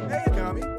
Hey, Akami.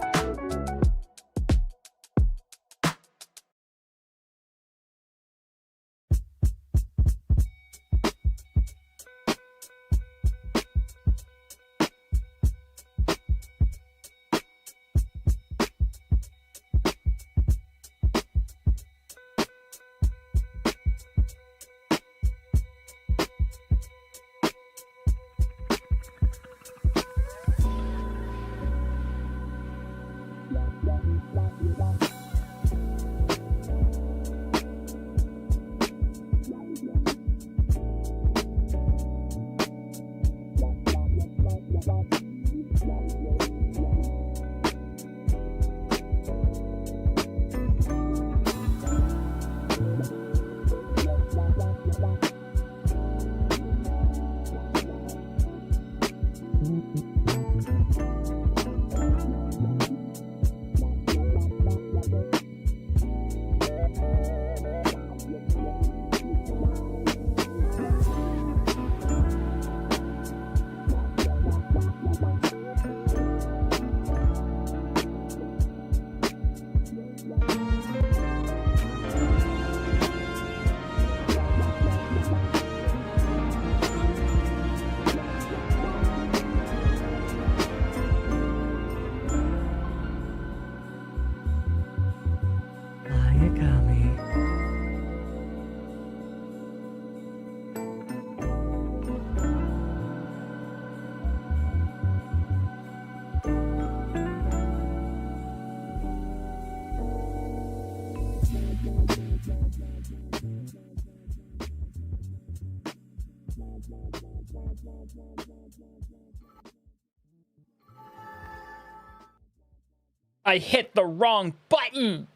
I hit the wrong button.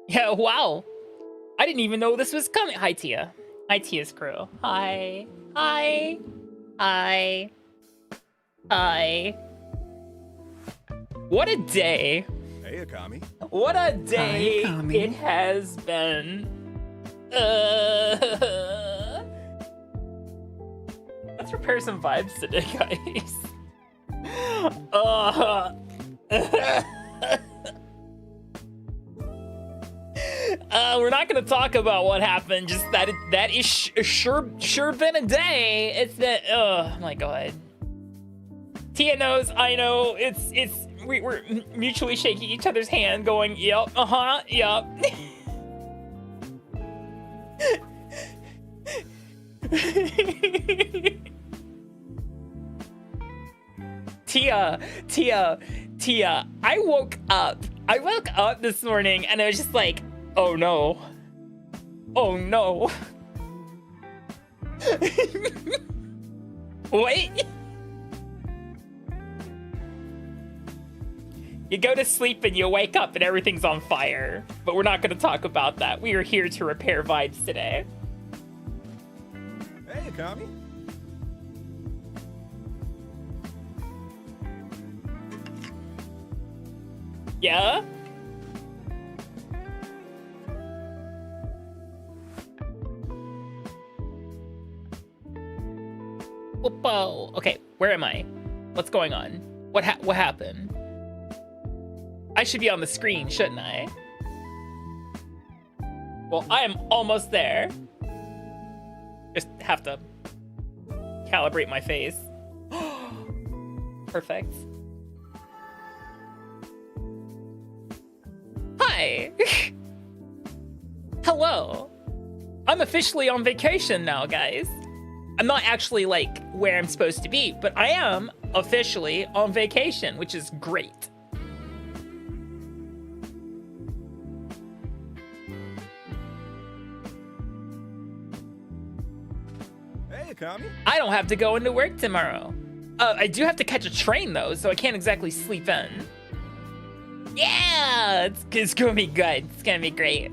Yeah, wow. I didn't even know this was coming. Hi, Tia. Hi, Tia's crew. Hi. Hi. Hi. Hi. What a day. Hey, Akami. What a day Hi, Akami. it has been. Let's repair some vibes today, guys. We're not gonna talk about what happened. Just that is sure been a day. It's been. Oh my god. Tia knows. I know. We're mutually shaking each other's hand, going, "Yep, yep." Tia, I woke up this morning and I was just like, oh no. Wait. You go to sleep and you wake up and everything's on fire. But we're not going to talk about that. We are here to repair vibes today. Hey, Akami. Yeah? Whoa. Okay, where am I? What's going on? What happened? I should be on the screen, shouldn't I? Well, I am almost there. Just have to calibrate my face. Perfect. Hi. Hello. I'm officially on vacation now, guys. I'm not actually like where I'm supposed to be, but I am officially on vacation, which is great. Hey, Akami. I don't have to go into work tomorrow. I do have to catch a train though, so I can't exactly sleep in. Yeah, it's gonna be good. It's gonna be great.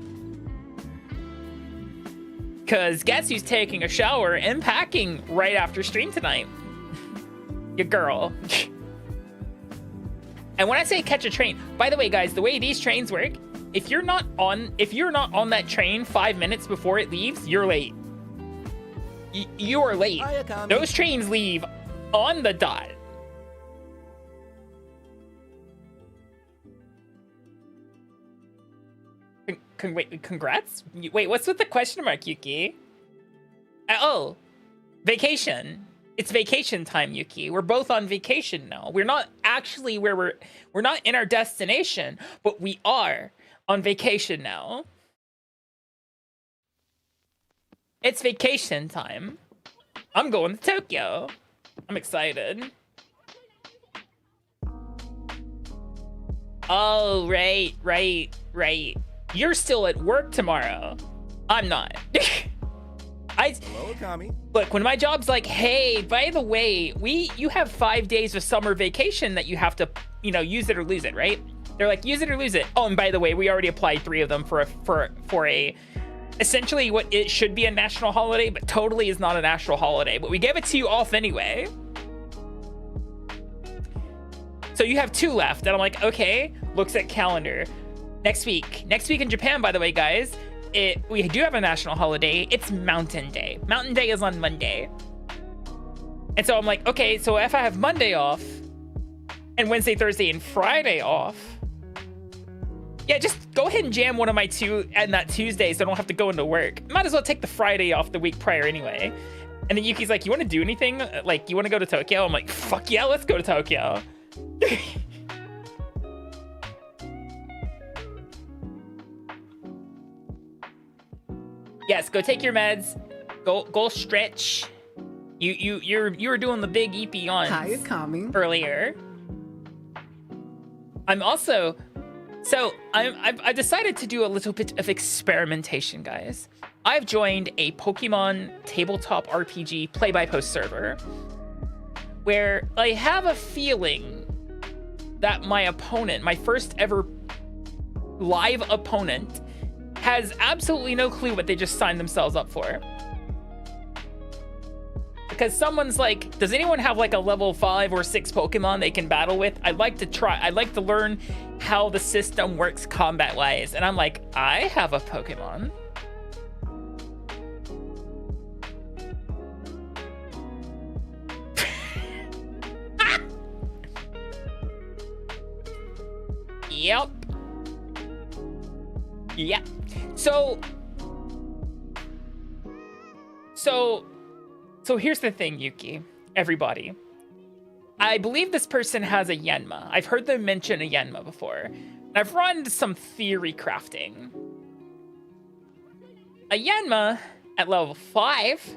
Cause guess who's taking a shower and packing right after stream tonight? Your girl. And when I say catch a train, by the way, guys, the way these trains work, if you're not on that train 5 minutes before it leaves, you're late. You are late. Hi, Akami. Those trains leave on the dot. Wait, congrats? Wait, what's with the question mark, Yuki? Oh, vacation. It's vacation time, Yuki. We're both on vacation now. We're not actually where we're not in our destination, but we are on vacation now. It's vacation time. I'm going to Tokyo. I'm excited. Oh, right. You're still at work tomorrow. I'm not. Hello, Akami. Look, when my job's like, hey, by the way, you have 5 days of summer vacation that you have to, use it or lose it, right? They're like, use it or lose it. Oh, and by the way, we already applied 3 of them for a essentially what it should be a national holiday, but totally is not a national holiday. But we gave it to you off anyway. So you have 2 left. And I'm like, okay, looks at calendar. Next week in Japan, by the way, guys, we do have a national holiday. It's Mountain Day. Mountain Day is on Monday. And so I'm like, okay, so if I have Monday off and Wednesday, Thursday, and Friday off, yeah, just go ahead and jam one of my 2 and that Tuesday so I don't have to go into work. Might as well take the Friday off the week prior anyway. And then Yuki's like, you want to do anything? Like, you want to go to Tokyo? I'm like, fuck yeah, let's go to Tokyo. Yes, go take your meds. Go stretch. You were doing the big EP on Hi, Akami. earlier. I decided to do a little bit of experimentation, guys. I've joined a Pokemon tabletop RPG play-by-post server where I have a feeling that my opponent, my first ever live opponent, has absolutely no clue what they just signed themselves up for. Because someone's like, does anyone have like a level 5 or 6 Pokemon they can battle with? I'd like to learn how the system works combat-wise. And I'm like, I have a Pokemon. Yep. Yep. So here's the thing, Yuki, everybody. I believe this person has a Yanma. I've heard them mention a Yanma before. And I've run some theory crafting. A Yanma at level 5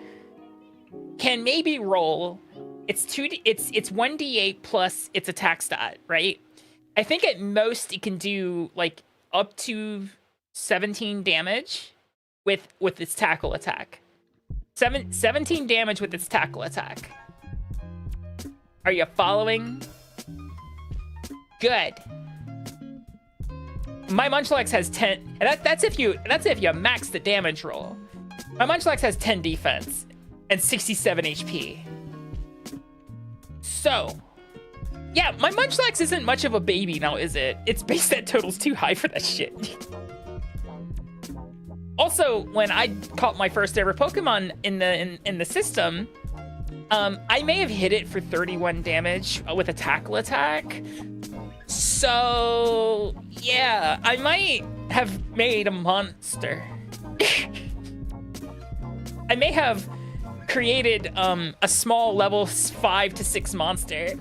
can maybe roll. It's 1d8 plus its attack stat, right? I think at most it can do like up to 17 damage with its tackle attack. 17 damage with its tackle attack. Are you following? Good. My Munchlax has 10. And that's if you max the damage roll. My Munchlax has 10 defense and 67 HP. So, yeah, my Munchlax isn't much of a baby now, is it? Its base stat total's too high for that shit. Also, when I caught my first ever Pokemon in the system, I may have hit it for 31 damage with a tackle attack. So, yeah, I might have made a monster. I may have created a small level 5 to 6 monster.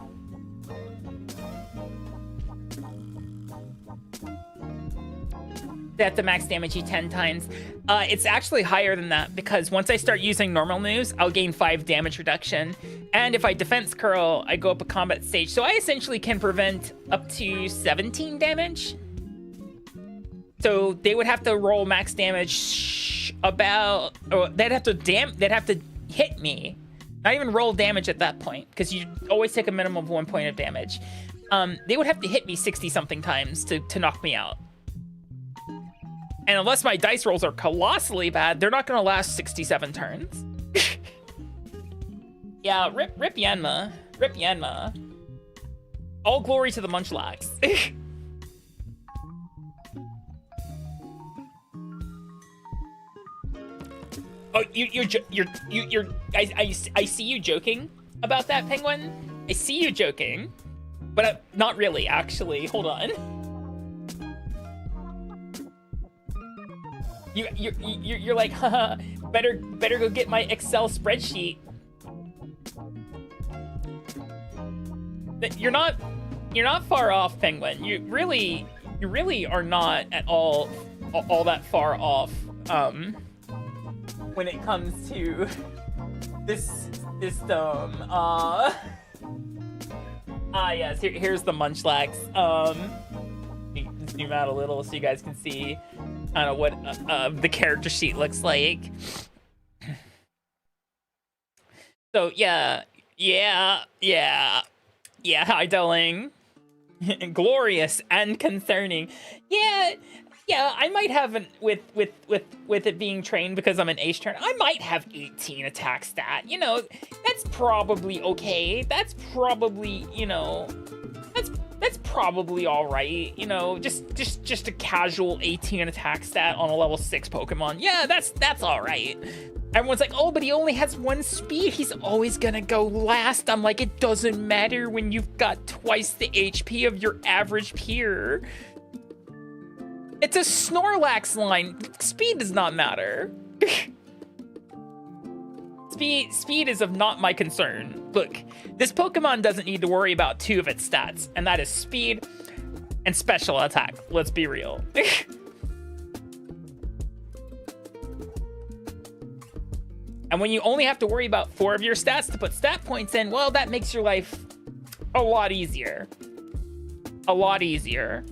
They have to max damage you 10 times. It's actually higher than that because once I start using normal moves, I'll gain 5 damage reduction. And if I defense curl, I go up a combat stage. So I essentially can prevent up to 17 damage. So they would have to roll max damage about, or they'd have to hit me. Not even roll damage at that point because you always take a minimum of 1 point of damage. They would have to hit me 60 something times to knock me out. And unless my dice rolls are colossally bad, they're not going to last 67 turns. Yeah, rip Yanma. Rip Yanma. All glory to the Munchlax. Oh, I see you joking about that, Penguin. I see you joking, but not really, actually. Hold on. You're like, haha, better go get my Excel spreadsheet. You're not far off, Penguin. You really are not at all that far off when it comes to this system. Yes, here's the Munchlax. Zoom out a little so you guys can see kind of what the character sheet looks like. So yeah, hi Delling. Glorious and concerning. Yeah, I might have with it being trained because I'm an ace turn. I might have 18 attack stat. You know, that's probably okay. That's probably, you know, that's probably all right. You know, just a casual 18 attack stat on a level 6 Pokemon. Yeah, that's all right. Everyone's like, oh, but he only has 1 speed. He's always gonna go last. I'm like, it doesn't matter when you've got twice the HP of your average peer. It's a Snorlax line. Speed does not matter. Speed is of not my concern. Look, this Pokemon doesn't need to worry about 2 of its stats, and that is speed and special attack. Let's be real. And when you only have to worry about 4 of your stats to put stat points in, well, that makes your life a lot easier. A lot easier.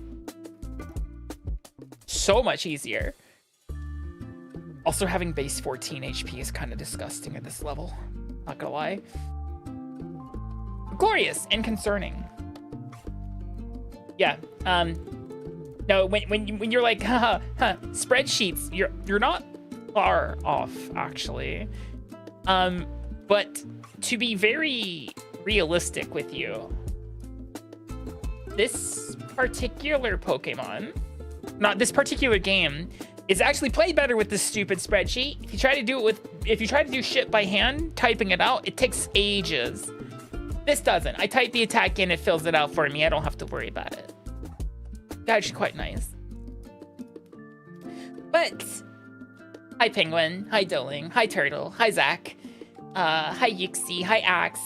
So much easier. Also, having base 14 HP is kind of disgusting at this level. Not gonna lie. Glorious and concerning. Yeah. No, when you're like, spreadsheets, you're not far off actually. But to be very realistic with you, this particular Pokemon, not this particular game, is actually played better with this stupid spreadsheet. If you try to do shit by hand, typing it out, it takes ages. This doesn't. I type the attack in, it fills it out for me. I don't have to worry about it. Actually quite nice. But hi Penguin, hi Doling, hi Turtle, hi Zach, hi Yuxi, hi Axe,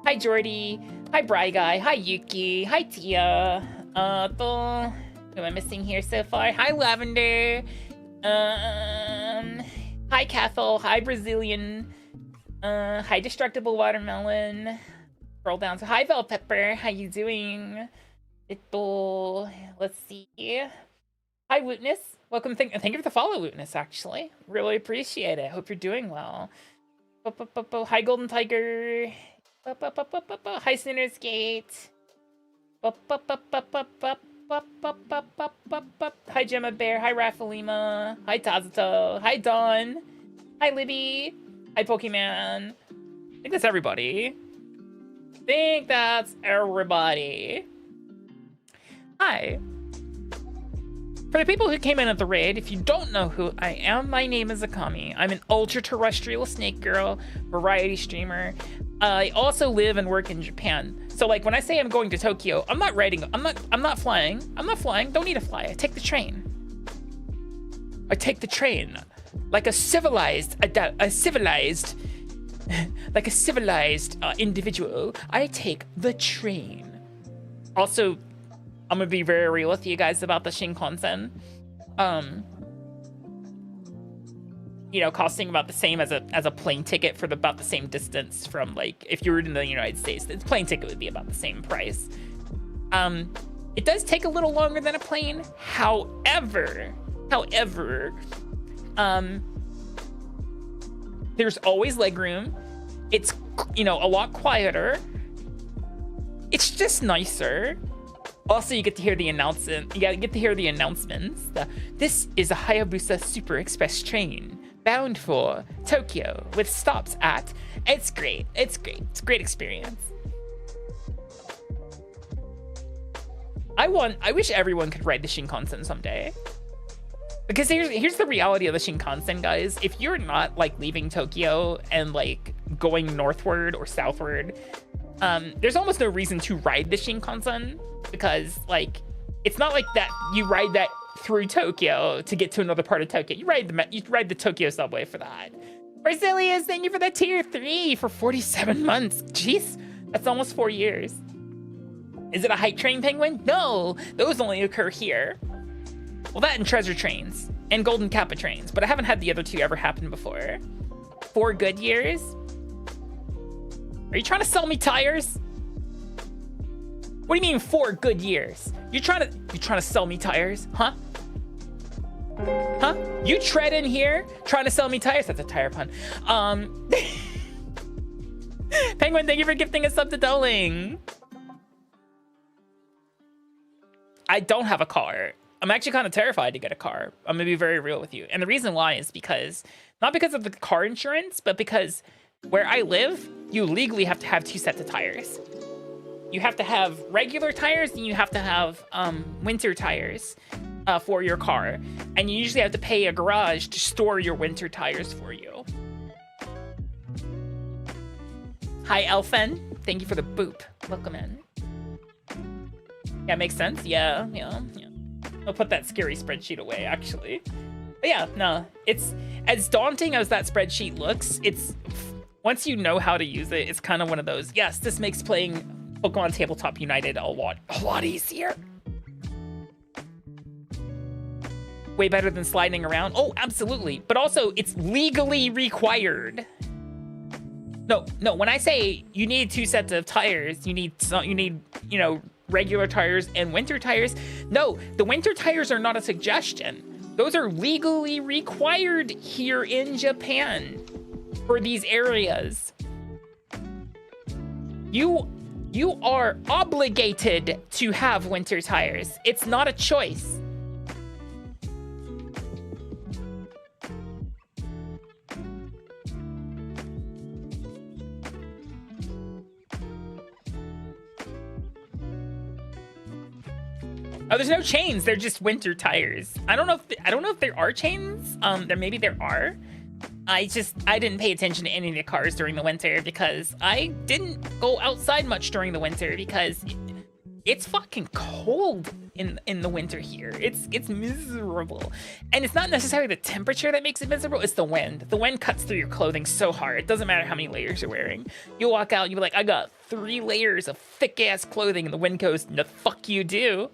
hi Jordy, hi Bry Guy, hi Yuki, hi Tia, who am I missing here so far? Hi Lavender, hi Cathal, hi Brazilian, hi Destructible Watermelon, scroll down to hi Bell Pepper, how you doing? Let's see. Hi Wootness, welcome. Thank you for the follow, Wootness. Actually, really appreciate it. Hope you're doing well. Hi Golden Tiger. Hi Sinner's Gate. Hi Gemma Bear. Hi Rafalima. Hi Tazato. Hi Dawn. Hi Libby. Hi Pokemon. I think that's everybody. Hi. For the people who came in at the raid, if you don't know who I am, my name is Akami. I'm an ultra-terrestrial snake girl, variety streamer. I also live and work in Japan. So like when I say I'm going to Tokyo, I'm not flying. I'm not flying. Don't need to fly. I take the train. Like a civilized individual. I take the train. Also, I'm gonna be very real with you guys about the Shinkansen. You know, costing about the same as a plane ticket for about the same distance from, like, if you were in the United States, the plane ticket would be about the same price. It does take a little longer than a plane. However, there's always legroom. It's, you know, a lot quieter. It's just nicer. Also, you get to hear the announcement. You get to hear the announcements. This is a Hayabusa Super Express train bound for Tokyo with stops at. It's great. It's great. It's a great experience. I wish everyone could ride the Shinkansen someday. Because here's the reality of the Shinkansen, guys. If you're not like leaving Tokyo and like going northward or southward, there's almost no reason to ride the Shinkansen, because like it's not like that you ride that through Tokyo to get to another part of Tokyo. You ride the Tokyo subway for that. Brazilians, thank you for the tier 3 for 47 months. Jeez, that's almost 4 years. Is it a hype train, Penguin? No, those only occur here. Well, that and treasure trains and golden kappa trains, but I haven't had the other two ever happen before. 4 good years? Are you trying to sell me tires? What do you mean 4 good years? You trying to sell me tires? Huh? Huh? You tread in here trying to sell me tires? That's a tire pun. Penguin, thank you for gifting a sub to Doling. I don't have a car. I'm actually kind of terrified to get a car. I'm gonna be very real with you. And the reason why is because, not because of the car insurance, but because where I live, you legally have to have 2 sets of tires. You have to have regular tires and you have to have winter tires for your car. And you usually have to pay a garage to store your winter tires for you. Hi, Elfen. Thank you for the boop. Welcome in. Yeah, makes sense. Yeah. I'll put that scary spreadsheet away, actually. But yeah, no, it's as daunting as that spreadsheet looks. It's once you know how to use it, it's kind of one of those, yes, this makes playing Pokemon Tabletop United a lot easier. Way better than sliding around. Oh, absolutely. But also, it's legally required. No, when I say you need 2 sets of tires, you need, you know, regular tires and winter tires. No, the winter tires are not a suggestion. Those are legally required here in Japan for these areas. You are obligated to have winter tires. It's not a choice. Oh, there's no chains. They're just winter tires. I don't know if there are chains. Maybe there are. I didn't pay attention to any of the cars during the winter because I didn't go outside much during the winter because it's fucking cold in the winter here. It's miserable. And it's not necessarily the temperature that makes it miserable, it's the wind. The wind cuts through your clothing so hard. It doesn't matter how many layers you're wearing. You walk out, you'll be like, I got 3 layers of thick ass clothing, and the wind goes, the fuck you do.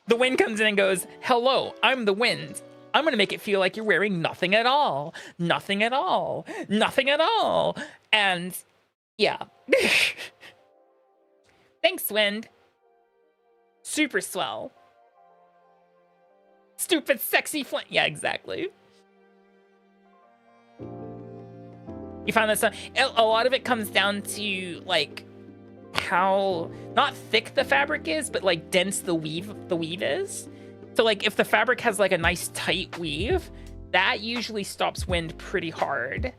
The wind comes in and goes, hello, I'm the wind. I'm gonna make it feel like you're wearing nothing at all. Nothing at all. Nothing at all. And yeah. Thanks, wind. Super swell. Stupid, sexy flame. Yeah, exactly. You find that a lot of it comes down to like how not thick the fabric is, but like dense the weave is. So like if the fabric has like a nice tight weave, that usually stops wind pretty hard.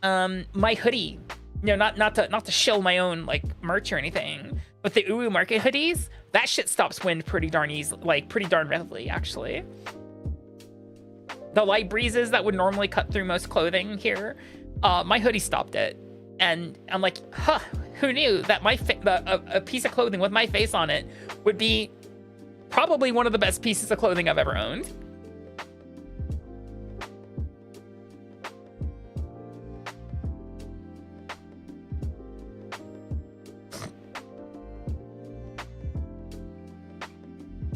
My hoodie, you know, not to shill my own like merch or anything, but the Uwu Market hoodies, that shit stops wind pretty darn easily, like pretty darn readily actually. The light breezes that would normally cut through most clothing here, my hoodie stopped it. And I'm like, huh, who knew that a piece of clothing with my face on it would be probably one of the best pieces of clothing I've ever owned.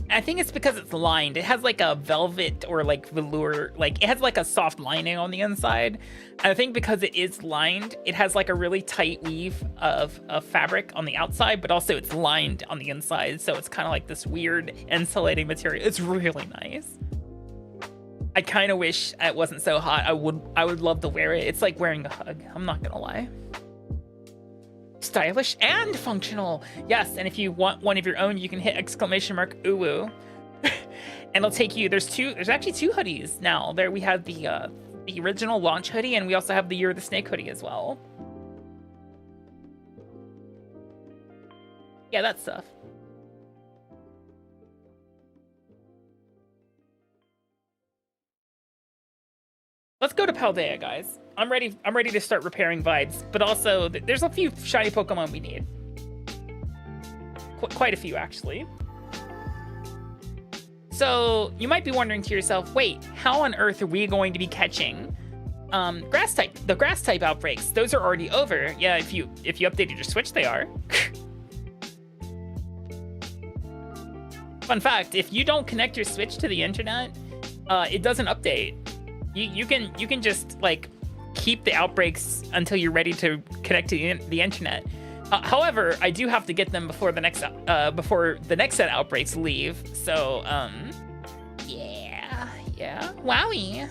I think it's because it's lined. It has like a velvet or like velour, like it has like a soft lining on the inside. And I think because it is lined, it has like a really tight weave of fabric on the outside, but also it's lined on the inside. So it's kind of like this weird insulating material. It's really nice. I kind of wish it wasn't so hot. I would love to wear it. It's like wearing a hug. I'm not gonna lie. Stylish and functional. Yes, and if you want one of your own, you can hit !Uwu. And it'll take you, there's actually 2 hoodies now. There we have the original launch hoodie, and we also have the Year of the Snake hoodie as well. Yeah, that stuff. Let's go to Paldea, guys. I'm ready to start repairing vibes, but also there's a few shiny Pokemon we need. Quite a few, actually. So you might be wondering to yourself, wait, how on earth are we going to be catching the grass type outbreaks? Those are already over. Yeah, if you updated your Switch, they are. Fun fact, if you don't connect your Switch to the internet, it doesn't update. You can just like keep the outbreaks until you're ready to connect to the internet. However, I do have to get them before the next set of outbreaks leave. So yeah, wowie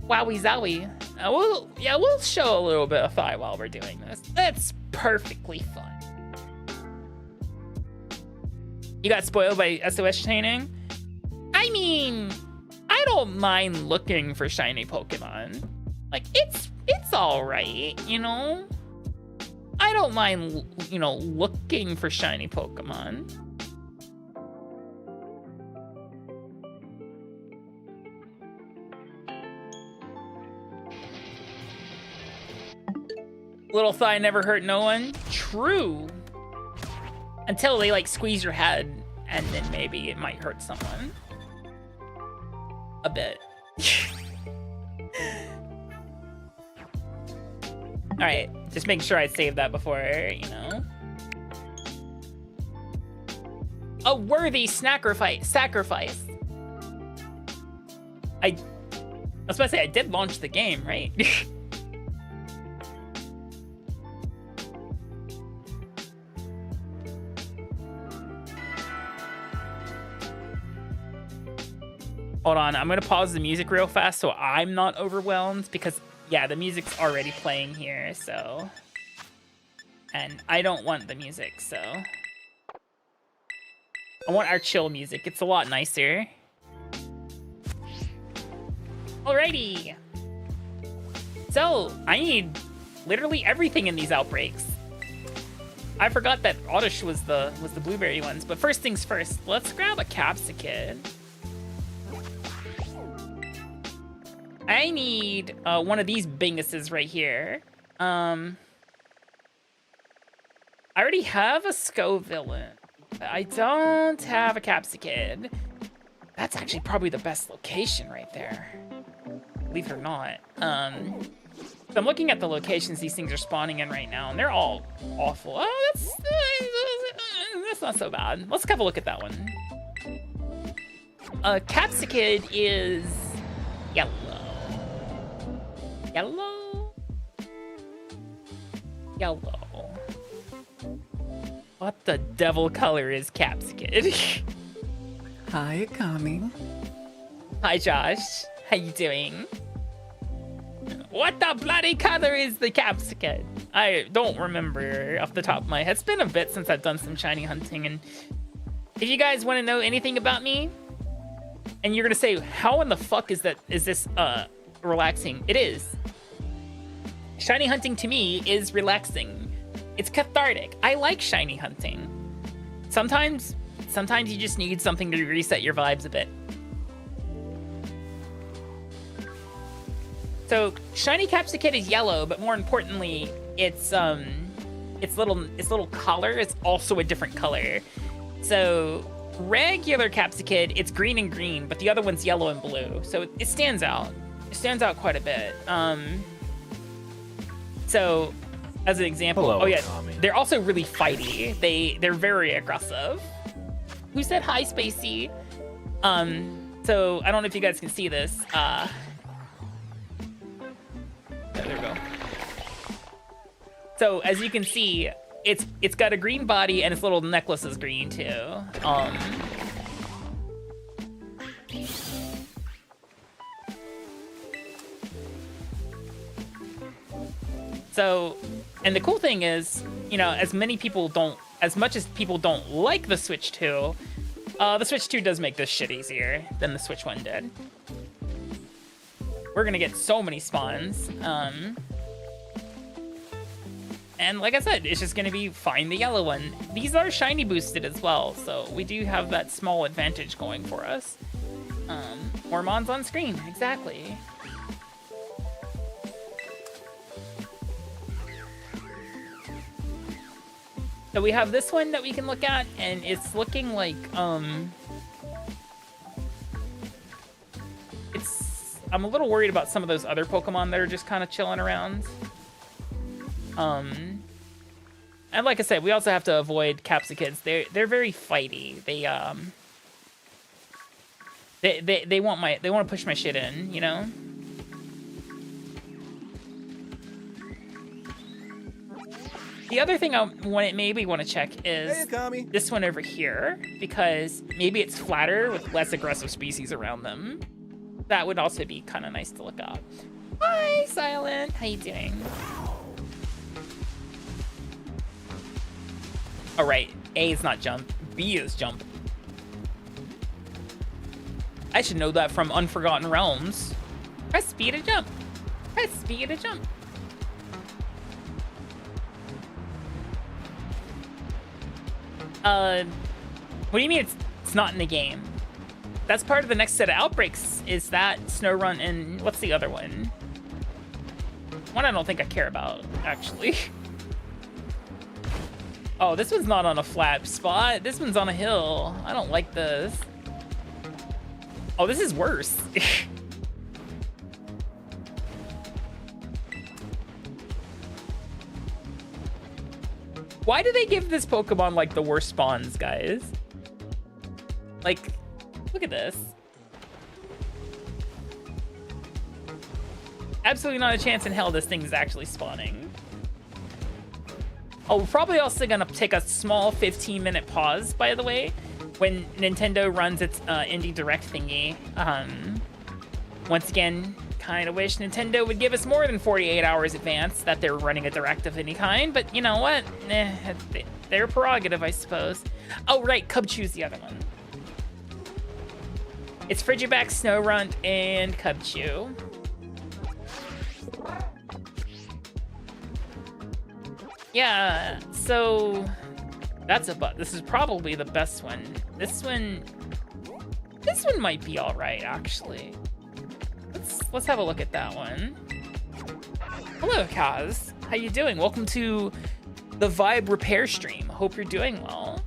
zowie. We'll show a little bit of thigh while we're doing this. That's perfectly fine. You got spoiled by SOS training? I mean, I don't mind looking for shiny Pokemon. Like, it's all right, you know? I don't mind, you know, looking for shiny Pokemon. Little thigh never hurt no one. True. Until they, like, squeeze your head, and then maybe it might hurt someone. A bit. Alright, just make sure I save that before, you know. A worthy sacrifice. I was about to say, I did launch the game, right? Hold on, I'm gonna pause the music real fast so I'm not overwhelmed because, yeah, the music's already playing here, so. And I don't want the music, so. I want our chill music. It's a lot nicer. Alrighty. So, I need literally everything in these outbreaks. I forgot that Oddish was the blueberry ones, but first things first, let's grab a Capsicid. I need one of these binguses right here. I already have a Scovillain. I don't have a Capsicid. That's actually probably the best location right there. Believe it or not. So I'm looking at the locations these things are spawning in right now, and they're all awful. Oh, that's not so bad. Let's have a look at that one. Capsicid is yellow. Yellow. Yellow. What the devil color is Capsicid? Hi, Akami. Hi, Josh. How you doing? What the bloody color is the Capsicid? I don't remember off the top of my head. It's been a bit since I've done some shiny hunting, and if you guys want to know anything about me, and you're gonna say, how in the fuck is this relaxing? It is. Shiny hunting to me is relaxing. It's cathartic. I like shiny hunting. Sometimes you just need something to reset your vibes a bit. So shiny Capsicid is yellow, but more importantly, its little collar is also a different color. So regular Capsicid, it's green and green, but the other one's yellow and blue. So it stands out. It stands out quite a bit. So as an example, Hello, oh yeah, Akami. they're also really fighty. They're very aggressive. Who said hi, Spacey? So I don't know if you guys can see this. There we go. So as you can see, it's got a green body and its little necklace is green too. So, and the cool thing is, you know, as much as people don't like the Switch 2, the Switch 2 does make this shit easier than the Switch 1 did. We're gonna get so many spawns. And like I said, it's just gonna be find the yellow one. These are shiny boosted as well, so we do have that small advantage going for us. More mons on screen, exactly. So we have this one that we can look at, and it's looking like, I'm a little worried about some of those other Pokemon that are just kind of chilling around. And like I said, we also have to avoid Capsikids. They're very fighty. They want to push my shit in, you know? The other thing I maybe want to check is Hey, Akami. this one over here, because maybe it's flatter with less aggressive species around them. That would also be kind of nice to look up. Hi, Silent. How you doing? All right, A is not jump. B is jump. I should know that from Unforgotten Realms. Press B to jump. Press B to jump. What do you mean it's not in the game? That's part of the next set of outbreaks, is that Snow Run and what's the other one? One I don't think I care about, actually. Oh, this one's not on a flat spot. This one's on a hill. I don't like this. Oh, this is worse. Why do they give this Pokemon, like, the worst spawns, guys? Like, look at this. Absolutely not a chance in hell this thing is actually spawning. Oh, we're probably also gonna take a small 15-minute pause, by the way. when Nintendo runs its indie direct thingy. Once again, kind of wish Nintendo would give us more than 48 hours advance that they're running a direct of any kind, but you know what? Their prerogative, I suppose. Oh, right, Cubchoo's the other one. It's Frigiback, Snowrunt, and Cubchoo. Yeah, so that's this is probably the best one. This one might be all right, actually. Let's have a look at that one. Hello, Kaz. How you doing? Welcome to the Vibe Repair stream. Hope you're doing well.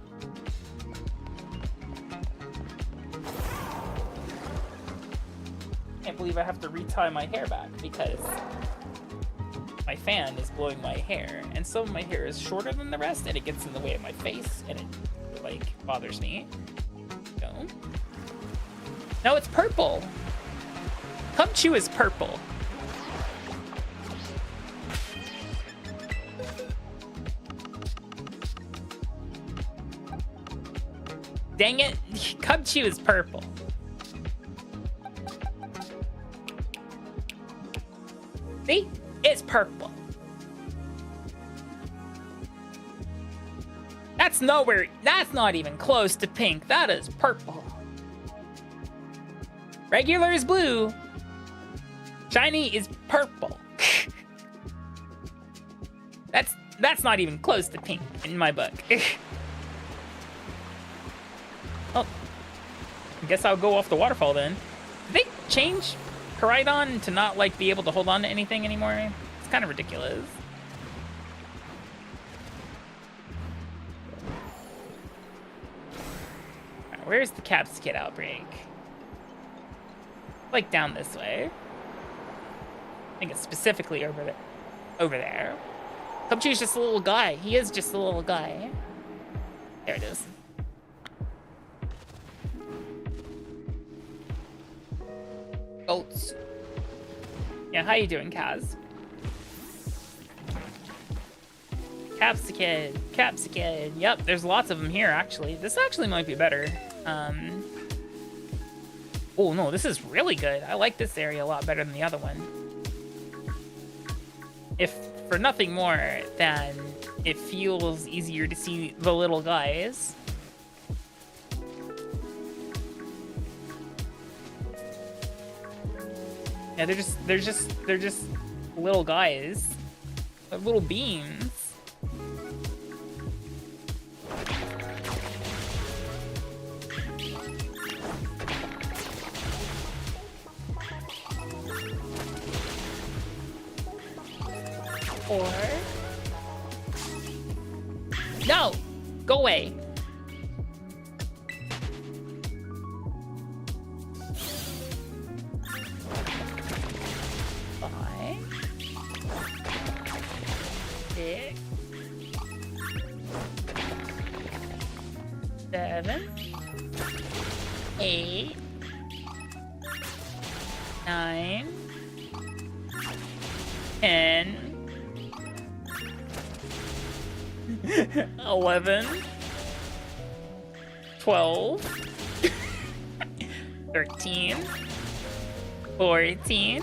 Can't believe I have to retie my hair back because my fan is blowing my hair, and some of my hair is shorter than the rest, and it gets in the way of my face, and it like bothers me. No, it's purple. Cubchoo is purple. Dang it, Cubchoo is purple. See? It's purple. That's not even close to pink. That is purple. Regular is blue. Shiny is purple. That's not even close to pink in my book. Oh. I guess I'll go off the waterfall then. Did they change Koraidon to not like be able to hold on to anything anymore? It's kind of ridiculous. Right, where's the Capsicid outbreak? Like down this way. I think it's specifically over there. Over there. Cubchoo's just a little guy. He is just a little guy. There it is. Goats. Yeah, how you doing, Kaz? Capsicid. Yep, there's lots of them here, actually. This actually might be better. Oh, no, this is really good. I like this area a lot better than the other one. If for nothing more than it feels easier to see the little guys. Yeah, they're just little guys. They're little beans. Or no, go away. Six, 7, 8, 9, 10, 11, 12, 13, 14,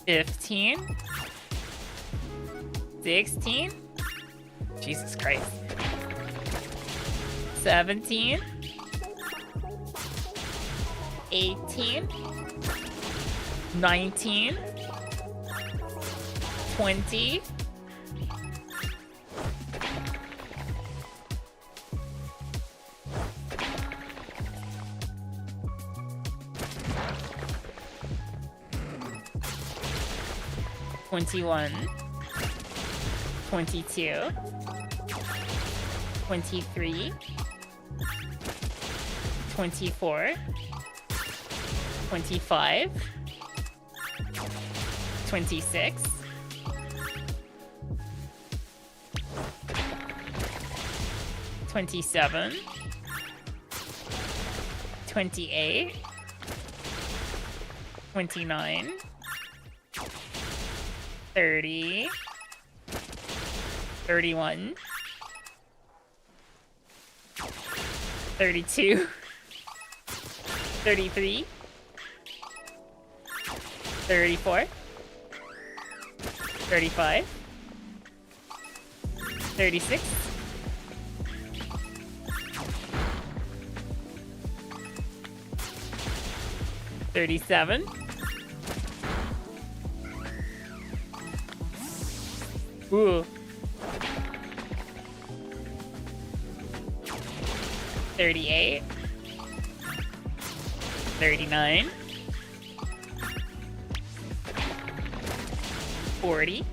15, 16, Jesus Christ, 17, 18, 19, 20, 21, 22, 23, 24, 25, 26, 27, 28, 29, 30, 31, 32. 33. 34. 35. 36. 37. 38. 39. 40.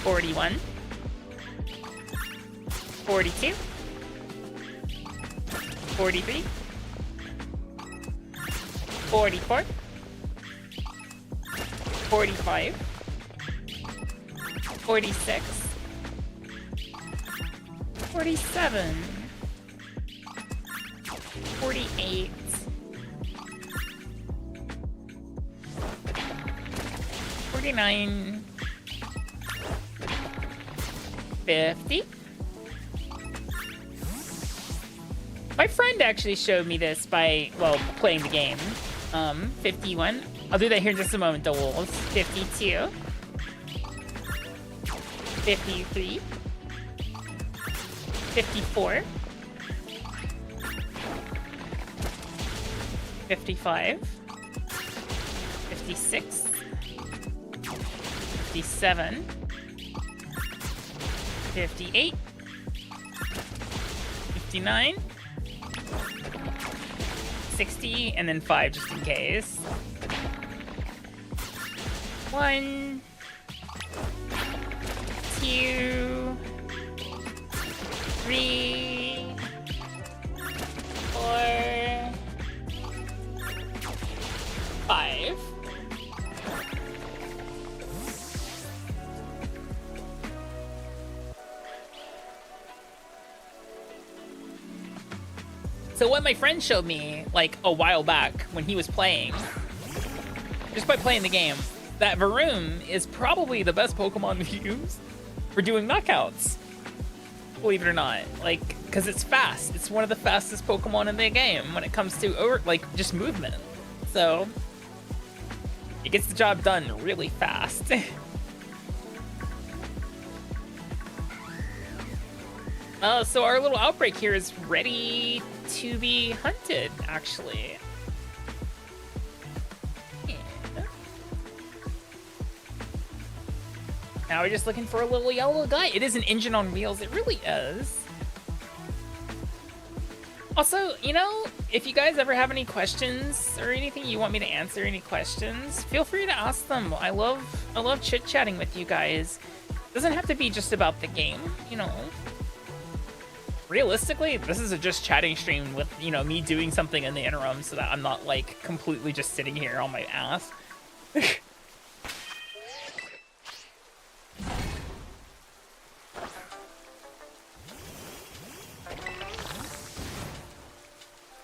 41. 42. 43. 44. 45. 46. 47. 48. 49. 50. My friend actually showed me this by, well, playing the game. 51. I'll do that here in just a moment, the wolves. 52. 53. 54. 55. 56. 57. 58. 59. 60, and then 5 just in case. 1, 2, 3, 4, 5. So what my friend showed me, like, a while back when he was playing, just by playing the game, that Varoom is probably the best Pokemon to use for doing knockouts. Believe it or not. Like, because it's fast. It's one of the fastest Pokemon in the game when it comes to, like, just movement. So, it gets the job done really fast. So our little outbreak here is ready to be hunted, actually. Yeah. Now we're just looking for a little yellow guy. It is an engine on wheels. It really is. Also, you know, if you guys ever have any questions or anything you want me to answer, any questions, feel free to ask them. I love chit-chatting with you guys. It doesn't have to be just about the game, you know. Realistically, this is a just chatting stream with, you know, me doing something in the interim so that I'm not, like, completely just sitting here on my ass.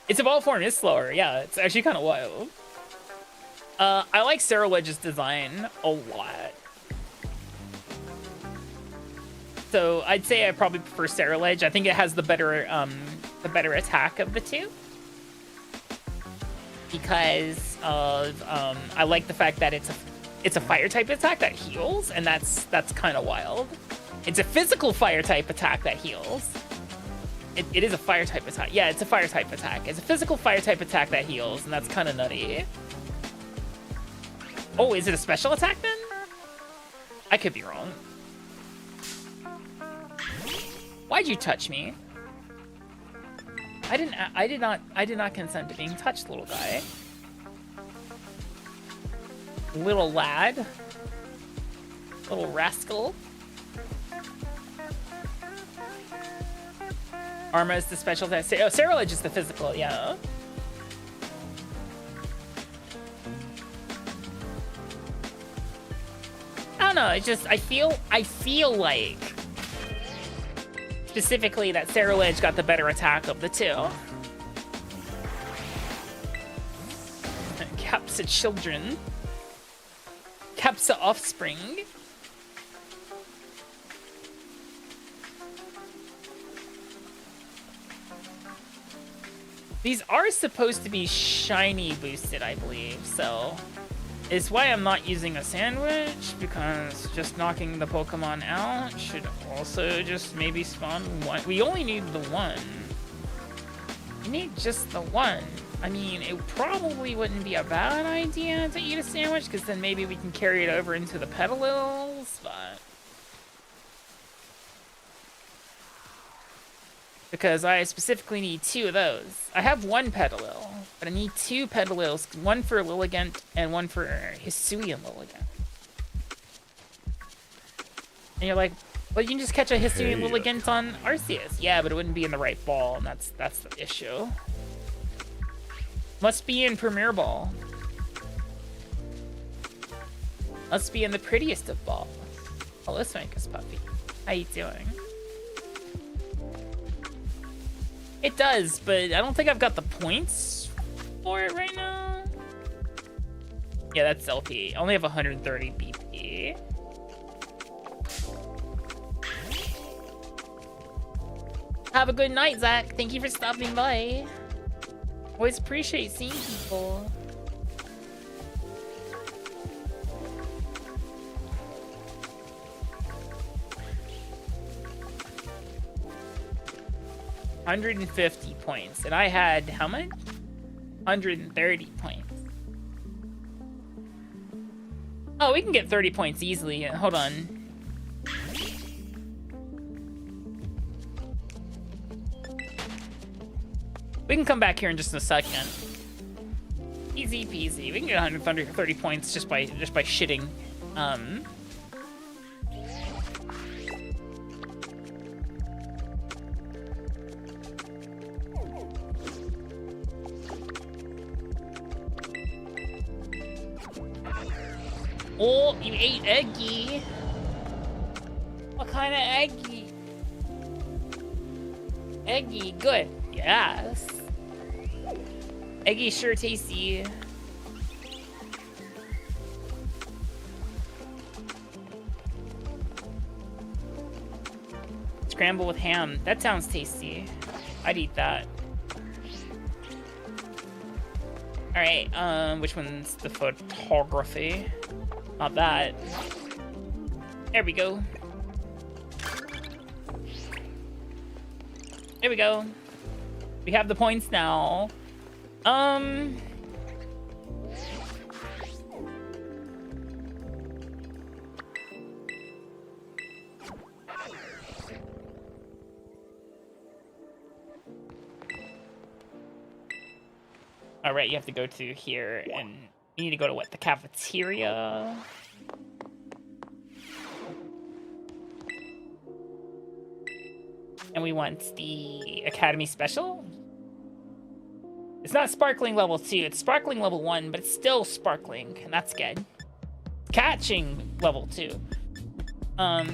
Its evolved form is slower, yeah, it's actually kind of wild. I like Scarlet's design a lot. So I'd say I probably prefer Scarlet. I think it has the better attack of the two. Because of I like the fact that it's a fire type attack that heals, and that's kind of wild. It's a physical fire type attack that heals. It is a fire type attack. Yeah, it's a fire type attack. It's a physical fire type attack that heals, and that's kind of nutty. Oh, is it a special attack then? I could be wrong. Why'd you touch me? I did not consent to being touched, little guy. Little lad. Little rascal. Arma is the special attack. Oh, Scarlet is the physical, yeah. I don't know, it's just I feel like specifically that Scarlet got the better attack of the two. Capsa children. Capsa offspring. These are supposed to be shiny boosted, I believe, so it's why I'm not using a sandwich, because just knocking the Pokemon out should also just maybe spawn one. We only need the one. We need just the one. I mean, it probably wouldn't be a bad idea to eat a sandwich, because then maybe we can carry it over into the Petalils, but... because I specifically need 2 of those. I have 1 Petalil, but I need 2 Petalils, 1 for Lilligant and 1 for Hisuian Lilligant. And you're like, well, you can just catch a Hisuian Lilligant on Arceus. Yeah, but it wouldn't be in the right ball, and that's the issue. Must be in Premier Ball. Must be in the prettiest of balls. Hello, Swankus Puppy. How you doing? It does, but I don't think I've got the points for it right now. Yeah, that's LP. I only have 130 BP. Have a good night, Zach. Thank you for stopping by. Always appreciate seeing people. $150 points, and I had how much? 130 points. Oh, we can get 30 points easily. Hold on. We can come back here in just a second. Easy peasy. We can get 130 points just by shitting. Oh, you ate Eggy. What kind of Eggy? Eggy, good. Yes. Eggy sure tasty. Scramble with ham. That sounds tasty. I'd eat that. Alright, which one's the photography? Not that. There we go. There we go. We have the points now. All right, you have to go to here, and you need to go to what? The cafeteria. And we want the Academy Special. It's not Sparkling level 2, it's Sparkling level 1, but it's still Sparkling, and that's good. Catching level 2. Are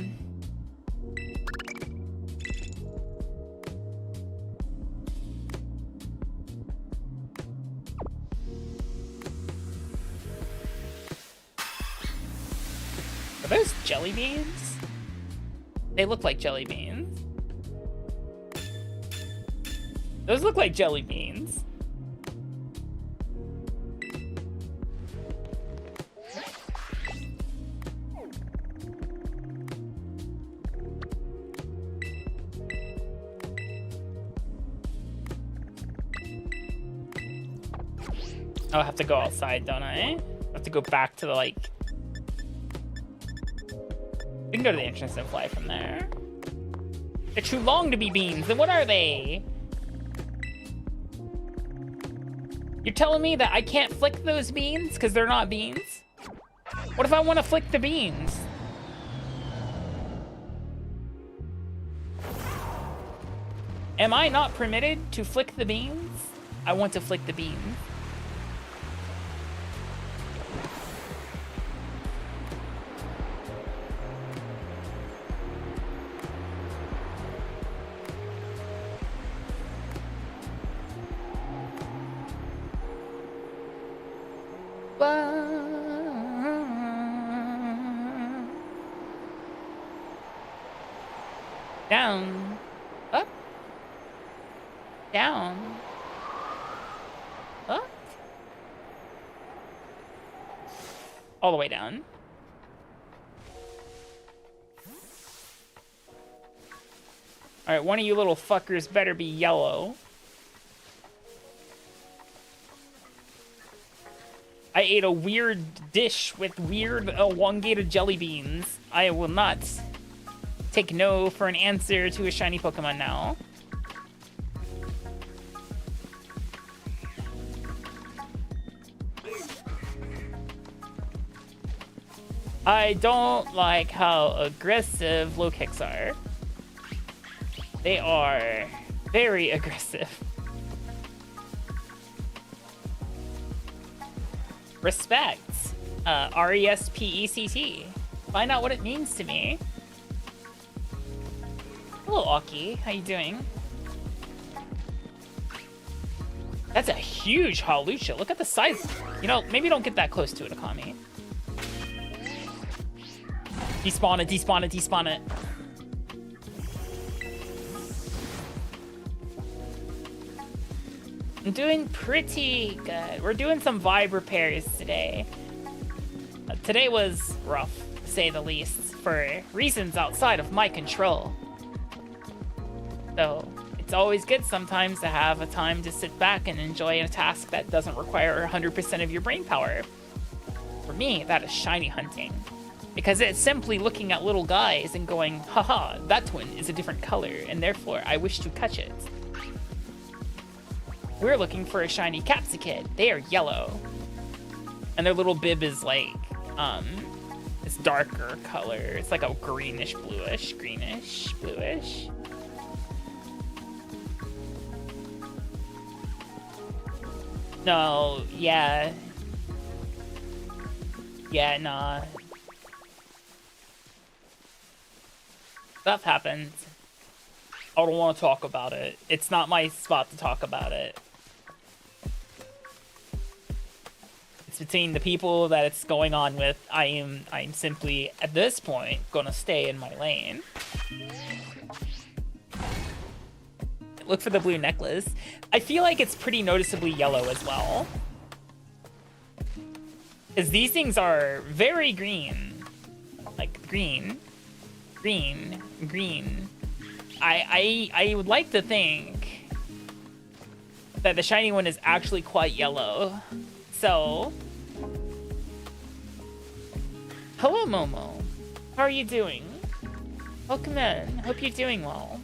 those jelly beans? They look like jelly beans. Those look like jelly beans. Oh, I have to go outside, don't I? I have to go back to the, like... We can go to the entrance and fly from there. They're too long to be beans. Then what are they? You're telling me that I can't flick those beans because they're not beans? What if I want to flick the beans? Am I not permitted to flick the beans? I want to flick the beans. Down. Up. Down. All the way down. All right, one of you little fuckers better be yellow. I ate a weird dish with weird elongated jelly beans. I will not take no for an answer to a shiny Pokemon now. I don't like how aggressive low kicks are. They are very aggressive. Respect. R-E-S-P-E-C-T. Find out what it means to me. Hello, Aki. How you doing? That's a huge Hawlucha. Look at the size. You know, maybe don't get that close to it, Akami. Despawn it, despawn it, despawn it. I'm doing pretty good. We're doing some vibe repairs today. Today was rough, to say the least, for reasons outside of my control. So, it's always good sometimes to have a time to sit back and enjoy a task that doesn't require 100% of your brain power. For me, that is shiny hunting. Because it's simply looking at little guys and going, haha, that one is a different color, and therefore I wish to catch it. We're looking for a shiny Capsicid. They are yellow. And their little bib is like, it's darker color. It's like a greenish, bluish, bluish. No, yeah. Yeah, nah. Stuff happens. I don't want to talk about it. It's not my spot to talk about it. It's between the people that it's going on with. I'm simply, at this point, gonna stay in my lane. Look for the blue necklace. I feel like it's pretty noticeably yellow as well. Because these things are very green. Like, green. Green. Green. I would like to think that the shiny one is actually quite yellow. So, hello Momo. How are you doing? Welcome in. Hope you're doing well.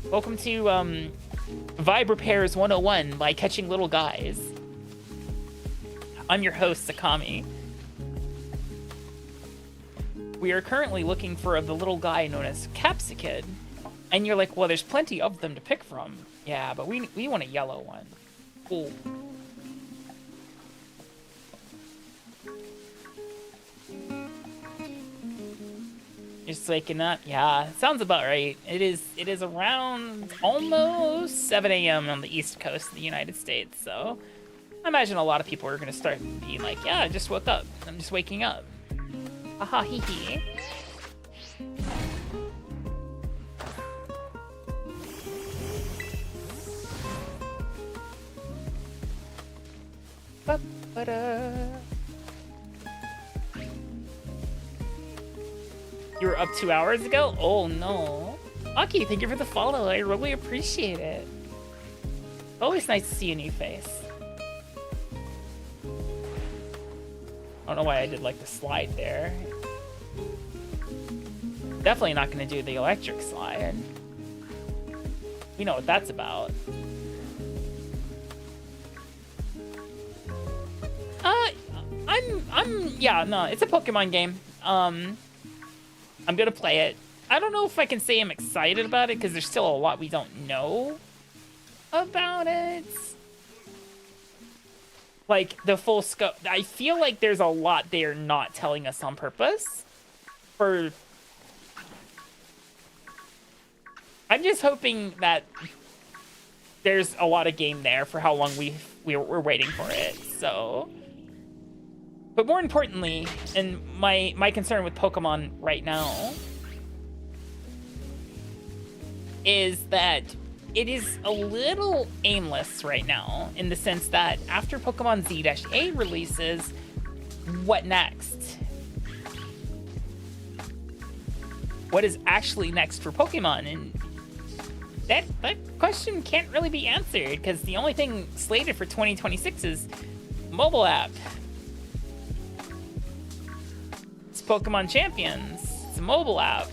Welcome to Vibe Repairs 101 by Catching Little Guys. I'm your host, Akami. We are currently looking for the little guy known as Capsicid. And you're like, well, there's plenty of them to pick from. Yeah, but we want a yellow one. Cool. Just waking up. Yeah, sounds about right. It is around almost 7 a.m. on the East Coast of the United States. So I imagine a lot of people are going to start being like, yeah, I just woke up. I'm just waking up. Haha, hee hee. You were up 2 hours ago? Oh no. Aki, thank you for the follow. I really appreciate it. Always nice to see a new face. I don't know why I did like the slide there. Definitely not going to do the electric slide. We know what that's about. Yeah, no, it's a Pokemon game. I'm gonna play it. I don't know if I can say I'm excited about it because there's still a lot we don't know about it. Like the full scope. I feel like there's a lot they're not telling us on purpose. I'm just hoping that there's a lot of game there for how long we're waiting for it. So, but more importantly, and my concern with Pokemon right now is that it is a little aimless right now in the sense that after Pokemon Z-A releases, what next? What is actually next for Pokemon? And that question can't really be answered because the only thing slated for 2026 is mobile app. It's Pokemon Champions. It's a mobile app.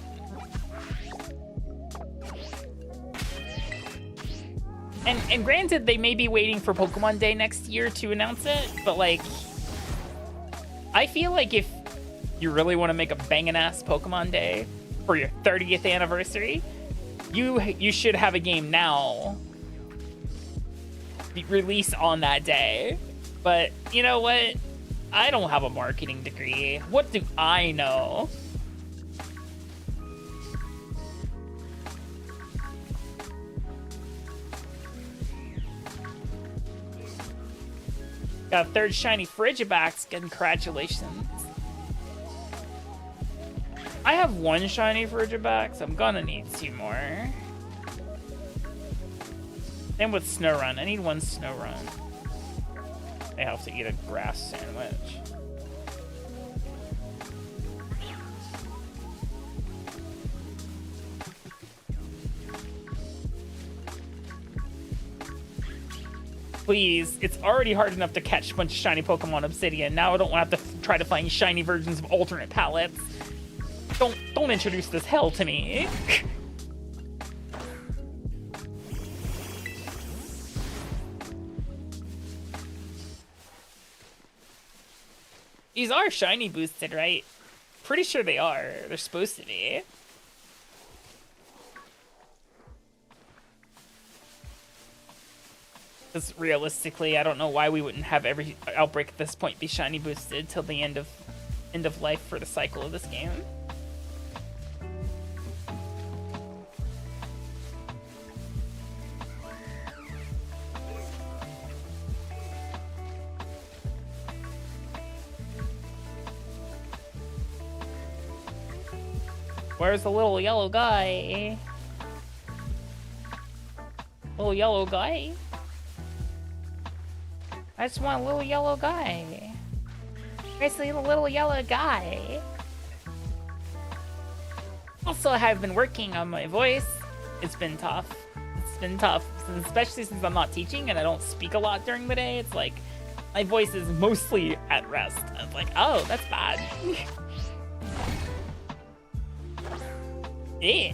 And granted, they may be waiting for Pokemon Day next year to announce it, but like, I feel like if you really want to make a bangin' ass Pokemon Day for your 30th anniversary, you should have a game now release on that day. But you know what? I don't have a marketing degree. What do I know? Got a third shiny Frigibax. Congratulations. I have one shiny Frigibax. I'm gonna need 2 more. Same with Snorunt. I need 1 Snorunt. I have to eat a grass sandwich. Please, it's already hard enough to catch a bunch of shiny Pokemon Obsidian. Now I don't have to try to find shiny versions of alternate palettes. Don't introduce this hell to me. These are shiny boosted, right? Pretty sure they are. They're supposed to be. Because realistically, I don't know why we wouldn't have every outbreak at this point be shiny boosted till the end of life for the cycle of this game. Where's the little yellow guy? Little yellow guy? I just want a little yellow guy. Where's the little yellow guy? Also, I have been working on my voice. It's been tough. It's been tough, especially since I'm not teaching and I don't speak a lot during the day. It's like, my voice is mostly at rest. It's like, oh, that's bad. Yeah.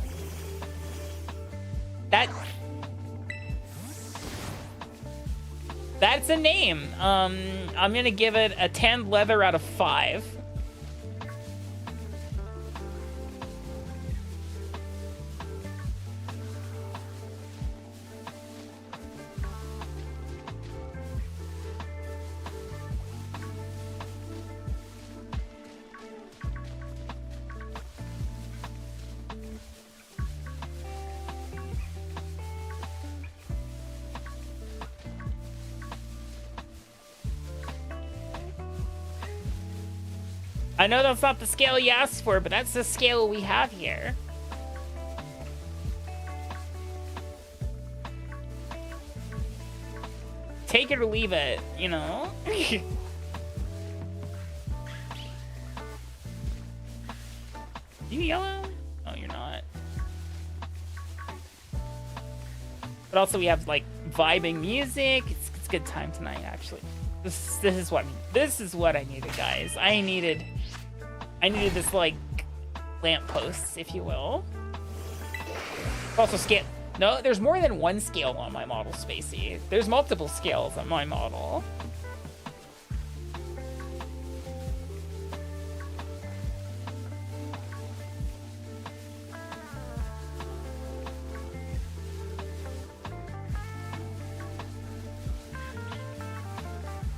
That's a name. I'm gonna give it a tanned leather out of 5. I know that's not the scale you asked for, but that's the scale we have here. Take it or leave it, you know? You yellow? Oh, you're not. But also we have, like, vibing music. It's a good time tonight, actually. This is what I needed, guys. I needed this, like, lamppost, if you will. Also scale. No, there's more than one scale on my model, Spacey. There's multiple scales on my model.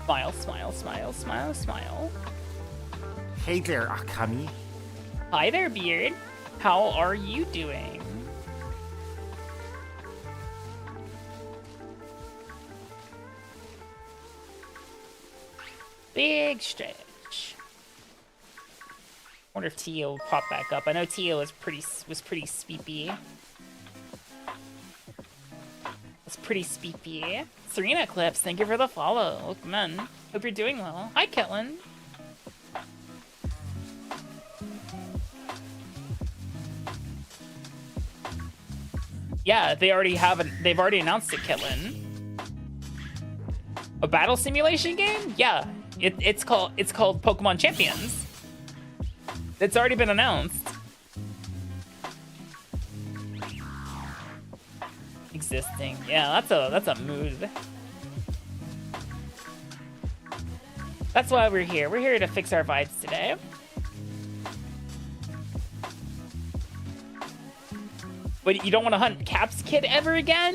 Smile, smile, smile, smile, smile. Hey there, Akami. Hi there, Beard. How are you doing? Big stretch. Wonder if Tio will pop back up. I know Tio was pretty speepy. It's pretty speepy. Serena Eclipse, thank you for the follow. Welcome in. Hope you're doing well. Hi, Ketlin. Yeah, they already have it. They've already announced it, Kitlin. A battle simulation game? Yeah, it's called Pokemon Champions. It's already been announced. Existing. Yeah, that's a mood. That's why we're here. We're here to fix our vibes today. But you don't want to hunt Caps Kid ever again?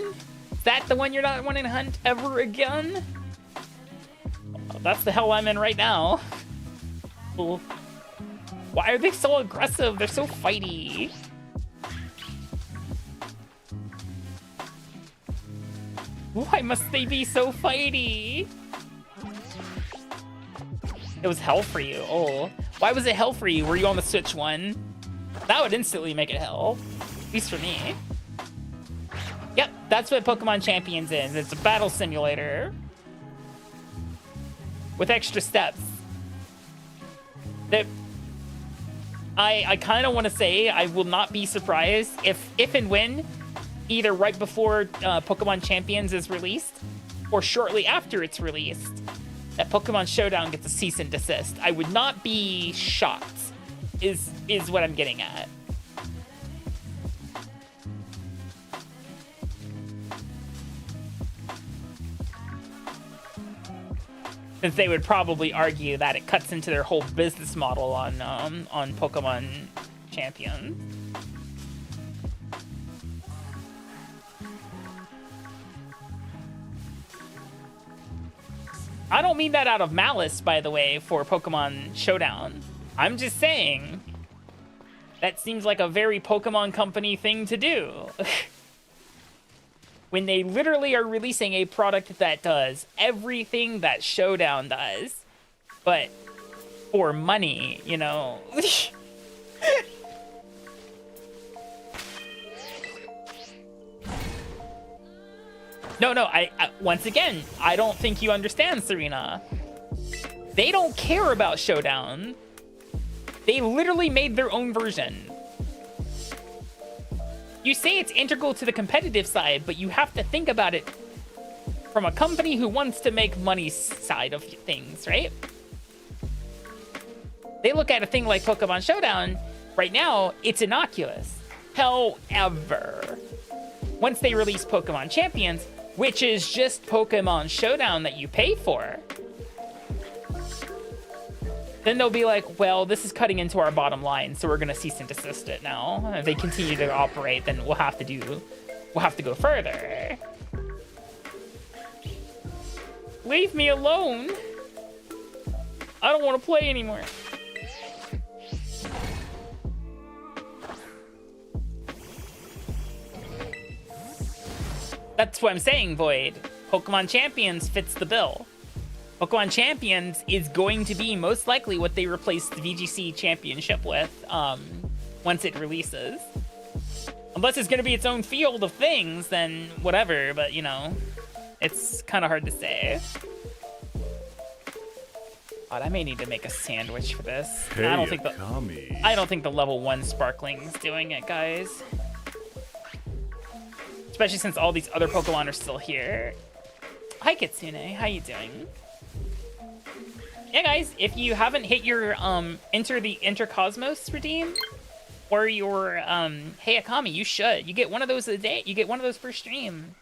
Is that the one you're not wanting to hunt ever again? Well, that's the hell I'm in right now. Well, why are they so aggressive? They're so fighty. Why must they be so fighty? It was hell for you. Oh, why was it hell for you? Were you on the Switch one? That would instantly make it hell. At least for me. Yep, that's what Pokemon Champions is. It's a battle simulator. With extra steps. That I kind of want to say I will not be surprised if and when, either right before Pokemon Champions is released, or shortly after it's released, that Pokemon Showdown gets a cease and desist. I would not be shocked, is what I'm getting at. Since they would probably argue that it cuts into their whole business model on Pokemon Champions. I don't mean that out of malice, by the way, for Pokemon Showdown. I'm just saying that seems like a very Pokemon Company thing to do. When they literally are releasing a product that does everything that Showdown does, but for money, you know. No, I once again, I don't think you understand, Serena. They don't care about Showdown. They literally made their own version. You say it's integral to the competitive side, but you have to think about it from a company who wants to make money side of things, right? They look at a thing like Pokemon Showdown, right now, it's innocuous. However, once they release Pokemon Champions, which is just Pokemon Showdown that you pay for, then they'll be like, well, this is cutting into our bottom line, so we're gonna cease and desist it now. If they continue to operate, then we'll have to go further. Leave me alone. I don't want to play anymore. That's what I'm saying, Void. Pokemon Champions fits the bill. Pokemon Champions is going to be most likely what they replace the VGC Championship with once it releases. Unless it's going to be its own field of things, then whatever, but you know, it's kind of hard to say. God, I may need to make a sandwich for this. Hey, I don't think the level 1 Sparkling's doing it, guys. Especially since all these other Pokemon are still here. Hi, Kitsune. How you doing? Yeah, guys, if you haven't hit your Enter the Intercosmos redeem or your Hey Akami, you should. You get one of those a day. You get one of those per stream.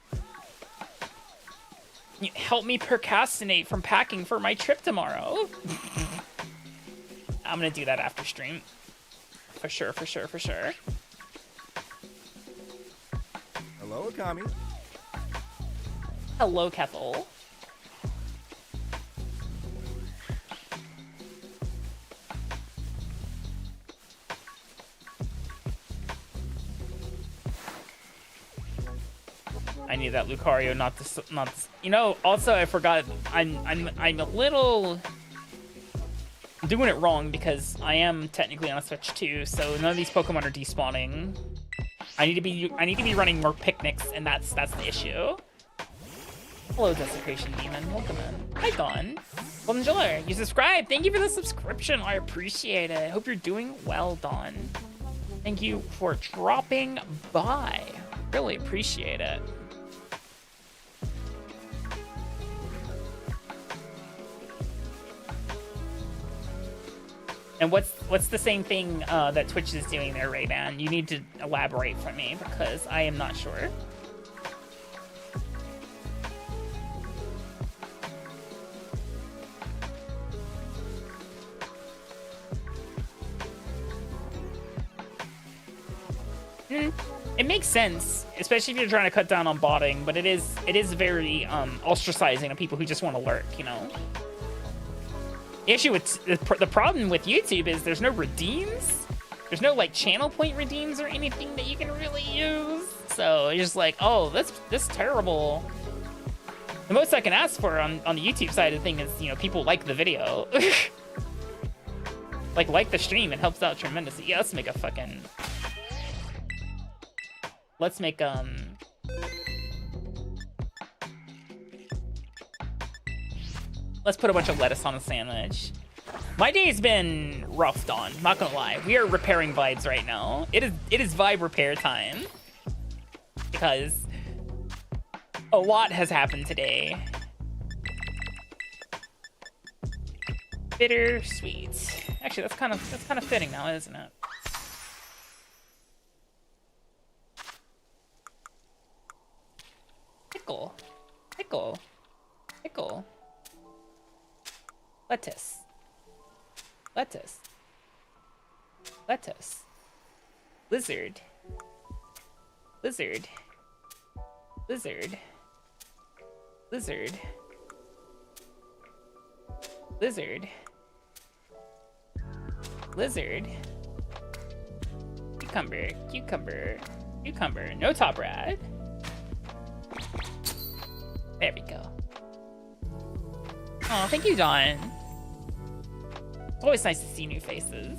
You help me procrastinate from packing for my trip tomorrow. I'm gonna do that after stream. For sure. Hello, Akami. Hello, Kethel. I need that Lucario, not this. You know. Also, I forgot. I'm a little doing it wrong because I am technically on a Switch too. So none of these Pokemon are despawning. I need to be running more picnics, and that's the issue. Hello, Desecration Demon. Welcome in. Hi, Dawn. Golden Jiller, you subscribed. Thank you for the subscription. I appreciate it. Hope you're doing well, Dawn. Thank you for dropping by. Really appreciate it. And what's the same thing that Twitch is doing there, Ray-Ban? You need to elaborate for me because I am not sure. It makes sense, especially if you're trying to cut down on botting, but it is very ostracizing of people who just want to lurk, you know? The issue with the problem with YouTube is there's no redeems. There's no like channel point redeems or anything that you can really use. So it's just like, oh, this terrible. The most I can ask for on the YouTube side of the thing is, you know, people like the video. like the stream, it helps out tremendously. Yeah, let's make a fucking. Let's make let's put a bunch of lettuce on a sandwich. My day's been rough, Dawn. Not gonna lie. We are repairing vibes right now. It is vibe repair time. Because a lot has happened today. Bittersweet. Actually, that's kind of fitting now, isn't it? Pickle. Pickle. Pickle. Lettuce. Lettuce. Lettuce. Lizard. Lizard. Lizard. Lizard. Lizard. Lizard. Cucumber. Cucumber. Cucumber. No top rad. There we go. Oh, thank you, Dawn. It's always nice to see new faces.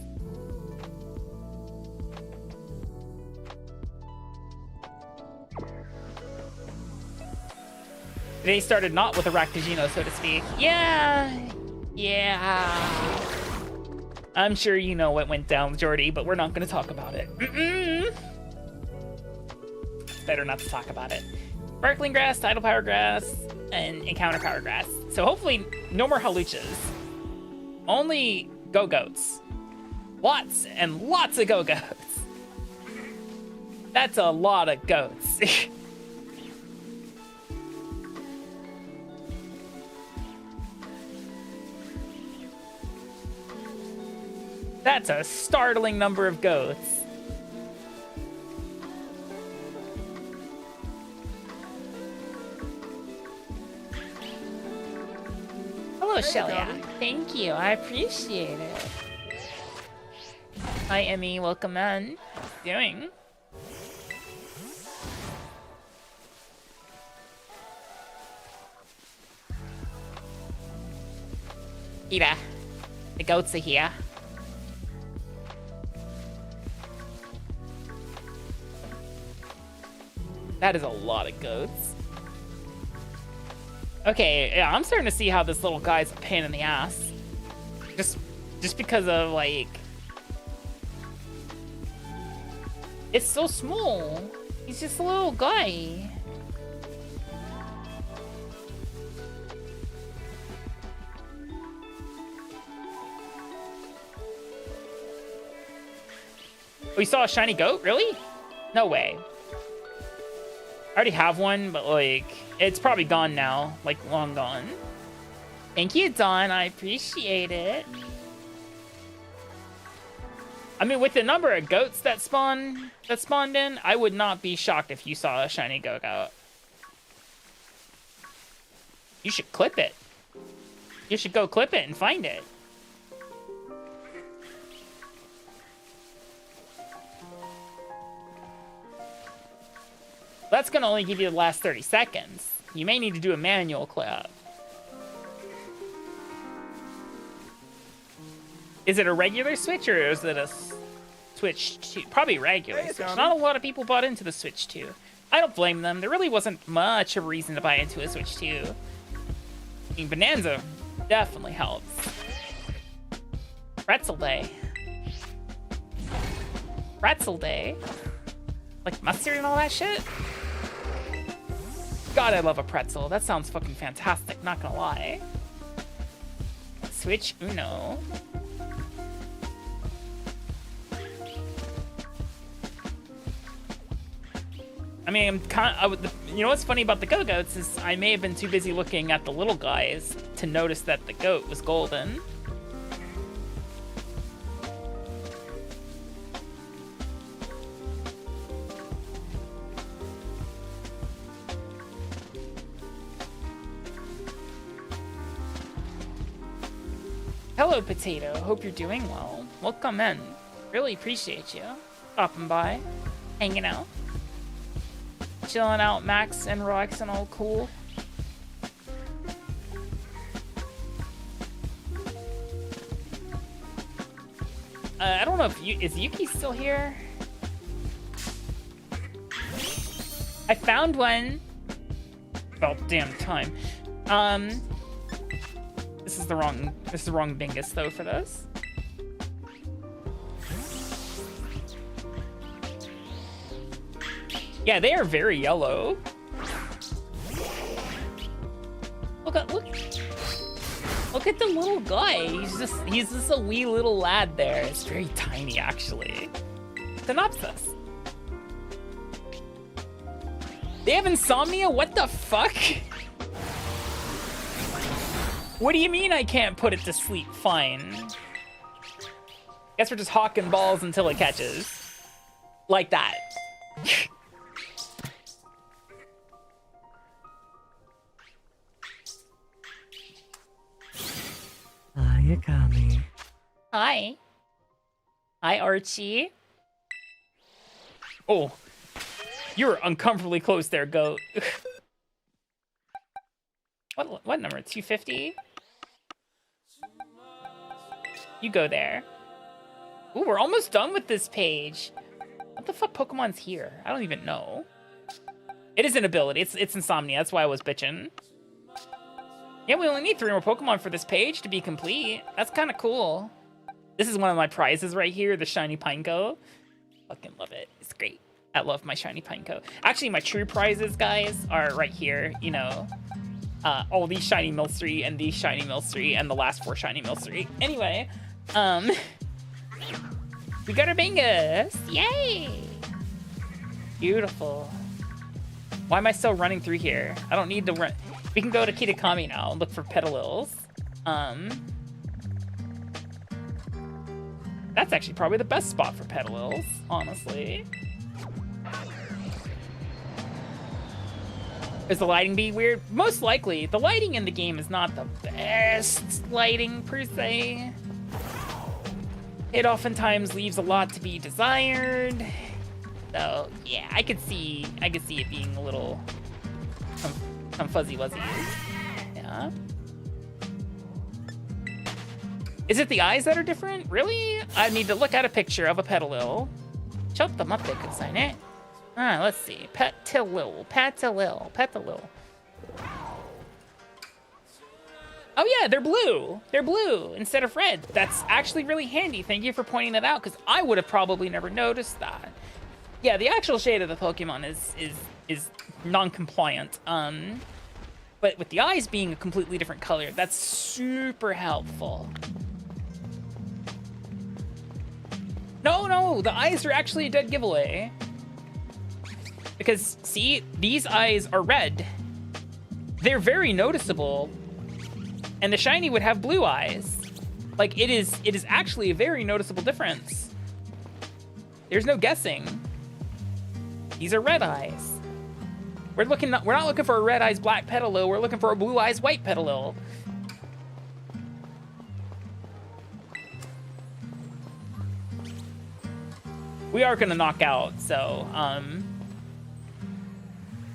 Today started not with a Raktajino, so to speak. Yeah. I'm sure you know what went down, Jordy, but we're not going to talk about it. Better not to talk about it. Sparkling grass, tidal power grass, and encounter power grass. So hopefully no more haluchas. Only go-goats. Lots and lots of go-goats. That's a lot of goats. That's a startling number of goats. Hello, Shelia. Thank you. I appreciate it. Hi, Emmy. Welcome in. How you doing? Ida. The goats are here. That is a lot of goats. Okay, yeah, I'm starting to see how this little guy's a pain in the ass. Just because of, like... It's so small. He's just a little guy. We saw a shiny goat? Really? No way. I already have one, but like, it's probably gone now. Like, long gone. Thank you, Dawn. I appreciate it. I mean, with the number of goats that spawned in, I would not be shocked if you saw a shiny goat. You should clip it. You should go clip it and find it. That's gonna only give you the last 30 seconds. You may need to do a manual clip. Is it a regular Switch or is it a Switch 2? Probably regular Switch. Not a lot of people bought into the Switch 2. I don't blame them. There really wasn't much of a reason to buy into a Switch 2. I mean, Bonanza definitely helps. Pretzel Day. Pretzel Day. Like mustard and all that shit? God, I love a pretzel. That sounds fucking fantastic, not gonna lie. Switch Uno. I mean, I'm kind of, you know what's funny about the go-goats is I may have been too busy looking at the little guys to notice that the goat was golden. Hello, Potato. Hope you're doing well. Welcome in. Really appreciate you stopping by, hanging out, chilling out, Max and relaxing, all cool. I don't know if is Yuki still here? I found one. About damn time. This is the wrong dingus though for this. Yeah, they are very yellow. Look at the little guy. He's just a wee little lad there. It's very tiny actually. Synopsis. They have insomnia? What the fuck? What do you mean I can't put it to sleep? Fine. Guess we're just hawking balls until it catches. Like that. Hi, Akami. Hi. Hi, Archie. Oh. You're uncomfortably close there, goat. What number? 250? You go there. Ooh, we're almost done with this page. What the fuck Pokemon's here? I don't even know. It is an ability. It's insomnia. That's why I was bitching. Yeah, we only need 3 more Pokemon for this page to be complete. That's kind of cool. This is one of my prizes right here, the shiny Pineco. Fucking love it. It's great. I love my shiny Pineco. Actually, my true prizes, guys, are right here. You know, all these shiny Milcery and these shiny Milcery and the last 4 shiny Milcery. Anyway, we got our Bangus. Yay! Beautiful. Why am I still running through here? I don't need to run. We can go to Kitakami now and look for Petalils. That's actually probably the best spot for Petalils, honestly. Is the lighting being weird? Most likely. The lighting in the game is not the best lighting, per se. It oftentimes leaves a lot to be desired. So, yeah, I could see it being a little... some fuzzy wuzzy. Yeah. Is it the eyes that are different? Really? I need to look at a picture of a Petalil. Chop them up, they could sign it. Let's see. Petalil. Oh yeah, they're blue. They're blue instead of red. That's actually really handy. Thank you for pointing that out, because I would have probably never noticed that. Yeah, the actual shade of the Pokemon is non-compliant. But with the eyes being a completely different color, that's super helpful. No, the eyes are actually a dead giveaway. Because, see, these eyes are red. They're very noticeable. And the shiny would have blue eyes. Like, it is actually a very noticeable difference. There's no guessing. These are red eyes. We're not looking for a red eyes black Petalil, we're looking for a blue eyes white Petalil. We are gonna knock out, so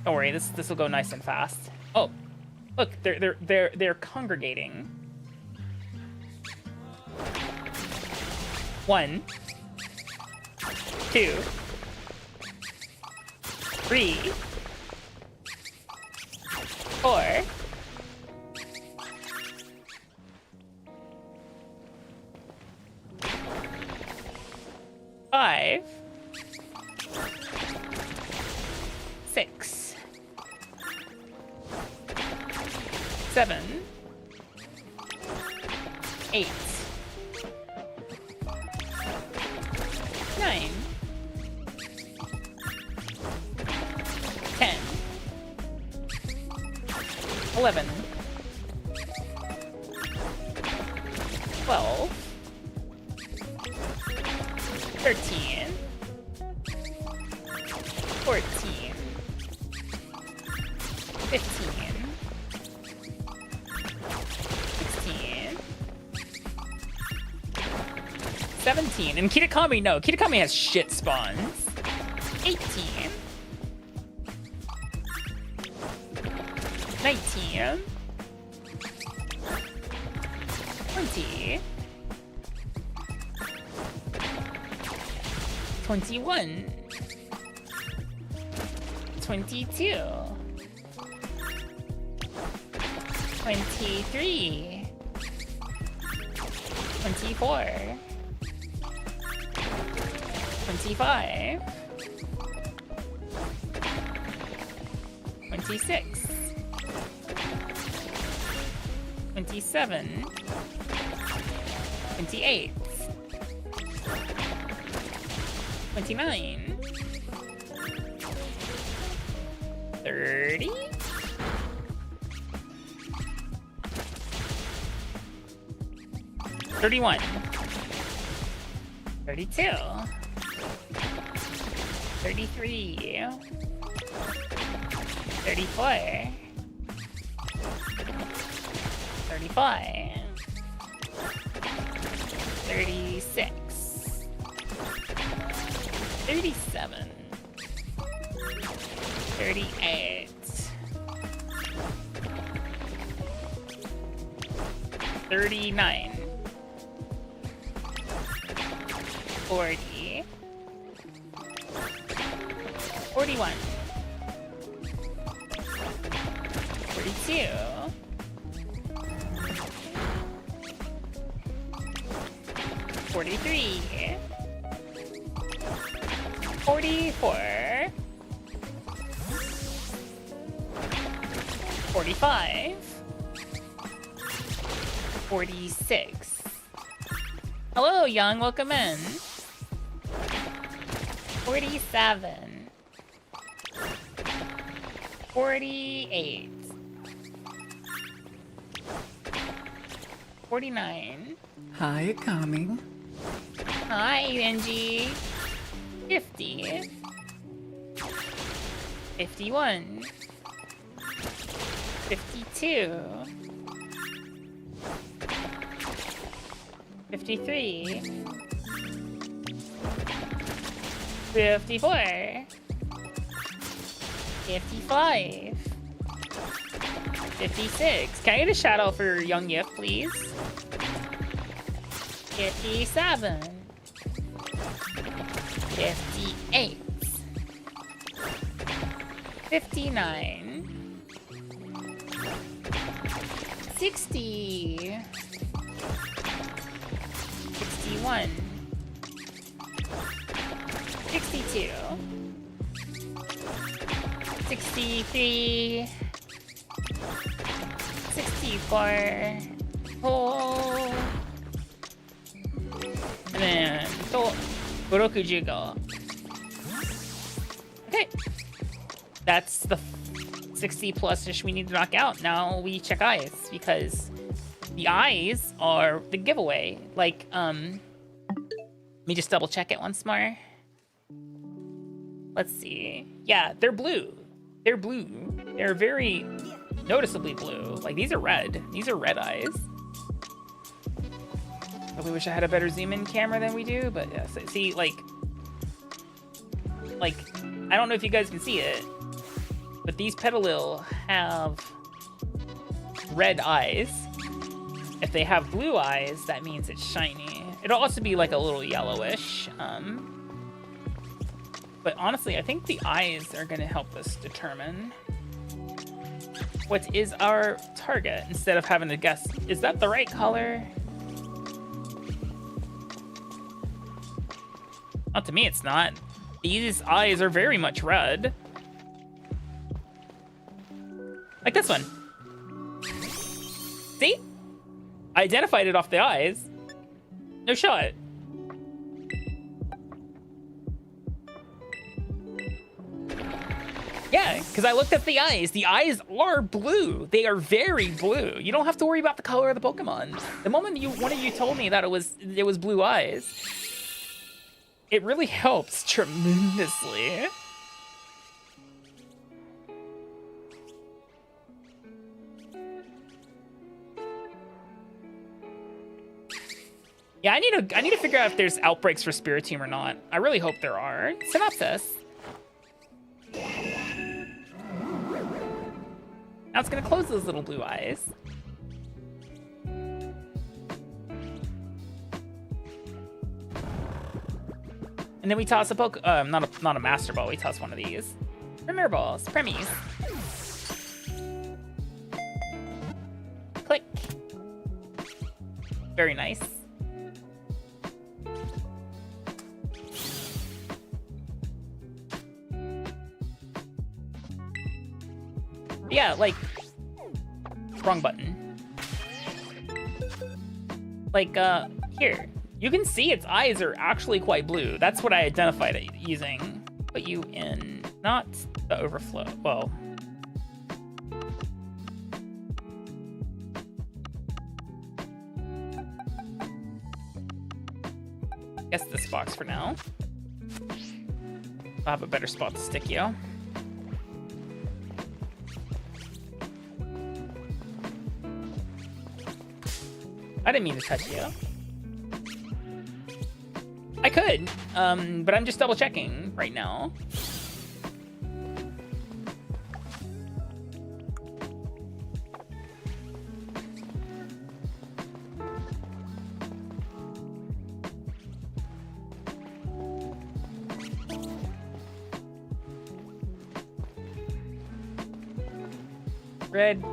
don't worry, this will go nice and fast. Oh, look, they're congregating. 1, 2, 3, 4, 5, 6, 7, 8, 9, 10, 11, 12, 13, 14, 15, 16, 17, and Kitakami, no, Kitakami has shit spawns. 18, 19, 20, 21, 22, 23, 24, 25, 26, 27, 28, 29, 30, 31, 32, 33, 34, 35, 36, 37, 38, 39, 40, 41, 42, 43, 44, 45, 46. Hello, Young, welcome in. 47, 48, 49. Hi, Akami. Hi, Benji. 50, 51, 52, 53, 54, 55, 56. Can I get a shout out for Young Yif, please? 57, 58, 59, 60, 61, 62, 63, 64, oh, and then 65. Okay, that's the 60 plus ish we need to knock out. Now we check eyes because the eyes are the giveaway. Like, let me just double check it once more. Let's see. Yeah, they're blue. They're blue. They're very noticeably blue. Like, these are red. These are red eyes. Probably wish I had a better zoom in camera than we do, but yeah, so, see, like, I don't know if you guys can see it, but these Petalil have red eyes. If they have blue eyes, that means it's shiny. It'll also be like a little yellowish. But honestly, I think the eyes are gonna help us determine what is our target instead of having to guess, is that the right color? Not to me, it's not. These eyes are very much red. Like this one. See? I identified it off the eyes. No shot. Yeah, because I looked at the eyes. The eyes are blue. They are very blue. You don't have to worry about the color of the Pokemon. The moment one of you told me that it was blue eyes, it really helps tremendously. Yeah, I need to figure out if there's outbreaks for Spiritomb or not. I really hope there are. Synopsis. Now it's gonna close those little blue eyes. And then we toss a not a Master Ball, we toss one of these. Premier Balls, Premies. Click. Very nice. Yeah, like, wrong button. Like, here. You can see its eyes are actually quite blue. That's what I identified it using. Put you in, not the overflow. Well, I guess this box for now. I'll have a better spot to stick you. I didn't mean to touch you. I could, but I'm just double checking right now. Red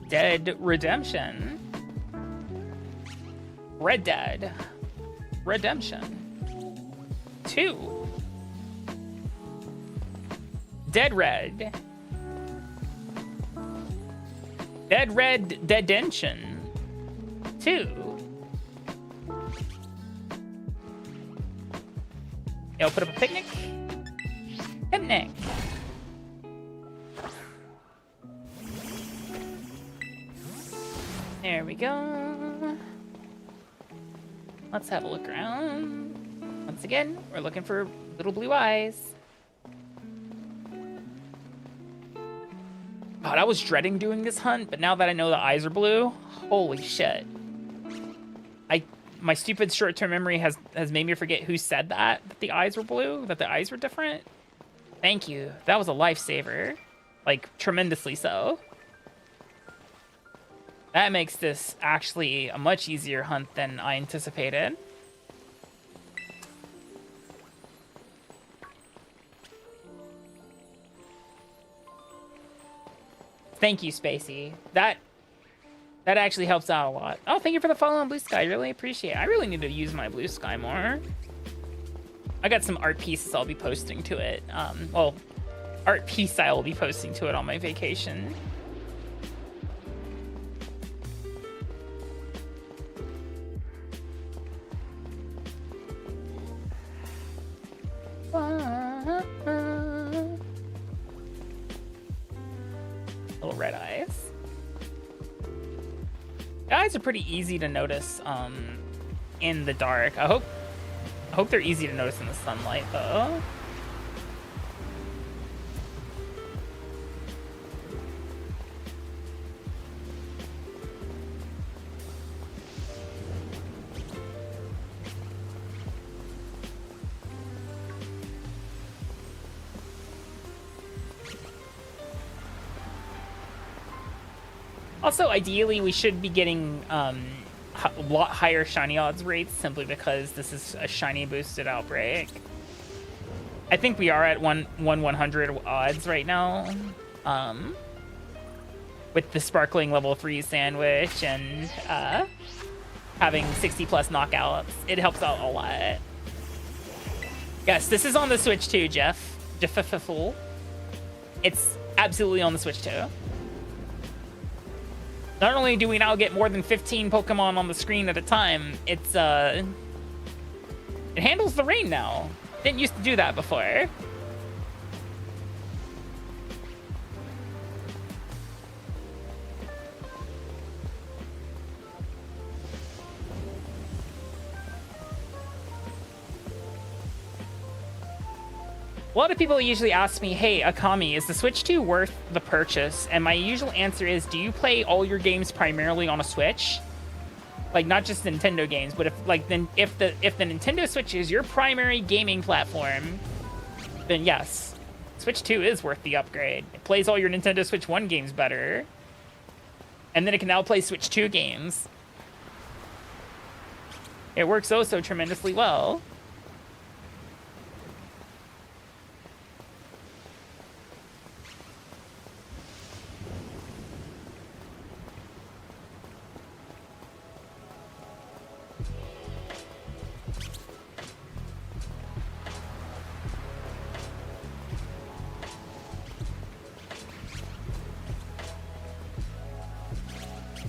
Dead Redemption. Red Dead Redemption 2. Dead Red Dedention 2. I'll put up a picnic. There we go. Let's have a look around. Once again, we're looking for little blue eyes. God, I was dreading doing this hunt, but now that I know the eyes are blue, holy shit. My stupid short-term memory has made me forget who said that the eyes were blue, that the eyes were different. Thank you. That was a lifesaver. Like, tremendously so. That makes this actually a much easier hunt than I anticipated. Thank you, Spacey. That actually helps out a lot. Oh, thank you for the follow on Blue Sky. I really appreciate it. I really need to use my Blue Sky more. I got some art pieces I'll be posting to it. Well, art piece I will be posting to it on my vacation. Little red eyes. The eyes are pretty easy to notice in the dark. I hope they're easy to notice in the sunlight though. Also, ideally, we should be getting a lot higher shiny odds rates simply because this is a shiny boosted outbreak. I think we are at 1/100 odds right now. With the sparkling level 3 sandwich and having 60 plus knockouts, it helps out a lot. Yes, this is on the Switch too, Jeff. Fool. It's absolutely on the Switch too. Not only do we now get more than 15 Pokemon on the screen at a time, it handles the rain now. Didn't used to do that before. A lot of people usually ask me, hey, Akami, is the Switch 2 worth the purchase? And my usual answer is, do you play all your games primarily on a Switch? Like, not just Nintendo games, but if the Nintendo Switch is your primary gaming platform, then yes, Switch 2 is worth the upgrade. It plays all your Nintendo Switch 1 games better. And then it can now play Switch 2 games. It works oh so tremendously well.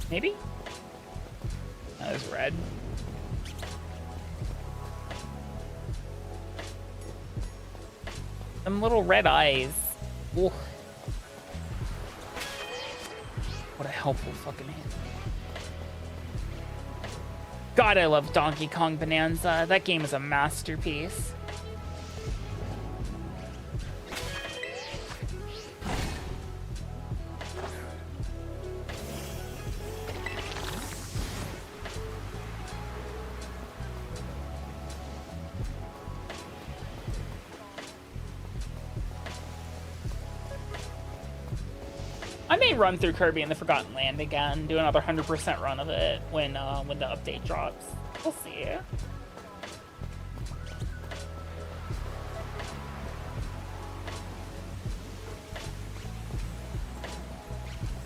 Maybe? That was red. Some little red eyes. Ooh. What a helpful fucking hand. God, I love Donkey Kong Bonanza. That game is a masterpiece. I may run through Kirby in the Forgotten Land again, do another 100% run of it when the update drops. We'll see.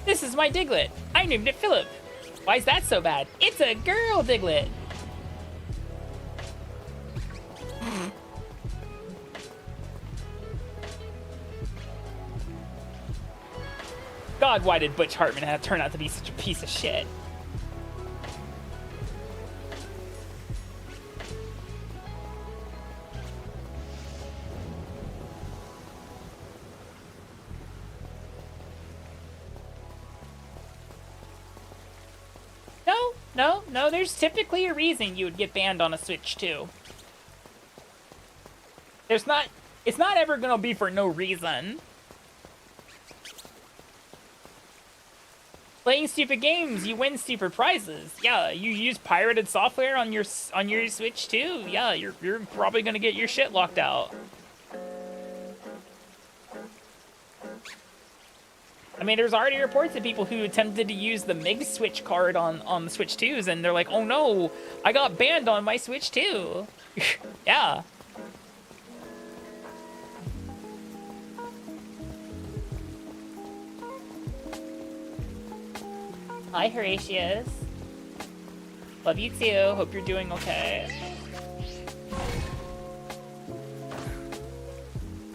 This is my Diglett. I named it Philip. Why is that so bad? It's a girl Diglett. God, why did Butch Hartman have turn out to be such a piece of shit? No, there's typically a reason you would get banned on a Switch too. It's not ever gonna be for no reason. Playing stupid games, you win stupid prizes. Yeah, you use pirated software on your Switch too. Yeah, you're probably gonna get your shit locked out. I mean, there's already reports of people who attempted to use the MIG Switch card on the Switch 2s, and they're like, oh no, I got banned on my Switch 2. Yeah. Hi, Horatius. Love you too. Hope you're doing okay.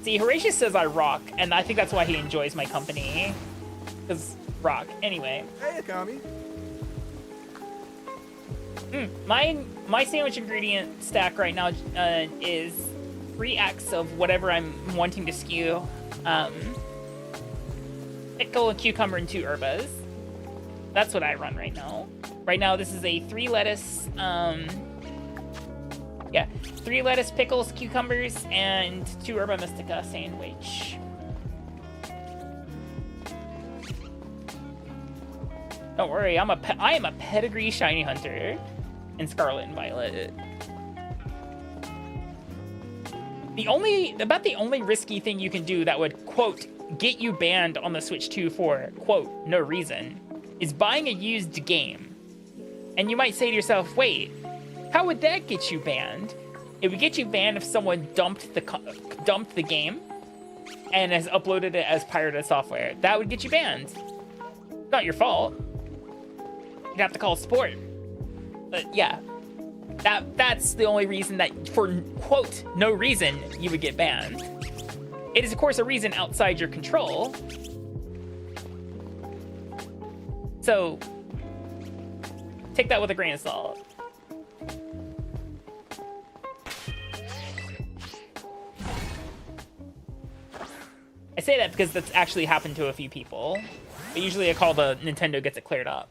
See, Horatius says I rock, and I think that's why he enjoys my company. Because rock. Anyway. Hey, Akami. My sandwich ingredient stack right now is 3x of whatever I'm wanting to skew. Pickle, a cucumber, and 2 herbas. That's what I run right now. Right now, this is a 3 lettuce, 3 lettuce, pickles, cucumbers, and 2 herba mystica sandwich. Don't worry, I am a pedigree shiny hunter in Scarlet and Violet. The only risky thing you can do that would, quote, get you banned on the Switch 2 for, quote, no reason, is buying a used game. And you might say to yourself, wait, how would that get you banned? It would get you banned if someone dumped the game and has uploaded it as pirated software. That would get you banned. Not your fault. You'd have to call support. But yeah, that's the only reason that, for quote, no reason, you would get banned. It is, of course, a reason outside your control. So, take that with a grain of salt. I say that because that's actually happened to a few people. But usually I call the Nintendo gets it cleared up.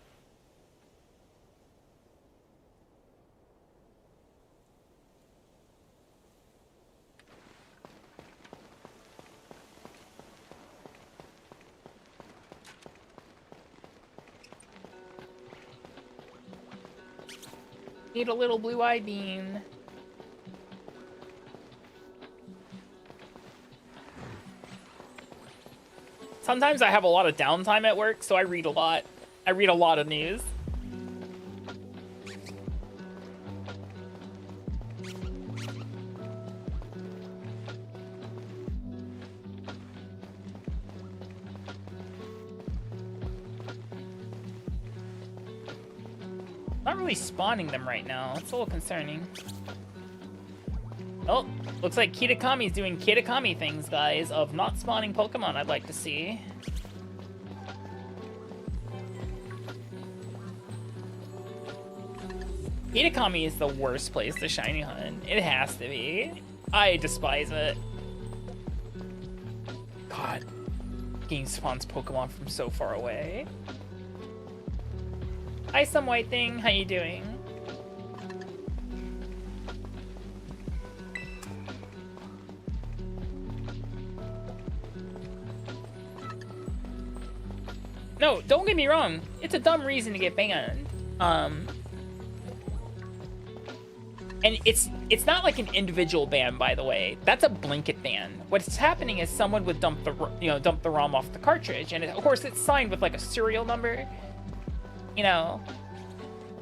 Need a little blue-eyed bean. Sometimes I have a lot of downtime at work, so I read a lot. I read a lot of news. Not really spawning them right now. It's a little concerning. Oh, looks like Kitakami's doing Kitakami things, guys, of not spawning Pokemon I'd like to see. Kitakami is the worst place to shiny hunt. It has to be. I despise it. God. Game spawns Pokemon from so far away. Hi, some white thing. How you doing? No, don't get me wrong. It's a dumb reason to get banned. And it's not like an individual ban, by the way. That's a blanket ban. What's happening is someone would dump the ROM off the cartridge, and of course it's signed with like a serial number. You know,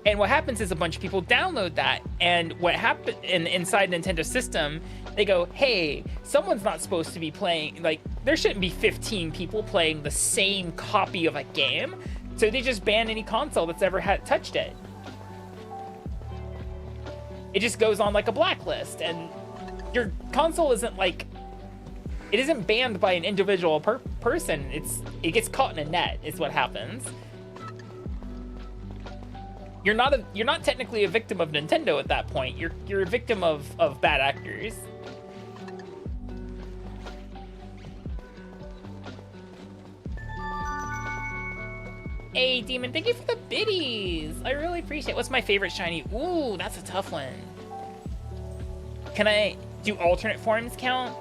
and what happens is a bunch of people download that, and what happened inside Nintendo system, they go, hey, someone's not supposed to be playing, like, there shouldn't be 15 people playing the same copy of a game, so they just ban any console that's ever touched it. It just goes on like a blacklist, and your console isn't like, it isn't banned by an individual person, it gets caught in a net, is what happens. You're not technically a victim of Nintendo at that point. You're a victim of bad actors. Hey, Demon, thank you for the biddies. I really appreciate it. What's my favorite shiny? Ooh, that's a tough one. Can I do alternate forms count?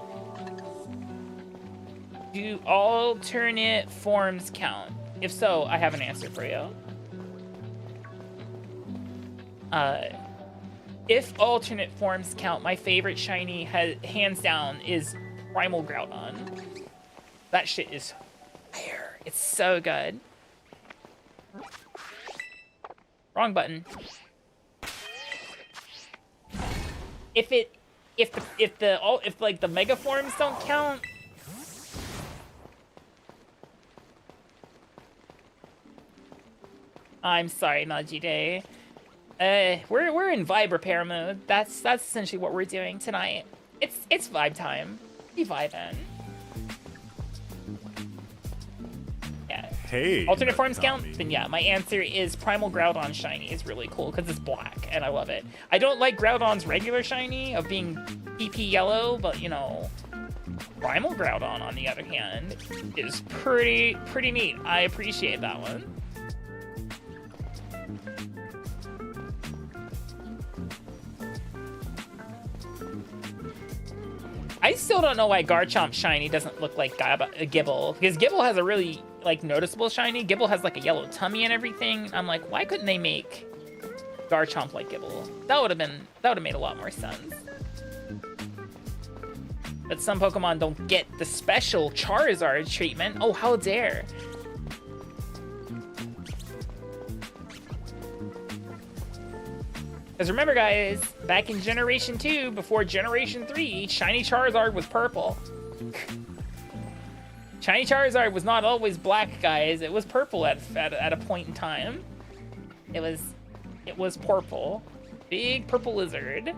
Do alternate forms count? If so, I have an answer for you. If alternate forms count, my favorite shiny, hands down, is Primal Groudon. That shit is fire. It's so good. Wrong button. If like the mega forms don't count, I'm sorry, Najide. We're in vibe repair mode. That's essentially what we're doing tonight. It's vibe time. We vibing. Yeah. Hey. Alternate forms count? Then yeah, my answer is Primal Groudon shiny is really cool because it's black and I love it. I don't like Groudon's regular shiny of being PP yellow, but you know, Primal Groudon on the other hand is pretty neat. I appreciate that one. I still don't know why Garchomp shiny doesn't look like Gibble, because Gibble has a really like noticeable shiny. Gibble has like a yellow tummy and everything. I'm like, why couldn't they make Garchomp like Gibble? That would have made a lot more sense. But some Pokemon don't get the special Charizard treatment. Oh, how dare! Because remember, guys, back in Generation 2, before Generation 3, Shiny Charizard was purple. Shiny Charizard was not always black, guys. It was purple at a point in time. It was purple. Big purple lizard.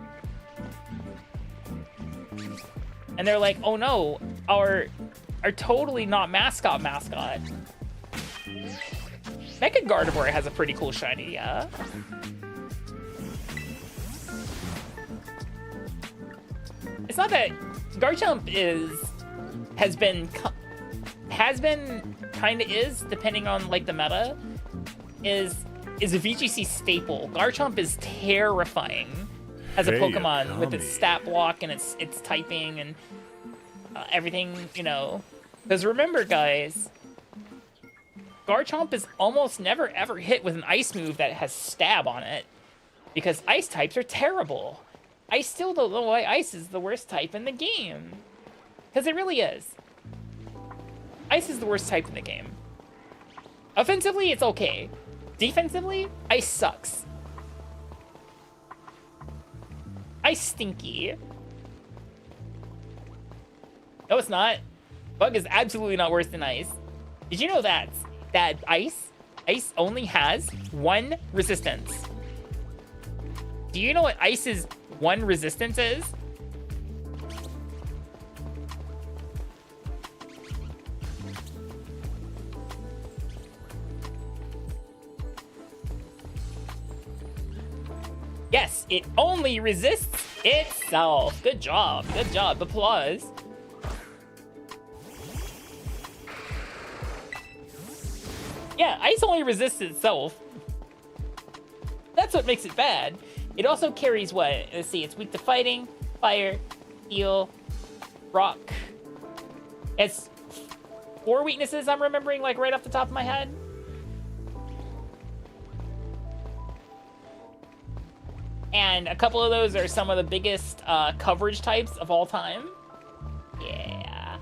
And they're like, oh no, are totally not mascot. Mecha Gardevoir has a pretty cool shiny, yeah. It's not that Garchomp has been kind of is, depending on like the meta, is a VGC staple. Garchomp is terrifying as a Pokemon with its stat block and its typing and everything, you know. Because remember, guys, Garchomp is almost never ever hit with an ice move that has stab on it, because ice types are terrible. I still don't know why ice is the worst type in the game. Because it really is. Ice is the worst type in the game. Offensively, it's okay. Defensively, ice sucks. Ice stinky. No, it's not. Bug is absolutely not worse than ice. Did you know that ice only has one resistance? Do you know what ice's one resistance is? Yes, it only resists itself. Good job. Good job. Applause. Yeah, ice only resists itself. That's what makes it bad. It also carries what? Let's see, it's weak to fighting, fire, steel, rock. It's 4 weaknesses I'm remembering, like, right off the top of my head. And a couple of those are some of the biggest coverage types of all time. Yeah.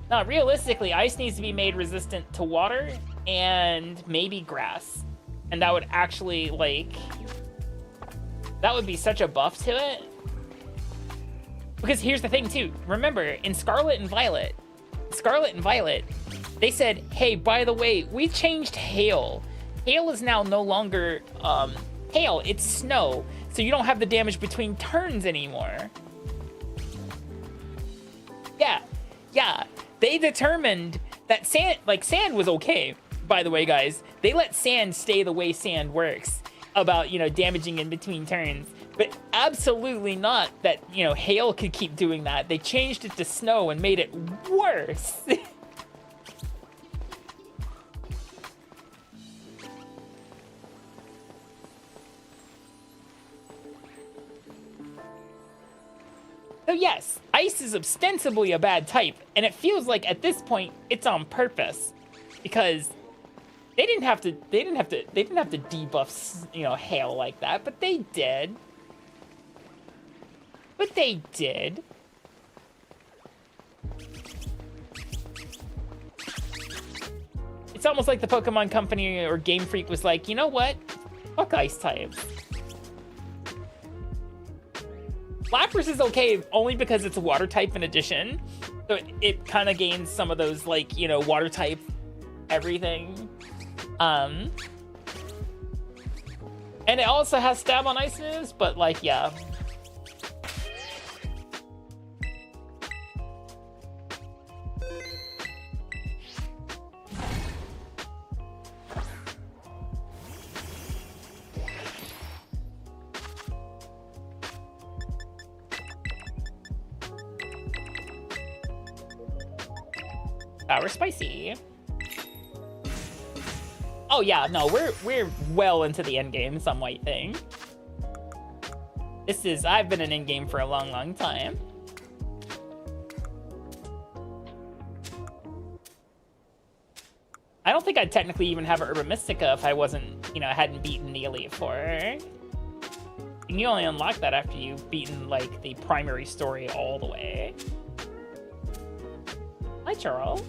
Now, realistically, ice needs to be made resistant to water and maybe grass. And that would actually, like, that would be such a buff to it. Because here's the thing, too. Remember, in Scarlet and Violet, they said, hey, by the way, we changed hail. Hail is now no longer hail, it's snow. So you don't have the damage between turns anymore. Yeah. They determined that sand was okay, by the way, guys. They let sand stay the way sand works about, you know, damaging in between turns. But absolutely not that, you know, hail could keep doing that. They changed it to snow and made it worse. So yes, ice is ostensibly a bad type, and it feels like at this point it's on purpose, because they didn't have to debuff, you know, hail like that, but they did. It's almost like the Pokemon Company or Game Freak was like, you know what? Fuck ice types. Lapras is okay only because it's a water type in addition. So it kind of gains some of those, like, you know, water type everything. And it also has stab on ice moves, but, like, yeah. Sour spicy. Oh yeah, no, we're well into the end game, some white thing. I've been in game for a long time. I don't think I'd technically even have an Urban Mystica if I wasn't, you know, hadn't beaten the Elite Four. And you only unlock that after you've beaten, like, the primary story all the way. Hi, Charles.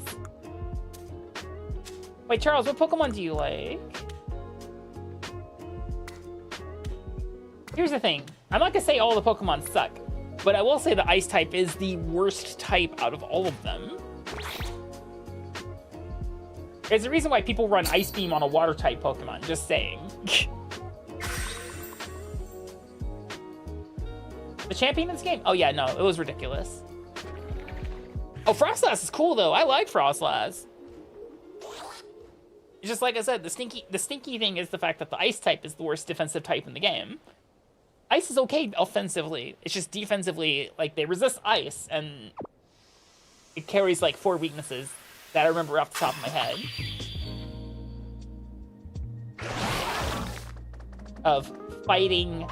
Wait, Charles, what Pokemon do you like? Here's the thing. I'm not gonna say all the Pokemon suck, but I will say the Ice type is the worst type out of all of them. There's a reason why people run Ice Beam on a Water type Pokemon, just saying. The champion in this game? Oh yeah, no, it was ridiculous. Oh, Frostlass is cool though. I like Frostlass. It's just like I said, the stinky thing is the fact that the ice type is the worst defensive type in the game. Ice is okay offensively. It's just defensively, like, they resist ice, and it carries like 4 weaknesses that I remember off the top of my head. Of fighting,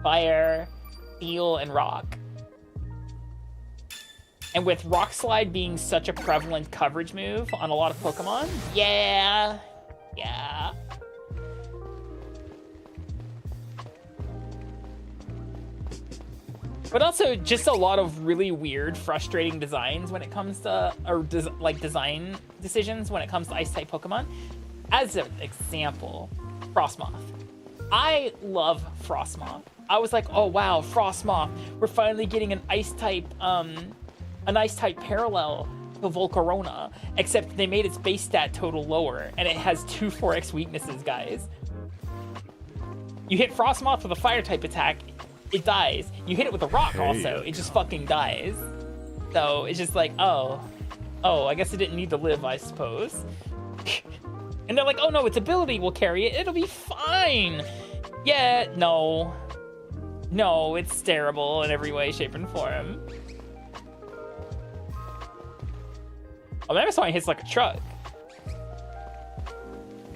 fire, steel, and rock. And with Rock Slide being such a prevalent coverage move on a lot of Pokemon, yeah. But also just a lot of really weird, frustrating designs when it comes to, or design decisions when it comes to Ice-type Pokemon. As an example, Frostmoth. I love Frostmoth. I was like, oh wow, Frostmoth, we're finally getting an Ice-type parallel to Volcarona, except they made its base stat total lower, and it has 2 4x weaknesses, guys. You hit Frostmoth with a fire-type attack, it dies. You hit it with a rock also, it just fucking dies. So it's just like, oh, I guess it didn't need to live, I suppose. And they're like, oh no, its ability will carry it, it'll be fine. Yeah, no, it's terrible in every way, shape, and form. Oh, Mammoth hits like a truck.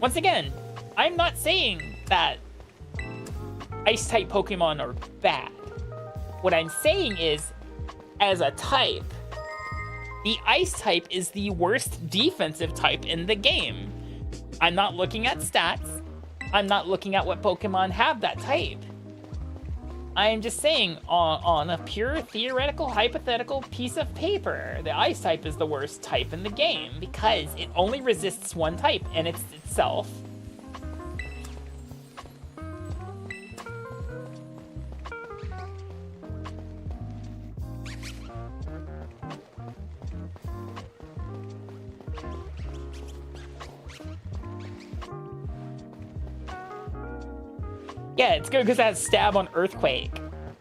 Once again, I'm not saying that Ice-type Pokemon are bad. What I'm saying is, as a type, the Ice-type is the worst defensive type in the game. I'm not looking at stats. I'm not looking at what Pokemon have that type. I am just saying, on a pure theoretical, hypothetical piece of paper, the Ice-type is the worst type in the game because it only resists one type, and it's itself. Yeah, it's good because it has stab on Earthquake,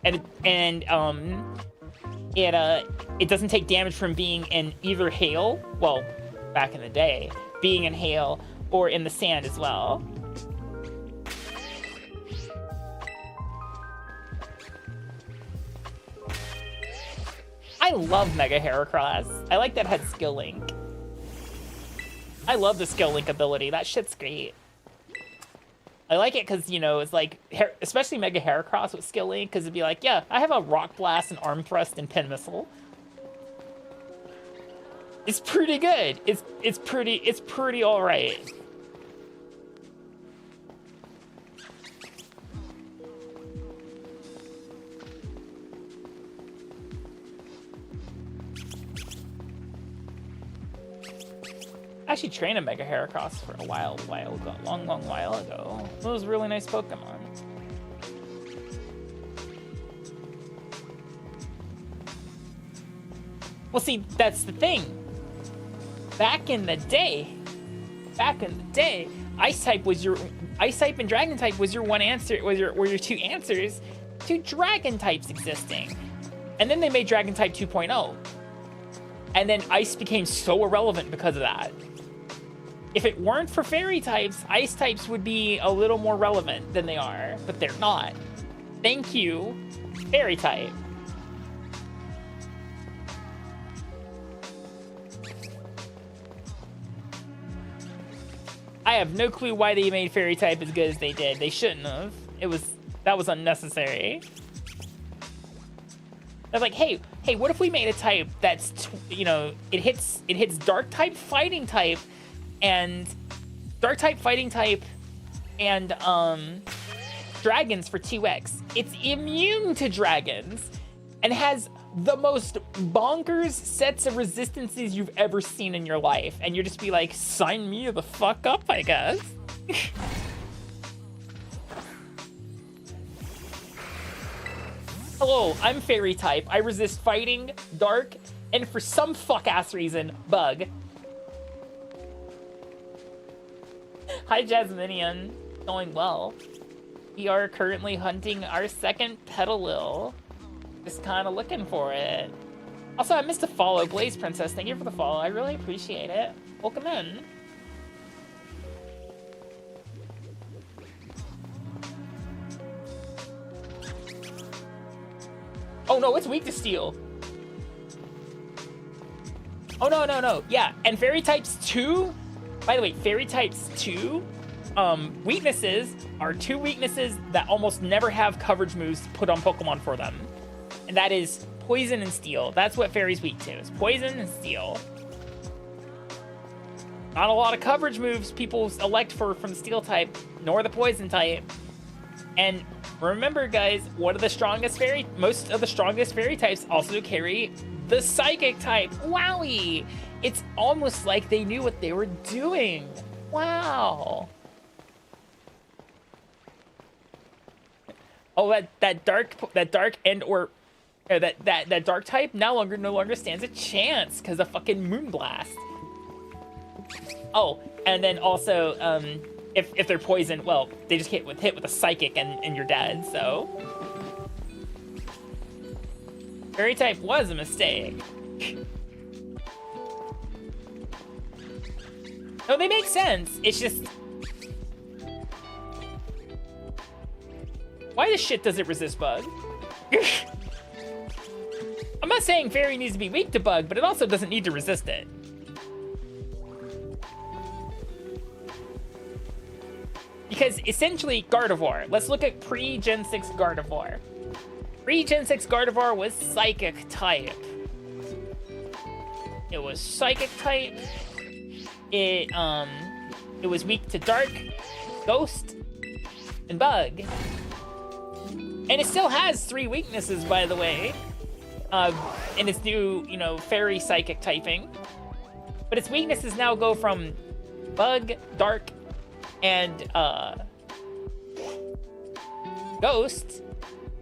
and it doesn't take damage from being in either hail, well, back in the day, being in hail or in the sand as well. I love Mega Heracross. I like that it had Skill Link. I love the Skill Link ability. That shit's great. I like it because, you know, it's like, especially Mega Heracross with Skill Link, because it'd be like, yeah, I have a Rock Blast, and Arm Thrust, and Pin Missile. It's pretty good. It's pretty all right. I actually trained a Mega Heracross for a long while ago. It was a really nice Pokemon. Well, see, that's the thing. Back in the day, Ice-type and Dragon-type was your one answer, were your 2 answers to Dragon types existing. And then they made Dragon-type 2.0. And then Ice became so irrelevant because of that. If it weren't for Fairy types, Ice types would be a little more relevant than they are, but they're not. Thank you, Fairy type. I have no clue why they made Fairy type as good as they did. They shouldn't have. That was unnecessary. They're like, hey, what if we made a type that's, you know, it hits Dark type, Fighting type, and Dark type, Fighting type, and dragons for 2x. It's immune to dragons and has the most bonkers sets of resistances you've ever seen in your life. And you're just be like, sign me the fuck up, I guess. Hello, I'm Fairy type. I resist Fighting, Dark, and for some fuck-ass reason, Bug. Hi, Jasminian. Going well. We are currently hunting our second Petalil. Just kind of looking for it. Also, I missed a follow. Blaze Princess, thank you for the follow. I really appreciate it. Welcome in. Oh no, it's weak to steel. Oh no, no, no. Yeah, and fairy types 2. By the way, fairy types 2 weaknesses are 2 weaknesses that almost never have coverage moves put on Pokemon for them. And that is poison and steel. That's what fairy's weak to, is poison and steel. Not a lot of coverage moves people elect from the steel type, nor the poison type. And remember, guys, most of the strongest fairy types also carry the psychic type. Wowie! It's almost like they knew what they were doing. Wow. Oh, that dark type no longer stands a chance because of fucking Moonblast. Oh, and then also, if they're poisoned, well, they just hit with a psychic and you're dead. So, fairy type was a mistake. No, they make sense. It's just, why the shit does it resist bug? I'm not saying fairy needs to be weak to bug, but it also doesn't need to resist it. Because essentially, Gardevoir. Let's look at pre-Gen 6 Gardevoir. Pre-Gen 6 Gardevoir was Psychic type. It was Psychic type. It was weak to Dark, Ghost, and Bug. And it still has 3 weaknesses, by the way. In its new, Fairy Psychic typing. But its weaknesses now go from Bug, Dark, and Ghost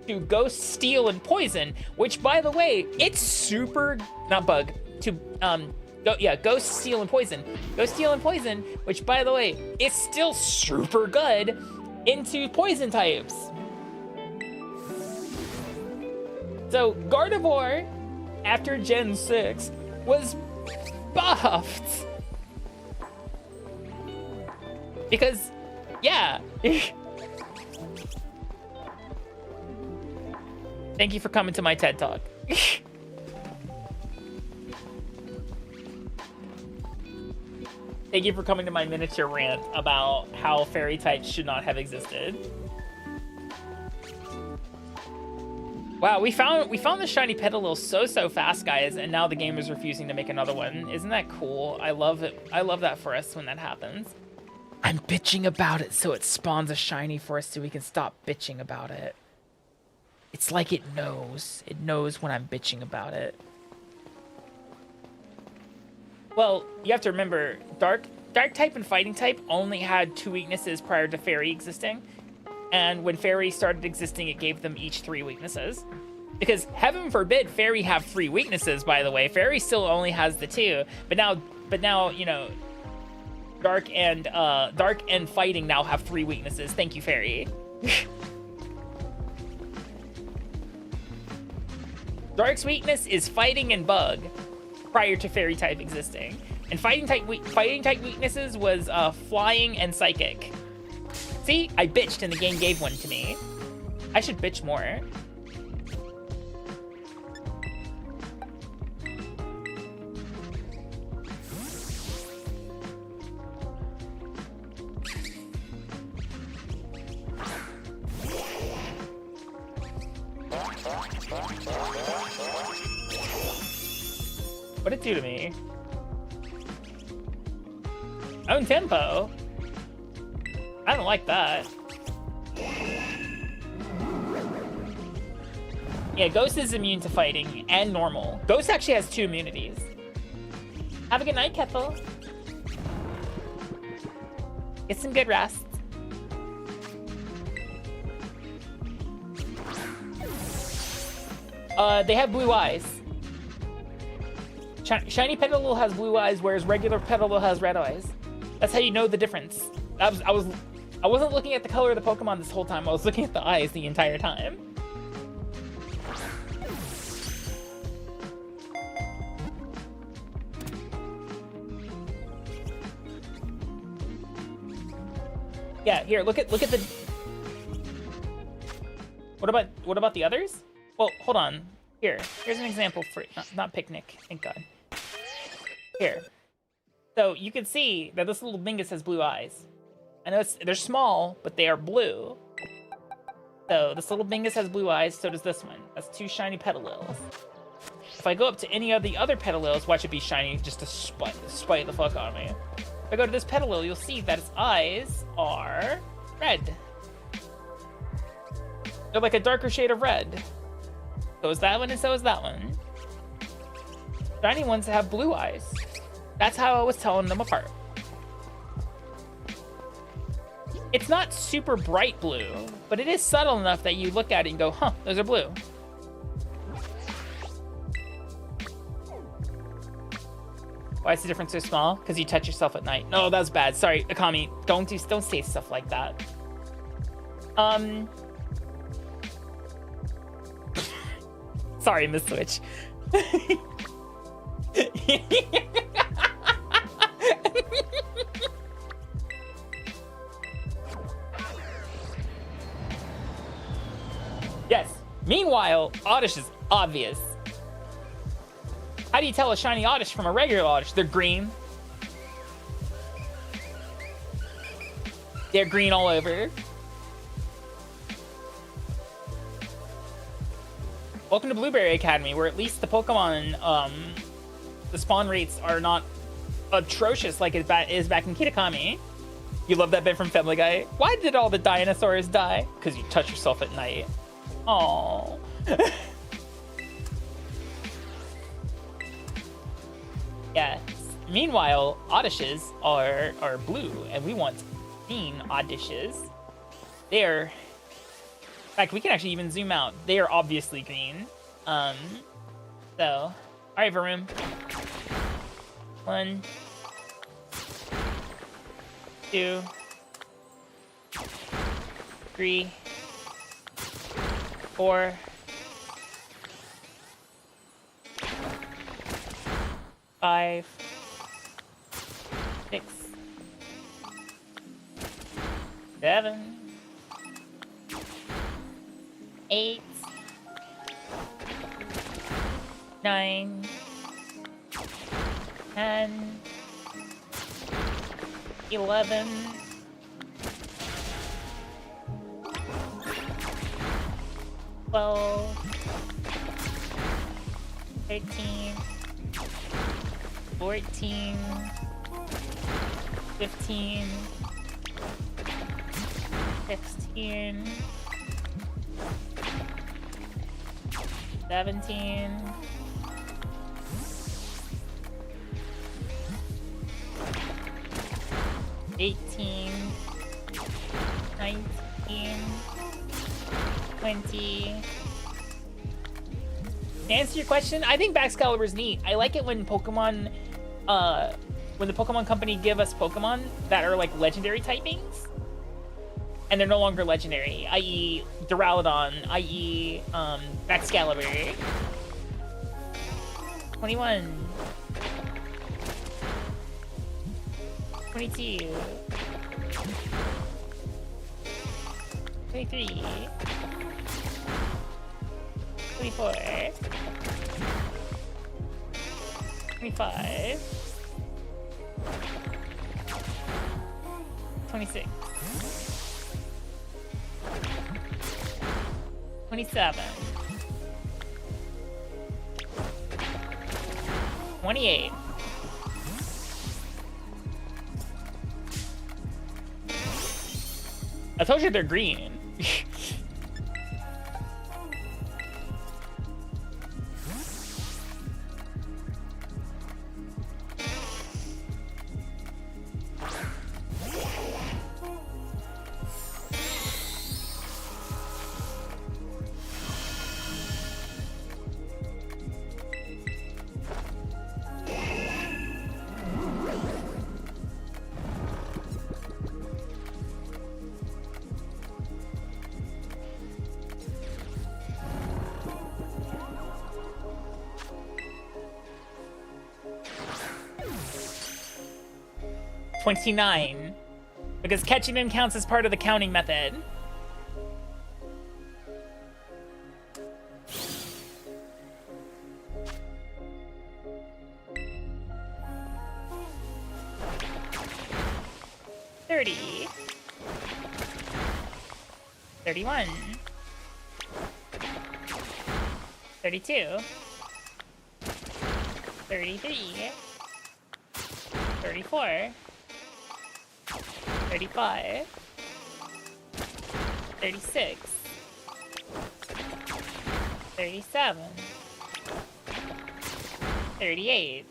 to Ghost, Steel, and Poison, which, by the way, it's super, not Bug, to, Ghost, Steel, and Poison. Ghost, Steel, and Poison, which, by the way, it's still super good into Poison types. So, Gardevoir, after Gen 6, was buffed. Because, yeah. Thank you for coming to my TED Talk. Thank you for coming to my miniature rant about how fairy types should not have existed. Wow, we found the shiny Petalil so fast, guys, and now the game is refusing to make another one. Isn't that cool? I love it. I love that for us when that happens. I'm bitching about it so it spawns a shiny for us so we can stop bitching about it. It's like it knows. It knows when I'm bitching about it. Well, you have to remember, Dark type and Fighting type only had 2 weaknesses prior to Fairy existing. And when Fairy started existing, it gave them each 3 weaknesses. Because heaven forbid Fairy have 3 weaknesses, by the way. Fairy still only has the 2. But now, Dark and Fighting now have 3 weaknesses. Thank you, Fairy. Dark's weakness is Fighting and Bug, prior to Fairy type existing. And Fighting type weaknesses was Flying and Psychic. See, I bitched and the game gave one to me. I should bitch more. What'd it do to me? Own tempo? I don't like that. Yeah, Ghost is immune to fighting and normal. Ghost actually has 2 immunities. Have a good night, Kethel. Get some good rest. They have blue eyes. Shiny Petalil has blue eyes, whereas regular Petalil has red eyes. That's how you know the difference. I wasn't looking at the color of the Pokemon this whole time. I was looking at the eyes the entire time. Yeah, here, look at the... What about the others? Well, hold on. Here's an example for... Not picnic, thank God. Here. So, you can see that this little dingus has blue eyes. I know they're small, but they are blue. So, this little dingus has blue eyes, so does this one. That's 2 shiny Petalils. If I go up to any of the other Petalils, watch it be shiny just to spite the fuck out of me. If I go to this Petalil, you'll see that its eyes are red. They're like a darker shade of red. So is that one, and so is that one. Shiny ones have blue eyes. That's how I was telling them apart. It's not super bright blue, but it is subtle enough that you look at it and go, huh, those are blue. Why is the difference so small? Because you touch yourself at night. No, that's bad. Sorry, Akami. Don't say stuff like that. Sorry, Miss Switch. Yes. Meanwhile, Oddish is obvious. How do you tell a shiny Oddish from a regular Oddish? They're green. They're green all over. Welcome to Blueberry Academy, where at least the Pokemon, the spawn rates are not atrocious like it is back in Kitakami. You love that bit from Family Guy? Why did all the dinosaurs die? Because you touch yourself at night. Aww. Yeah. Meanwhile, Oddishes are blue, and we want green Oddishes. They're... In fact, we can actually even zoom out. They are obviously green. So... Alright, Varoom. 1... 2... 3... 4... 5... 6... 7... 8... 9... 10... 11... 12... 13... 14... 15... 16... 17... 18... 19... 20... To answer your question, I think Baxcalibur's neat. I like it when Pokemon, when the Pokemon Company give us Pokemon that are like legendary typings, and they're no longer legendary, i.e. Duraludon, i.e. Baxcalibur. 21. 22. 23. 24. 25. 26. 27. 28. I told you they're green. $29. Because catching them counts as part of the counting method. $30. 31. 32. 33. 34. 35. 36. 37. 38.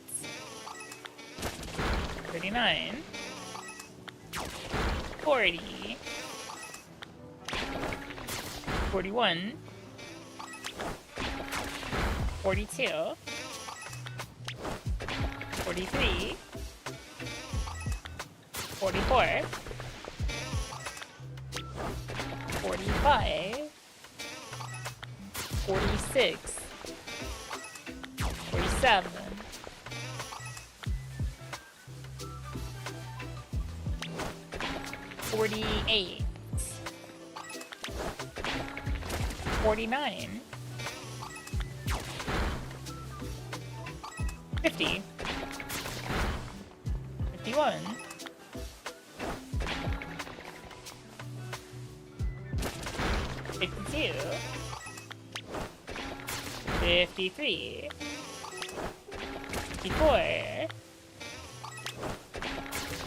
39. 40. 41. 42. 43. 44. 45. 46. 47. 48. 49. 50. 51. 52. 53. 54.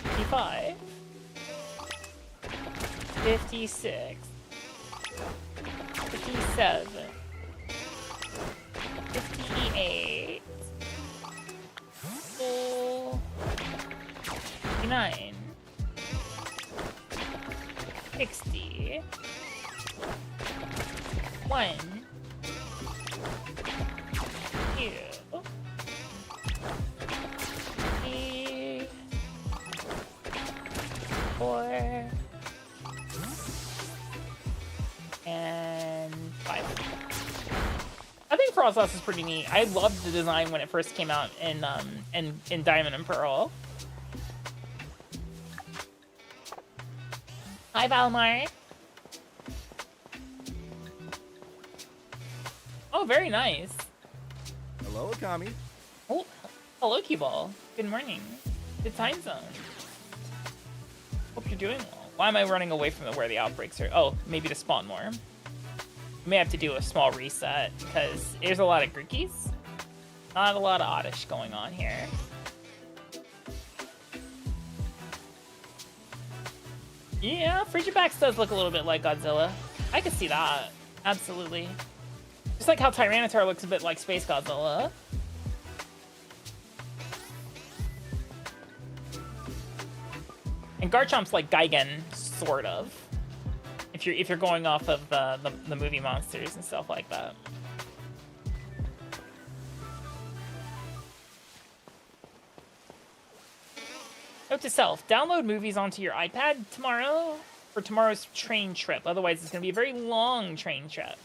55. 56. 57. 58. 59. 60. 1. 2. 3. 4. And 5. I think Frost Loss is pretty neat. I loved the design when it first came out in Diamond and Pearl. Hi, Valmar. Oh, very nice. Hello, Akami. Oh, hello, Cue-Ball. Good morning. Good time zone. Hope you're doing well. Why am I running away from where the outbreaks are? Oh, maybe to spawn more. May have to do a small reset because there's a lot of Grookies. Not a lot of Oddish going on here. Yeah, Frigibax does look a little bit like Godzilla. I could see that. Absolutely. Just like how Tyranitar looks a bit like Space Godzilla. And Garchomp's like Gigan, sort of. If you're going off of the movie monsters and stuff like that. Note to self, download movies onto your iPad tomorrow for tomorrow's train trip. Otherwise, it's going to be a very long train trip.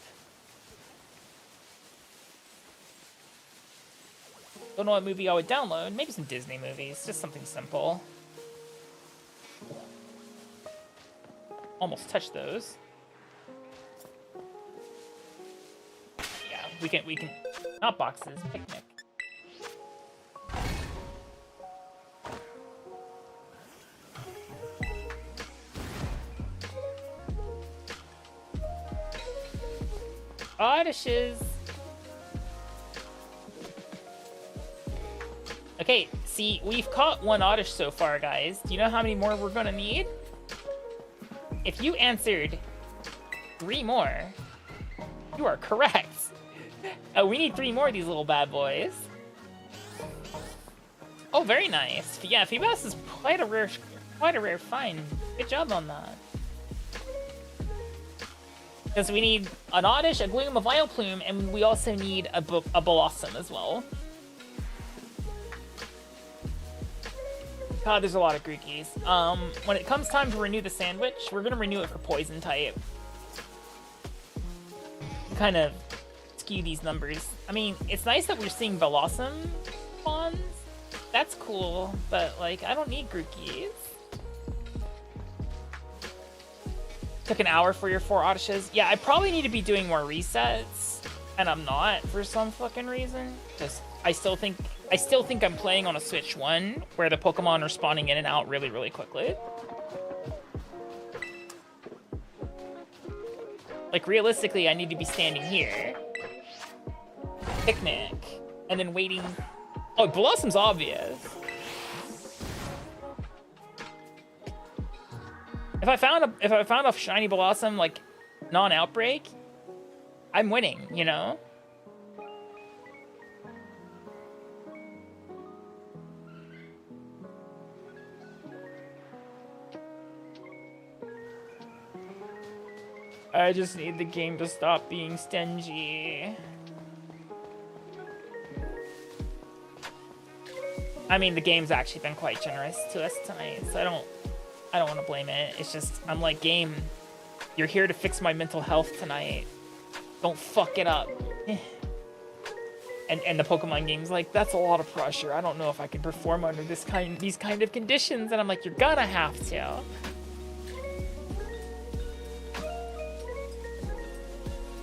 Don't know what movie I would download. Maybe some Disney movies. Just something simple. Almost touched those. Yeah, we can. Not boxes. Picnic. Oddishes. Okay, see, we've caught one Oddish so far, guys. Do you know how many more we're gonna need? If you answered 3 more, you are correct. We need 3 more of these little bad boys. Oh, very nice. Yeah, Feebas is quite a rare find. Good job on that. Because we need an Oddish, a Gloom, a Vileplume, and we also need a Blossom as well. God, there's a lot of Grookies. When it comes time to renew the sandwich, we're gonna renew it for Poison type. Kind of skew these numbers. I mean, it's nice that we're seeing Blossom spawns. That's cool, but like, I don't need Grookies. Took an hour for your 4 Odysseys. Yeah, I probably need to be doing more resets, and I'm not for some fucking reason. Just I still think I'm playing on a Switch 1 where the Pokemon are spawning in and out really, really quickly. Like realistically, I need to be standing here, picnic, and then waiting. Oh, Blossom's obvious. If I found a shiny Blossom like non-outbreak, I'm winning, you know? I just need the game to stop being stingy. I mean, the game's actually been quite generous to us tonight, so I don't want to blame it. It's just, I'm like, game, you're here to fix my mental health tonight. Don't fuck it up. And the Pokemon game's like, that's a lot of pressure. I don't know if I can perform under these kind of conditions. And I'm like, you're gonna have to.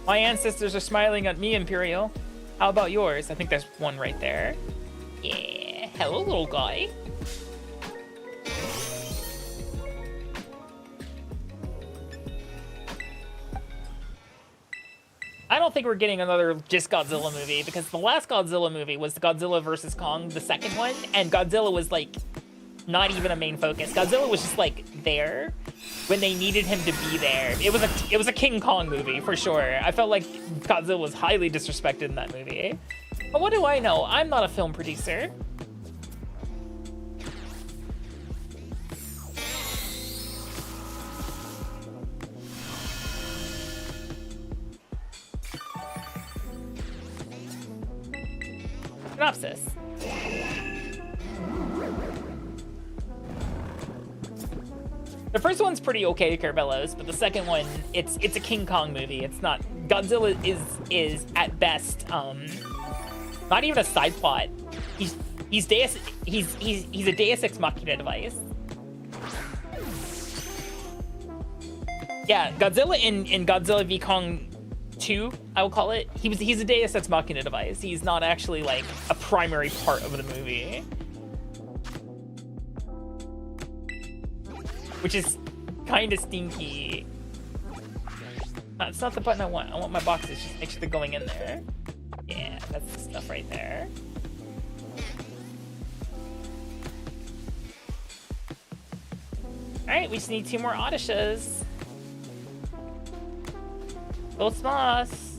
My ancestors are smiling at me, Imperial. How about yours? I think there's one right there. Yeah, hello, little guy. I don't think we're getting another just Godzilla movie, because the last Godzilla movie was the Godzilla vs. Kong, the second one, and Godzilla was like not even a main focus. Godzilla was just like there when they needed him to be there. It was a King Kong movie for sure. I felt like Godzilla was highly disrespected in that movie. But what do I know? I'm not a film producer. Synopsis. The first one's pretty okay, Carvelos, but the second one, it's a King Kong movie. It's not. Godzilla is at best not even a side plot. He's a Deus Ex Machina device. Yeah, Godzilla in Godzilla v Kong 2, I will call it. He's a Deus Ex Machina device. He's not actually like a primary part of the movie. Which is kind of stinky. That's not the button I want. I want my boxes. Just make sure they're going in there. Yeah, that's the stuff right there. Alright, we just need 2 more Odysseys. Both Moss.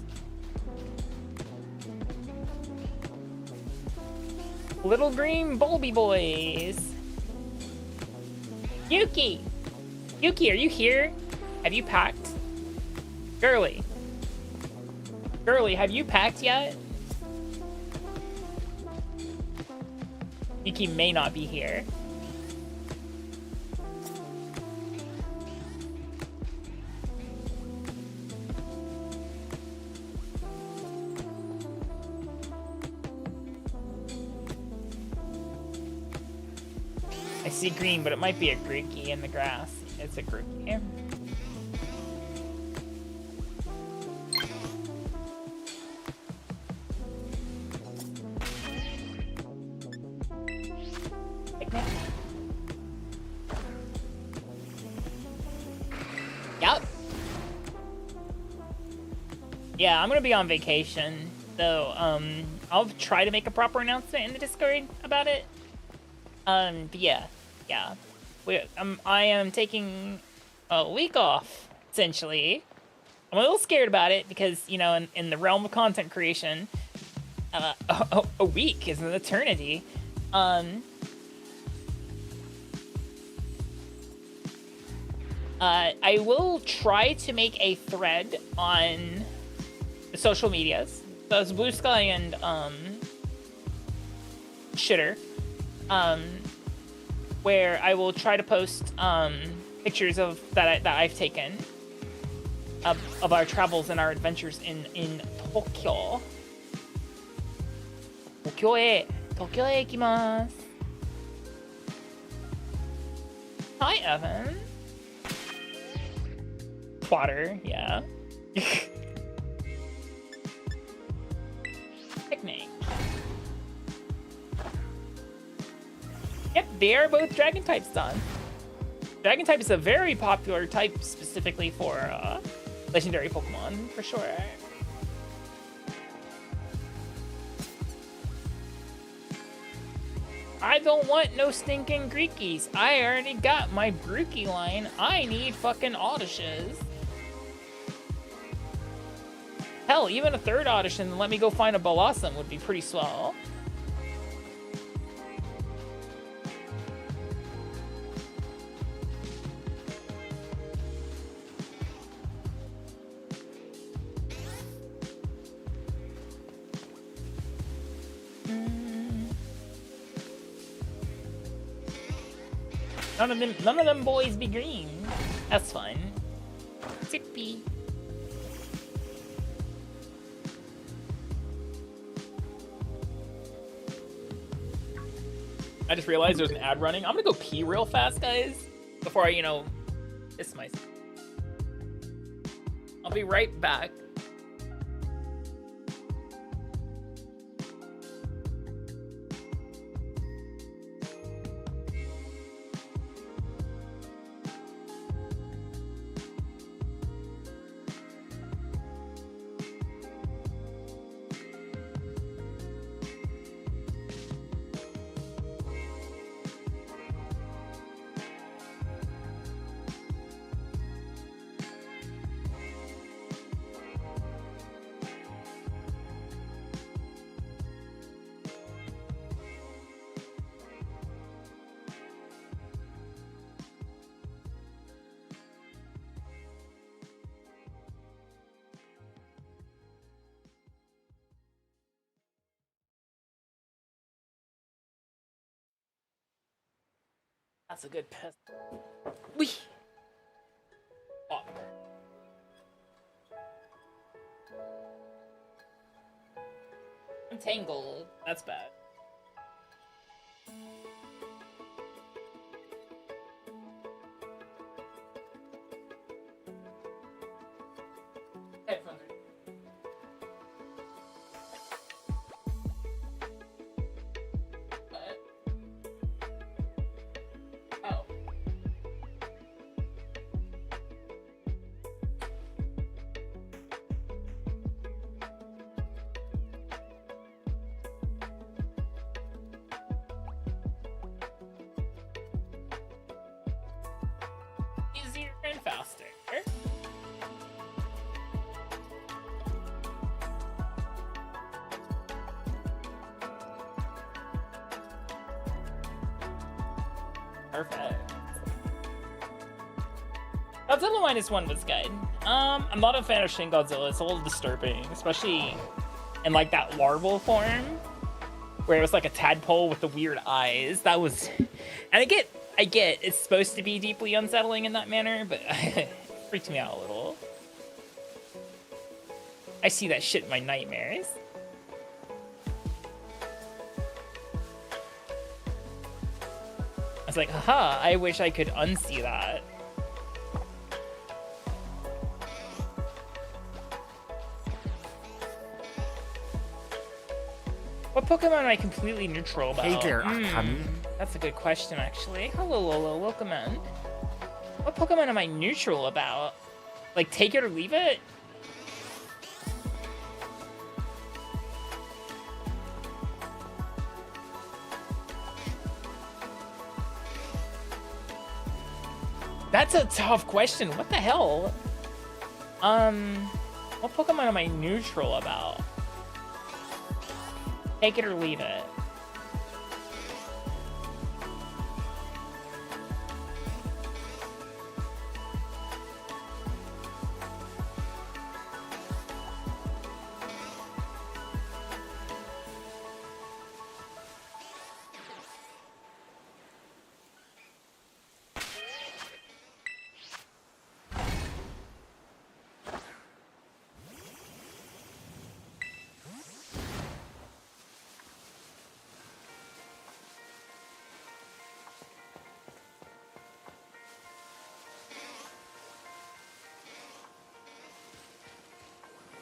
Little green Bulby boys. Yuki! Yuki, are you here? Have you packed? Girly. Girly, have you packed yet? Yuki may not be here. I see green, but it might be a Grookey in the grass. It's a Grookey. Yep. Yeah, I'm gonna be on vacation, so I'll try to make a proper announcement in the Discord about it. But yeah. I am taking a week off, essentially. I'm a little scared about it because, you know, in the realm of content creation, a week is an eternity. I will try to make a thread on the social medias. So it's Blue Sky and Shitter. Where I will try to post pictures of that I've taken of our travels and our adventures in Tokyo. Tokyo e ikimasu. Hi, Evan. Spotter, yeah. Picnic. Yep, they are both dragon types done. Dragon type is a very popular type specifically for legendary Pokemon, for sure. I don't want no stinking Greekies. I already got my Brookie line. I need fucking Odyshes. Hell, even a third Oddish and let me go find a Blossom would be pretty swell. None of them boys be green. That's fun. Zippy. I just realized there's an ad running. I'm gonna go pee real fast, guys, before I, piss myself. I'll be right back. That's a good piss. Wee. Oh. I'm tangled. That's bad. Headphones are... Oh. Easier and faster. Perfect. Godzilla -1 was good. I'm not a fan of Shin Godzilla. It's a little disturbing, especially in like that larval form, where it was like a tadpole with the weird eyes. That was, and I get it's supposed to be deeply unsettling in that manner, but it freaked me out a little. I see that shit in my nightmares. I was like, haha, I wish I could unsee that. What Pokemon am I completely neutral about? Hey there, Akami. That's a good question, actually. Hello, Lolo, welcome in. What Pokemon am I neutral about? Like, take it or leave it? That's a tough question. What the hell? What Pokemon am I neutral about? Take it or leave it.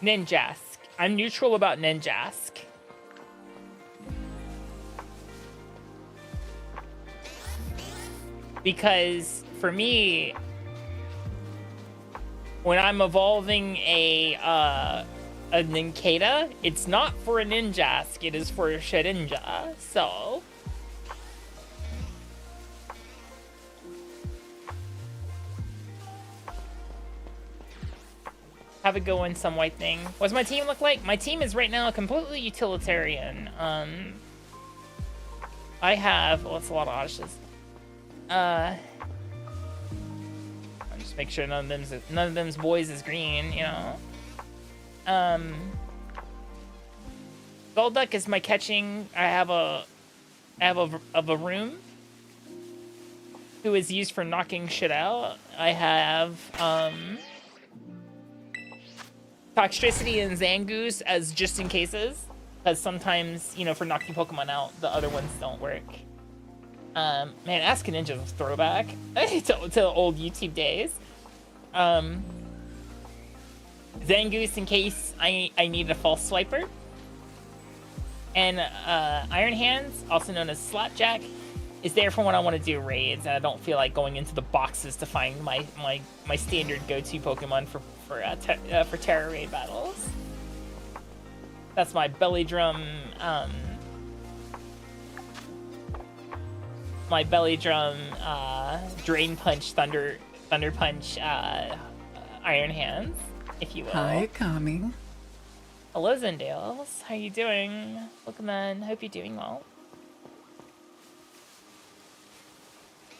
Ninjask. I'm neutral about Ninjask. Because for me, when I'm evolving a Ninkata, it's not for a Ninjask, it is for a Shedinja, so... Have a go in some white thing. What's my team look like? My team is right now completely utilitarian. I have... Well, it's a lot of Odysseys. I'll just make sure none of them's boys is green, you know. Golduck is my catching. I have a room who is used for knocking shit out. I have Toxtricity and Zangoose as just in cases, because sometimes, you know, for knocking Pokemon out, the other ones don't work. Man, Ask a Ninja is a throwback to old YouTube days. Zangoose in case I need a false swiper. And Iron Hands, also known as Slapjack, is there for when I want to do raids and I don't feel like going into the boxes to find my standard go-to Pokemon for Terra raid battles. That's my belly drum. My belly drum, Drain Punch, Thunder Punch, Iron Hands, if you will. Hi, Akami. Hello, Zendales. How you doing? Welcome in. Hope you're doing well.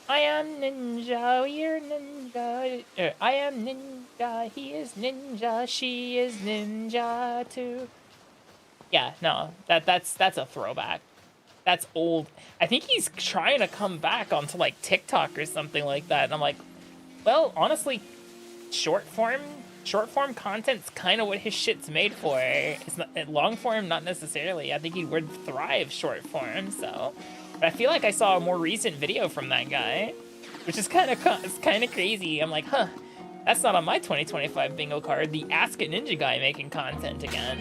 I am Ninja, we're Ninja. I am Ninja, he is Ninja, she is Ninja too. Yeah, no, that's a throwback. That's old. I think he's trying to come back onto like TikTok or something like that. And I'm like, well, honestly, short form content's kind of what his shit's made for. It's not long form, not necessarily. I think he would thrive short form. So, but I feel like I saw a more recent video from that guy, which is kind of crazy. I'm like, huh, that's not on my 2025 bingo card. The Ask a Ninja guy making content again.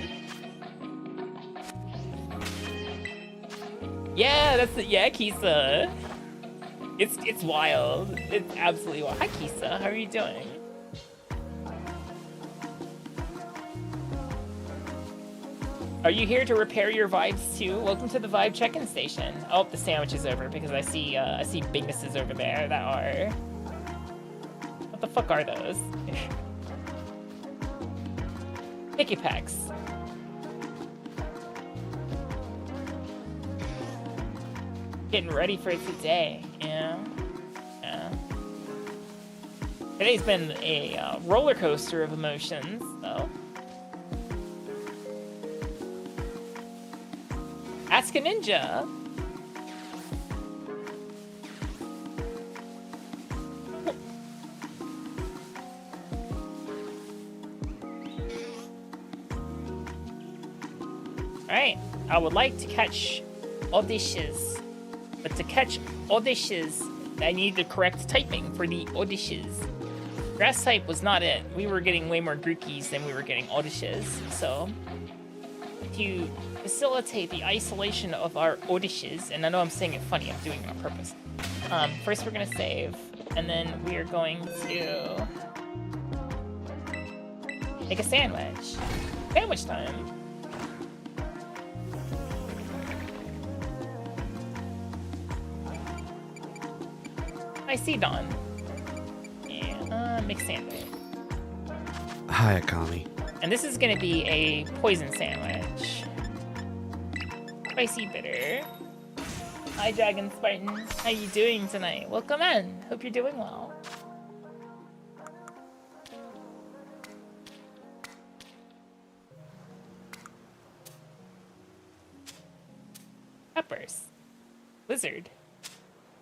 Yeah, Kisa. It's wild. It's absolutely wild. Hi, Kisa. How are you doing? Are you here to repair your vibes too? Welcome to the Vibe check-in station. Oh, the sandwich is over because I see bignesses over there that are... What the fuck are those? Picky packs. Getting ready for today, yeah. Today's been a roller coaster of emotions, though. Ask a Ninja. Alright, I would like to catch Odysseus. But to catch Odysseus, I need the correct typing for the Odysseus. Grass type was not it. We were getting way more Grookies than we were getting Odysseus. So, to facilitate the isolation of our Odysseus, and I know I'm saying it funny, I'm doing it on purpose. First we're gonna save, and then we are going to make a sandwich. Sandwich time. I see Dawn. Yeah, mixed sandwich. Hi, Akami. And this is gonna be a poison sandwich. Spicy bitter. Hi, Dragon Spartan. How you doing tonight? Welcome in. Hope you're doing well. Peppers. Lizard.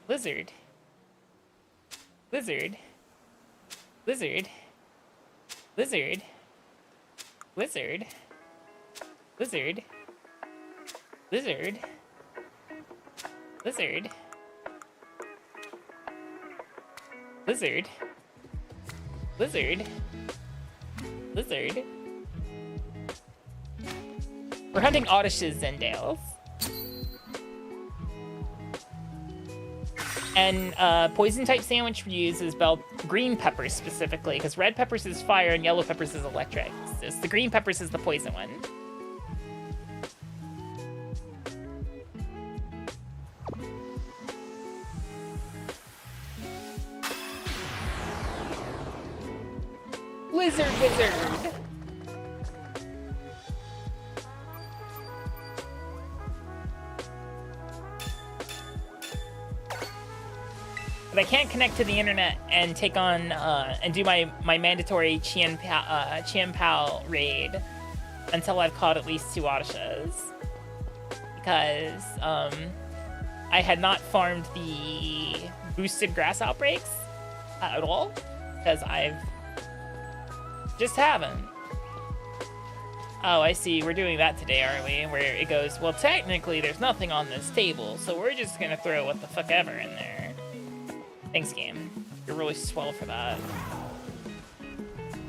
Lizard. Lizard. Lizard. Lizard. Lizard. Lizard. Lizard. Lizard. Lizard. Lizard. Lizard. We're hunting Oddishes and Dales. And poison type sandwich we use is bell green peppers specifically, because red peppers is fire and yellow peppers is electric. So the green peppers is the poison one. Lizard wizard. But I can't connect to the internet and take on and do my mandatory Qian Pao raid until I've caught at least 2 Odishas. Because I had not farmed the boosted grass outbreaks at all. Because I've just haven't. Oh, I see. We're doing that today, aren't we? Where it goes, well, technically there's nothing on this table, so we're just gonna throw what the fuck ever in there. Thanks, game. You're really swell for that.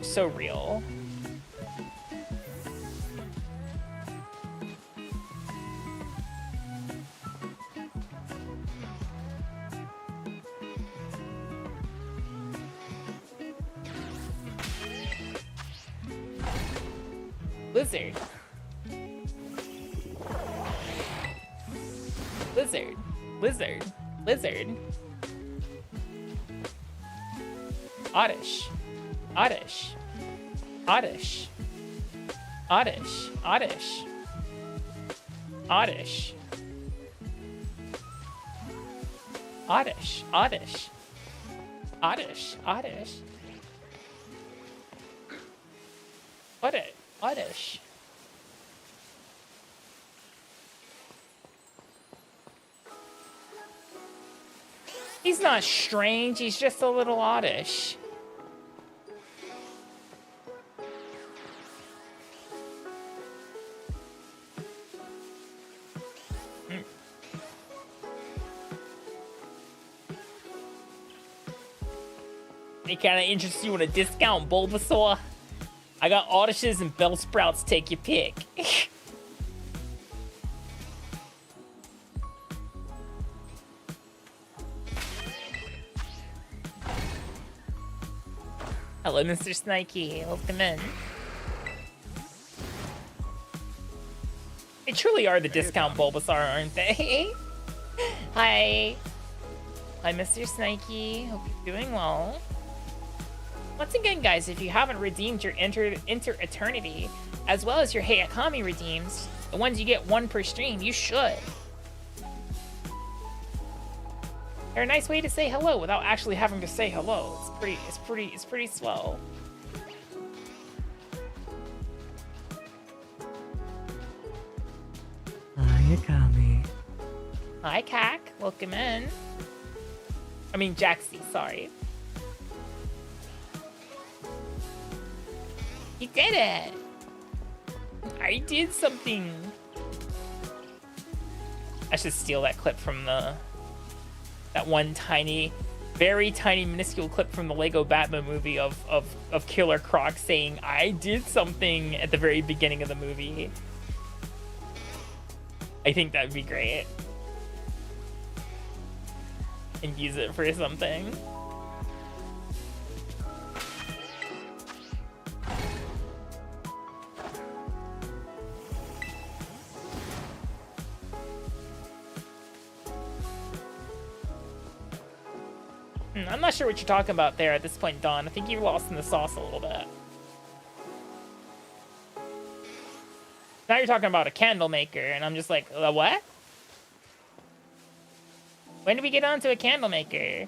So real. Lizard. Lizard. Lizard. Lizard. Oddish. Oddish. Oddish. Oddish. Oddish. Oddish. Oddish. Oddish. Oddish. Oddish. What it? Oddish. He's not strange, he's just a little oddish. Any kind of interest you in a discount Bulbasaur? I got Oddishes and Bellsprouts, take your pick. Hello, Mr. Snikey. Welcome in. They truly are the discount Bulbasaur, aren't they? Hi. Hi, Mr. Snikey. Hope you're doing well. Once again, guys, if you haven't redeemed your Enter Eternity, as well as your Hey Akami redeems, the ones you get 1 per stream, you should. They're a nice way to say hello without actually having to say hello. It's pretty swell. Hi, Akami. Hi, Kak. Welcome in. I mean, Jaxie, sorry. You did it! I did something. I should steal that clip from that one tiny, very tiny, minuscule clip from the Lego Batman movie of Killer Croc saying, I did something at the very beginning of the movie. I think that would be great. And use it for something. I'm not sure what you're talking about there at this point, Dawn. I think you're lost in the sauce a little bit. Now you're talking about a candle maker, and I'm just like, what? When did we get onto a candle maker?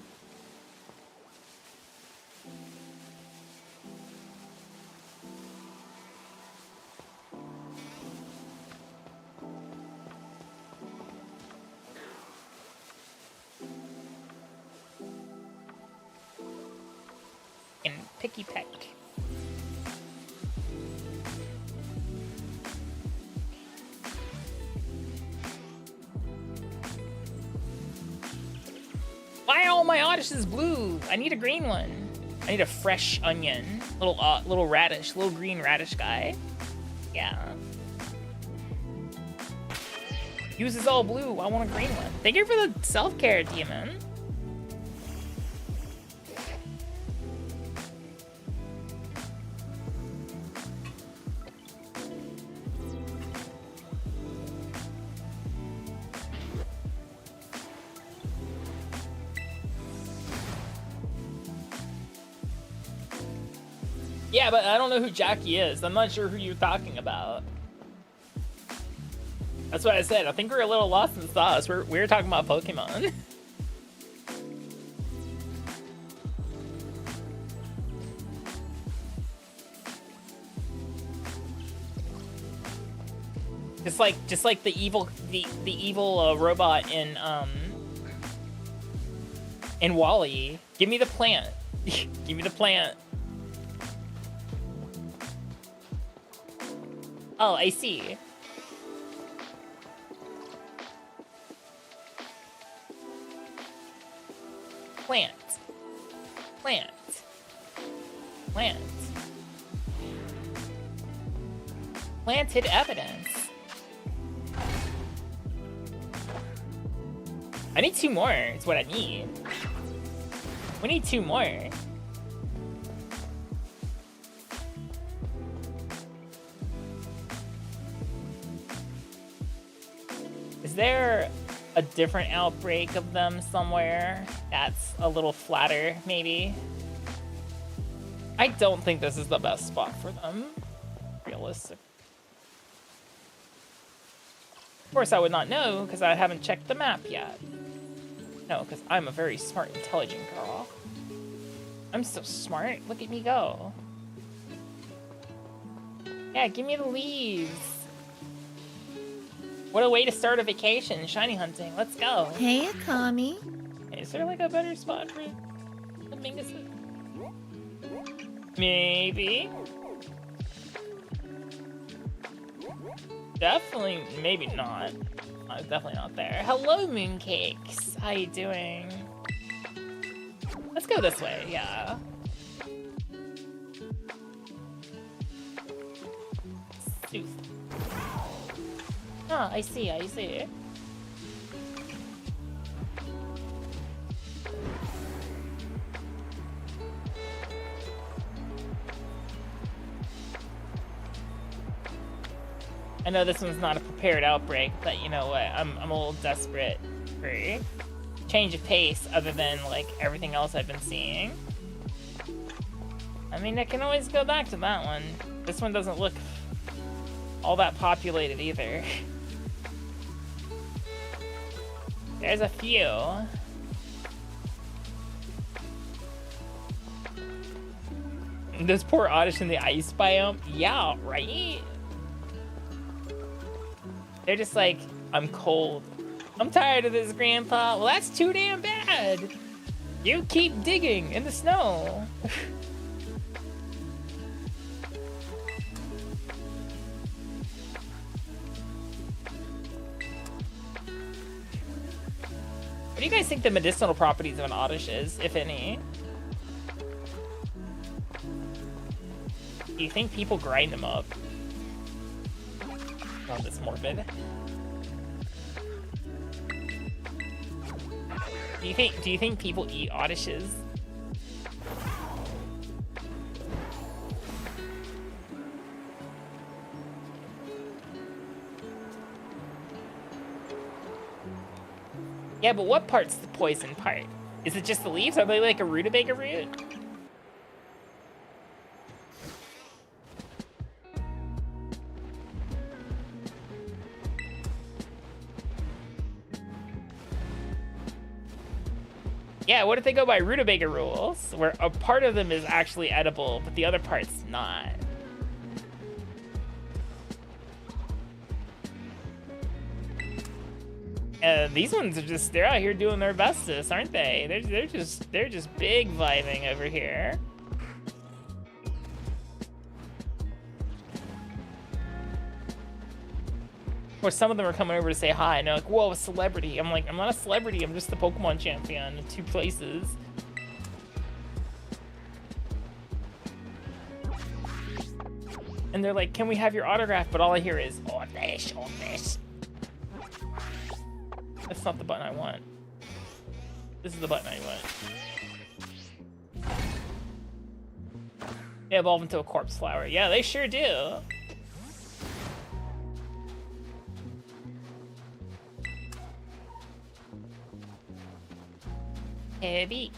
Picky peck. Why are all my Odysseys blue? I need a green one. I need a fresh onion. Little radish, little green radish guy. Yeah. Uses all blue. I want a green one. Thank you for the self-care, demon. Yeah, but I don't know who Jackie is. I'm not sure who you're talking about. That's what I said. I think we're a little lost in the sauce. We're talking about Pokemon. just like the evil robot in Wall-E. Give me the plant. Give me the plant. Oh, I see. Plant. Plant. Plant. Planted evidence. I need 2 more, is what I need. We need 2 more. Is there a different outbreak of them somewhere that's a little flatter, maybe? I don't think this is the best spot for them. Realistic. Of course, I would not know because I haven't checked the map yet. No, because I'm a very smart, intelligent girl. I'm so smart. Look at me go. Yeah, give me the leaves. What a way to start a vacation, shiny hunting. Let's go. Hey, Akami. Is there like a better spot for the Mingus? Maybe. Definitely, maybe not. Definitely not there. Hello, Mooncakes. How you doing? Let's go this way, yeah. Sooth. Oh, I see, I see. I know this one's not a prepared outbreak, but you know what? I'm a little desperate for change of pace other than like everything else I've been seeing. I mean, I can always go back to that one. This one doesn't look all that populated either. There's a few. This poor Oddish in the ice biome. Yeah, right? They're just like, I'm cold. I'm tired of this, Grandpa. Well, that's too damn bad. You keep digging in the snow. What do you guys think the medicinal properties of an Oddish is, if any? Do you think people grind them up? Not this morbid. Do you think people eat Oddishes? Yeah, but what part's the poison part? Is it just the leaves? Are they like a rutabaga root? Yeah, what if they go by rutabaga rules, where a part of them is actually edible, but the other part's not? These ones are just—they're out here doing their bestest, aren't they? They're just big vibing over here. Of course, some of them are coming over to say hi, and they're like, whoa, a celebrity. I'm like, I'm not a celebrity, I'm just the Pokemon champion in 2 places. And they're like, can we have your autograph? But all I hear is, Oddish, Oddish. That's not the button I want. This is the button I want. They evolve into a corpse flower. Yeah, they sure do. Heavy.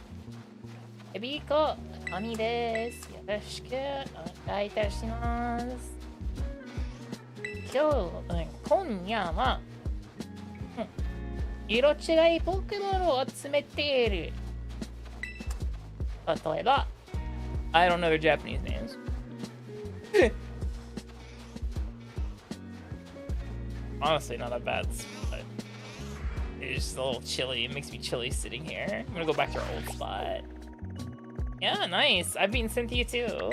Heavy ko Akami desu. Yoroshiku onegai itashimasu. 今夜は、色違いポケモンを集めている。例えば、I don't know their Japanese names. Honestly, not that bad, but it's just a little chilly. It makes me chilly sitting here. I'm gonna go back to our old spot. Yeah, nice. I've beaten Cynthia too.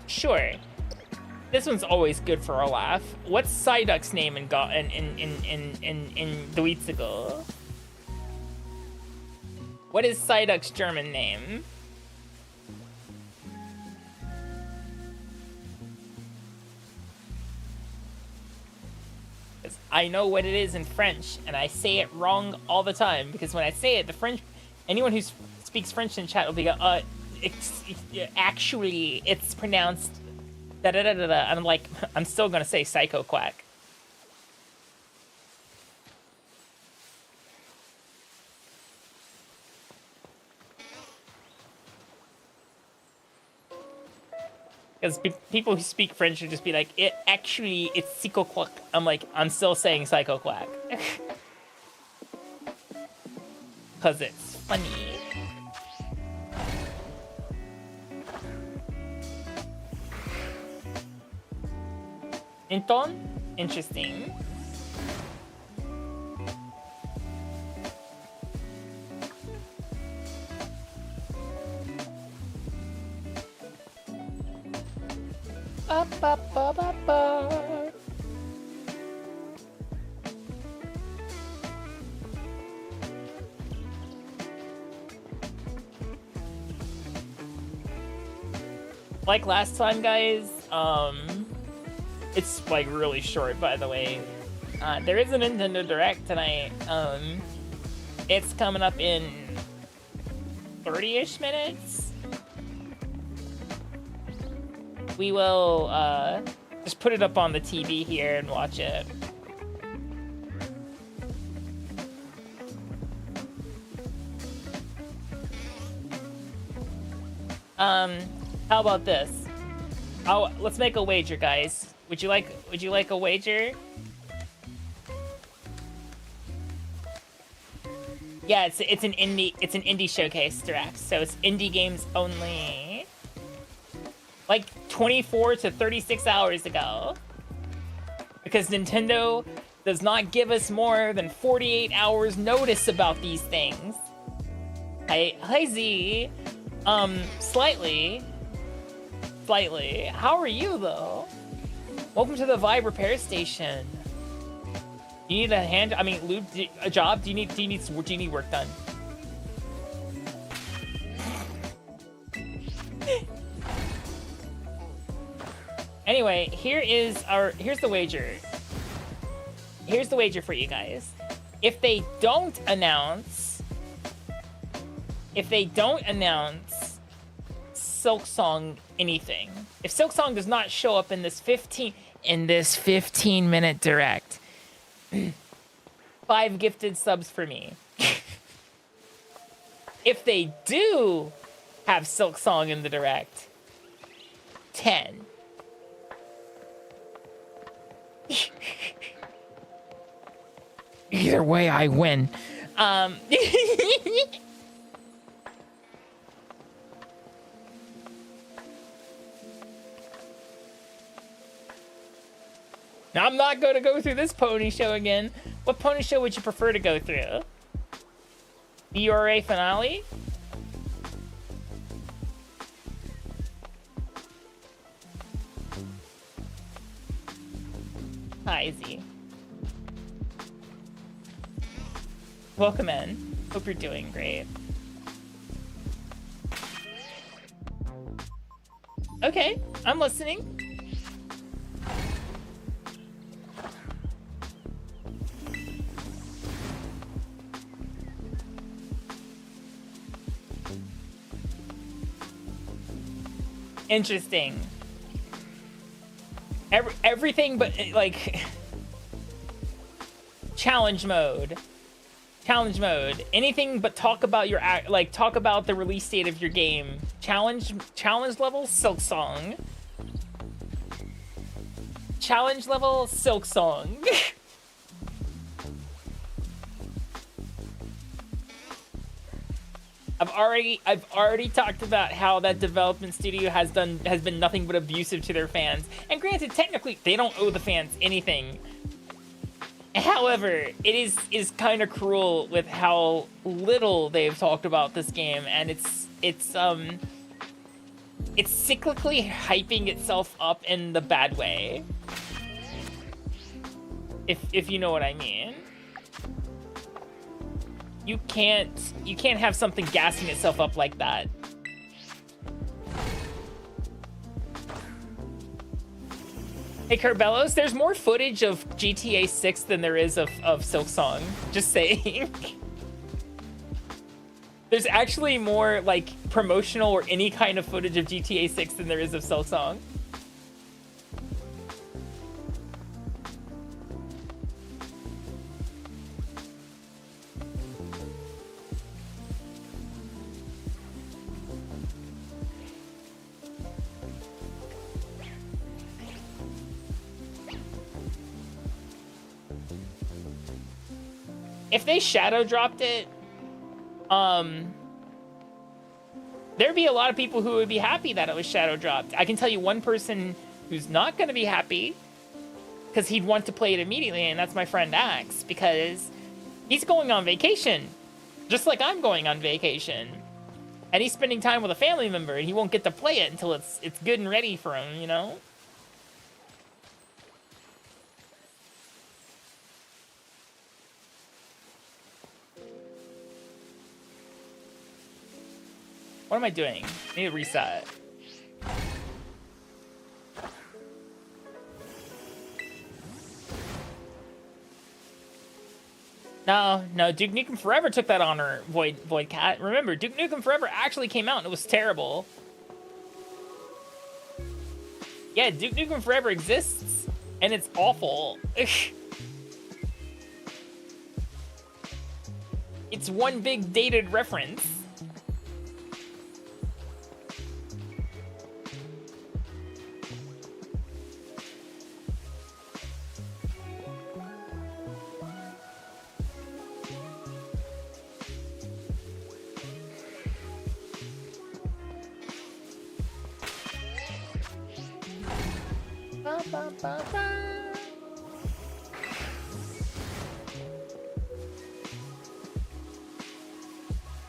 Sure. This one's always good for a laugh. What's Psyduck's name in the Weetsicle? What is Psyduck's German name? I know what it is in French, and I say it wrong all the time, because when I say it, the French, anyone who speaks French in chat will be go, actually, it's pronounced da-da-da-da-da. And I'm like, I'm still gonna say Psycho Quack. Because people who speak French would just be like, it's Psycho Quack. I'm like, I'm still saying Psycho Quack. Because it's funny. Inton? Interesting. Ba, ba, ba, ba, ba. Like last time, guys, it's like really short, by the way. There is a Nintendo Direct tonight. It's coming up in 30-ish minutes. We will just put it up on the TV here and watch it. How about this? Let's make a wager, guys. Would you like a wager? Yeah, it's an indie showcase direct, so it's indie games only. Like 24 to 36 hours ago. Because Nintendo does not give us more than 48 hours notice about these things. Hi Z. Slightly. How are you though? Welcome to the Vibe repair station. You need a hand? I mean, lube, a job? Do you need work done? Anyway, here's the wager. Here's the wager for you guys. If they don't announce Silksong anything, if Silksong does not show up in this 15-minute direct, 5 gifted subs for me. If they do have Silksong in the direct, 10. Either way, I win. I'm not going to go through this pony show again. What pony show would you prefer to go through? BRA finale? Hi, Z. Welcome in. Hope you're doing great. Okay, I'm listening. Interesting. Everything but like challenge mode. Challenge mode. Anything but talk about your talk about the release date of your game. Challenge level Silk Song. Challenge level Silk Song. I've already talked about how that development studio has been nothing but abusive to their fans. And granted, technically, they don't owe the fans anything. However, it is kind of cruel with how little they've talked about this game, and it's cyclically hyping itself up in the bad way. If you know what I mean. You can't have something gassing itself up like that. Hey Carbelos, there's more footage of GTA 6 than there is of Silksong. Just saying. There's actually more like promotional or any kind of footage of GTA 6 than there is of Silksong. If they shadow dropped it, there'd be a lot of people who would be happy that it was shadow dropped. I can tell you one person who's not going to be happy because he'd want to play it immediately, and that's my friend Axe, because he's going on vacation, just like I'm going on vacation, and he's spending time with a family member, and he won't get to play it until it's good and ready for him, you know? What am I doing? I need to reset. No, Duke Nukem Forever took that honor, Void Cat. Remember, Duke Nukem Forever actually came out and it was terrible. Yeah, Duke Nukem Forever exists, and it's awful. It's one big dated reference.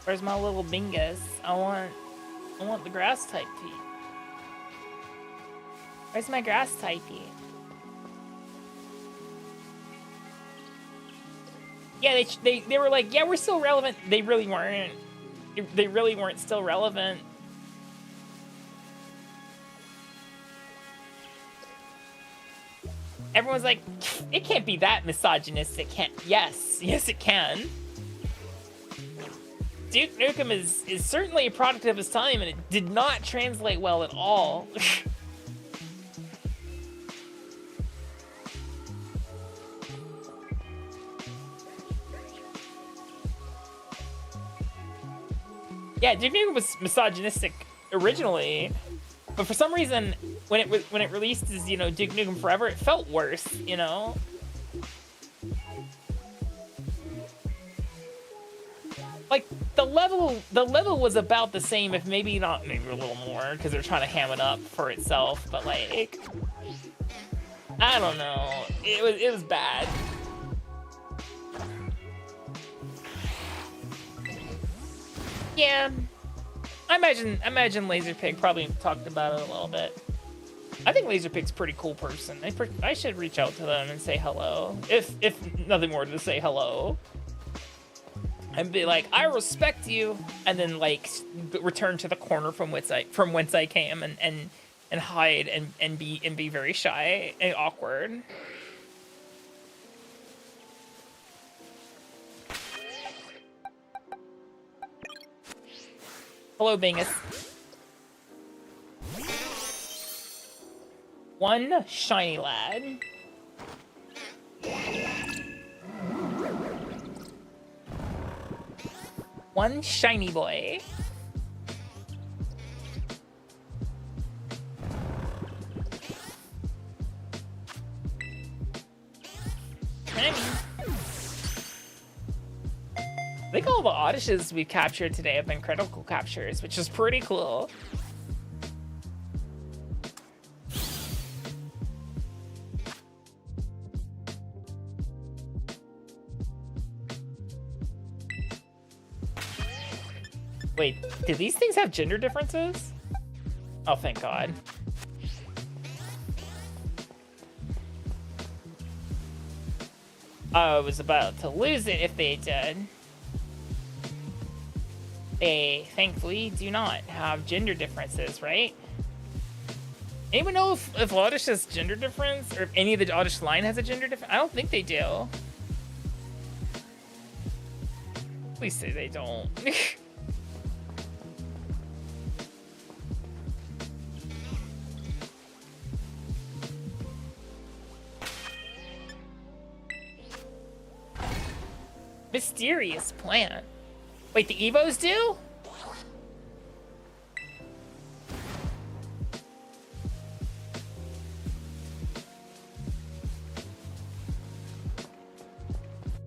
Where's my little bingus? I want the grass type tea. Where's my grass typey? Yeah, they were like, yeah, we're still relevant. They really weren't. They really weren't still relevant. Everyone's like, it can't be that misogynist. It can't. Yes, it can. Duke Nukem is certainly a product of his time, and it did not translate well at all. Yeah, Duke Nukem was misogynistic originally, but for some reason, when it released as, you know, Duke Nukem Forever, it felt worse, you know? Like, the level was about the same, if maybe a little more, because they're trying to ham it up for itself, but like, I don't know. It was bad. Yeah. I imagine Laserpig probably talked about it a little bit. I think Laserpig's a pretty cool person. I should reach out to them and say hello. If nothing more to say hello. And be like, I respect you, and then like return to the corner from whence I came and and hide and be very shy and awkward. Hello, Bingus. One shiny lad. One shiny boy. I think all the Odysses we've captured today have been critical captures, which is pretty cool. Wait, do these things have gender differences? Oh, thank God. I was about to lose it if they did. They thankfully do not have gender differences, right? Anyone know if Oddish has gender difference, or if any of the Oddish line has a gender difference? I don't think they do. Please say they don't. Mysterious plant. Wait, the Evos do?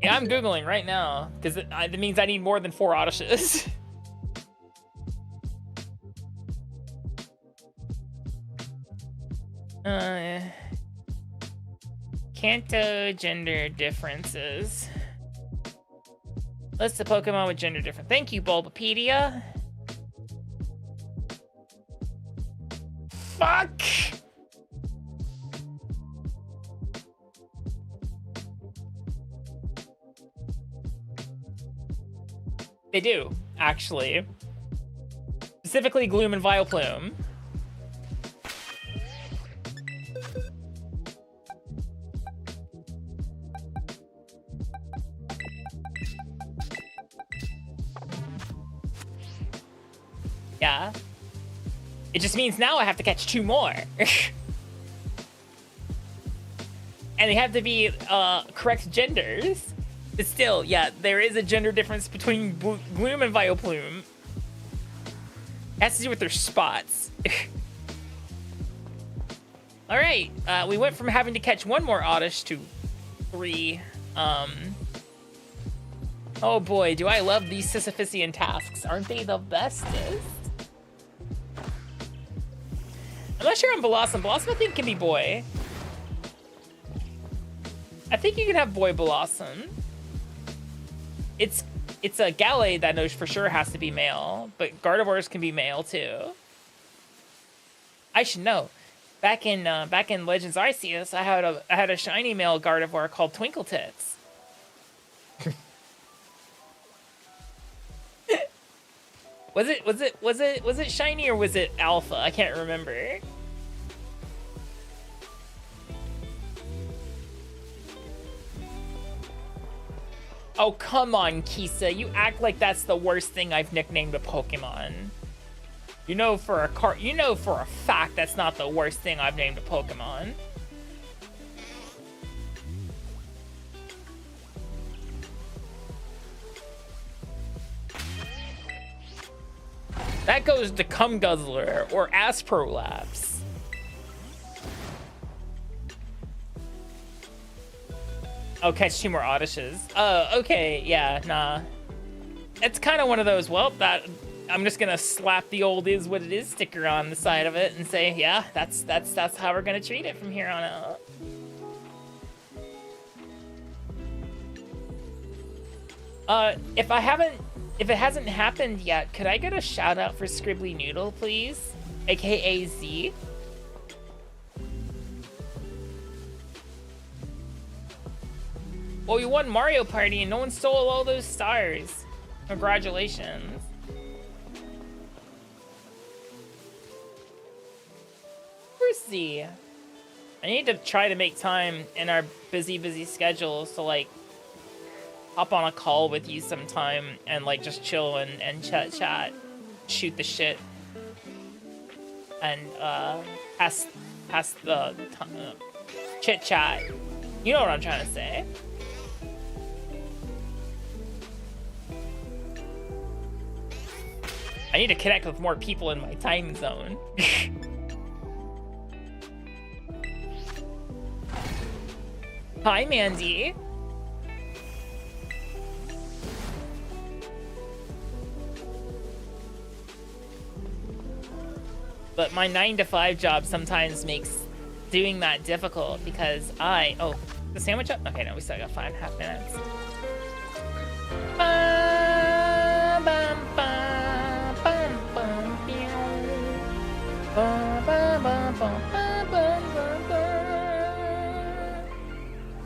Yeah, I'm Googling right now, because it means I need more than 4 Oddishes. Kanto gender differences. List of Pokemon with gender different. Thank you, Bulbapedia. Fuck! They do, actually. Specifically, Gloom and Vileplume. Yeah. It just means now I have to catch 2 more. And they have to be correct genders. But still, yeah, there is a gender difference between Gloom and Vileplume. It has to do with their spots. Alright, we went from having to catch 1 more Oddish to 3. Oh boy, do I love these Sisyphusian tasks. Aren't they the bestest? I'm not sure on Blossom. Blossom, I think, can be boy. I think you can have boy Blossom. It's a Gallade that knows for sure has to be male, but Gardevoirs can be male too. I should know. Back in Legends Arceus, I had a shiny male Gardevoir called Twinkle Tits. Was it shiny or was it alpha? I can't remember. Oh, come on, Kisa. You act like that's the worst thing I've nicknamed a Pokemon. You know for a fact that's not the worst thing I've named a Pokemon. That goes to Cum Guzzler or Asprolapse. Oh, catch 2 more Oddishes. Okay, yeah, nah. It's kind of one of those, well, that I'm just gonna slap the old is what it is sticker on the side of it and say, yeah, that's how we're gonna treat it from here on out. If it hasn't happened yet, could I get a shout out for Scribbly Noodle, please? AKA Z. Well, you won Mario Party and no one stole all those stars. Congratulations. Jersey. I need to try to make time in our busy schedules to like hop on a call with you sometime and like just chill and chat, shoot the shit, and pass the chit chat. You know what I'm trying to say. I need to connect with more people in my time zone. Hi, Mandy. But my 9-to-5 job sometimes makes doing that difficult because oh, the sandwich up? Okay, no, we still got 5.5 minutes.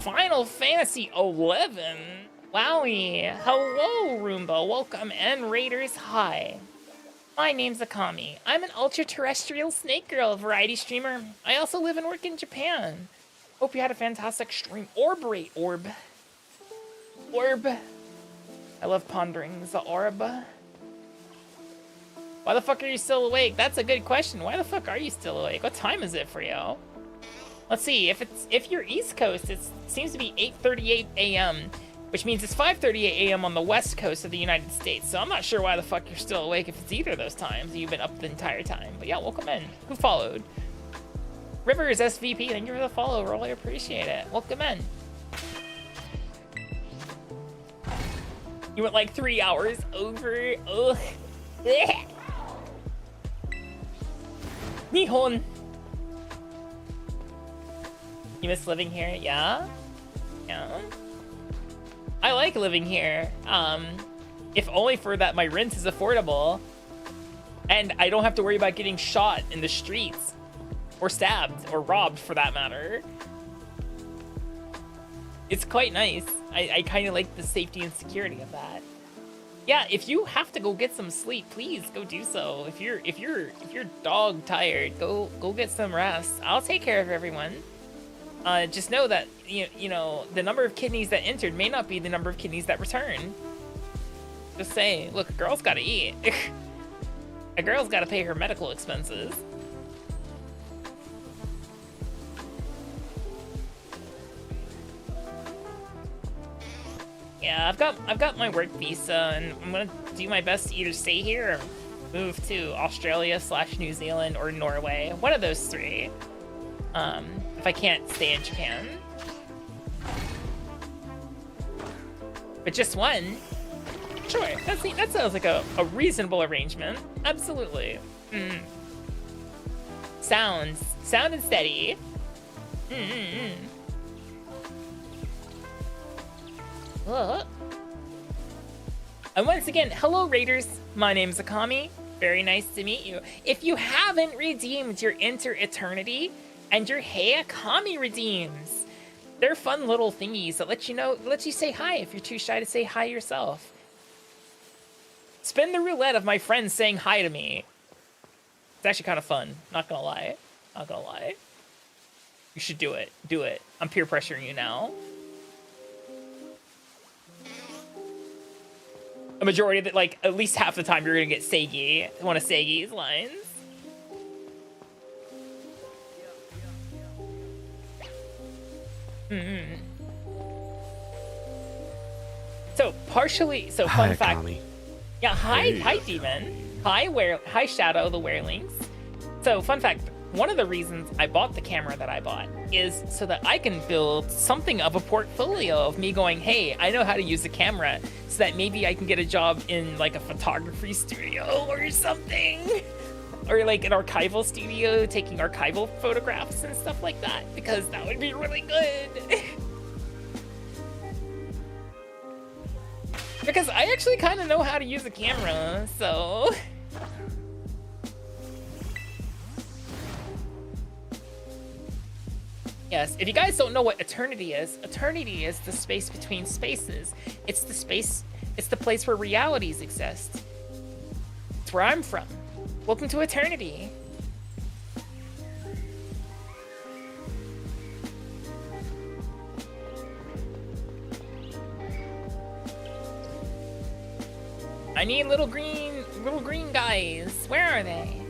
Final Fantasy 11. Wowie. Hello, Roomba. Welcome, and Raiders. Hi. My name's Akami. I'm an ultra-terrestrial snake girl variety streamer. I also live and work in Japan. Hope you had a fantastic stream. Orb. I love pondering the orb. Why the fuck are you still awake? That's a good question. Why the fuck are you still awake? What time is it for you? Let's see. If you're East Coast, it seems to be 8:38 a.m., which means it's 5:38 a.m. on the West Coast of the United States. So I'm not sure why the fuck you're still awake if it's either of those times. You've been up the entire time. But yeah, welcome in. Who followed? Rivers SVP, thank you for the follow. Really appreciate it. Welcome in. You went like 3 hours over. Ugh. Nihon. You miss living here? Yeah? Yeah? I like living here. If only for that my rent is affordable. And I don't have to worry about getting shot in the streets. Or stabbed, or robbed for that matter. It's quite nice. I kind of like the safety and security of that. Yeah, if you have to go get some sleep, please go do so. If you're dog tired, go get some rest. I'll take care of everyone. Just know that you know the number of kidneys that entered may not be the number of kidneys that return. Just saying, look, a girl's gotta eat. A girl's gotta pay her medical expenses. Yeah, I've got my work visa, and I'm gonna do my best to either stay here or move to Australia / New Zealand or Norway. One of those three. If I can't stay in Japan. But just one? Sure, that sounds like a reasonable arrangement. Absolutely. Sound and steady. And once again, hello Raiders. My name's Akami. Very nice to meet you. If you haven't redeemed your Enter Eternity and your Hey Akami redeems, they're fun little thingies that let you say hi if you're too shy to say hi yourself. Spin the roulette of my friends saying hi to me. It's actually kind of fun. Not gonna lie. You should do it. Do it. I'm peer pressuring you now. A majority of it, like, at least half the time you're gonna get Seigi, one of Seigi's lines. So, Hi, fun fact. Akami. Yeah, hi, Demon. Hi, Shadow, the Werelings. So, fun fact, one of the reasons I bought the camera that I bought is so that I can build something of a portfolio of me going, hey, I know how to use a camera, so that maybe I can get a job in, like, a photography studio or something. Or, like, an archival studio, taking archival photographs and stuff like that, because that would be really good. Because I actually kind of know how to use a camera, so... Yes, if you guys don't know what eternity is the space between spaces. It's the place where realities exist. It's where I'm from. Welcome to eternity. I need little green guys. Where are they?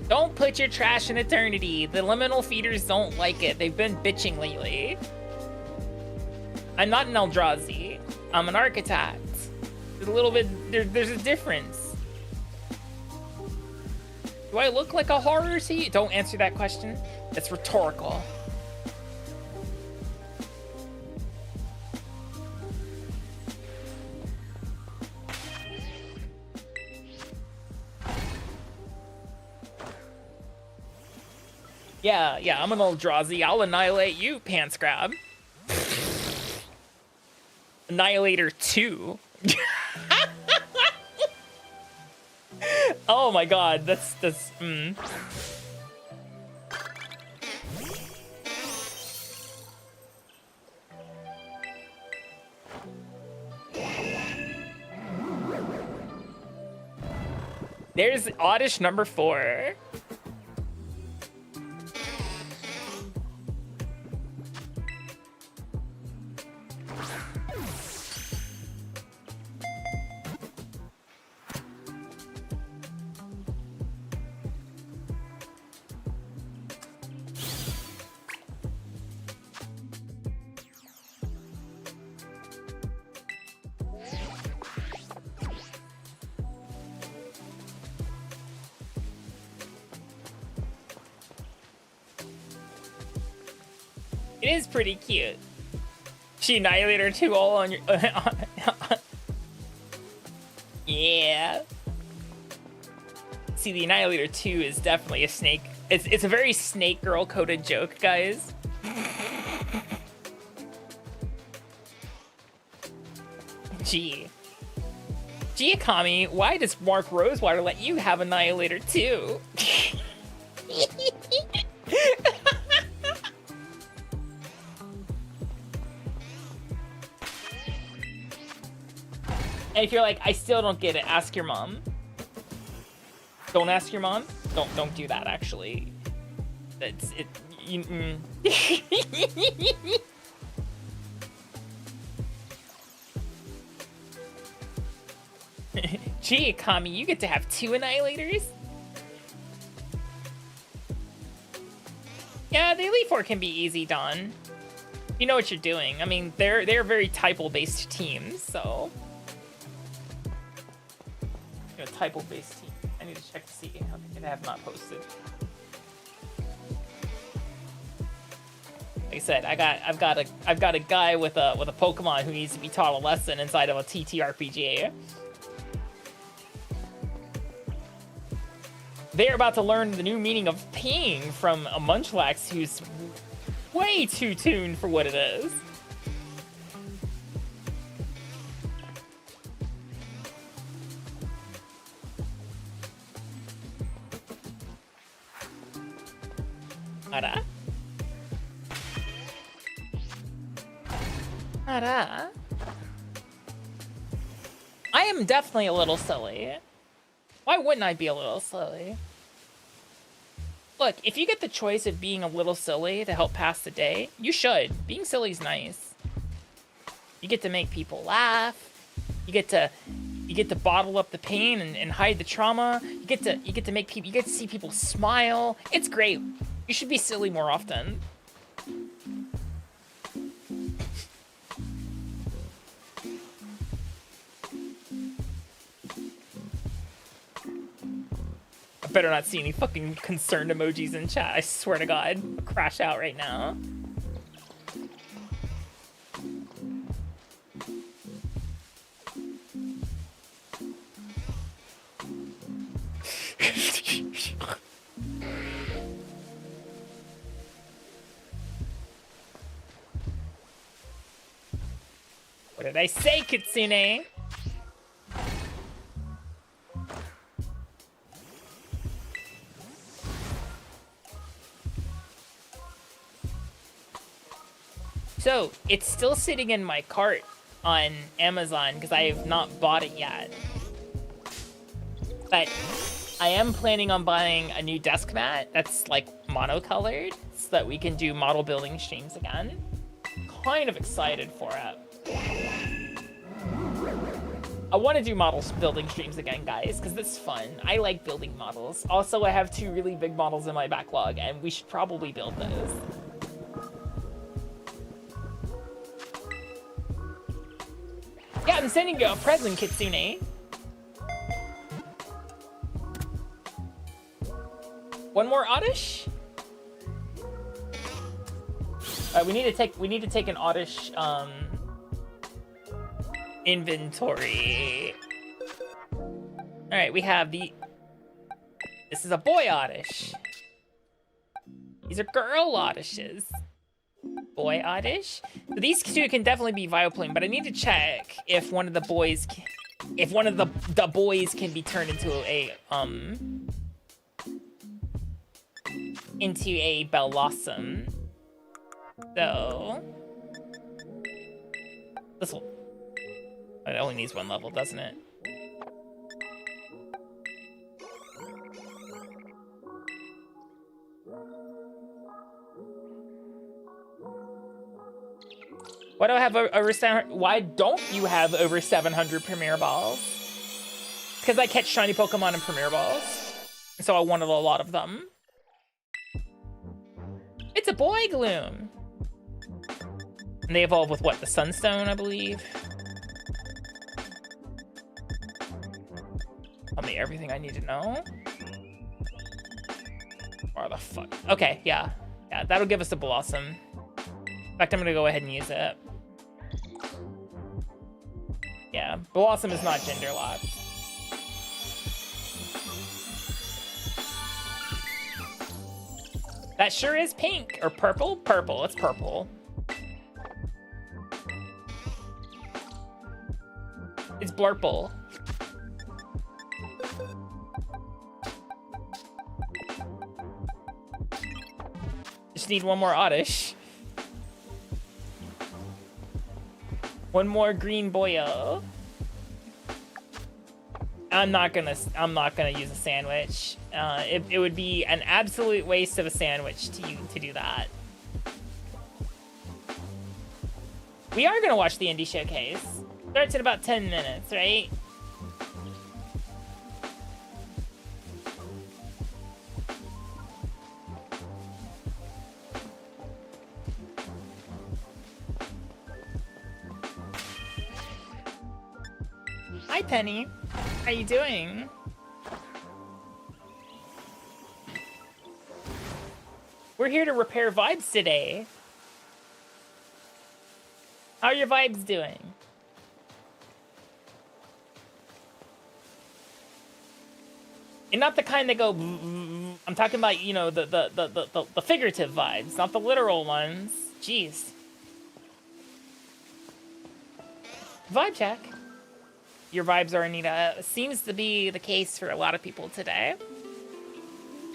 Don't put your trash in eternity. The liminal feeders don't like it. They've been bitching lately. I'm not an Eldrazi. I'm an architect. There's a little bit, there's a difference. Do I look like a horror to you? Don't answer that question. That's rhetorical. Yeah, I'm an Eldrazi. I'll annihilate you, Pants Grab. Annihilator 2. Oh my god, that's There's oddish number 4. It is pretty cute. She Annihilator 2 all on your... Yeah. See, the Annihilator 2 is definitely a snake. It's a very snake girl coded joke, guys. Gee, Akami, why does Mark Rosewater let you have Annihilator 2? And if you're like, I still don't get it, ask your mom. Don't ask your mom. Don't do that. Actually, it's it. Gee, Akami, you get to have 2 Annihilators. Yeah, the Elite Four can be easy done. You know what you're doing. I mean, they're very typo-based teams, so. A typo-based team. I need to check to see how they have not posted. Like I said, I've got a guy with a Pokemon who needs to be taught a lesson inside of a TTRPG. They're about to learn the new meaning of ping from a Munchlax who's way too tuned for what it is. Ara? I am definitely a little silly. Why wouldn't I be a little silly? Look, if you get the choice of being a little silly to help pass the day, you should. Being silly is nice. You get to make people laugh. You get to bottle up the pain and hide the trauma. You get to make people. You get to see people smile. It's great. You should be silly more often. I better not see any fucking concerned emojis in chat. I swear to God, I'll crash out right now. What did I say, Kitsune? So, it's still sitting in my cart on Amazon because I have not bought it yet. But I am planning on buying a new desk mat that's like monocolored so that we can do model building streams again. Kind of excited for it. I want to do models building streams again, guys, because this is fun. I like building models. Also, I have 2 really big models in my backlog, and we should probably build those. Yeah, I'm sending you a present, Kitsune. One more Oddish? We need to take an Oddish inventory. All right, we have this is a boy Oddish. These are girl Oddishes. Boy Oddish. So these 2 can definitely be Vileplume, but I need to check if one of the boys, if one of the boys can be turned into a Bellossom. So this will. It only needs 1 level, doesn't it? Why do I have over 700? Why don't you have over 700 Premier Balls? Because I catch shiny Pokemon in Premier Balls. So I wanted a lot of them. It's a boy Gloom. And they evolve with what? The Sunstone, I believe. Tell me everything I need to know. Where the fuck? Okay, yeah. Yeah, that'll give us a Blossom. In fact, I'm gonna go ahead and use it. Yeah, Blossom is not gender locked. That sure is pink. Or purple? Purple, it's purple. It's blurple. Just need 1 more Oddish. 1 more green boyo. I'm not gonna use a sandwich. It would be an absolute waste of a sandwich to do that. We are gonna watch the indie showcase. Starts in about 10 minutes, right? Hi, Penny. How you doing? We're here to repair vibes today. How are your vibes doing? And not the kind that go. I'm talking about, you know, the figurative vibes, not the literal ones. Jeez. Vibe check. Your vibes are Anita. Seems to be the case for a lot of people today.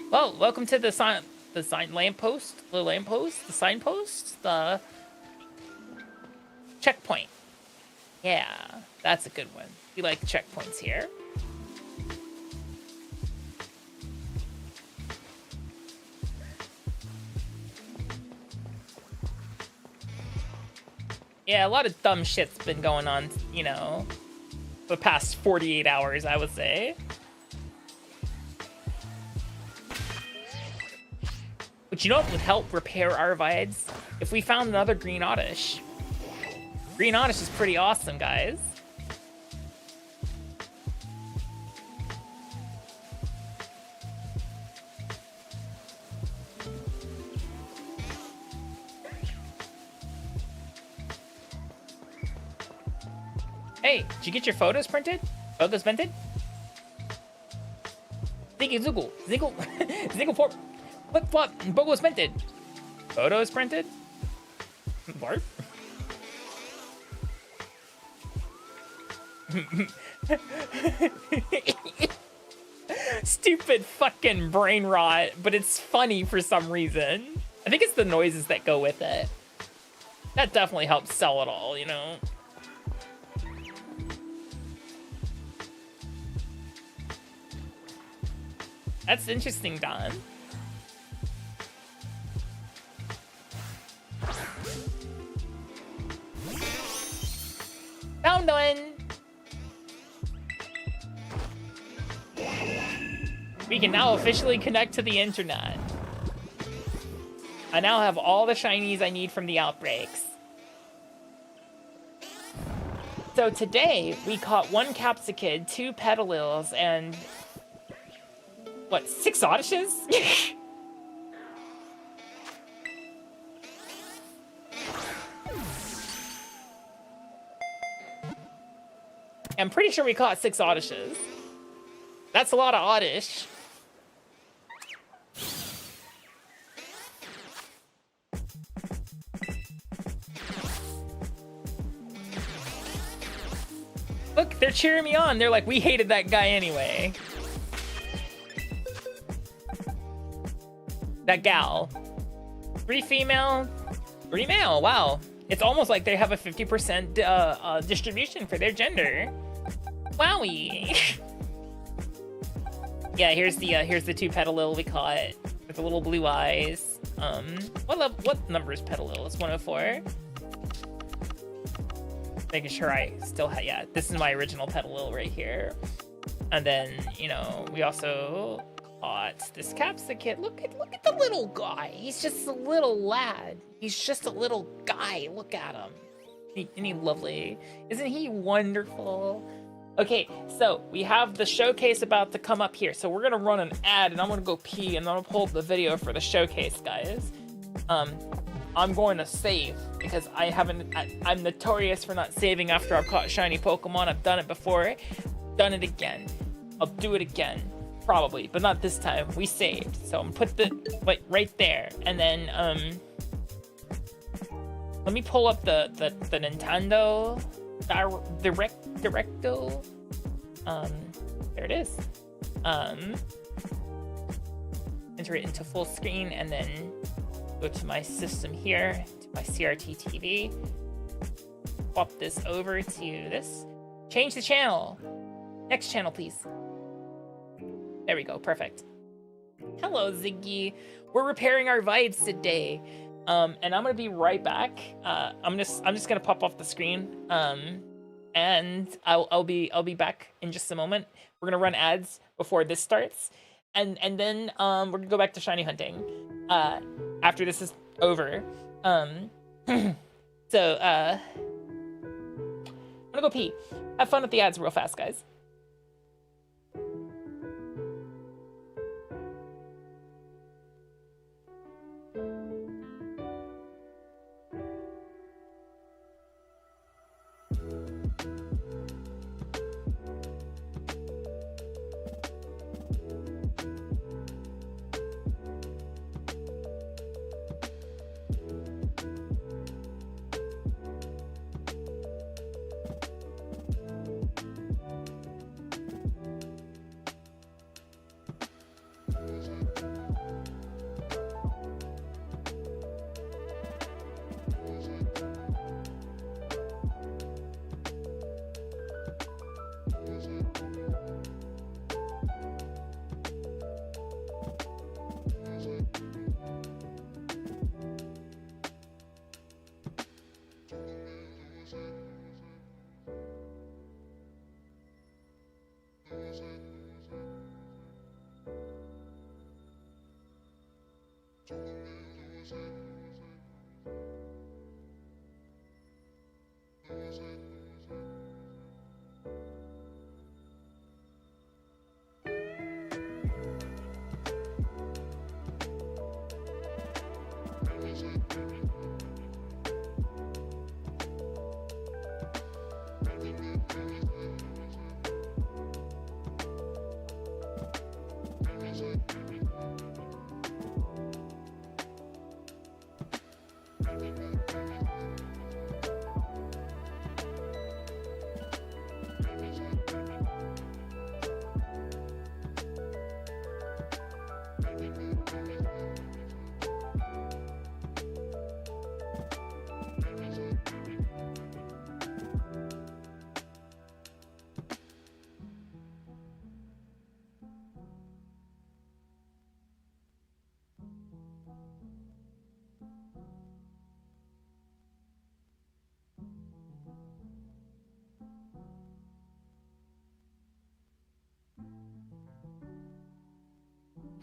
Well, welcome to the signpost, the checkpoint. Yeah, that's a good one. We like checkpoints here. Yeah, a lot of dumb shit's been going on, you know, the past 48 hours, I would say. But you know what would help repair our vibes? If we found another Green Oddish. Green Oddish is pretty awesome, guys. Hey, did you get your photos printed? Photos printed? Ziggy Zoogle. Ziggle. Ziggle for. Flip flop. Photos printed. Photos printed? Barf? Stupid fucking brain rot, but it's funny for some reason. I think it's the noises that go with it. That definitely helps sell it all, you know? That's interesting, Don. Found one! We can now officially connect to the internet. I now have all the shinies I need from the outbreaks. So today, we caught 1 Capsicid, 2 Petalils, and... what, 6 Odyshes? I'm pretty sure we caught 6 Odyshes. That's a lot of Oddish. Look, they're cheering me on. They're like, we hated that guy anyway. That gal. 3 female, 3 male. Wow. It's almost like they have a 50% distribution for their gender. Wowie. Yeah, here's the 2 Petalil we caught with the little blue eyes. What number is Petalil? It's 104. Making sure I still have, yeah, this is my original Petalil right here. And then, you know, we also caught this Capsicid. Look at the little guy. He's just a little lad. He's just a little guy. Look at him. Isn't he lovely? Isn't he wonderful? Okay, so we have the showcase about to come up here. So we're gonna run an ad, and I'm gonna go pee, and I'm gonna pull up the video for the showcase, guys. I'm going to save because I'm notorious for not saving after I've caught shiny Pokemon. I've done it before, done it again. I'll do it again, probably, but not this time. We saved, so I'm gonna put the right there, and then let me pull up the Nintendo Directo. There it is. Enter it into full screen, and then go to my system here, to my CRT TV. Swap this over to this. Change the channel. Next channel, please. There we go. Perfect. Hello, Ziggy. We're repairing our vibes today. And I'm gonna be right back. I'm just gonna pop off the screen. And I'll be back in just a moment. We're gonna run ads before this starts, and then we're gonna go back to shiny hunting after this is over. So I'm gonna go pee. Have fun with the ads real fast, guys.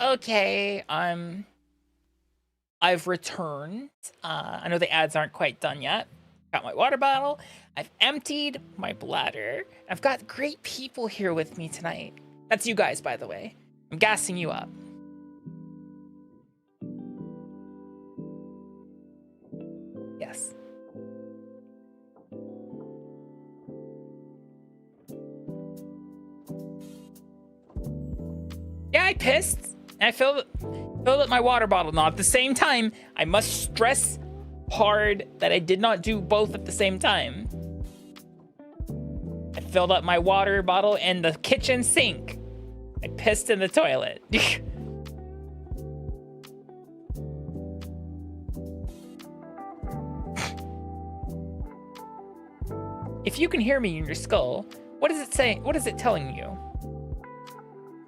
Okay, I've returned. I know the ads aren't quite done yet. Got my water bottle. I've emptied my bladder. I've got great people here with me tonight. That's you guys, by the way. I'm gassing you up. Yes. Yeah, I pissed. And I filled up my water bottle. Now, at the same time, I must stress hard that I did not do both at the same time. I filled up my water bottle in the kitchen sink. I pissed in the toilet. If you can hear me in your skull, what is it saying? What is it telling you?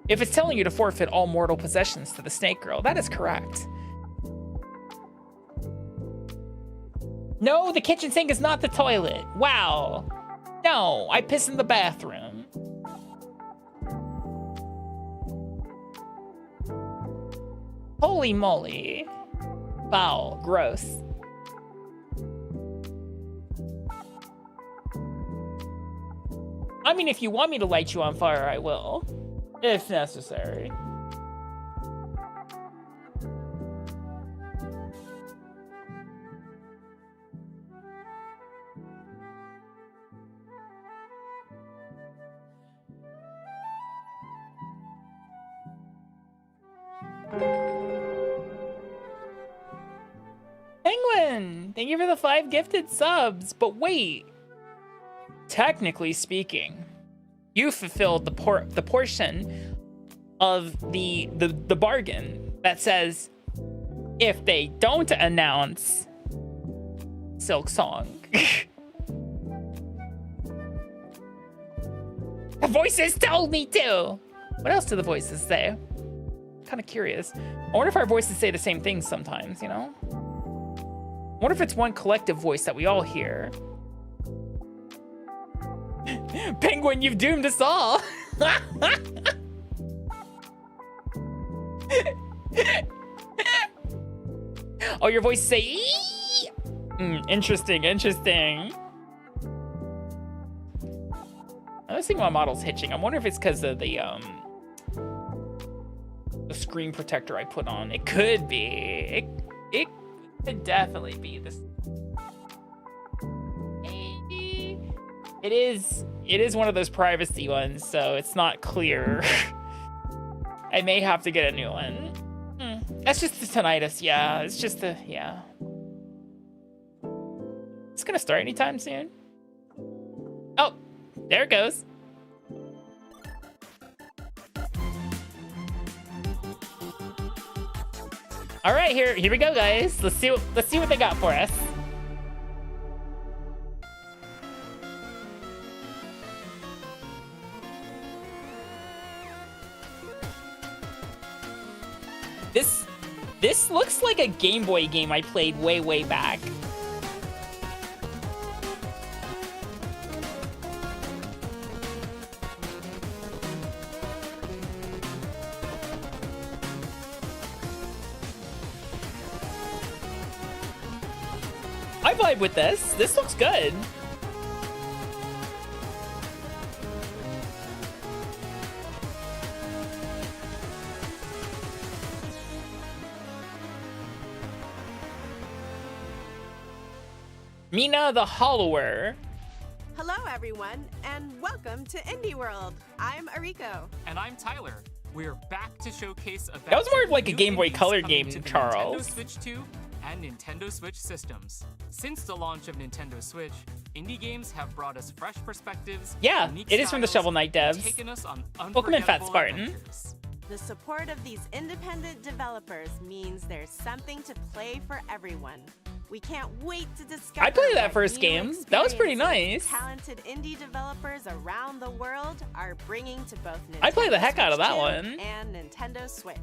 If it's telling you to forfeit all mortal possessions to the snake girl, that is correct. No, the kitchen sink is not the toilet. Wow. No, I piss in the bathroom. Holy moly. Foul. Gross. I mean, if you want me to light you on fire, I will. If necessary. Penguin, thank you for the 5 gifted subs. But wait, technically speaking, you fulfilled the portion of the bargain that says if they don't announce Silk Song. The voices told me to. What else do the voices say? Kind of curious. I wonder if our voices say the same things sometimes, you know? I wonder if it's one collective voice that we all hear. Penguin, you've doomed us all. Oh, your voice say ee? Interesting. I was thinking my model's hitching. I wonder if it's because of the screen protector I put on. It could be. It could definitely be this. It is one of those privacy ones, so it's not clear. I may have to get a new one. That's just the tinnitus, yeah. It's just the, yeah. It's gonna start anytime soon. Oh, there it goes. All right, here we go, guys. Let's see what they got for us. This looks like a Game Boy game I played way back. I vibe with this. This looks good. Mina the Hollower. Hello everyone, and welcome to Indie World. I'm Ariko. And I'm Tyler. We're back to showcase a That was more of like a Game Boy Color game, Charles. Nintendo Switch 2 and Nintendo Switch systems. Since the launch of Nintendo Switch, indie games have brought us fresh perspectives. Yeah, it is from the Shovel Knight devs. Taken us on Pokemon Fat Spartan. Adventures. The support of these independent developers means there's something to play for everyone. We can't wait to discover. I played that what first new game. That was pretty experiences nice. Talented indie developers around the world are bringing to both Nintendo I played the heck out of Switch that 2 one. and Nintendo Switch.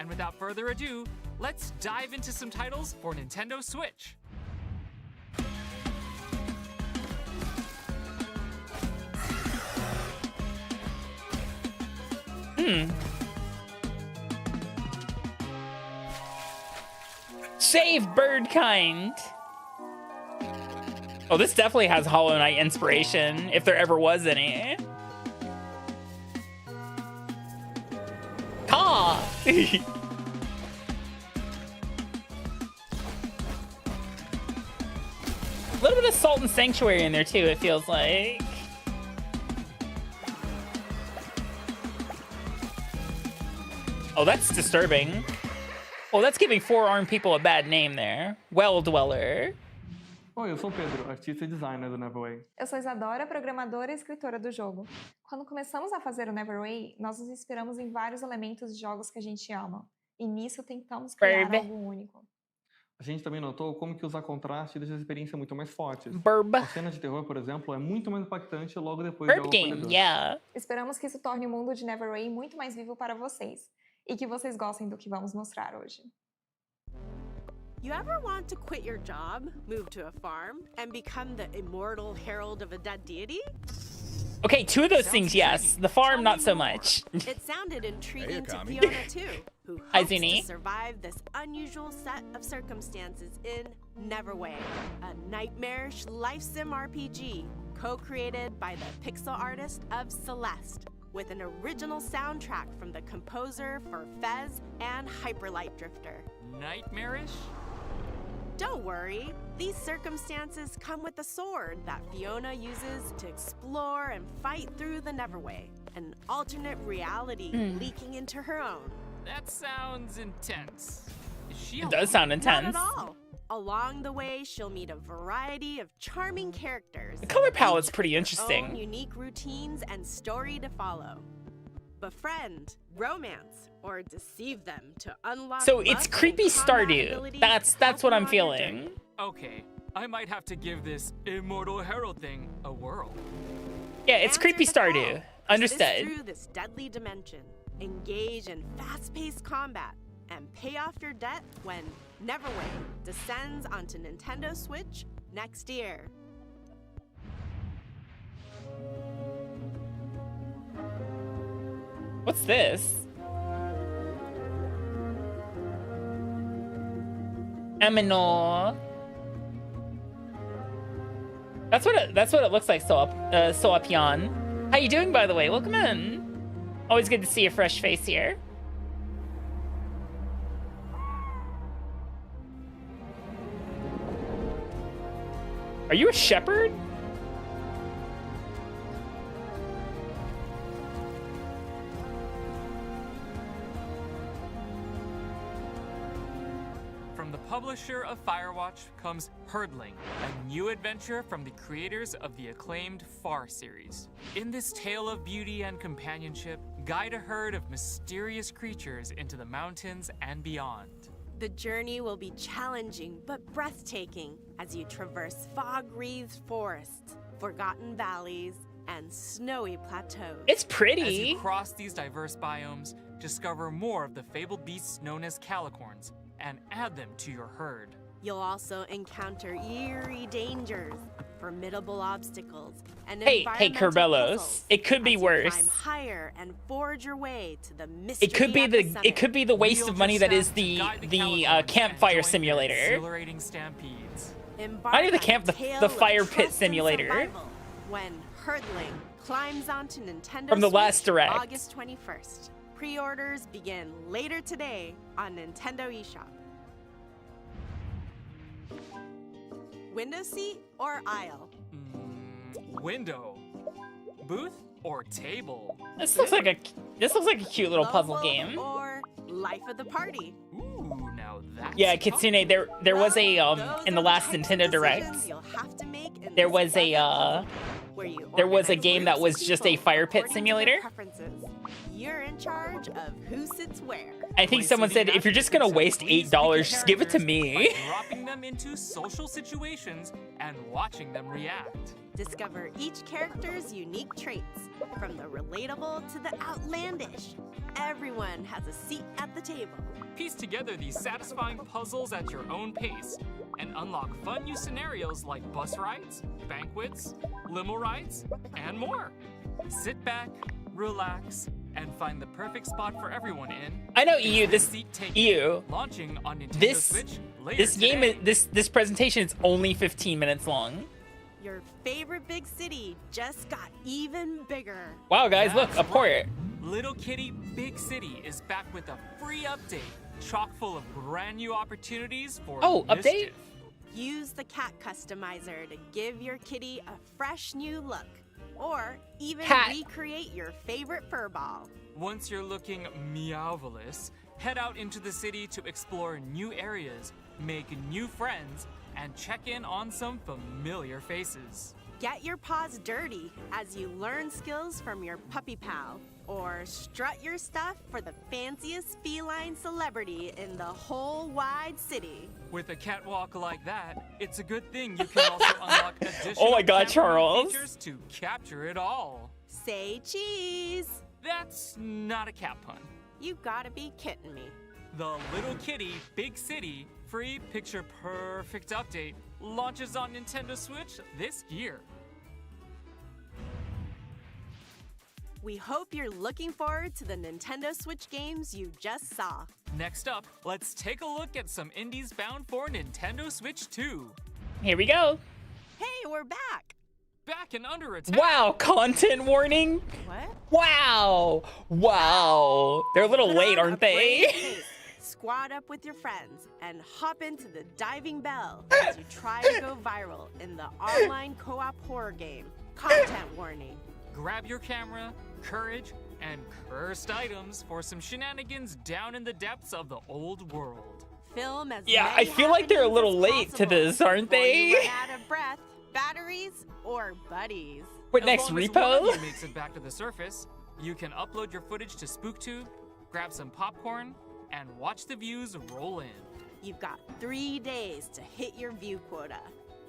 And without further ado, let's dive into some titles for Nintendo Switch. Save bird kind. Oh, this definitely has Hollow Knight inspiration, if there ever was any. Caw! A little bit of Salt and Sanctuary in there too, it feels like. Oh, that's disturbing. Oh, that's giving four-armed people a bad name there. Well Dweller. Oi, eu sou o Pedro, artista e designer do Neverway. Eu sou Isadora, programadora e escritora do jogo. Quando começamos a fazer o Neverway, nós nos inspiramos em vários elementos de jogos que a gente ama. E nisso tentamos criar algo único. A gente também notou como que usar contraste deixa a experiência muito mais forte. Burb. A cena de terror, por exemplo, é muito mais impactante logo depois Burb de algo game, acolhedor. yeah. Esperamos que isso torne o mundo de Neverway muito mais vivo para vocês. E que vocês gostem do que vamos mostrar hoje. You ever want to quit your job, move to a farm, and become the immortal herald of a dead deity? Okay, two of those things, yes. The farm, not so much. It sounded intriguing to Akami. Fiona too, who Hi, hopes Zuni. to survive this unusual set of circumstances in Neverway, a nightmarish life sim RPG co-created by the pixel artist of Celeste, with an original soundtrack from the composer for Fez and Hyperlight Drifter. Nightmarish? Don't worry, these circumstances come with a sword that Fiona uses to explore and fight through the Neverway, an alternate reality leaking into her own. That sounds intense. Is she It does sound Not intense. at all. Along the way, she'll meet a variety of charming characters. The color palette's each pretty with their own interesting. unique routines and story to follow. Befriend, romance, or deceive them to unlock. So it's luck and creepy combat Stardew. abilities That's to help what you I'm on your feeling. journey. Okay, I might have to give this immortal herald thing a whirl. Yeah, it's Answer creepy the call. Stardew. Persist Understood. through this deadly dimension. Engage in fast-paced combat and pay off your debt when Neverway descends onto Nintendo Switch next year. What's this? Eminor. That's what it looks like, Soapyan. How you doing, by the way? Welcome in. Always good to see a fresh face here. Are you a shepherd? From the publisher of Firewatch comes Herdling, a new adventure from the creators of the acclaimed Far series. In this tale of beauty and companionship, guide a herd of mysterious creatures into the mountains and beyond. The journey will be challenging but breathtaking as you traverse fog-wreathed forests, forgotten valleys, and snowy plateaus. It's As pretty. you cross these diverse biomes, discover more of the fabled beasts known as calicorns and add them to your herd. You'll also encounter eerie dangers, formidable obstacles, and Hey, environmental Kerbelos, puzzles it could be as you worse. Climb higher and forge your way to the mystery It could be at the center. waste Wield of money your that is staff to the guide the calicorns campfire and join their simulator. Exhilarating stampedes. Embark Not even the on camp, a the tale of fire pit trust and simulator. survival when Herdling climbs onto Nintendo From the Switch last Direct. August 21st. Pre-orders begin later today on Nintendo eShop. Window seat or aisle? Window. Booth or table? This looks like a cute little puzzle Local game. or life of the party? Ooh, now that's Yeah, Kitsune, there was a Those in the are last types of Nintendo Direct, decisions you'll have to make in there this was a, puzzle where you there was a organize game that groups was of just a people fire pit according to their simulator. preferences. You're in charge of who sits where. I think someone said, if you're just gonna waste $8, just give it to me. By dropping them into social situations and watching them react. Discover each character's unique traits, from the relatable to the outlandish. Everyone has a seat at the table. Piece together these satisfying puzzles at your own pace and unlock fun new scenarios like bus rides, banquets, limo rides, and more. Sit back, relax, and find the perfect spot for everyone in. I know EU. This Seat taken, EU. launching on Nintendo This Switch later this game today. this presentation is only 15 minutes long. Your favorite big city just got even bigger. Wow, guys, look, That's a port. right. Little Kitty Big City is back with a free update, chock full of brand new opportunities for update? mischief. Use the cat customizer to give your kitty a fresh new look, or even Cat. recreate your favorite fur ball. Once you're looking meowvelous, head out into the city to explore new areas, make new friends, and check in on some familiar faces. Get your paws dirty as you learn skills from your puppy pal, or strut your stuff for the fanciest feline celebrity in the whole wide city. With a catwalk like that, it's a good thing you can also unlock additional Oh my God, camera Charles. features to capture it all. Say cheese! That's not a cat pun. You gotta be kidding me. The Little Kitty Big City free picture perfect update launches on Nintendo Switch this year. We hope you're looking forward to the Nintendo Switch games you just saw. Next up, let's take a look at some indies bound for Nintendo Switch 2. Here we go. Hey, we're back! Back and under attack. Wow, content warning. What? Wow. Wow. They're a little Put late, on aren't a brave they? face, squad up with your friends, and hop into the diving bell as you try to go viral in the online co-op horror game. Content warning. Grab your camera, courage, and cursed items for some shenanigans down in the depths of the old world. Film as Yeah, many I feel like they're a happenings little as late to possible this, aren't before you they? run out of breath, batteries, or buddies. What As next, long as one of repo? you makes it back to the surface, you can upload your footage to SpookTube, grab some popcorn, and watch the views roll in. You've got 3 days to hit your view quota.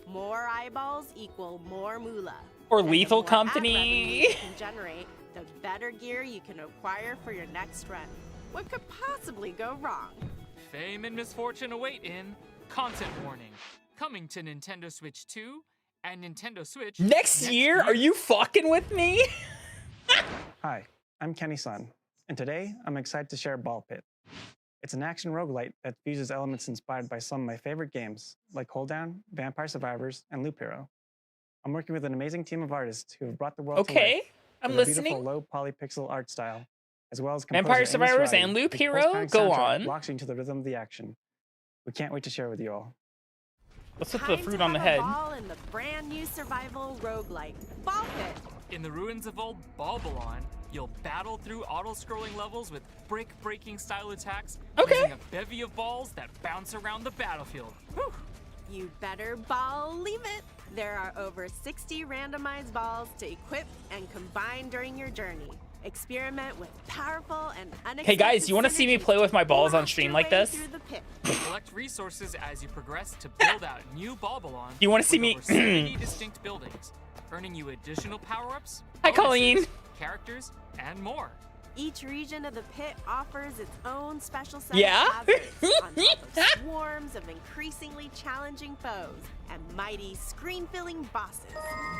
More eyeballs equal more moolah. Or And the Lethal more ad Company. revenue you can generate, the better gear you can acquire for your next run. What could possibly go wrong? Fame and misfortune await in Content Warning, coming to Nintendo Switch 2 and Nintendo Switch Next year? Are you fucking with me? Hi, I'm Kenny Sun, and today I'm excited to share Ball Pit. It's an action roguelite that fuses elements inspired by some of my favorite games, like Hold Down, Vampire Survivors, and Loop Hero. I'm working with an amazing team of artists who have brought the world to Okay, life I'm with a beautiful listening. low polypixel art style, as well as Vampire composer Amy Survivors Srivastava, and Loop whose Hero? post-punk Go soundtrack on. locks you into the rhythm of the action. We can't wait to share with you all. What's with the Time fruit to on the have a head? ball in the brand new survival roguelike, Ball Pit. In the ruins of old Balbalon, you'll battle through auto-scrolling levels with brick-breaking style attacks using a bevy of balls that bounce around the battlefield. Whew. You better believe it. There are over 60 randomized balls to equip and combine during your journey. Experiment with powerful and unexpected Hey guys, you want to see me synergies play with my balls on blast stream your like way this? through the pit. Collect resources as you progress to build out new Balbalon. You wanna see with me- over 70 distinct buildings, earning you additional power-ups, Hi, bonuses, Colleen. characters, and more. Each region of the pit offers its own special set Yeah? of hazards on top of swarms of increasingly challenging foes and mighty screen-filling bosses.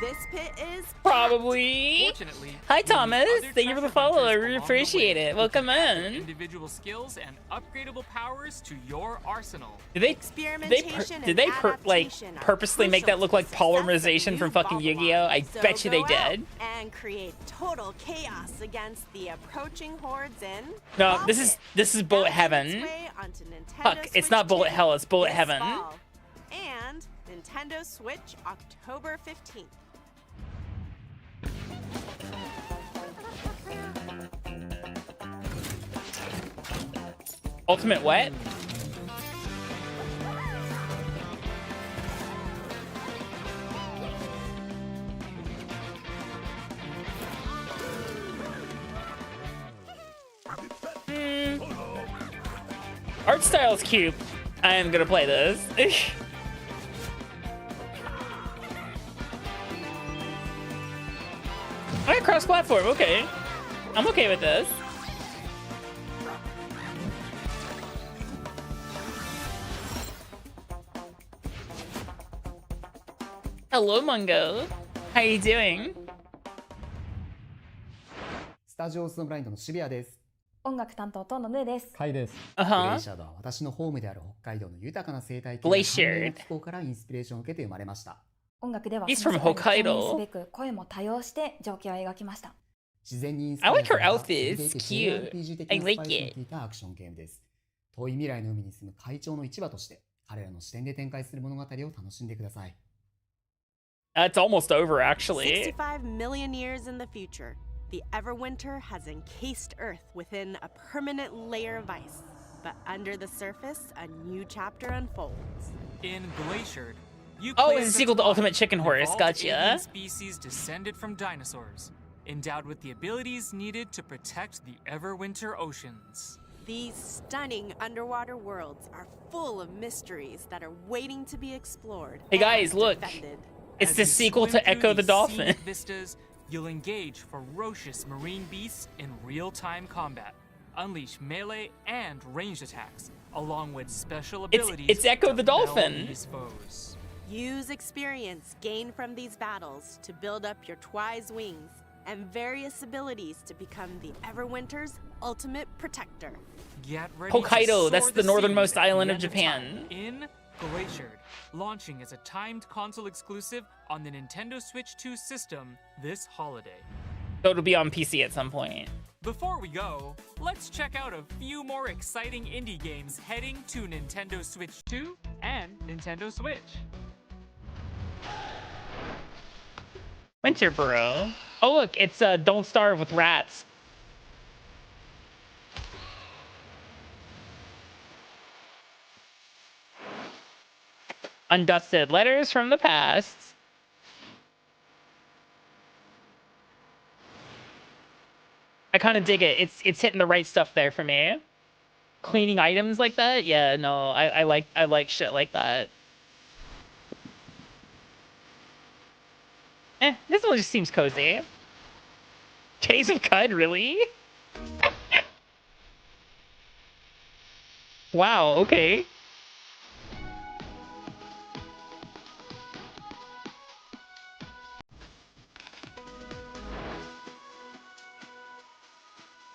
This pit is Probably. Fortunately, Hi, you'll meet Thomas. other Thank you for the treasure follow. I hunters really along the appreciate way it. who Welcome can add in. individual skills and upgradable powers to your arsenal. Did they experimentation did they and like adaptation are purposely make that crucial look to like the success of polymerization new from fucking Balbalon. Yu-Gi-Oh? I So bet you they go out did. and create total chaos against the approaching hordes in No, Ball this Pit. is bullet Now heaven. its way onto Nintendo Fuck, it's Switch not bullet 2 hell, it's bullet this heaven. fall. And Nintendo Switch October 15th. Ultimate what? Art style's cute. I am gonna play this. Alright, cross-platform, okay. I'm okay with this. Hello, Mungo. How you doing? タジオスのブラインドの渋谷です。音楽担当のヌーです。カイです。グレイシャドは私のホームである北海道の豊かな生態系や寒冷な気候からインスピレーションを受けて生まれました。音楽では He's from Hokkaido. すべく声も多用して情景を描きました。自然にインスピ I レー like ショ her ンが outfit. It's cute. RPG 的 I なス like パイスの it. 効いたアクションゲームです。遠い未来の海に住む海鳥の市場として彼らの視点で展開する物語を楽しんでください。It's almost over, actually. 65 million years in the future, the Everwinter has encased Earth within a permanent layer of ice. But under the surface, a new chapter unfolds. In Glaciered, you Oh, play it's a as sequel to twine, Ultimate Chicken Horse. evolved Gotcha. alien species descended from dinosaurs, endowed with the abilities needed to protect the Everwinter oceans. These stunning underwater worlds are full of mysteries that are waiting to be explored. Hey guys, and look. defended. It's As the you sequel swim to Echo through the these Dolphin. scenic vistas, you'll engage ferocious marine beasts in real-time combat, unleash melee and ranged attacks, along with special abilities. It's Echo to the fell Dolphin. these foes. Use experience gained from these battles to build up your Twi's wings and various abilities to become the Everwinter's ultimate protector. Get ready Hokkaido, to that's soar the northernmost seas at the island of end time Japan. In Glaciered, launching as a timed console exclusive on the Nintendo Switch 2 system this holiday. So it'll be on PC at some point. Before we go, let's check out a few more exciting indie games heading to Nintendo Switch 2 and Nintendo Switch. Winter Bro. Oh look, it's Don't Starve with Rats. Undusted Letters from the Past. I kind of dig it. It's hitting the right stuff there for me. Cleaning items like that? Yeah, no, I like shit like that. This one just seems cozy. Chase and Cud, really? Wow, okay.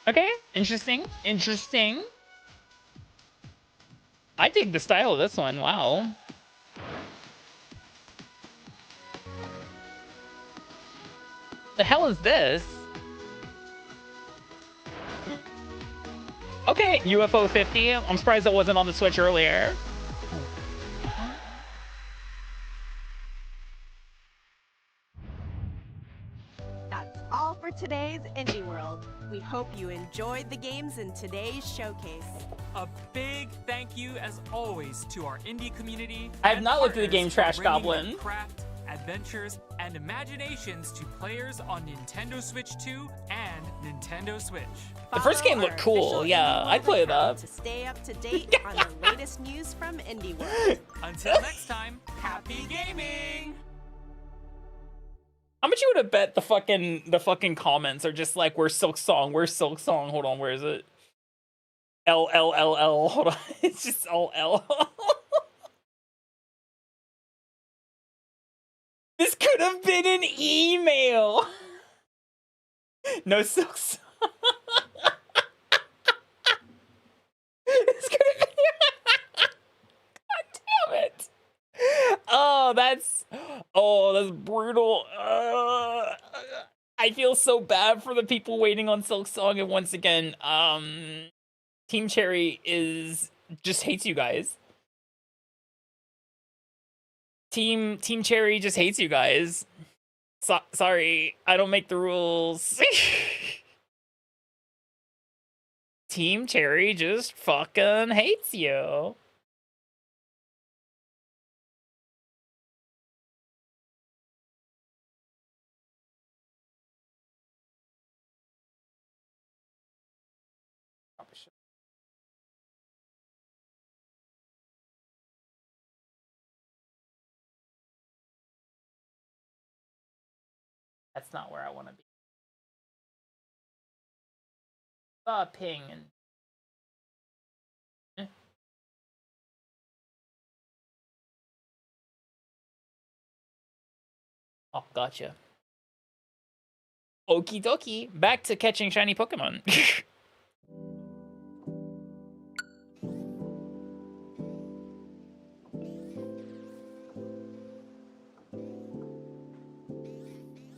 Okay, interesting, interesting. I dig the style of this one, wow. The hell is this? Okay, UFO 50. I'm surprised that wasn't on the Switch earlier. That's all for today's Indie World. We hope you enjoyed the games in today's showcase. A big thank you, as always, to our indie community. I have not looked at the game partners Trash for bringing Goblin. their craft, adventures, and imaginations to players on Nintendo Switch 2 and Nintendo Switch. The first game looked cool, yeah, I'd play it up. To stay up to date on the latest news from Indie World. Until next time, happy gaming! How much you would have bet the fucking comments are just like, where's Silk Song? Where's Silk Song? Hold on, where is it? L. Hold on, it's just all L. This could have been an email. No Silk Song. This could have been. God damn it. Oh, that's brutal. I feel so bad for the people waiting on Silk Song, and once again, Team Cherry just hates you guys. Team Cherry just hates you guys. Sorry, I don't make the rules. Team Cherry just fucking hates you. That's not where I want to be. Ping and... Oh, gotcha. Okie dokie. Back to catching shiny Pokemon.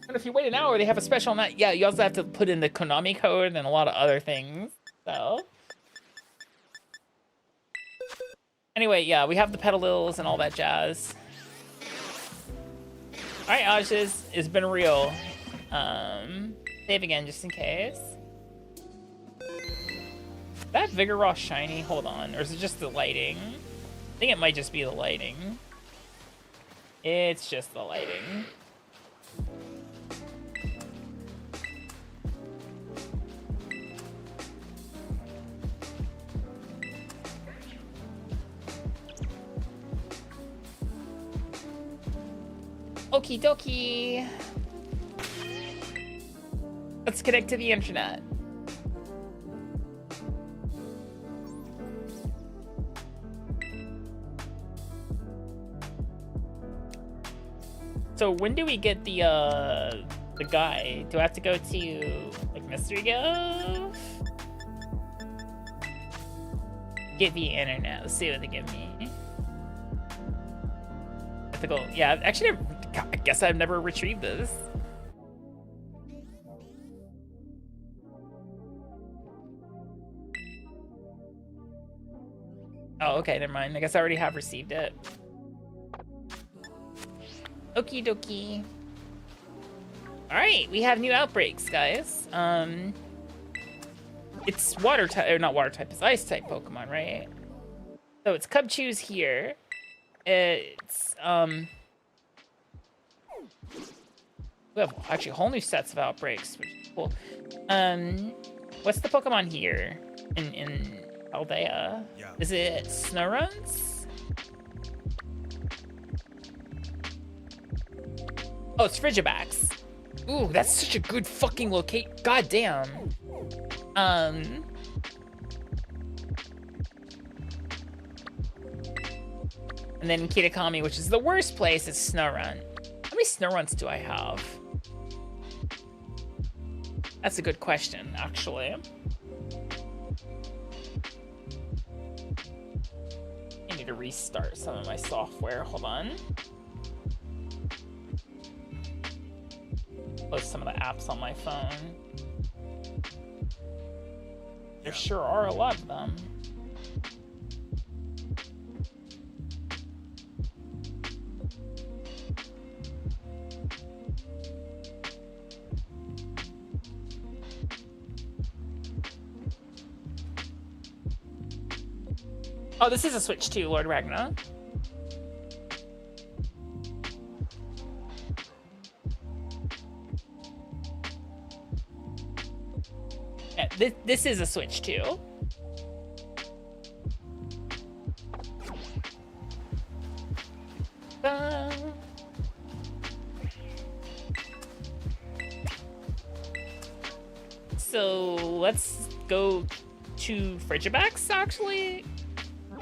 And if you wait an hour, they have a special amount. Yeah, you also have to put in the Konami code and a lot of other things. So. Anyway, yeah, we have the Petalils and all that jazz. Alright, Ashes, it's been real. Save again just in case. That Vigoroth shiny, hold on. Or is it just the lighting? I think it might just be the lighting. It's just the lighting. Okie dokie. Let's connect to the internet. So when do we get the guy? Do I have to go to like Mystery Go? Get the internet. Let's see what they give me. I have to go. Yeah, actually, I guess I've never retrieved this. Oh, okay, never mind. I guess I already have received it. Okie dokie. Alright, we have new outbreaks, guys. It's water type, or not water type, it's ice type Pokemon, right? So it's Cubchoo's here. It's, we have actually whole new sets of outbreaks, which is cool. What's the Pokemon here in Aldea? Yeah. Is it Snoruns? Oh, it's Frigibax. Ooh, that's such a good fucking locate. God damn. And then Kitakami, which is the worst place, is Snorunt. How many Snorunts do I have? That's a good question, actually. I need to restart some of my software. Hold on. Close some of the apps on my phone. There sure are a lot of them. Oh, this is a Switch too, Lord Ragnar. Yeah, this is a Switch too. So let's go to Frigibax actually.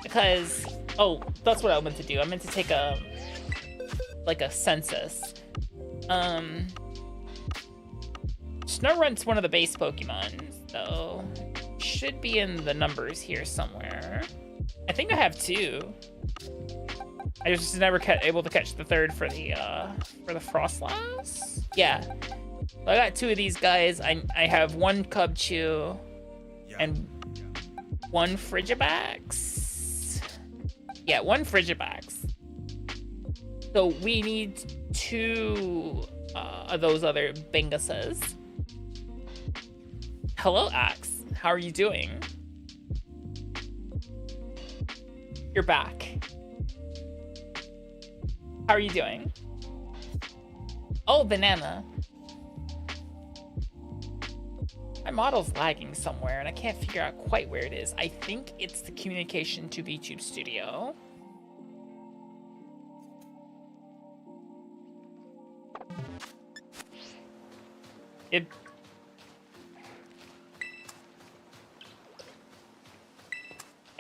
Because, oh, that's what I meant to do. I meant to take a census. Snorunt's one of the base Pokemon, so should be in the numbers here somewhere. I think I have two. I just never able to catch the third for the Frostlass. Yeah, so I got two of these guys. I have one Cubchoo and one Frigibax. Yeah, one Frigibax. So we need two of those other Binguses. Hello, Axe. How are you doing? You're back. How are you doing? Oh, Banana. My model's lagging somewhere, and I can't figure out quite where it is. I think it's the communication to VTube Studio. Hey,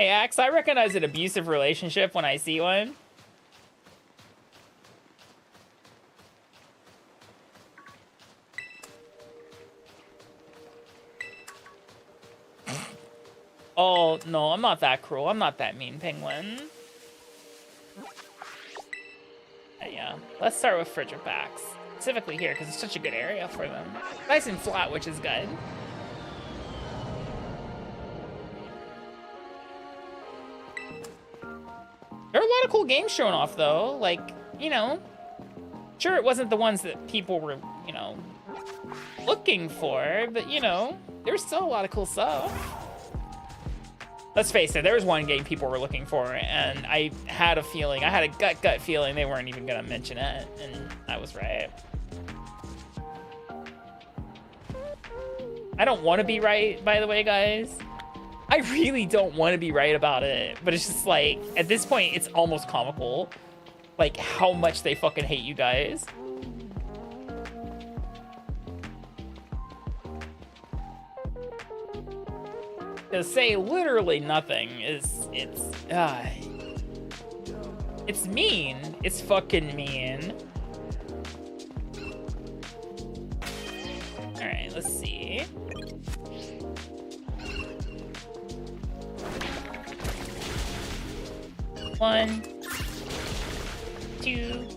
Axe, I recognize an abusive relationship when I see one. Oh, no, I'm not that cruel. I'm not that mean, Penguin. Yeah, let's start with Fridger packs. Specifically here, because it's such a good area for them. Nice and flat, which is good. There are a lot of cool games showing off, though. Like, you know, sure, it wasn't the ones that people were, you know, looking for, but, you know, there's still a lot of cool stuff. Let's face it, there was one game people were looking for, and I had a feeling, I had a gut feeling they weren't even gonna mention it, and I was right. I don't want to be right, by the way, guys. I really don't want to be right about it, but it's just like, at this point, it's almost comical, like how much they fucking hate you guys. To say literally nothing is, it's mean. It's fucking mean. All right, let's see. One, 2,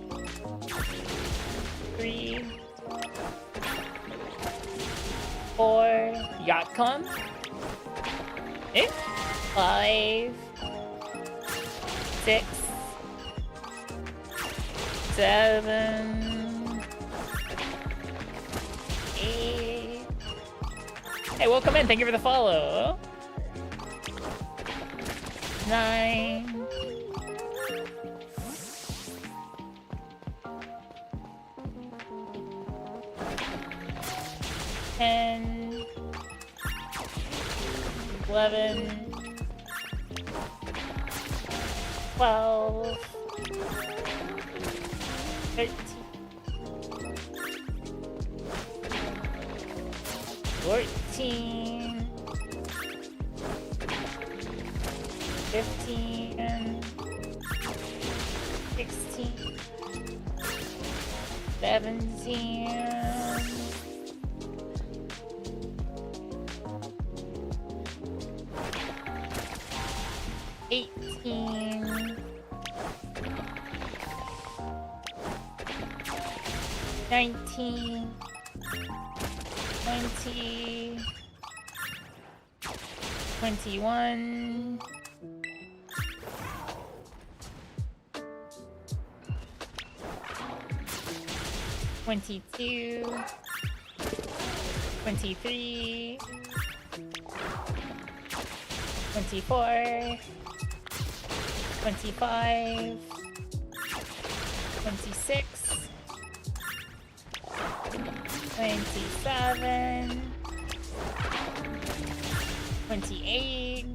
3, 4. Yachtcon. 5, 6, 7, 8. Hey, welcome in. Thank you for the follow. 9. 10. 11, 12, 13, 14, 15, 16, 17, 18, 19, 20, 21, 22, 23, 24, 25, 26, 27, 28,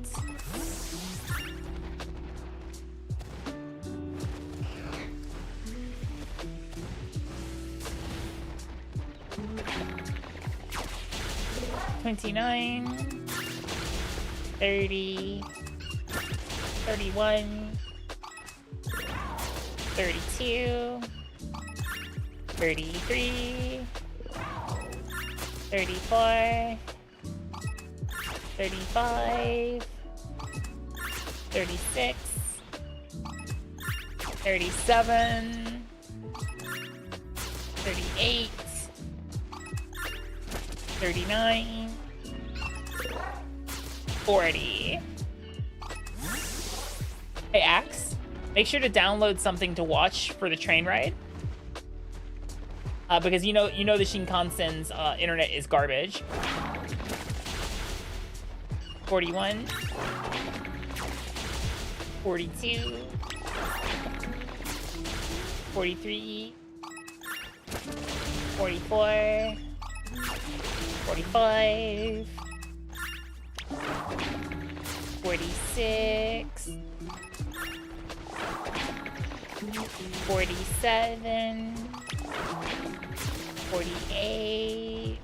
29, 30, 31, 32, 33, 34, 35, 36, 37, 38, 39, 40. Hey, Axe, make sure to download something to watch for the train ride. Because you know the Shinkansen's internet is garbage. 41, 42, 43, 44, 45, 46, 47, 48,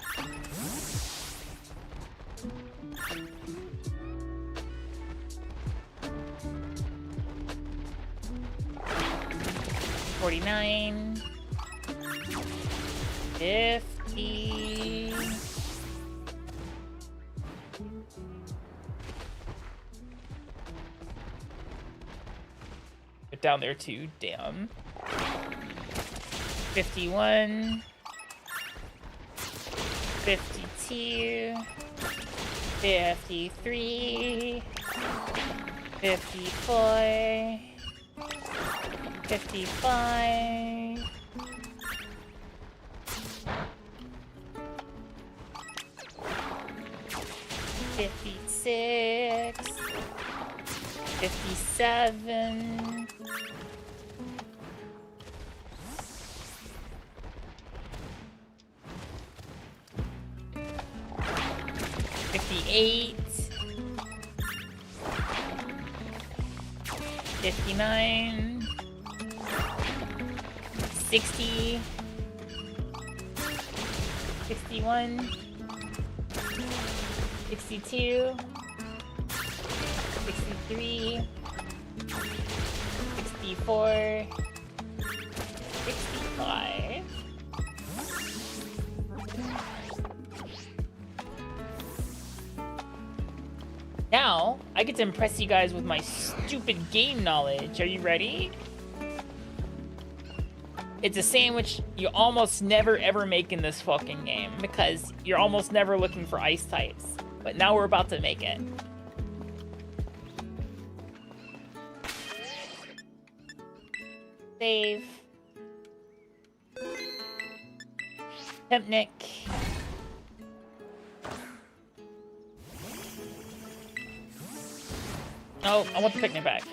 49, 50, it down there too. Damn. 51. 52. 53. 54. 55. 56. 57. 58. 59. 60. 61. 62. 63. 64. 65. Now, I get to impress you guys with my stupid game knowledge. Are you ready? It's a sandwich you almost never ever make in this fucking game because you're almost never looking for ice types. But now we're about to make it. Save. Tempnik. Oh, I want the picnic back.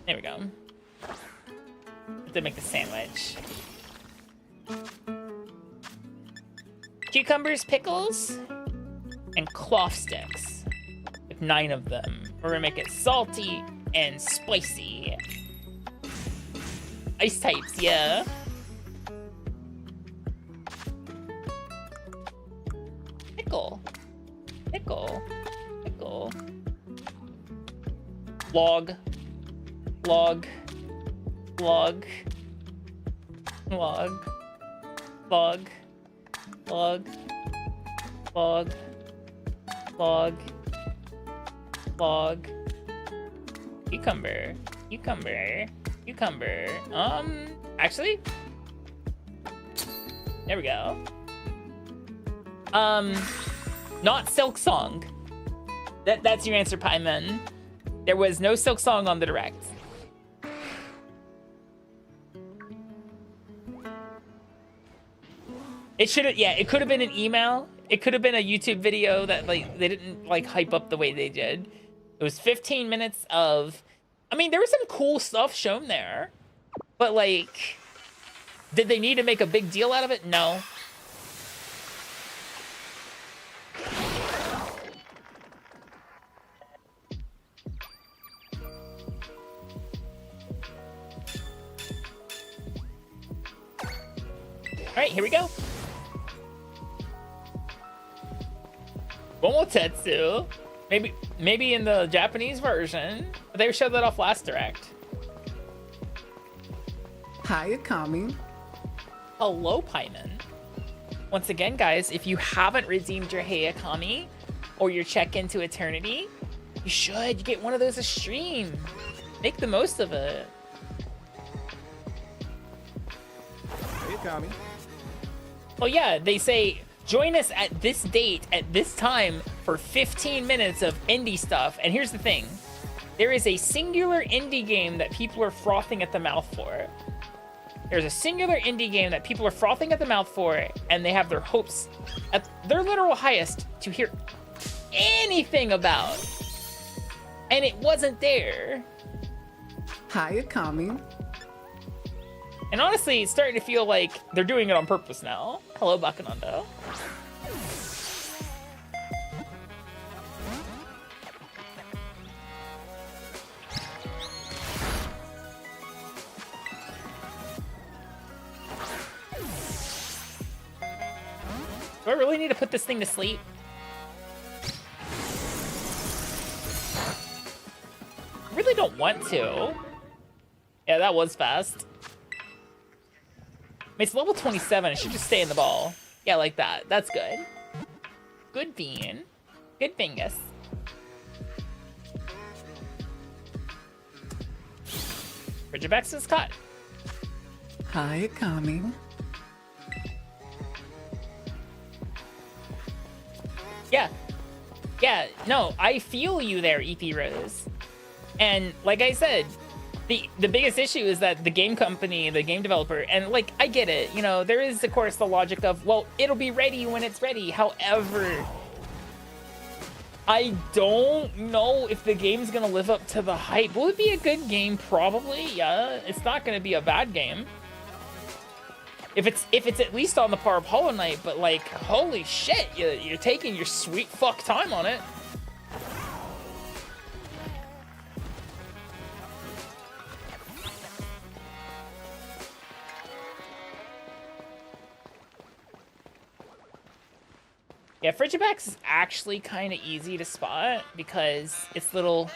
There we go. To make the sandwich. Cucumbers, pickles, and cloth sticks. With 9 of them. We're gonna make it salty and spicy. Ice types, yeah. Pickle. Pickle. Pickle. Log. Log. Log. Log. Log. Log. Log. Log. Log. Cucumber. Cucumber. Cucumber. Actually? There we go. Not Silk Song. That's your answer, Pieman. There was no Silk Song on the direct. It should have, yeah, it could have been an email. It could have been a YouTube video that like they didn't like hype up the way they did. It was 15 minutes of, I mean, there was some cool stuff shown there, but like, did they need to make a big deal out of it? No. All right, here we go. Momotetsu. Maybe in the Japanese version. But they showed that off last direct. Hi, Akami. Hello, Paiman. Once again, guys, if you haven't redeemed your Hey Akami or your check into eternity, you should. You get one of those a stream. Make the most of it. Hey, Akami. Oh yeah, they say, join us at this date, at this time, for 15 minutes of indie stuff. And here's the thing. There is a singular indie game that people are frothing at the mouth for. There's a singular indie game that people are frothing at the mouth for, and they have their hopes at their literal highest to hear anything about. And it wasn't there. Hi, Akami. And honestly, it's starting to feel like they're doing it on purpose now. Hello, Bakanando. Do I really need to put this thing to sleep? I really don't want to. Yeah, that was fast. I mean, it's level 27. It should just stay in the ball. Yeah, like that. That's good. Good bean. Good bingus. Frigibax is caught. Hi, Akami. Yeah, no, I feel you there, EP Rose. And like I said, the biggest issue is that the game company, the game developer, and like, I get it, you know, there is, of course, the logic of, well, it'll be ready when it's ready. However, I don't know if the game's gonna live up to the hype. Will it be a good game? Probably, yeah. It's not gonna be a bad game. If it's at least on the par of Hollow Knight, but like, holy shit, you're taking your sweet fuck time on it. Yeah, Frigibax is actually kind of easy to spot because its little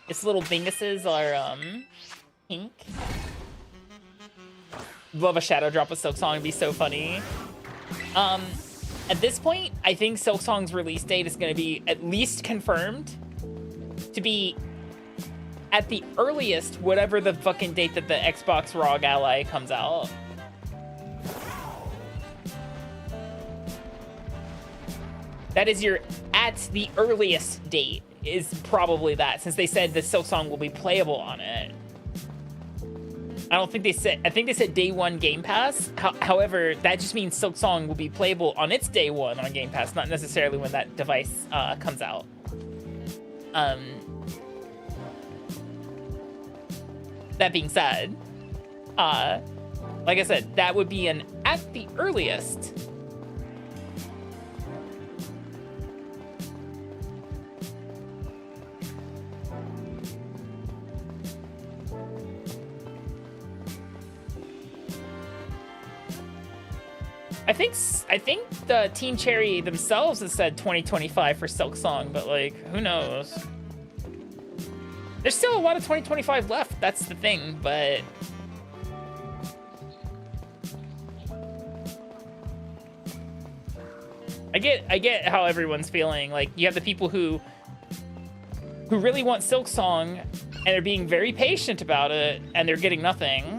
dinguses are pink. Love a shadow drop of Silksong, it'd be so funny. At this point, I think Silksong's release date is going to be at least confirmed to be at the earliest, whatever the fucking date that the Xbox ROG Ally comes out. That is your at the earliest date is probably that, since they said the Silksong will be playable on it. I don't think they said, I think they said day one Game Pass. However, that just means Silksong will be playable on its day one on Game Pass, not necessarily when that device comes out. That being said, like I said, that would be an at the earliest. I think the Team Cherry themselves has said 2025 for Silksong, but like, who knows? There's still a lot of 2025 left, that's the thing, but I get how everyone's feeling. Like, you have the people who really want Silksong and are being very patient about it, and they're getting nothing.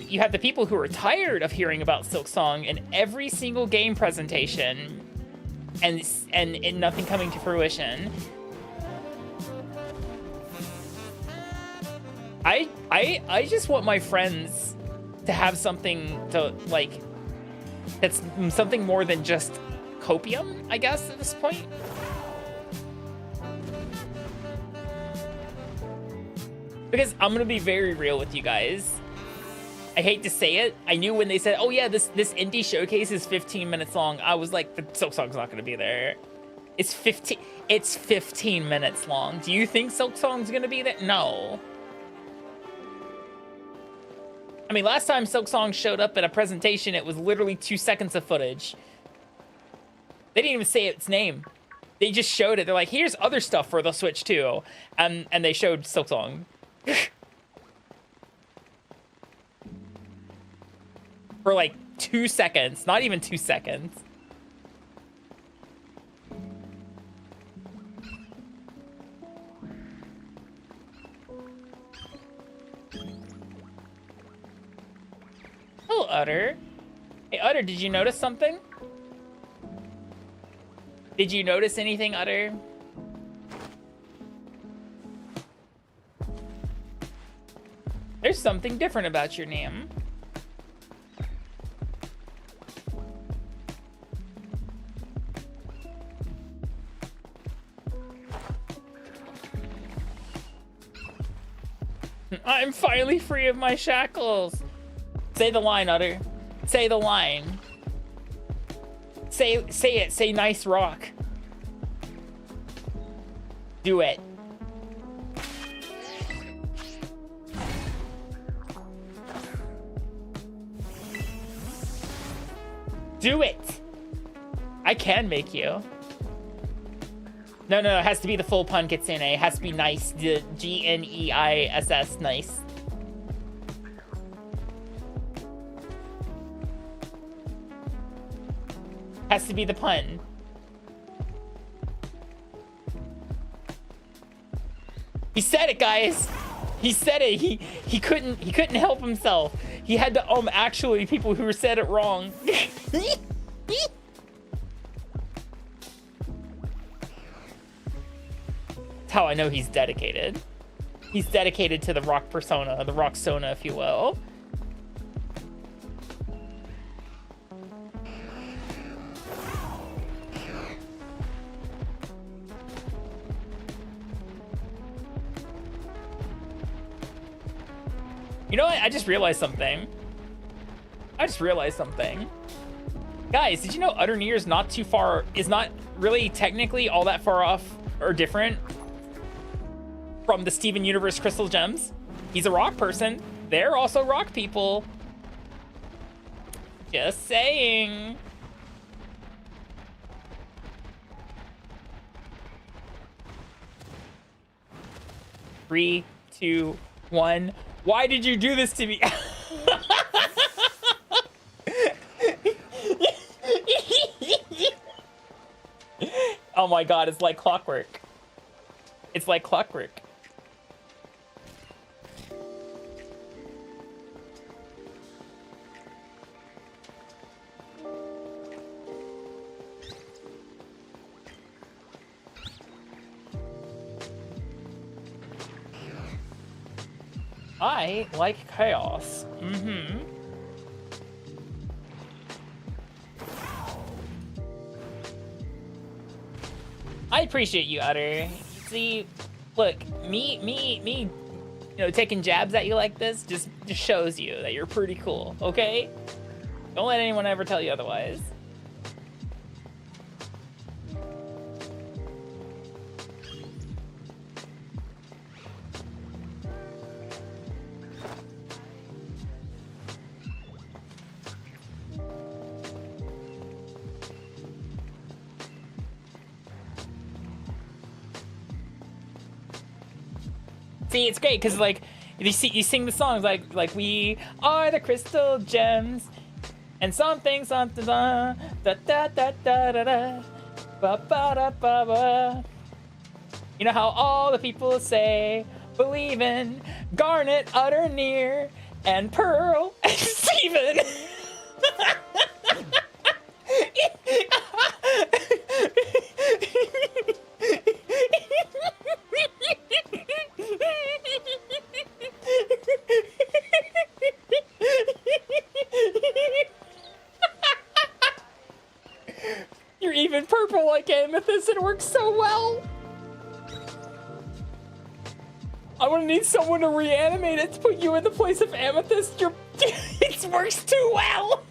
You have the people who are tired of hearing about Silksong in every single game presentation, and nothing coming to fruition. I just want my friends to have something to, like, that's something more than just copium, I guess, at this point. Because I'm gonna be very real with you guys. I hate to say it. I knew when they said, oh yeah, this indie showcase is 15 minutes long, I was like, the Silksong's not gonna be there. It's 15 minutes long. Do you think Silksong's gonna be there? No. I mean, last time Silksong showed up at a presentation, it was literally 2 seconds of footage. They didn't even say its name. They just showed it. They're like, here's other stuff for the Switch too. And they showed Silksong. For like 2 seconds, not even 2 seconds. Hello, Utter. Hey, Utter, did you notice something? Did you notice anything, Utter? There's something different about your name. I'm finally free of my shackles. Say the line, Utter. Say the line. Say it. Say nice rock. Do it. Do it. I can make you. No, it has to be the full pun Kitsune. It has to be nice. The G-N-E-I-S-S, nice. Has to be the pun. He said it, guys. He said it. He couldn't help himself. He had to actually people who said it wrong. That's how I know he's dedicated. He's dedicated to the rock persona, the rock sona, if you will. You know what? I just realized something. Guys, did you know Utter Near is not too far, is not really technically all that far off or different from the Steven Universe Crystal Gems? He's a rock person. They're also rock people. Just saying. Three, two, one. Why did you do this to me? Oh my god, it's like clockwork. It's like clockwork. I like chaos. Mm-hmm. I appreciate you, Utter. See, look, me, you know, taking jabs at you like this just shows you that you're pretty cool, okay? Don't let anyone ever tell you otherwise. See, it's great because like you sing the songs like we are the crystal gems, and something da da da da da da ba ba da ba ba. You know how all the people say believe in Garnet, Utter Near, and Pearl and Steven. You're even purple like Amethyst. It works so well. I would need someone to reanimate it to put you in the place of Amethyst. It works too well.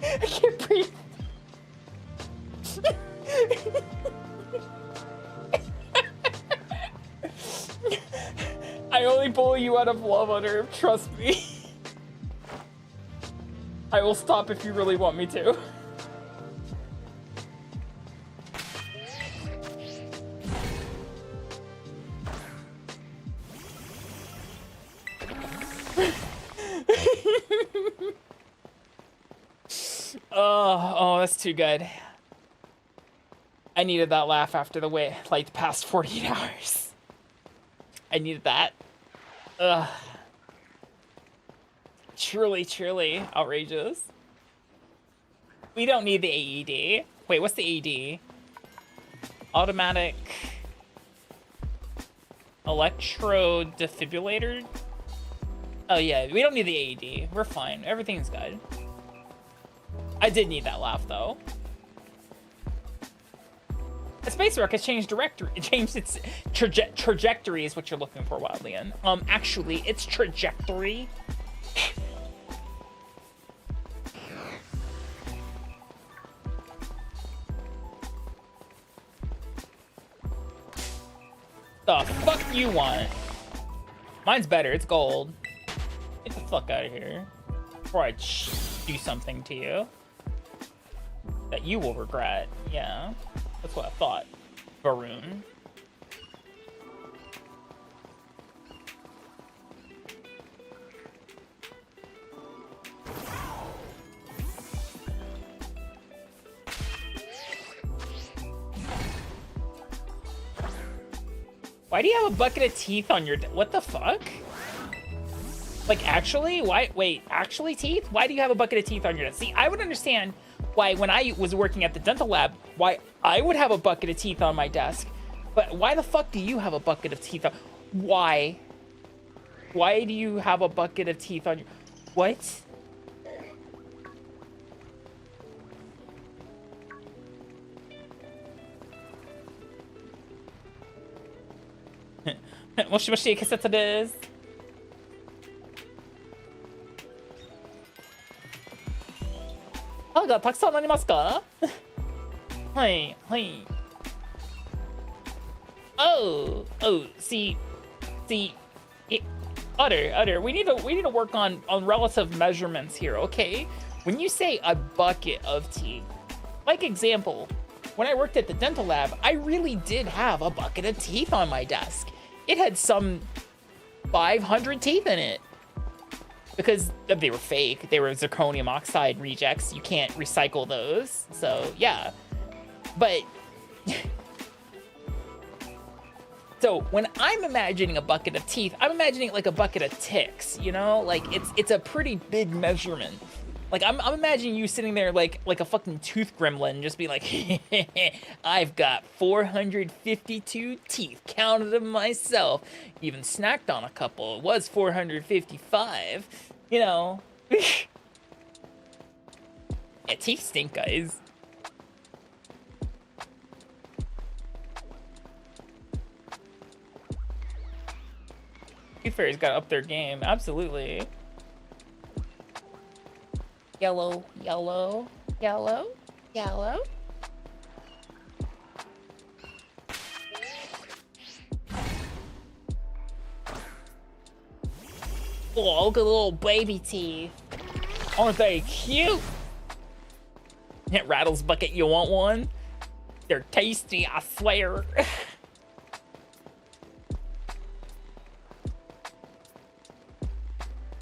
I can't breathe. I only bully you out of love, Utter. Trust me. I will stop if you really want me to. Oh, that's too good. I needed that laugh after the the past 48 hours. I needed that. Ugh. Truly outrageous. We don't need the AED. Wait, what's the AED? Automatic electro defibrillator? Oh yeah, we don't need the AED. We're fine. Everything's good. I did need that laugh though. A space rock has changed its trajectory is what you're looking for, Wildlian. Actually, its trajectory. The fuck you want? Mine's better. It's gold. Get the fuck out of here before I do something to you that you will regret. Yeah. That's what I thought, Varun. Why do you have a bucket of teeth on your... What the fuck? Like, actually? Why? Wait, actually teeth? Why do you have a bucket of teeth on your desk? See, I would understand why, when I was working at the dental lab, why I would have a bucket of teeth on my desk. But why the fuck do you have a bucket of teeth on... Why? Why do you have a bucket of teeth on your... What? Moshi moshi, kasetsu desu. How ga takusan narimasu ka? Hi, hi. Oh, see, Utter, we need to work on relative measurements here, okay? When you say a bucket of teeth, like example, when I worked at the dental lab, I really did have a bucket of teeth on my desk. It had some 500 teeth in it because they were fake. They were zirconium oxide rejects. You can't recycle those. So yeah, but so when I'm imagining a bucket of teeth, I'm imagining it like a bucket of ticks, you know? Like it's a pretty big measurement. Like I'm imagining you sitting there like a fucking tooth gremlin, just be like, I've got 452 teeth, counted them myself. Even snacked on a couple. It was 455, you know. Yeah, teeth stink, guys. Tooth Fairy's got to up their game, absolutely. Yellow, yellow, yellow, yellow. Oh, look at the little baby teeth. Aren't they cute? That Rattles bucket, you want one? They're tasty, I swear.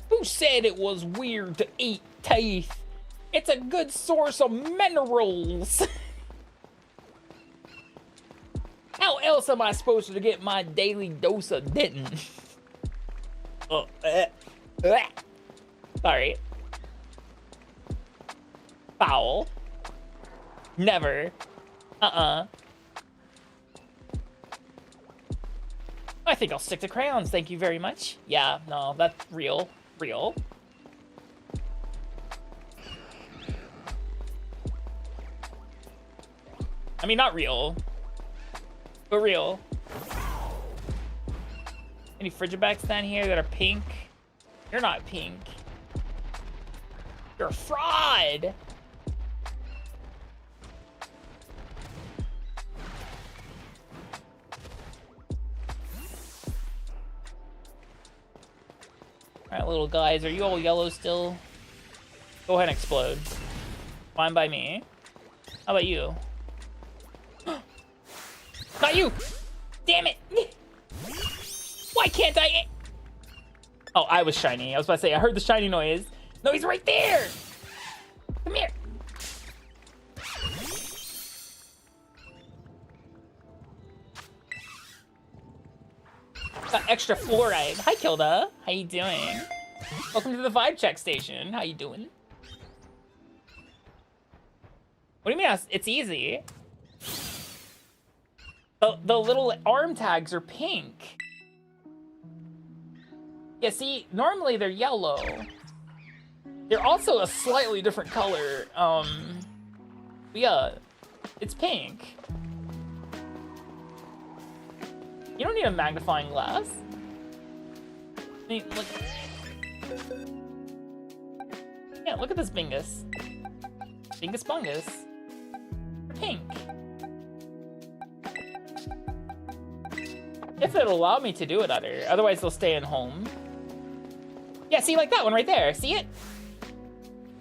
Who said it was weird to eat teeth? It's a good source of minerals. How else am I supposed to get my daily dose of dentin? Sorry. Foul. Never. I think I'll stick to crayons, thank you very much. Yeah, no, that's real. Real. I mean, not real, but real. Any Frigibacks down here that are pink? You're not pink. You're a fraud! Alright, little guys, are you all yellow still? Go ahead and explode. Fine by me. How about you? Not you! Damn it! Why can't I? Oh, I was shiny. I was about to say, I heard the shiny noise. No, he's right there! Come here! Got extra fluoride. Hi, Kilda. How you doing? Welcome to the vibe check station. How you doing? What do you mean? It's easy. The little arm tags are pink. Yeah, see, normally they're yellow. They're also a slightly different color. Yeah, it's pink. You don't need a magnifying glass. I mean, look. Yeah, look at this Bingus. Bingus Bungus. Pink. If it'll allow me to do it, otherwise they'll stay in home. Yeah, see, like that one right there. See it?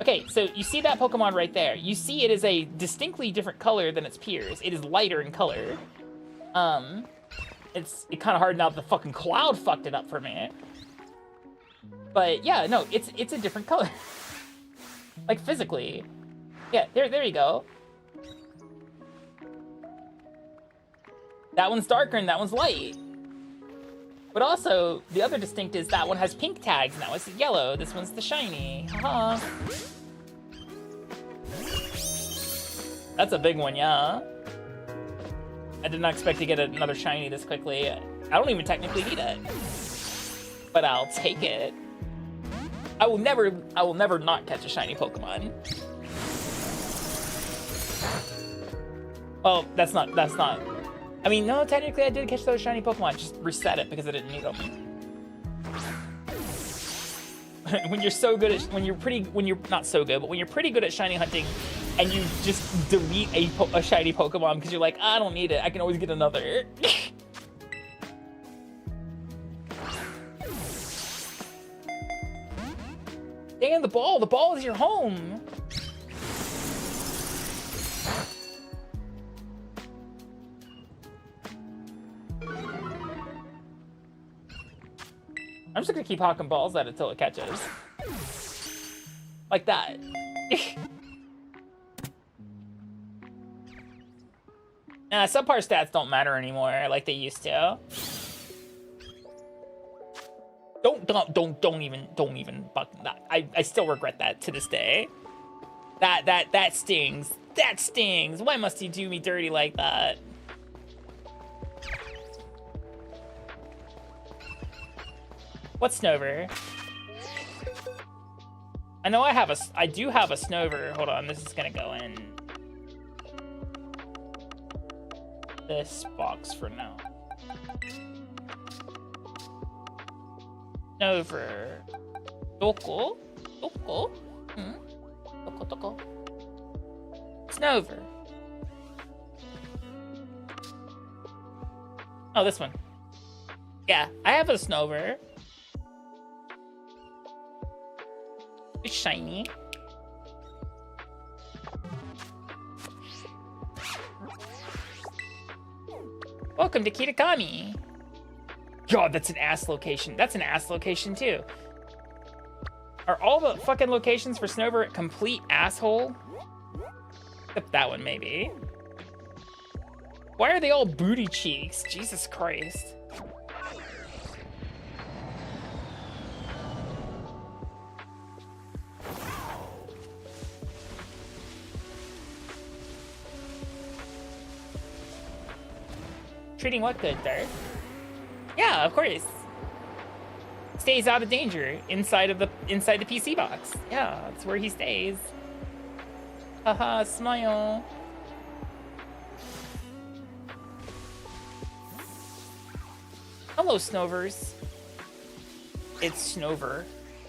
Okay, so you see that Pokemon right there. You see it is a distinctly different color than its peers. It is lighter in color. It's kind of hard now that the fucking cloud fucked it up for me. But yeah, no, it's a different color. Like physically. Yeah, there you go. That one's darker and that one's light. But also, the other distinct is that one has pink tags, and that one's yellow. This one's the shiny. Haha. That's a big one, yeah. I did not expect to get another shiny this quickly. I don't even technically need it. But I'll take it. I will never not catch a shiny Pokemon. Well, that's not. I mean, no, technically I did catch those shiny Pokemon. Just reset it because I didn't need them. When you're so good at, when you're not so good, but when you're pretty good at shiny hunting, and you just delete a shiny Pokemon because you're like, I don't need it. I can always get another. Damn, the ball. The ball is your home. I'm just gonna keep hawking balls at it until it catches. Like that. Nah, subpar stats don't matter anymore like they used to. Don't even fucking that. I still regret that to this day. That stings. That stings. Why must he do me dirty like that? What's Snover? I know I do have a Snover. Hold on, this is gonna go in this box for now. Snover. Doko? Doko? Doko. Snover. Oh, this one. Yeah, I have a Snover. It's shiny. Welcome to Kitakami. God, that's an ass location. That's an ass location too. Are all the fucking locations for Snover a complete asshole? Except that one, maybe. Why are they all booty cheeks? Jesus Christ. Treating what good, Darth? Yeah, of course. Stays out of danger inside the PC box. Yeah, that's where he stays. Haha, smile. Hello, Snovers. It's Snover.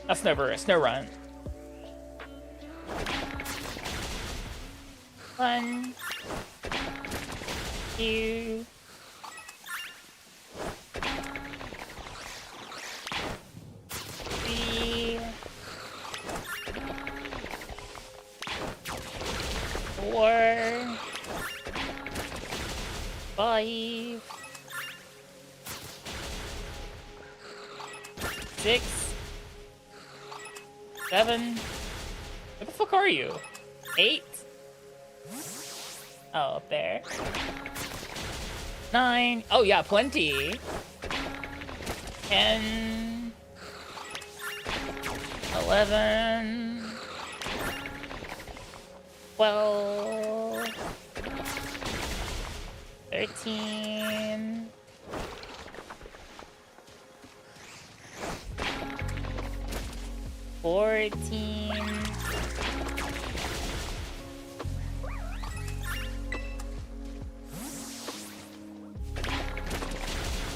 Not Snover, Snowrun. 1, 2. 3, 4, 5, 6, 7. Where the fuck are you? 8. Oh, up there. 9. Oh yeah, plenty. 10. 11. 12. 13. 14.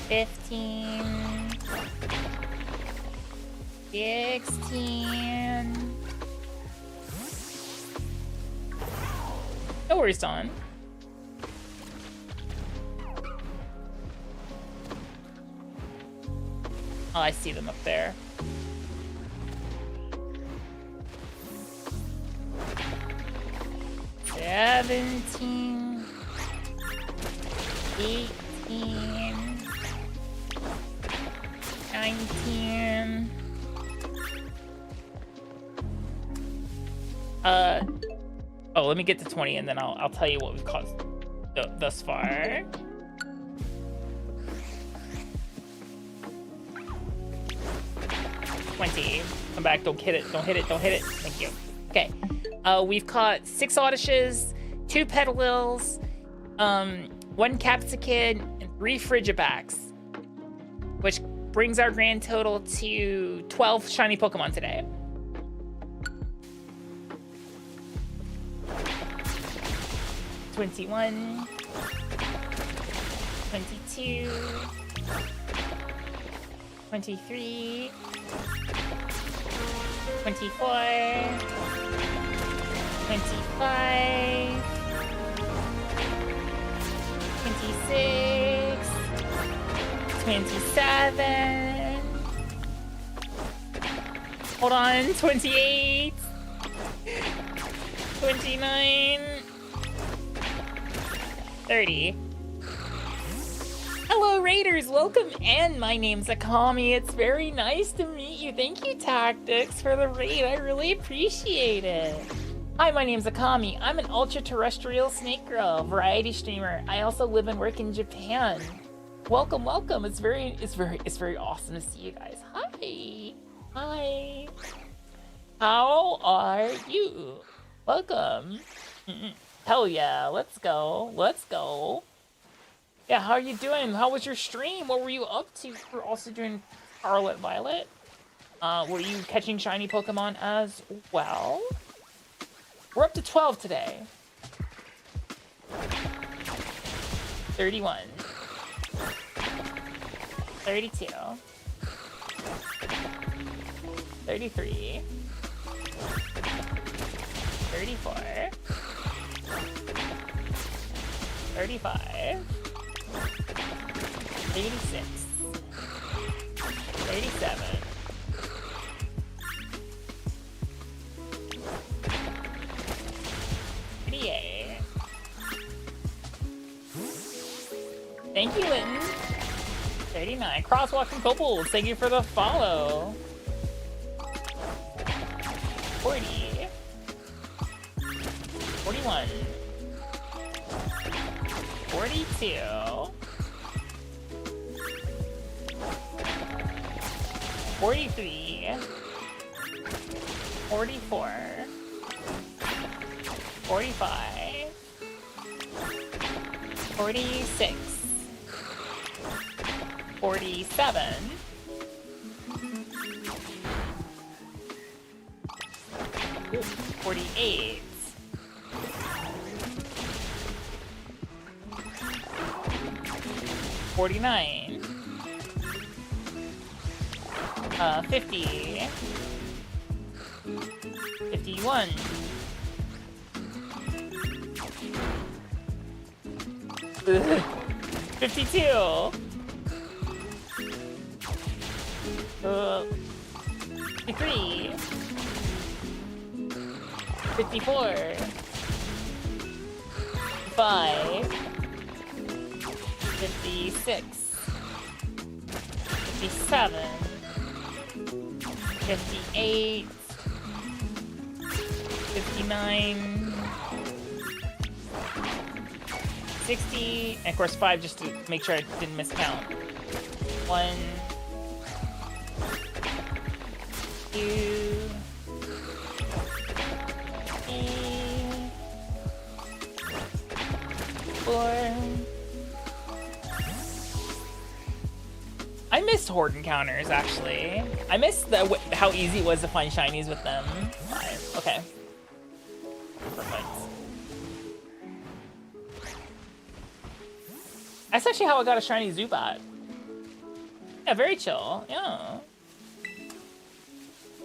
15. 16. No worries, Dawn. Oh, I see them up there. 17. 18. 19. Oh, let me get to 20 and then I'll tell you what we've caught thus far. 20. Come back. Don't hit it. Don't hit it. Don't hit it. Thank you. Okay. We've caught 6 Odyshes, 2 Petalils, 1 Capsicid, and 3 Frigibacks, which brings our grand total to 12 shiny Pokemon today. $21, $22, $23, $24, $25, $26, $27. Hold on, $28, $29, $30. Hello, Raiders. Welcome in. My name's Akami. It's very nice to meet you. Thank you, Tactics, for the raid. I really appreciate it. Hi, my name's Akami. I'm an ultra-terrestrial snake girl, variety streamer. I also live and work in Japan. Welcome, welcome. It's very awesome to see you guys. Hi. Hi. How are you? Welcome. Hell yeah. Let's go. Let's go. Yeah, how are you doing? How was your stream? What were you up to? We're also doing Scarlet Violet. Were you catching shiny Pokemon as well? We're up to 12 today. 31. 32. 33. 34. 35. 86. 37. 38. Thank you, Linton. 39. Crosswalk and Kobolds, thank you for the follow. 40. 41. 42. 43. 44. 45. 46. 47. 48. 49. 50. 51. 52. 53. 54. 55. 56. 57. 58. 59. 60. And of course 5 just to make sure I didn't miscount. 1. 2. 3. 4. I missed horde encounters, actually. I missed how easy it was to find shinies with them. 5. Okay. Perfect. That's actually how I got a shiny Zubat. Yeah, very chill. Yeah.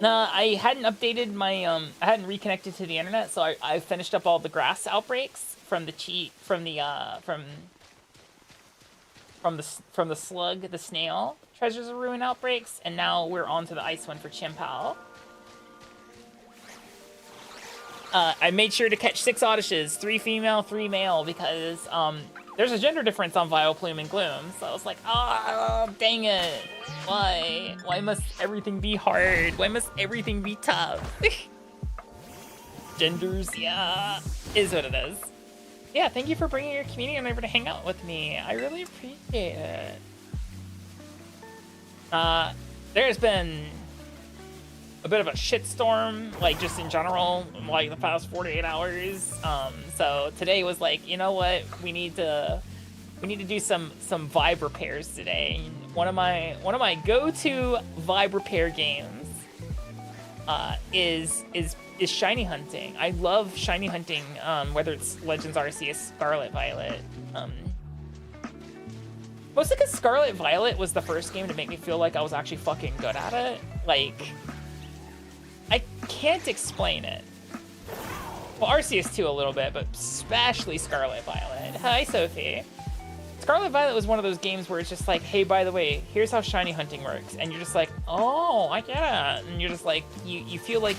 No, I hadn't updated my I hadn't reconnected to the internet, so I finished up all the grass outbreaks from the from the slug, the snail, Treasures of Ruin outbreaks, and now we're on to the ice one for Chimpao. I made sure to catch 6 Odyshes, 3 female, 3 male, because there's a gender difference on Vileplume and Gloom, so I was like, oh, dang it. Why? Why must everything be hard? Why must everything be tough? Genders, yeah, is what it is. Yeah, thank you for bringing your comedian over to hang out with me. I really appreciate it. There's been a bit of a shitstorm, like just in general, like the past 48 hours. So today was like, you know what, we need to do some vibe repairs today. One of my go-to vibe repair games is shiny hunting. I love shiny hunting, whether it's Legends Arceus, Scarlet, Violet. Mostly because Scarlet Violet was the first game to make me feel like I was actually fucking good at it. Like, I can't explain it. Well, Arceus too a little bit, but especially Scarlet Violet. Hi, Sophie. Scarlet Violet was one of those games where it's just like, hey, by the way, here's how shiny hunting works. And you're just like, oh, I get it. And you're just like, you feel like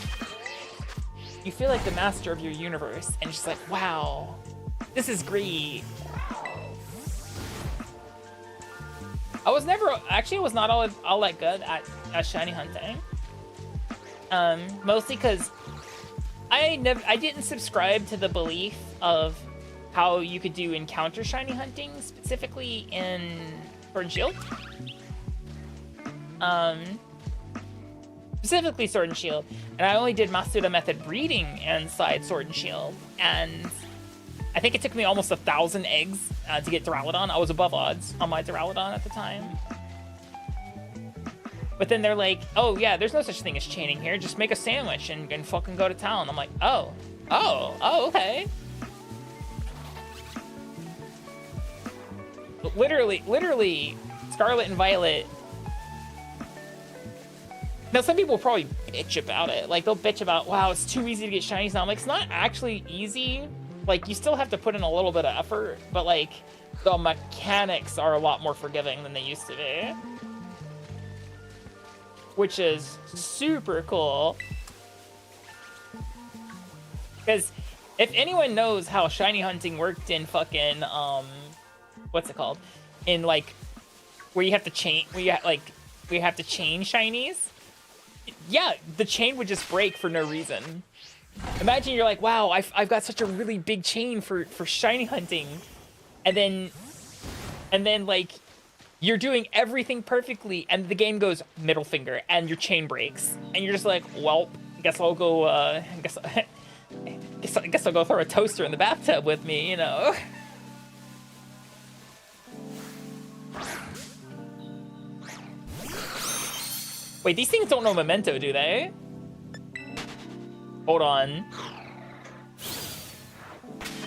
the master of your universe. And you're just like, wow, this is great. I was not all that good at shiny hunting. Mostly because I didn't subscribe to the belief of how you could do encounter shiny hunting, specifically in Sword and Shield. Specifically Sword and Shield. And I only did Masuda method breeding inside Sword and Shield. And I think it took me almost 1,000 eggs to get Duraludon. I was above odds on my Duraludon at the time. But then they're like, oh yeah, there's no such thing as chaining here. Just make a sandwich and fucking go to town. I'm like, oh, okay. But literally, Scarlet and Violet. Now, some people will probably bitch about it. Like, they'll bitch about, wow, it's too easy to get shinies now. I'm like, it's not actually easy. Like, you still have to put in a little bit of effort, but like, the mechanics are a lot more forgiving than they used to be. Which is super cool. Because if anyone knows how shiny hunting worked in fucking, what's it called? In like, where you have to chain, where you have to chain shinies. Yeah, the chain would just break for no reason. Imagine you're like, wow, I've got such a really big chain for shiny hunting. And then like, you're doing everything perfectly, and the game goes middle finger, and your chain breaks. And you're just like, well, guess I'll go, guess I'll go throw a toaster in the bathtub with me, you know? Wait, these things don't know Memento, do they? Hold on.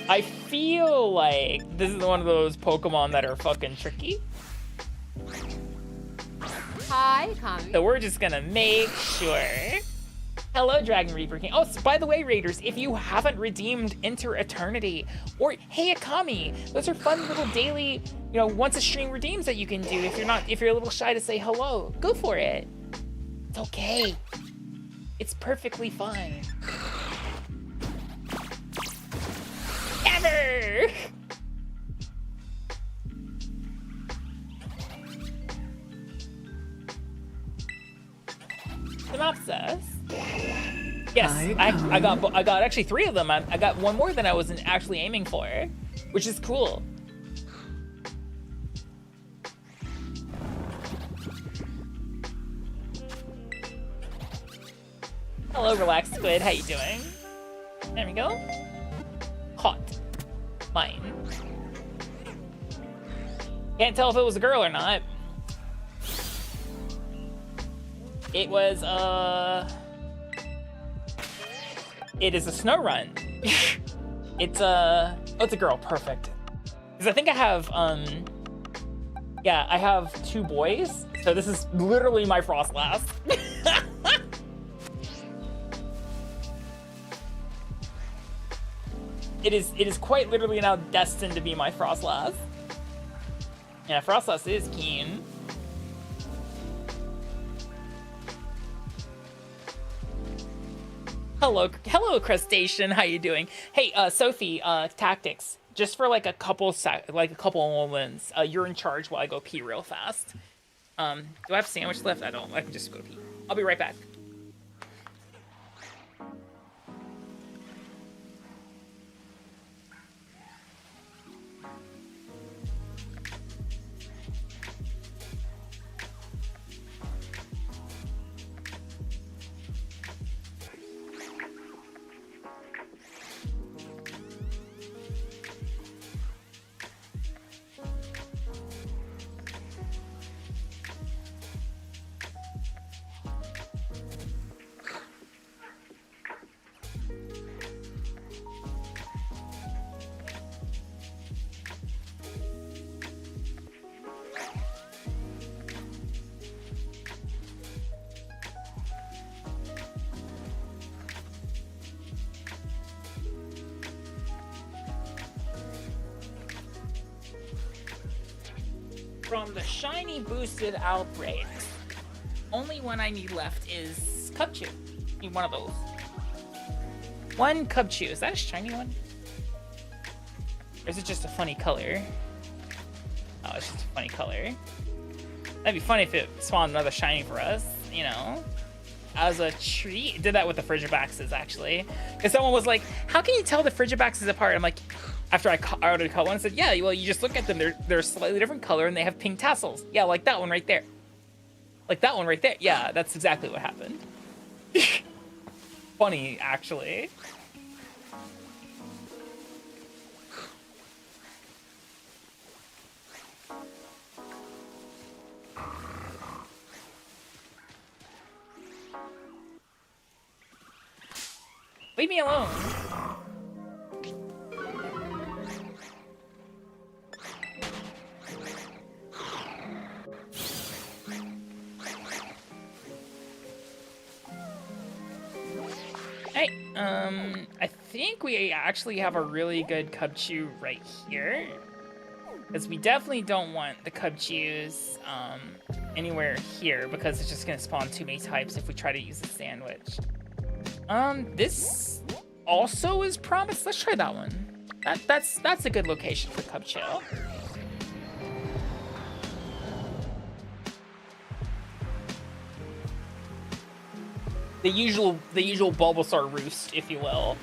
I feel like this is one of those Pokemon that are fucking tricky. Hi, Akami. So we're just gonna make sure. Hello, Dragon Reaper King. Oh, so by the way, Raiders, if you haven't redeemed Enter Eternity, or hey, Akami, those are fun little daily, you know, once a stream redeems that you can do. If you're a little shy to say hello, go for it. It's okay. It's perfectly fine. Ever. Synopsis. Yes, I got actually 3 of them. I got one more than I wasn't actually aiming for, which is cool. Hello, Relaxed Squid. How you doing? There we go. Hot. Mine. Can't tell if it was a girl or not. It was, it is a snow run. It's a girl, perfect. Because I think I have, yeah, I have 2 boys. So this is literally my Frostlass. It is quite literally now destined to be my Frostlass. Yeah, Frostlass is keen. Hello, Crustacean. How you doing? Hey, Sophie, tactics. Just for like a couple moments, you're in charge while I go pee real fast. Do I have sandwich left? I don't. I can just go pee. I'll be right back. from the shiny boosted outbreaks, only one I need left is Cubchoo. Need one of those. One Cubchoo. Is that a shiny one? Or is it just a funny color? Oh, it's just a funny color. That'd be funny if it spawned another shiny for us, you know, as a treat. Did that with the Frigibaxes, actually. Because someone was like, how can you tell the Frigibaxes apart? I'm like, after I already caught one, I said, yeah, well, you just look at them. They're a slightly different color and they have pink tassels. Yeah, like that one right there. Like that one right there. Yeah, that's exactly what happened. Funny, actually. Leave me alone. Hey, I think we actually have a really good Cubchoo right here. Because we definitely don't want the Cubchoos anywhere here because it's just gonna spawn too many types if we try to use the sandwich. This also is promised. Let's try that one. That's a good location for Cubchoo. The usual Bulbasaur roost, if you will.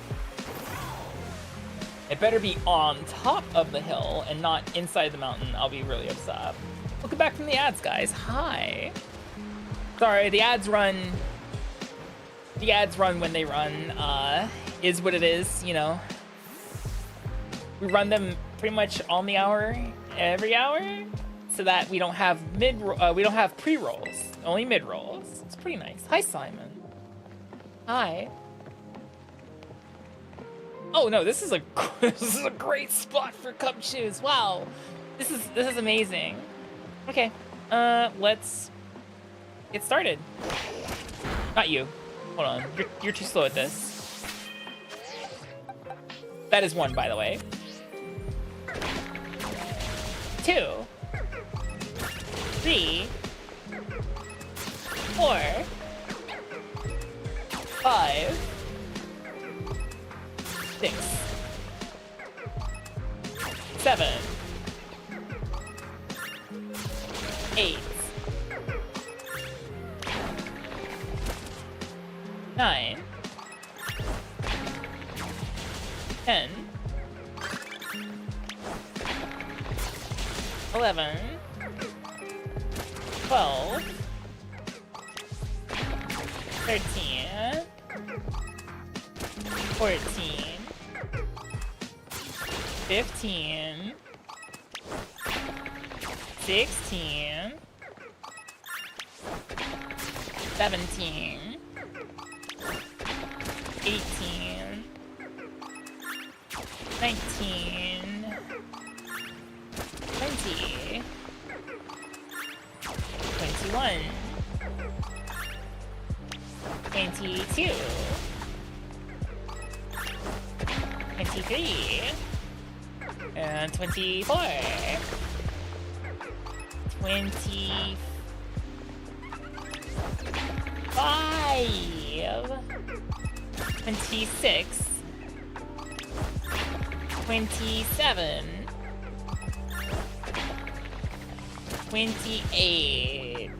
It better be on top of the hill and not inside the mountain. I'll be really upset. Welcome back from the ads, guys. Hi. Sorry, the ads run. The ads run when they run, is what it is, you know. We run them pretty much on the hour, every hour, so that we don't have we don't have pre-rolls, only mid-rolls. It's pretty nice. Hi, Simon. Hi. Oh no, this is a great spot for Cubchoos. Wow, this is amazing. Okay, let's get started. Not you. Hold on, you're too slow at this. That is one, by the way. 2, 3, 4, 5, 6, 7, 8, 9, 10, 11, 12, 13, 14, 15, 16, 17, 18, 19, 20, 21, 22, 23, and 24, 25, 26, 27, 28,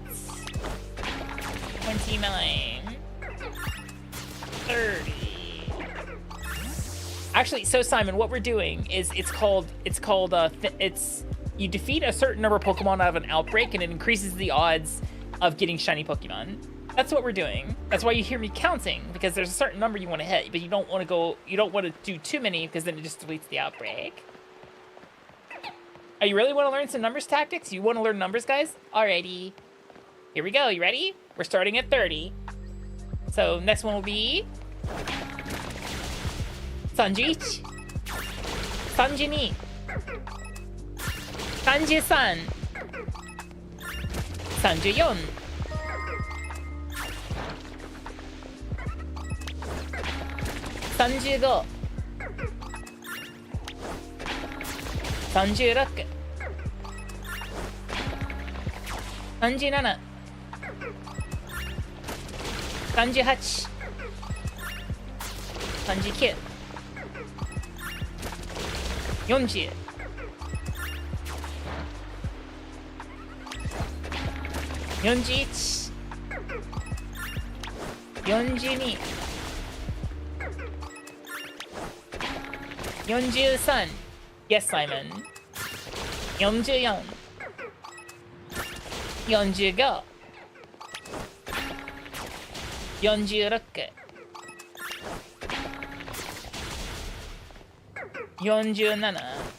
29, 30. Actually, so Simon, what we're doing is you defeat a certain number of Pokemon out of an outbreak and it increases the odds of getting shiny Pokemon. That's what we're doing. That's why you hear me counting, because there's a certain number you want to hit, but you don't want to do too many because then it just deletes the outbreak. Oh, you really want to learn some numbers tactics? You want to learn numbers, guys? Alrighty. Here we go. You ready? We're starting at 30. So next one will be 31, 32, 33, 34, 35, 36, 37 38 39 40 41 42 43 Yes, Simon. 44 45 46 47 48 49 50 51 52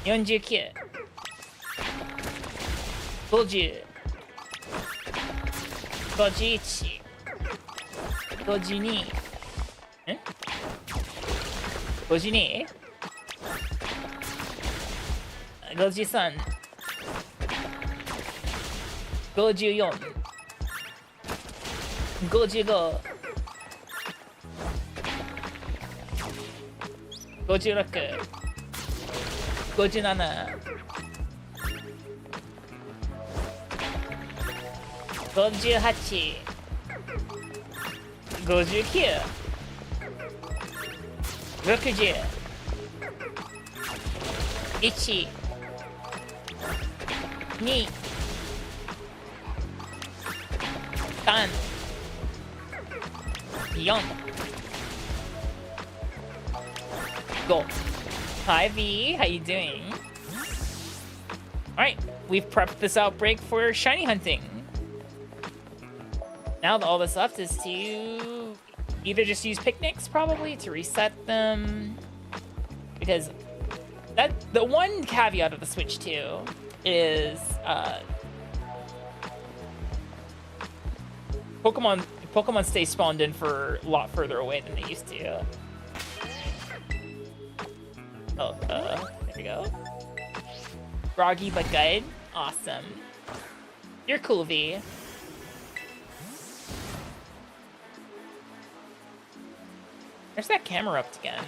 52 53 54 55 56 57 58 59 60 1 2 3 4 5 Hi V, how you doing? Alright, we've prepped this outbreak for shiny hunting. Now all that's left is to either just use picnics probably to reset them, because the one caveat of the Switch 2 is Pokemon stay spawned in for a lot further away than they used to. Oh, there we go. Groggy but good. Awesome. You're cool, V. There's that camera up again.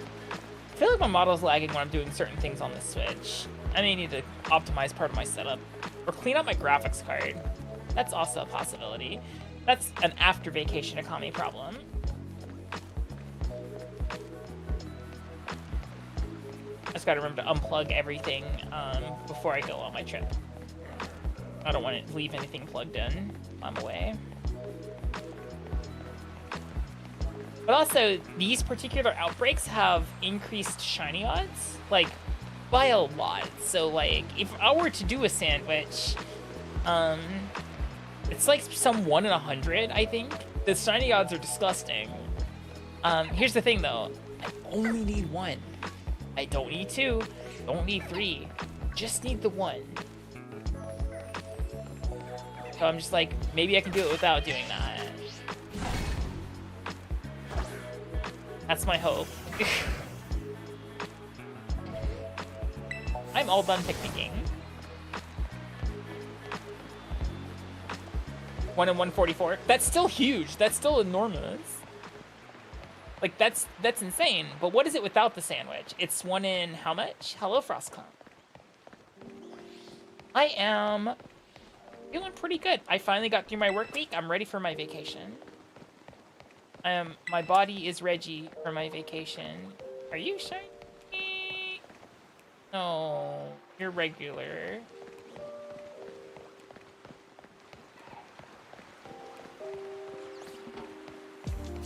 I feel like my model's lagging when I'm doing certain things on the Switch. I may need to optimize part of my setup or clean up my graphics card. That's also a possibility. That's an after vacation Akami problem. I just gotta remember to unplug everything before I go on my trip. I don't want to leave anything plugged in while I'm away. But also, these particular outbreaks have increased shiny odds, like, by a lot. So, like, if I were to do a sandwich, it's like some 1 in 100, I think. The shiny odds are disgusting. Here's the thing, though. I only need 1. I don't need 2. Don't need 3. Just need the 1. So I'm just like, maybe I can do it without doing that. That's my hope. I'm all done picnicking. 1 in 144. That's still huge. That's still enormous. Like, that's insane. But what is it without the sandwich? It's 1 in how much? Hello, Frostclump. I am feeling pretty good. I finally got through my work week. I'm ready for my vacation. My body is ready for my vacation. Are you shiny? No, you're regular.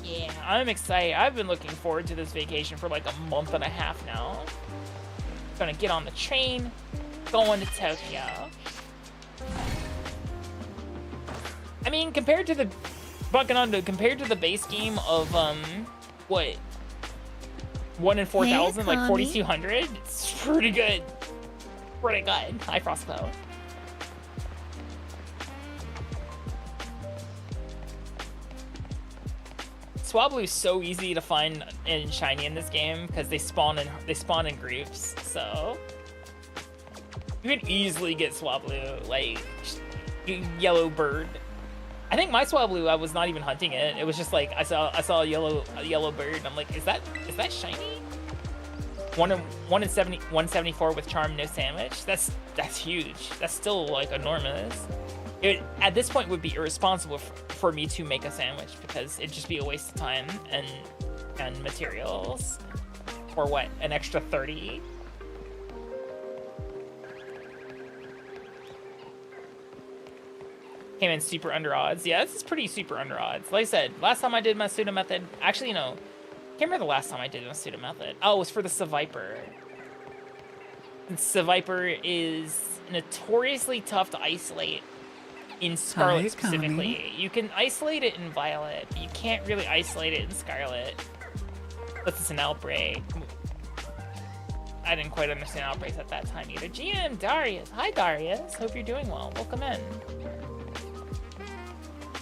Yeah, I'm excited. I've been looking forward to this vacation for like a month and a half now. Gonna get on the train, going to Tokyo. I mean, compared to the base game of what, 1 in 4,000, like 4,200, it's pretty good. Pretty good. Hi, Frostcloud. Swablu's so easy to find and shiny in this game because they spawn in groups, so you can easily get Swablu, like yellow bird. I think my Swablu, I was not even hunting it. It was just like I saw a yellow bird and I'm like, is that shiny? 174 with charm, no sandwich. That's huge. That's still like enormous. It at this point would be irresponsible for me to make a sandwich because it'd just be a waste of time and materials. For what, an extra 30? Came in super under odds. Yeah, this is pretty super under odds. Like I said, last time I did my pseudo method, actually no, can't remember the last time I did my pseudo method. Oh, it was for the Seviper. And Seviper is notoriously tough to isolate in Scarlet specifically. You can isolate it in Violet, but you can't really isolate it in Scarlet. Unless it's an outbreak. I didn't quite understand outbreaks at that time either. GM Darius. Hi Darius. Hope you're doing well. Welcome in.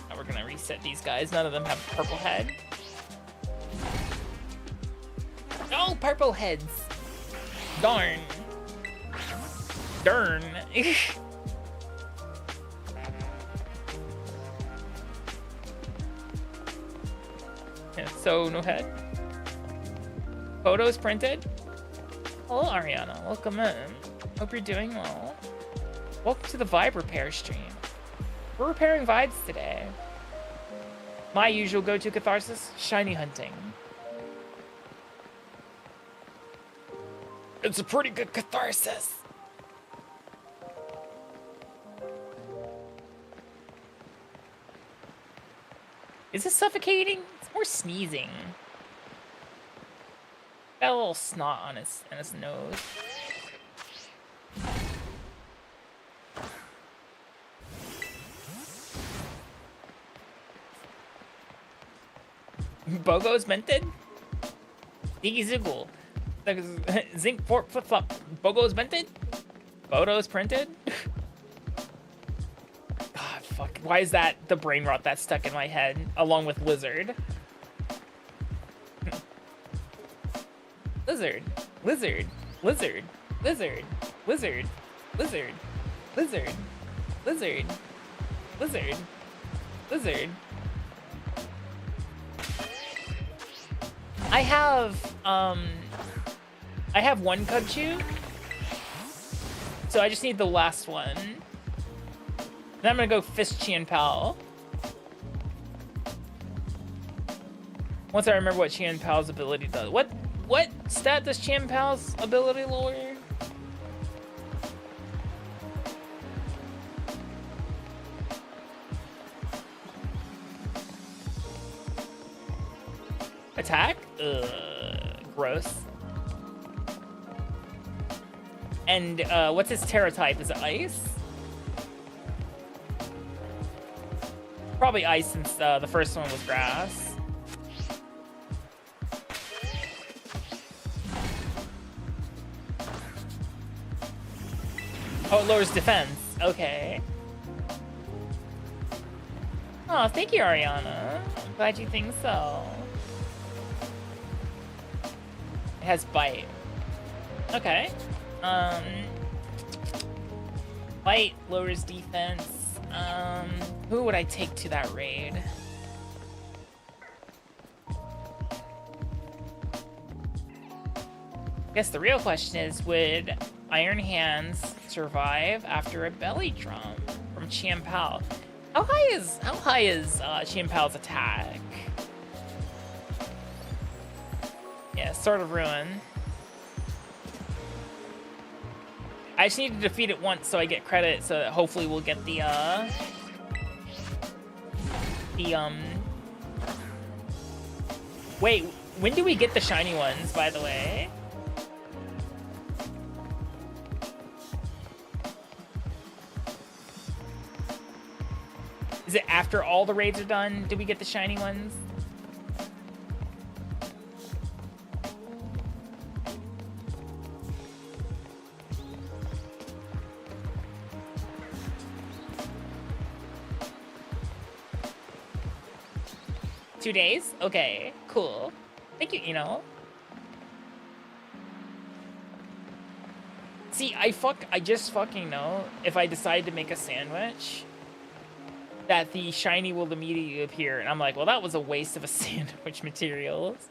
Now we're gonna reset these guys. None of them have purple head. No purple heads. Darn. Darn. Yeah, so no head. Photos printed. Hello Ariana, welcome in. Hope you're doing well. Welcome to the Vibe Repair stream. We're repairing vibes today. My usual go-to catharsis, shiny hunting. It's a pretty good catharsis. Is this suffocating? It's more sneezing. Got a little snot on his nose. Bogo's minted? Diggy Ziggle. Zinc Fort Flip Flop. Bogo's minted? Photos printed? God, fuck. Why is that the brain rot that's stuck in my head along with Lizard? Lizard, lizard, lizard, lizard, lizard, lizard, lizard, lizard, lizard, lizard. I have one Cubchoo, so I just need the last one. Then I'm gonna go Fist Chien Pao. Once I remember what Chien Pao's ability does. What stat does Chien Pao's ability lower? Attack? Gross. And what's his Terra type? Is it ice? Probably ice since the first one was grass. Oh, it lowers defense. Okay. Oh, thank you, Ariana. I'm glad you think so. It has bite. Okay. Bite lowers defense. Who would I take to that raid? I guess the real question is, would Iron Hands survive after a belly drum from Chien Pao? How high is Chien Pao's attack? Yeah, Sword of Ruin. I just need to defeat it once so I get credit, so that hopefully we'll get the wait, when do we get the shiny ones, by the way? Is it after all the raids are done? Do we get the shiny ones? Two days? Okay, cool. Thank you, Eno. See, I just fucking know if I decide to make a sandwich that the shiny will immediately appear, and I'm like, well, that was a waste of a sandwich materials.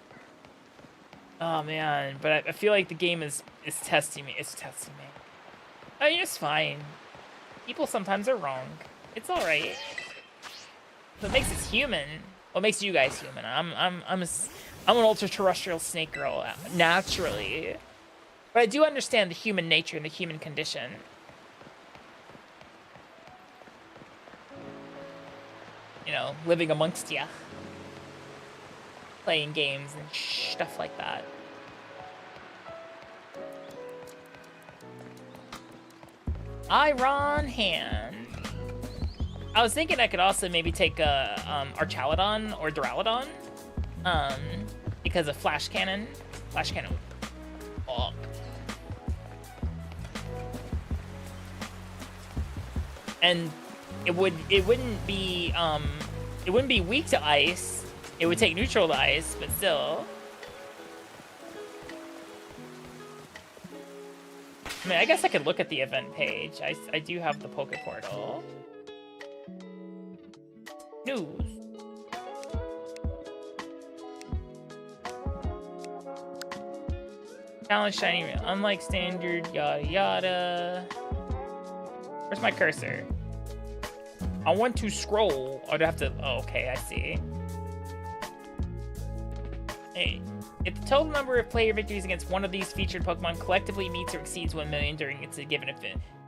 Oh man, but I feel like the game is testing me. It's testing me. I mean, it's fine. People sometimes are wrong. It's all right. What makes us human? What makes you guys human? I'm an ultra-terrestrial snake girl naturally, but I do understand the human nature and the human condition. You know, living amongst ya, playing games and stuff like that. Iron Hand. I was thinking I could also maybe take Archaladon or Duraludon, because of Flash Cannon. Flash Cannon. Oh. And it wouldn't be weak to ice. It would take neutral to ice, but still. I mean, I guess I could look at the event page. I do have the Poke Portal. News. Challenge shiny, unlike standard, yada yada. Where's my cursor? I want to scroll. I'd have to. Oh, okay, I see. Hey, if the total number of player victories against one of these featured Pokemon collectively meets or exceeds 1 million during its given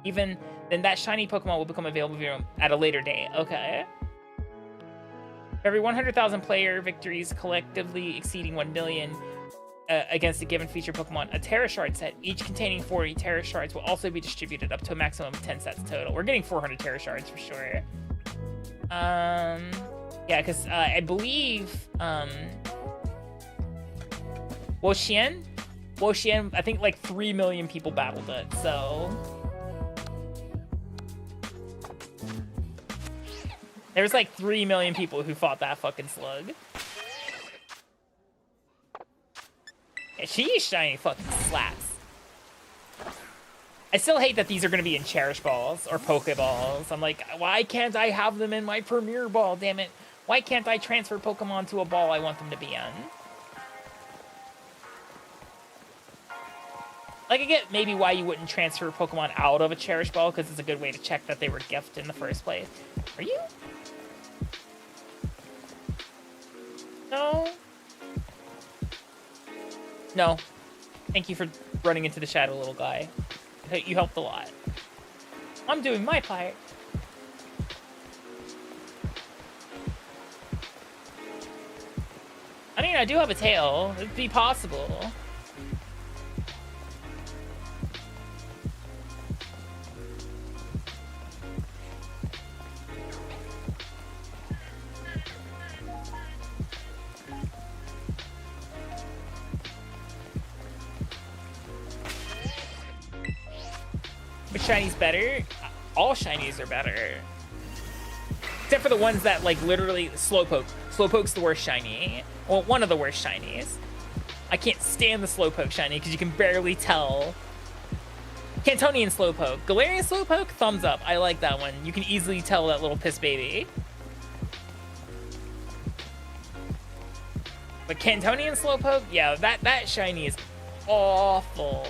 event, then that shiny Pokemon will become available at a later date. Okay. For every 100,000 player victories collectively exceeding 1 million against a given featured Pokemon, a Terra Shard set, each containing 40 Terra Shards, will also be distributed up to a maximum of 10 sets total. We're getting 400 Terra Shards for sure. Yeah, because I believe Wo-Chien, I think like 3 million people battled it, so there's like 3 million people who fought that fucking slug. Yeah, she's shiny fucking slaps. I still hate that these are going to be in Cherish Balls or Pokeballs. I'm like, why can't I have them in my Premier Ball, damn it? Why can't I transfer Pokemon to a ball I want them to be in? Like, I get maybe why you wouldn't transfer Pokemon out of a Cherish Ball, because it's a good way to check that they were gifted in the first place. Are you? No? No. Thank you for running into the shadow, little guy. You helped a lot. I'm doing my part. I mean, I do have a tail. It'd be possible. But shinies better? All shinies are better. Except for the ones that, like, literally Slowpoke. Slowpoke's the worst shiny. Well, one of the worst shinies. I can't stand the Slowpoke shiny because you can barely tell. Cantonian Slowpoke. Galarian Slowpoke? Thumbs up. I like that one. You can easily tell that little piss baby. But Cantonian Slowpoke? Yeah, that shiny is awful.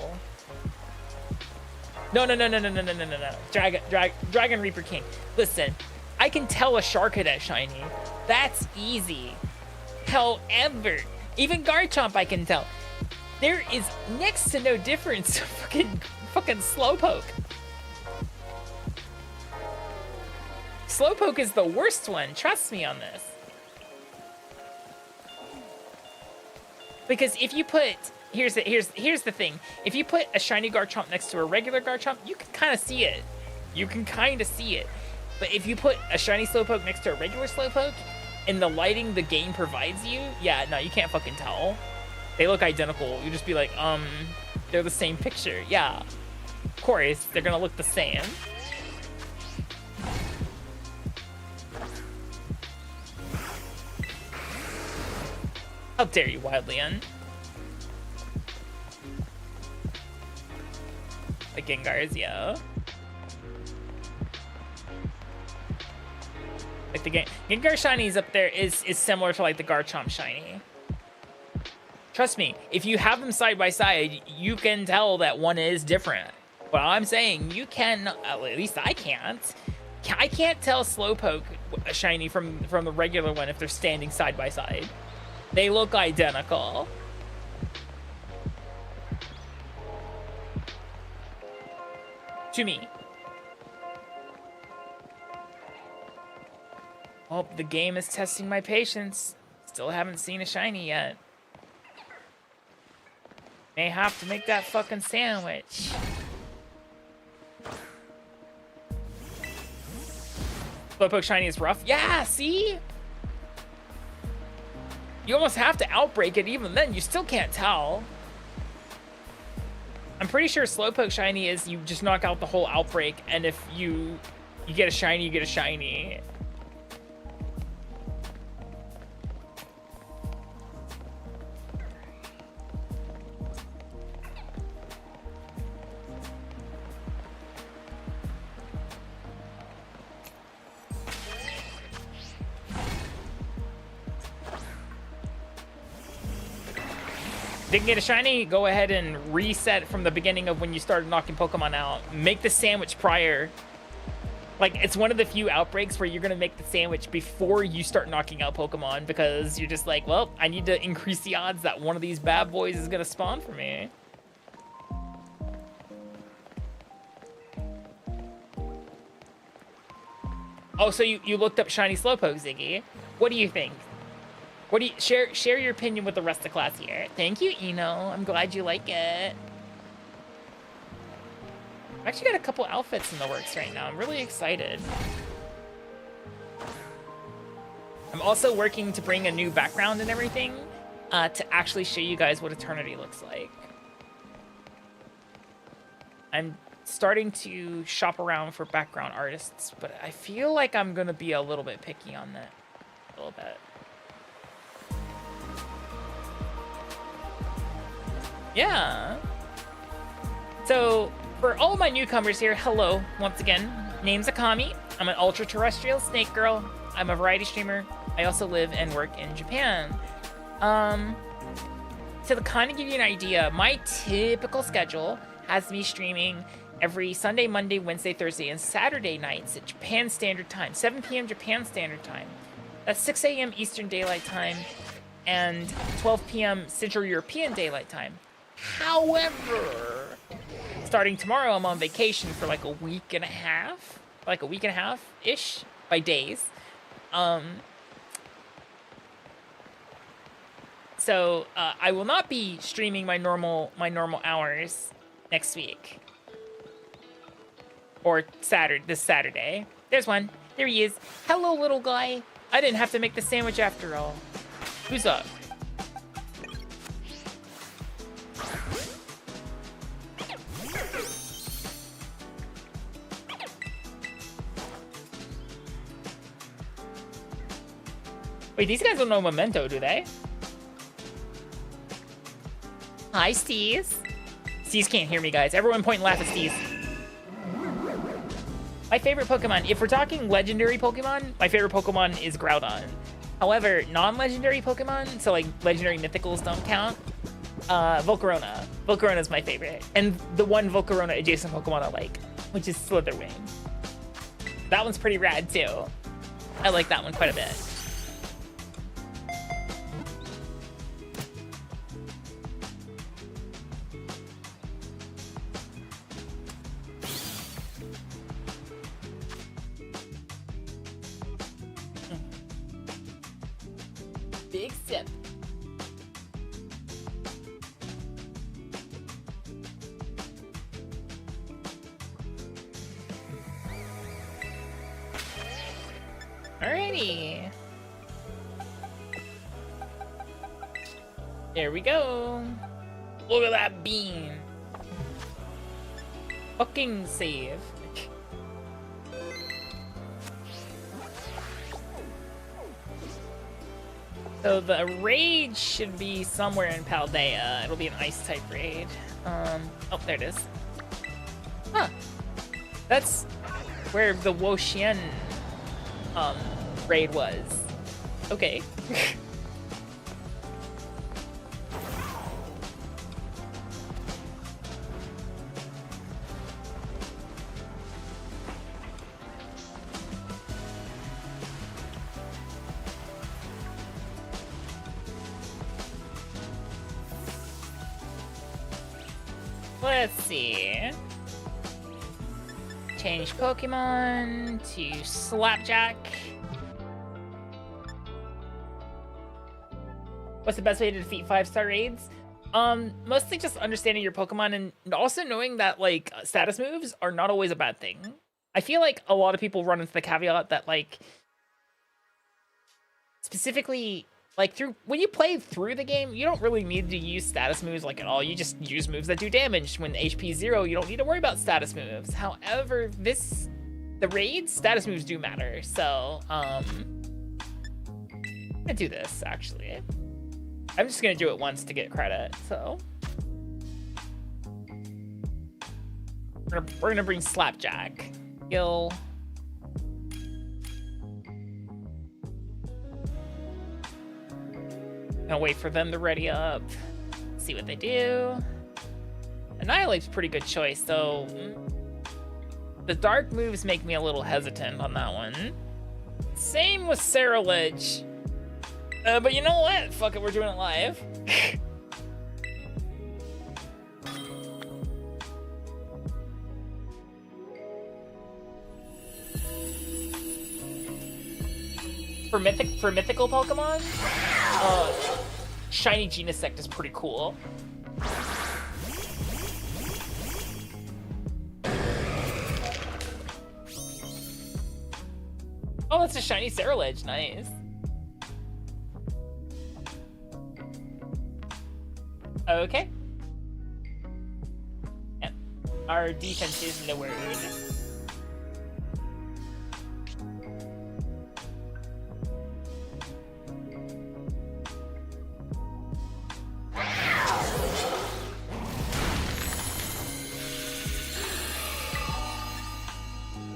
No. Dragon Reaper King. Listen, I can tell a Sharkadet shiny. That's easy. However, even Garchomp I can tell. There is next to no difference to fucking Slowpoke. Slowpoke is the worst one. Trust me on this. Because if you put... Here's the thing. If you put a shiny Garchomp next to a regular Garchomp, you can kind of see it. But if you put a shiny Slowpoke next to a regular Slowpoke, in the lighting the game provides you, yeah, no, you can't fucking tell. They look identical. You just be like, they're the same picture. Yeah, of course, they're gonna look the same. How dare you, Wildleon? The Gengars, yeah. Like the Gengar shiny is up there is similar to like the Garchomp shiny. Trust me, if you have them side by side, you can tell that one is different. But I'm saying you can, at least I can't. I can't tell Slowpoke shiny from the regular one if they're standing side by side. They look identical. To me. Oh, the game is testing my patience. Still haven't seen a shiny yet. May have to make that fucking sandwich. Slowpoke shiny is rough. Yeah, see? You almost have to outbreak it. Even then, you still can't tell. I'm pretty sure Slowpoke shiny is you just knock out the whole outbreak, and if you get a shiny, you get a shiny. Didn't get a shiny, go ahead and reset from the beginning of when you started knocking Pokemon out. Make the sandwich prior. Like, it's one of the few outbreaks where you're gonna make the sandwich before you start knocking out Pokemon, because you're just like, well, I need to increase the odds that one of these bad boys is gonna spawn for me. Oh, so you looked up shiny Slowpoke, Ziggy. What do you think? What do you share your opinion with the rest of the class here? Thank you, Eno. I'm glad you like it. I've actually got a couple outfits in the works right now. I'm really excited. I'm also working to bring a new background and everything to actually show you guys what Eternity looks like. I'm starting to shop around for background artists, but I feel like I'm gonna be a little bit picky on that. A little bit. Yeah. So, for all my newcomers here, hello, once again. Name's Akami. I'm an ultra-terrestrial snake girl. I'm a variety streamer. I also live and work in Japan. To kind of give you an idea, my typical schedule has me streaming every Sunday, Monday, Wednesday, Thursday, and Saturday nights at Japan Standard Time. 7 p.m. Japan Standard Time. That's 6 a.m. Eastern Daylight Time and 12 p.m. Central European Daylight Time. However, starting tomorrow, I'm on vacation for like a week and a half-ish by days. So I will not be streaming my normal hours next week or this Saturday. There's one. There he is. Hello, little guy. I didn't have to make the sandwich after all. Who's up? Wait, these guys don't know Memento, do they? Hi, Steez. Steez can't hear me, guys. Everyone point and laugh at Steez. My favorite Pokemon, if we're talking legendary Pokemon, my favorite Pokemon is Groudon. However, non-legendary Pokemon, so like legendary mythicals don't count, Volcarona. Volcarona is my favorite. And the one Volcarona adjacent Pokemon I like, which is Slitherwing. That one's pretty rad too. I like that one quite a bit. Big sip. Alrighty. There we go. Look at that bean. Fucking save. So the raid should be somewhere in Paldea. It'll be an ice type raid. Oh, there it is. Huh. That's where the Woxian raid was. Okay. Let's see. Change Pokemon to Slapjack. What's the best way to defeat 5-star raids? Mostly just understanding your Pokemon and also knowing that like status moves are not always a bad thing. I feel like a lot of people run into the caveat that like specifically like when you play through the game, you don't really need to use status moves like at all. You just use moves that do damage. When HP is 0, you don't need to worry about status moves. However, the raids, status moves do matter. So I'm gonna do this actually. I'm just gonna do it once to get credit, so. We're gonna bring Slapjack. Gil. Gonna wait for them to ready up. See what they do. Annihilate's a pretty good choice, though. The dark moves make me a little hesitant on that one. Same with Scarlet. But you know what? Fuck it, we're doing it live. For mythical Pokemon, Shiny Genesect is pretty cool. Oh, that's a shiny Scarlet. Nice. Okay. Yep. Our defense is nowhere.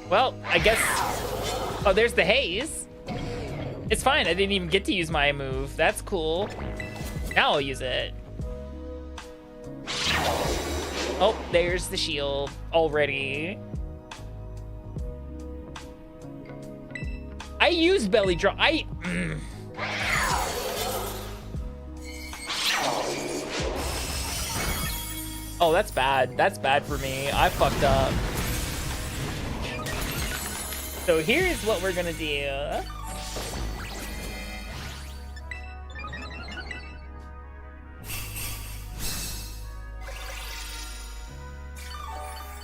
Well, I guess... Oh, there's the haze. It's fine. I didn't even get to use my move. That's cool. Now I'll use it. Oh, there's the shield already. I use belly drop. Oh, that's bad. That's bad for me. I fucked up. So here's what we're gonna do.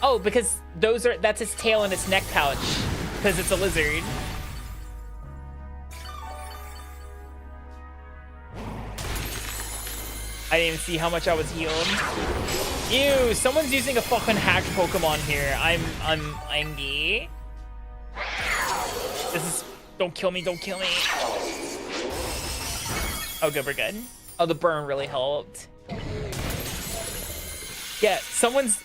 Oh, because that's its tail and its neck pouch, because it's a lizard. I didn't even see how much I was healed. Ew, someone's using a fucking hacked Pokemon here. I'm angry. This is, don't kill me, don't kill me. Oh, good, we're good. Oh, the burn really helped. Yeah, someone's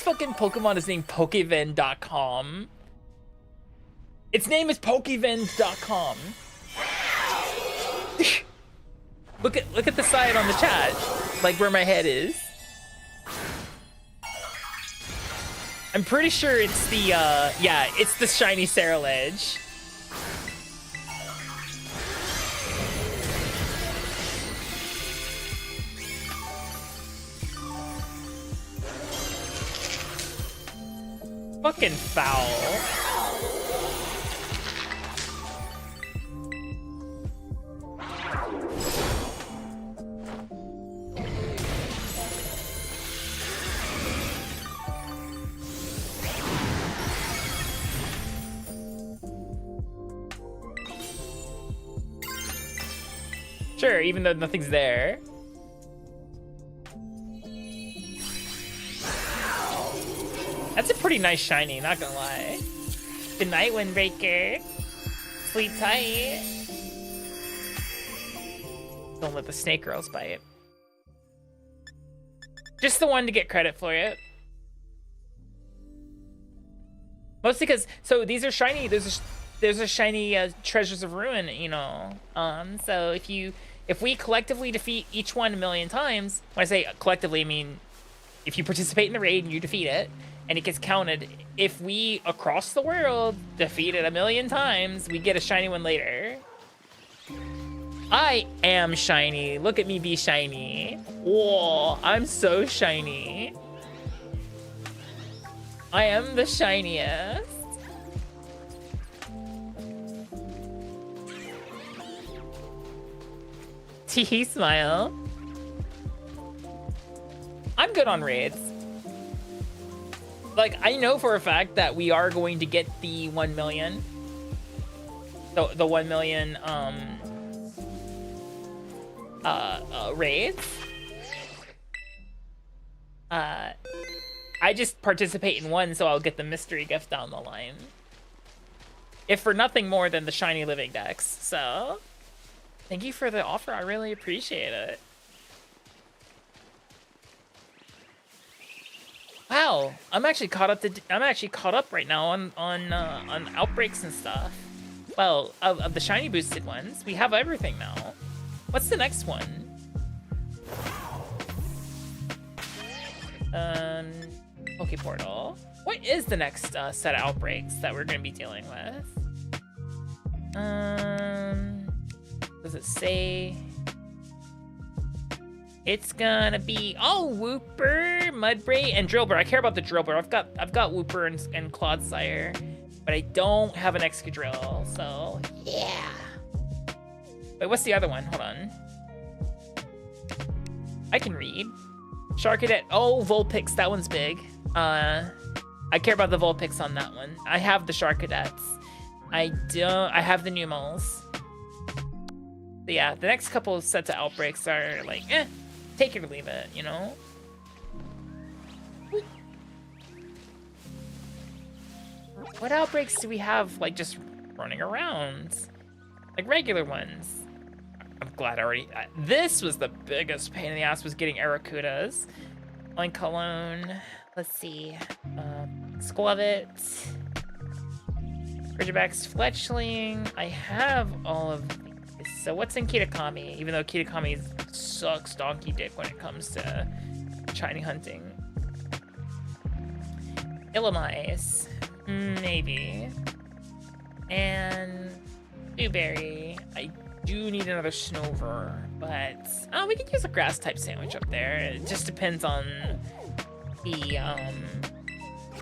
fucking Pokemon is named Pokeven.com. Its name is Pokeven.com. Look at the side on the chat, like where my head is. I'm pretty sure it's the yeah, it's the shiny Scarlet. Fucking foul. Sure, even though nothing's there. That's a pretty nice shiny, not gonna lie. Good night, Windbreaker. Sleep tight. Don't let the snake girls bite. Just the one to get credit for it. Mostly because, so these are shiny, there's a shiny Treasures of Ruin, you know. So if we collectively defeat each one 1,000,000 times, when I say collectively, I mean if you participate in the raid and you defeat it, and it gets counted, if we, across the world, defeat it 1,000,000 times, we get a shiny one later. I am shiny. Look at me be shiny. Whoa, I'm so shiny. I am the shiniest. Tee smile. I'm good on raids. Like, I know for a fact that we are going to get the 1 million. The 1 million raids. I just participate in one, so I'll get the mystery gift down the line. If for nothing more than the shiny living dex. So, thank you for the offer. I really appreciate it. Wow, I'm actually caught up right now on outbreaks and stuff. Well, of the shiny boosted ones, we have everything now. What's the next one? Poke Portal. What is the next set of outbreaks that we're going to be dealing with? Does it say? It's gonna be Wooper, Mudbray, and Drillbur. I care about the Drillbur. I've got Wooper and Clodsire, but I don't have an Excadrill, so yeah. Wait, what's the other one? Hold on. I can read. Sharkadet. Oh, Vulpix. That one's big. I care about the Vulpix on that one. I have the Sharkadets. I have the Numels. But yeah, the next couple of sets of outbreaks are like, take it or leave it, you know? What outbreaks do we have, like, just running around? Like, regular ones. I'm glad I already... this was the biggest pain in the ass, was getting Aracudas. Line Cologne. Let's see. Sklovit. Ridgebacks, Fletchling. I have all of these. So what's in Kitakami? Even though Kitakami sucks donkey dick when it comes to shiny hunting. Illumise. Maybe. And Blueberry. I do need another Snover, but we could use a grass type sandwich up there. It just depends on the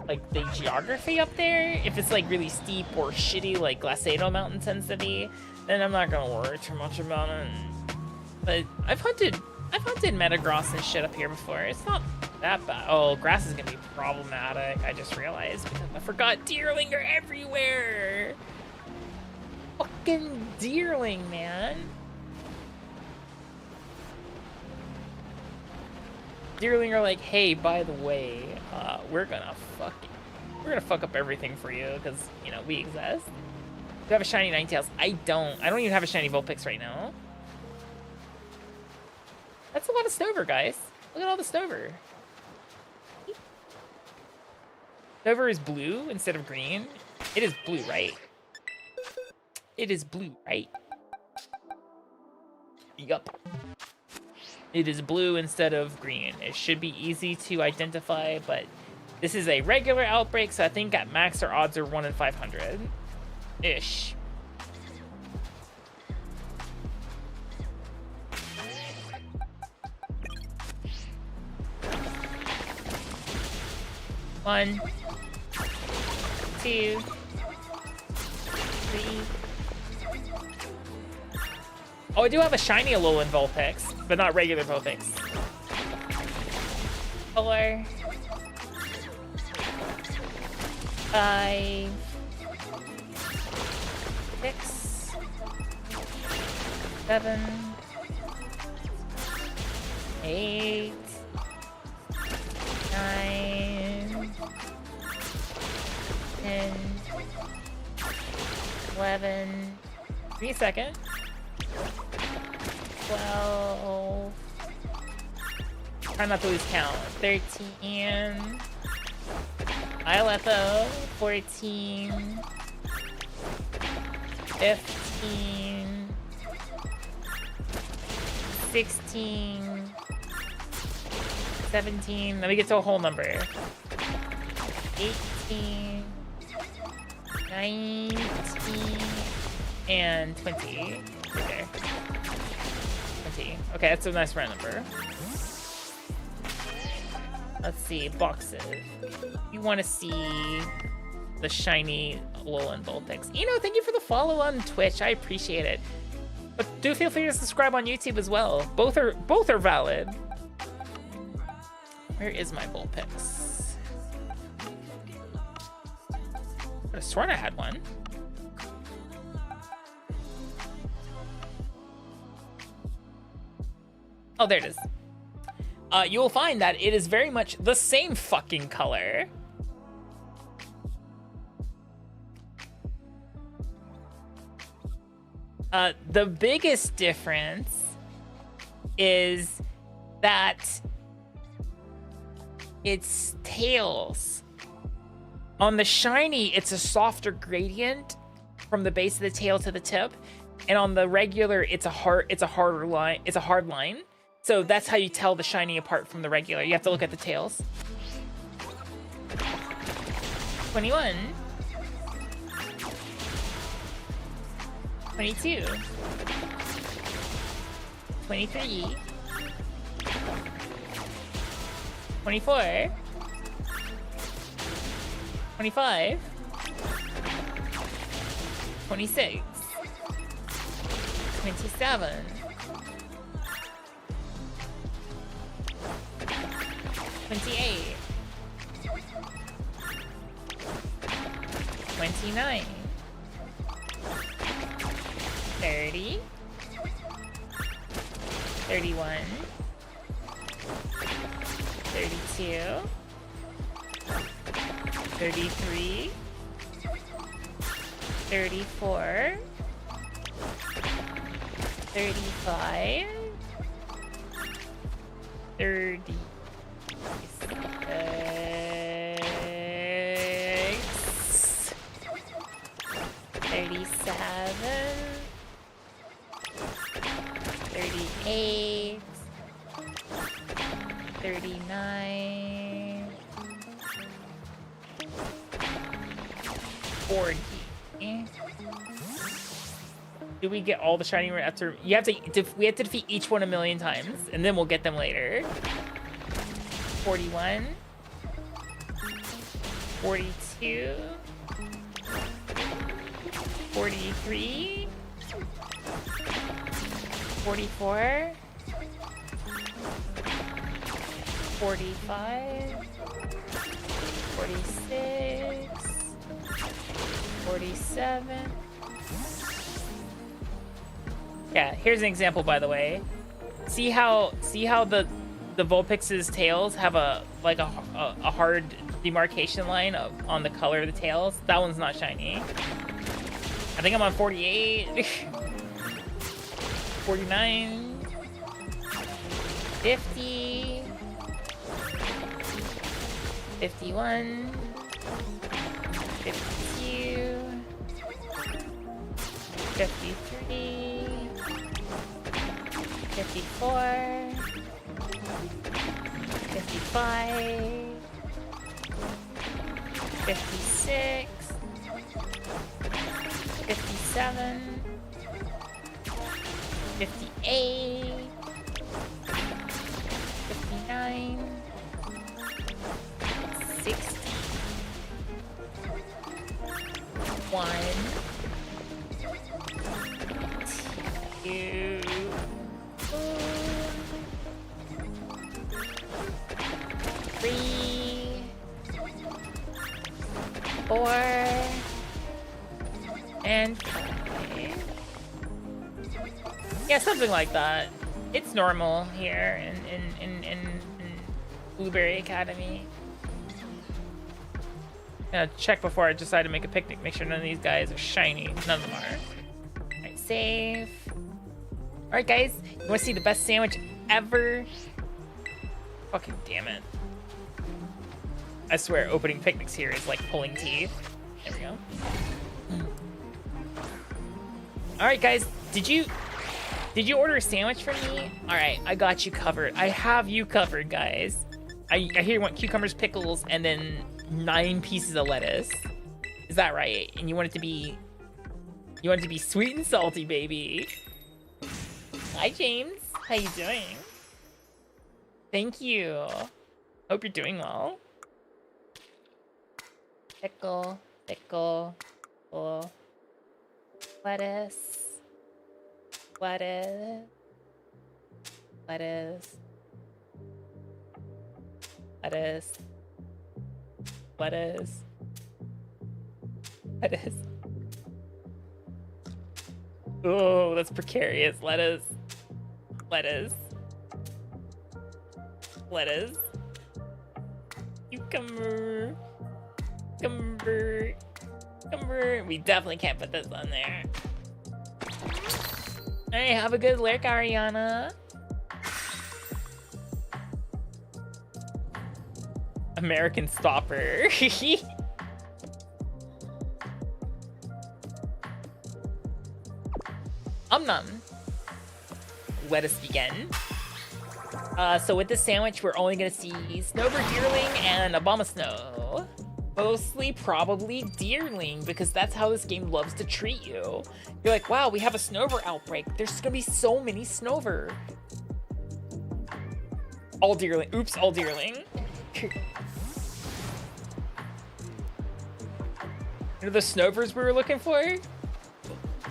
like the geography up there. If it's like really steep or shitty like Glacedo Mountain tends to be, then I'm not gonna worry too much about it. But I've hunted Metagross and shit up here before. It's not that bad. Oh, grass is gonna be problematic. I just realized because I forgot Deerling are everywhere. Fucking Deerling, man. Deerling are like, hey, by the way, we're gonna fuck up everything for you because, you know, we exist. Do you have a shiny Ninetales? I don't even have a shiny Vulpix right now. That's a lot of Snover, guys. Look at all the Snover. Snover is blue instead of green. It is blue, right? It is blue, right? Yup. It is blue instead of green. It should be easy to identify, but this is a regular outbreak, so I think at max our odds are 1 in 500-ish. One, 2, 3. Oh, I do have a shiny Alolan Vulpix, but not regular Vulpix. 4, 5, 6, 7, 8, 9, 10, 11. Give me a second. 12. Try not to lose count. 13. Iletho. 14. 15. 16. 17. Let me get to a whole number. 18. 19. And 20. Right there. Okay, that's a nice round number. Let's see, boxes. You want to see the shiny Alolan Vulpix. Thank you for the follow on Twitch. I appreciate it. But do feel free to subscribe on YouTube as well. Both are valid. Where is my Vulpix? I could have sworn I had one. Oh, there it is. You will find that it is very much the same fucking color. The biggest difference is that its tails. On the shiny, it's a softer gradient from the base of the tail to the tip, and on the regular, it's a harder line. It's a hard line. So that's how you tell the shiny apart from the regular. You have to look at the tails. 21. 22. 23. 24. 25. 26. 27. 28. 29. 30. 31. 32. 33. 34. 35. 36. 37. 38. 39. 40. Do we get all the shiny after? We have to defeat each one 1,000,000 times, and then we'll get them later. 41. 42. 43. 44. 45. 46. 47. Yeah, here's an example, by the way. See how the Vulpix's tails have a hard demarcation line on the color of the tails? That one's not shiny. I think I'm on 48. 49. 50. 51. 52. 53. 54. 55. 56. 57. 58. 59. 60. 1. 2. 3. 4. And 5. Yeah, something like that. It's normal here in Blueberry Academy. Gonna check before I decide to make a picnic. Make sure none of these guys are shiny. None of them are. Alright, save. Alright, guys. You want to see the best sandwich ever? Fucking damn it. I swear, opening picnics here is like pulling teeth. There we go. Alright, guys. Did you order a sandwich from me? Alright, I got you covered. I have you covered, guys. I hear you want cucumbers, pickles, and then 9 pieces of lettuce. Is that right? And you want it to be sweet and salty, baby. Hi, James. How you doing? Thank you. Hope you're doing well. Pickle, pickle, pickle. Lettuce. Lettuce. Lettuce. Lettuce. Lettuce. Lettuce. Oh, that's precarious. Lettuce. Lettuce. Lettuce. Cucumber. Cucumber. Cucumber. We definitely can't put this on there. Hey, have a good lurk, Ariana. American stopper. Num. Let us begin. So with this sandwich, we're only gonna see Snowbird Deerling and Obama Snow. Mostly probably Deerling, because that's how this game loves to treat you. You're like, wow, we have a Snover outbreak. There's gonna be so many Snover. All Deerling. Oops, all Deerling. You know the Snovers we were looking for?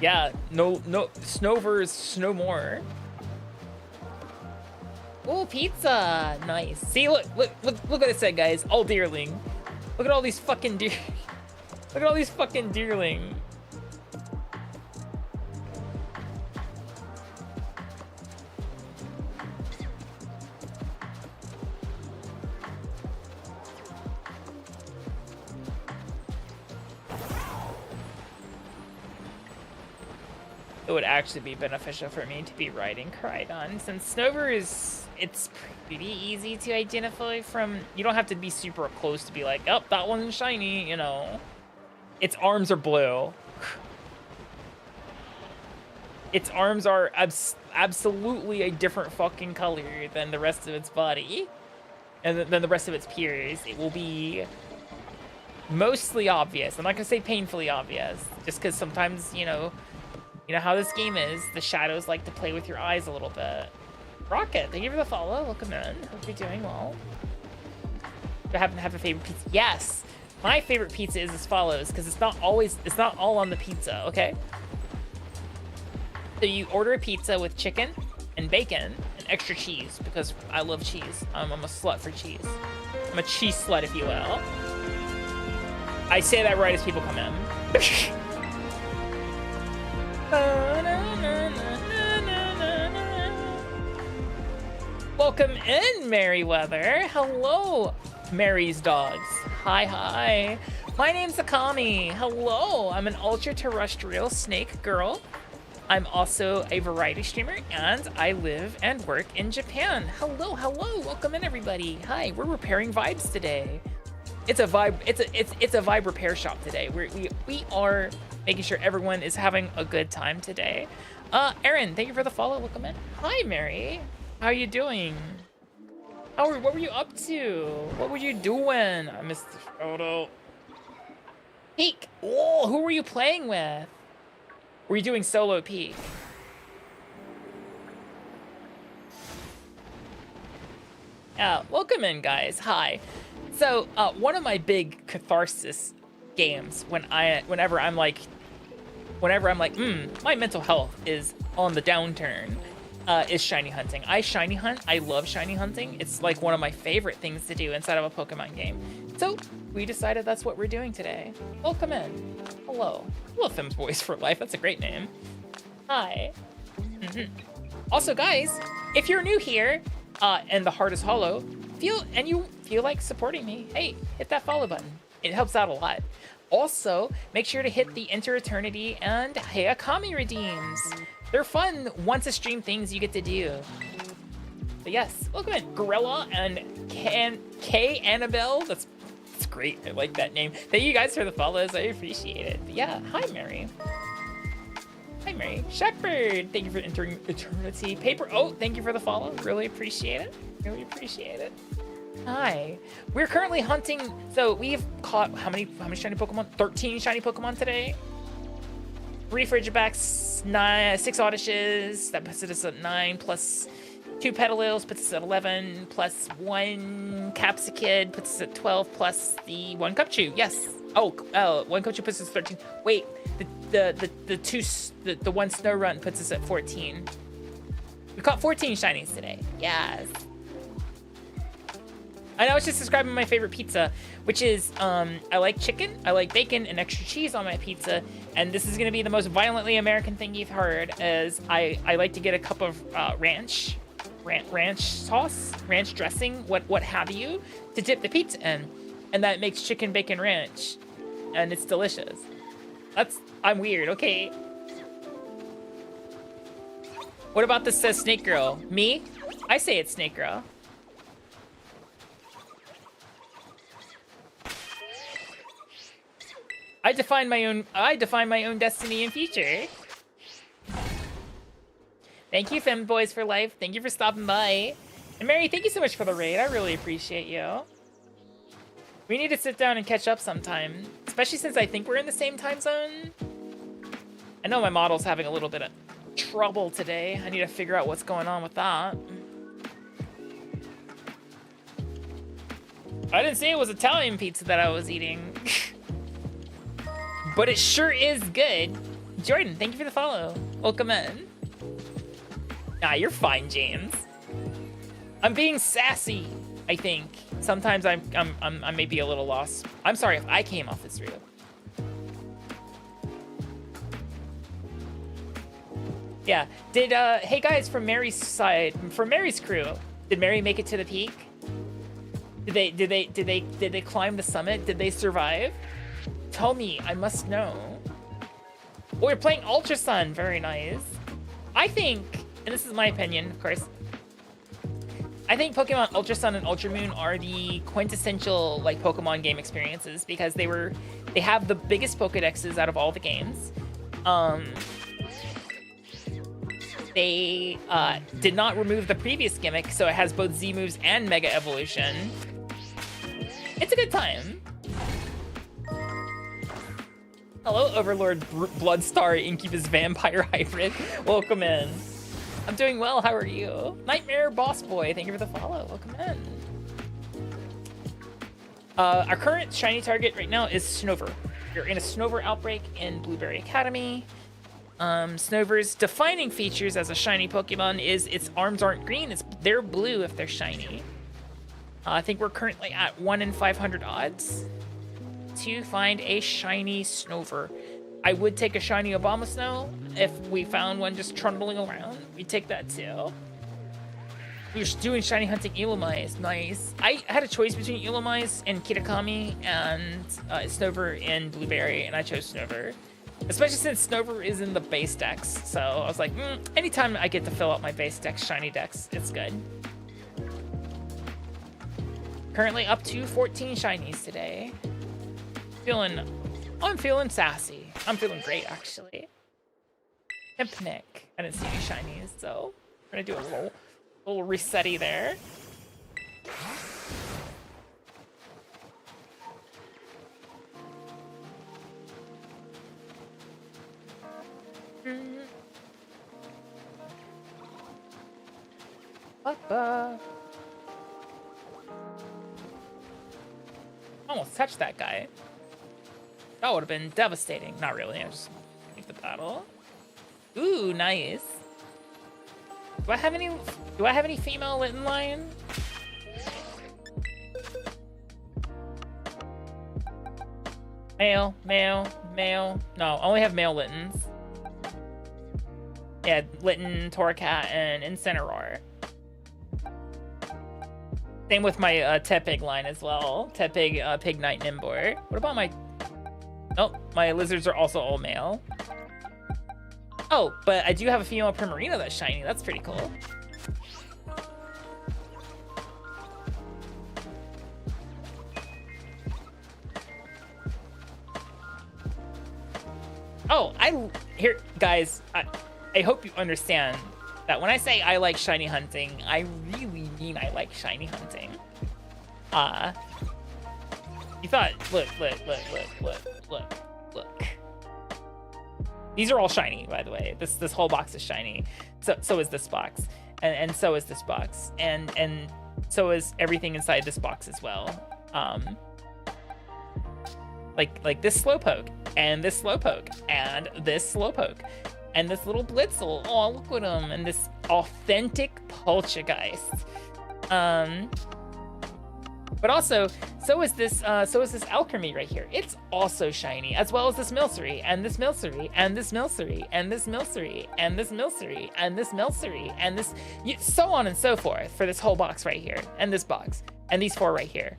Yeah, no, Snovers, no more. Oh, pizza, nice. See, look what it said, guys. All Deerling. Look at all these fucking deer. Look at all these fucking Deerling. It would actually be beneficial for me to be riding Crydon, since Snover it's pretty easy to identify from. You don't have to be super close to be like, oh, that one's shiny, you know. Its arms are blue. Its arms are absolutely a different fucking color than the rest of its body, and than the rest of its peers. It will be mostly obvious. I'm not gonna say painfully obvious, just because sometimes, you know how this game is. The shadows like to play with your eyes a little bit. Rocket, thank you for the follow. Welcome in. Hope you're doing well. Do I happen to have a favorite pizza? Yes. My favorite pizza is as follows, because it's not all on the pizza, okay? So you order a pizza with chicken and bacon and extra cheese, because I love cheese. I'm a slut for cheese. I'm a cheese slut, if you will. I say that right as people come in. Welcome in, Merryweather. Hello, Mary's dogs. Hi. My name's Akami. Hello, I'm an ultra-terrestrial snake girl. I'm also a variety streamer, and I live and work in Japan. Hello. Welcome in, everybody. Hi, we're repairing vibes today. It's a vibe. It's a vibe repair shop today. We are making sure everyone is having a good time today. Aaron, thank you for the follow. Welcome in. Hi, Mary. How are you doing? What were you up to? What were you doing? I missed the photo. Peek. Oh, who were you playing with? Were you doing solo Peek? Welcome in, guys. Hi. So, one of my big catharsis games whenever I'm like, my mental health is on the downturn, is shiny hunting. I shiny hunt. I love shiny hunting. It's like one of my favorite things to do inside of a Pokemon game. So we decided that's what we're doing today. Welcome in. Hello. Them's Boys for Life. That's a great name. Hi. Also, guys, if you're new here, and the heart is hollow, you feel like supporting me, hey, hit that follow button. It helps out a lot. Also, make sure to hit the Enter Eternity and Hey Akami redeems. They're fun once a stream things you get to do. But yes, welcome in, Gorilla and K Annabelle. That's great. I like that name. Thank you guys for the follows. I appreciate it. But yeah, hi Mary. Hi Mary. Shepherd, thank you for entering Eternity. Paper. Oh, thank you for the follow. Really appreciate it. Hi. We're currently hunting. So we've caught how many shiny Pokemon? 13 shiny Pokemon today. 3 Frigibacks, 6 Oddishes. That puts us at 9 plus 2 Petalils puts us at 11, plus 1 Capsicid puts us at 12, plus the 1 Cupchew. Yes. Oh, 1 Cupchew puts us at 13. Wait, the 1 Snow Run puts us at 14. We caught 14 shinies today. Yes. I was just describing my favorite pizza, which is I like chicken, I like bacon, and extra cheese on my pizza. And this is going to be the most violently American thing you've heard, as I like to get a cup of ranch sauce, ranch dressing, what have you, to dip the pizza in. And that makes chicken bacon ranch. And it's delicious. I'm weird, okay. What about this says Snake Girl? Me? I say it's Snake Girl. I define my own destiny and future. Thank you, Femboys for Life. Thank you for stopping by. And Mary, thank you so much for the raid. I really appreciate you. We need to sit down and catch up sometime, especially since I think we're in the same time zone. I know my model's having a little bit of trouble today. I need to figure out what's going on with that. I didn't say it was Italian pizza that I was eating. But it sure is good. Jordan, thank you for the follow. Welcome in. Nah, you're fine, James. I'm being sassy, I think. Sometimes I may be a little lost. I'm sorry if I came off as rude. Yeah. Hey guys, from Mary's side, from Mary's crew, did Mary make it to the peak? Did they climb the summit? Did they survive? Tell me, I must know. Oh, you're playing Ultra Sun. Very nice. I think, and this is my opinion, of course, I think Pokemon Ultra Sun and Ultra Moon are the quintessential like Pokemon game experiences because they have the biggest Pokedexes out of all the games. They did not remove the previous gimmick, so it has both Z moves and Mega Evolution. It's a good time. Hello, Overlord Bloodstar Incubus Vampire Hybrid. Welcome in. I'm doing well, how are you? Nightmare Boss Boy, thank you for the follow. Welcome in. Our current shiny target right now is Snover. You're in a Snover outbreak in Blueberry Academy. Snover's defining features as a shiny Pokemon is its arms aren't green, they're blue if they're shiny. I think we're currently at 1 in 500 odds to find a shiny Snover. I would take a shiny Obama Snow if we found one just trundling around. We'd take that too. We're doing shiny hunting Elomise. Nice. I had a choice between Elomise and Kitakami and Snover and Blueberry, and I chose Snover. Especially since Snover is in the base decks. So I was like, anytime I get to fill out my base decks, shiny decks, it's good. Currently up to 14 shinies today. I'm feeling sassy. I'm feeling great, actually. Pimpnick. I didn't see any shinies, so we're gonna do a little resetty there. Almost touched that guy. That would have been devastating. Not really. I just leave the battle. Ooh, nice. Do I have any female Litten Lion? Male. No, I only have male Littens. Yeah, Litten, Torracat, and Incineroar. Same with my Tepig line as well. Tepig, Pignite, Nimbor. What about my... Nope, my lizards are also all male. Oh, but I do have a female Primarina that's shiny. That's pretty cool. Oh, here, guys, I hope you understand that when I say I like shiny hunting, I really mean I like shiny hunting. You thought, look. These are all shiny, by the way. This whole box is shiny. So is this box. and so is this box, and so is everything inside this box as well. Like this slowpoke, and this slowpoke, and this slowpoke, and this little blitzel. Oh, look at him, and this authentic poltergeist. But also, so is this Alchemy right here. It's also shiny, as well as this Milcery, and this Milcery, and this Milcery, and this Milcery, and this Milcery, and this Milcery, and this, so on and so forth for this whole box right here, and this box, and these 4 right here.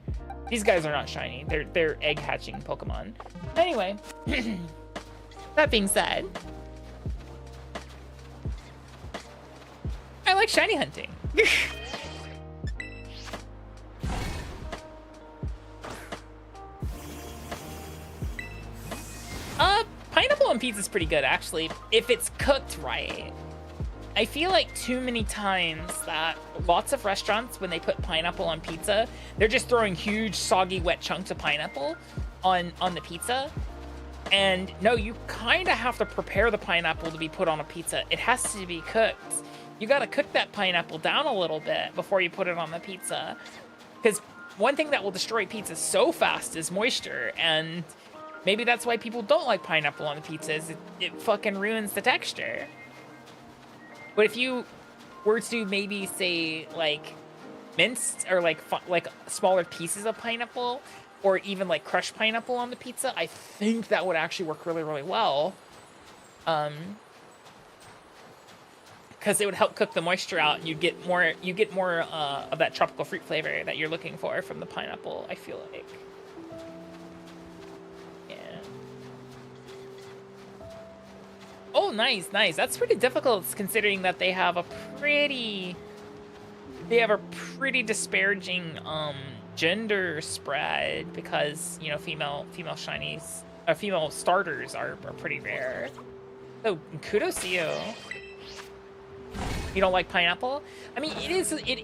These guys are not shiny. They're egg hatching Pokemon. Anyway, that being said, I like shiny hunting. Pineapple on pizza is pretty good, actually, if it's cooked right. I feel like too many times that lots of restaurants, when they put pineapple on pizza, they're just throwing huge, soggy, wet chunks of pineapple on the pizza. And no, you kind of have to prepare the pineapple to be put on a pizza. It has to be cooked. You got to cook that pineapple down a little bit before you put it on the pizza. Because one thing that will destroy pizza so fast is moisture, and maybe that's why people don't like pineapple on the pizza, is it fucking ruins the texture. But if you were to maybe say like minced or like smaller pieces of pineapple, or even like crushed pineapple on the pizza, I think that would actually work really, really well. Because it would help cook the moisture out, and you get more of that tropical fruit flavor that you're looking for from the pineapple, I feel like. Oh, nice. That's pretty difficult, considering that they have a pretty disparaging gender spread, because, you know, female shinies, female starters are pretty rare. So kudos to you. You don't like pineapple? I mean, it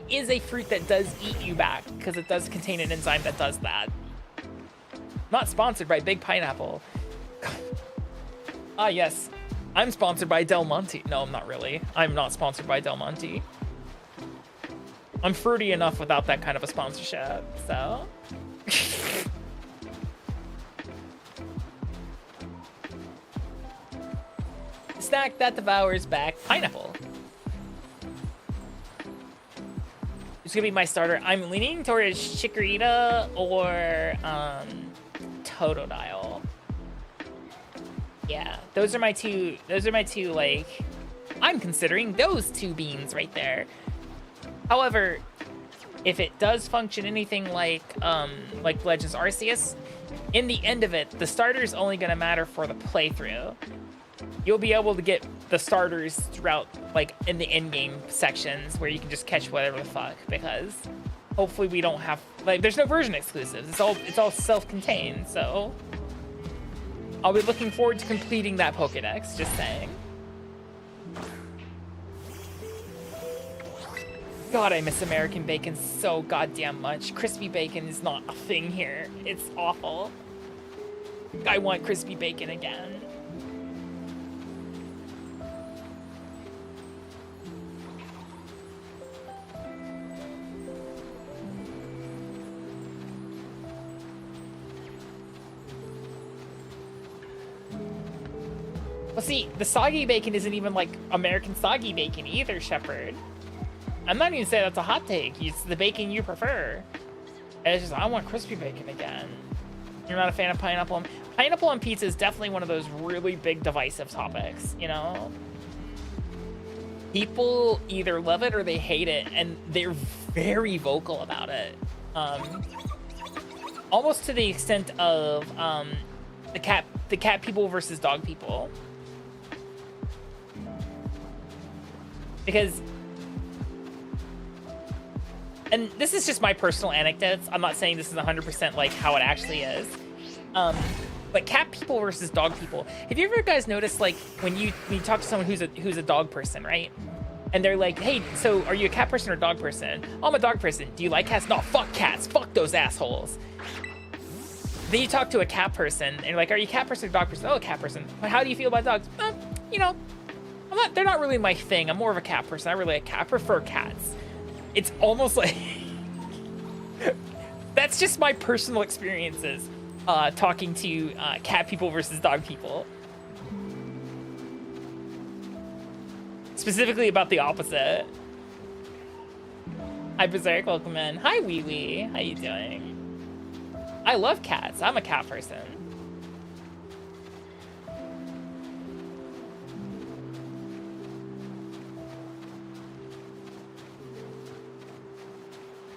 is a fruit that does eat you back, because it does contain an enzyme that does that. Not sponsored by Big Pineapple. Ah, yes. I'm sponsored by Del Monte. No, I'm not really. I'm not sponsored by Del Monte. I'm fruity enough without that kind of a sponsorship, so. Snack that devours back pineapple. It's gonna be my starter. I'm leaning towards Chikorita or Totodile. Yeah, those are my two, like, I'm considering those 2 beans right there. However, if it does function anything like Legends Arceus, in the end of it, the starter's only gonna matter for the playthrough. You'll be able to get the starters throughout, like, in the in-game sections where you can just catch whatever the fuck, because hopefully we don't have, like, there's no version exclusives. It's all self-contained, so I'll be looking forward to completing that Pokédex, just saying. God, I miss American bacon so goddamn much. Crispy bacon is not a thing here. It's awful. I want crispy bacon again. Well, see, the soggy bacon isn't even like American soggy bacon either, Shepard. I'm not even saying that's a hot take. It's the bacon you prefer. It's just, I want crispy bacon again. You're not a fan of pineapple? Pineapple on pizza is definitely one of those really big divisive topics, you know? People either love it or they hate it, and they're very vocal about it. Almost to the extent of the cat people versus dog people. Because, and this is just my personal anecdotes, I'm not saying this is 100% like how it actually is, but cat people versus dog people. Have you ever guys noticed, like, when you talk to someone who's a dog person, right? And they're like, hey, so are you a cat person or a dog person? Oh, I'm a dog person. Do you like cats? No, fuck cats. Fuck those assholes. Then you talk to a cat person and you're like, are you a cat person or a dog person? Oh, a cat person. But how do you feel about dogs? You know, they're not really my thing. I'm more of a cat person. I really like cat. I prefer cats. It's almost like that's just my personal experiences talking to cat people versus dog people. Specifically about the opposite. Hi Berserk, welcome in. Hi Wee Wee, how you doing? I love cats. I'm a cat person.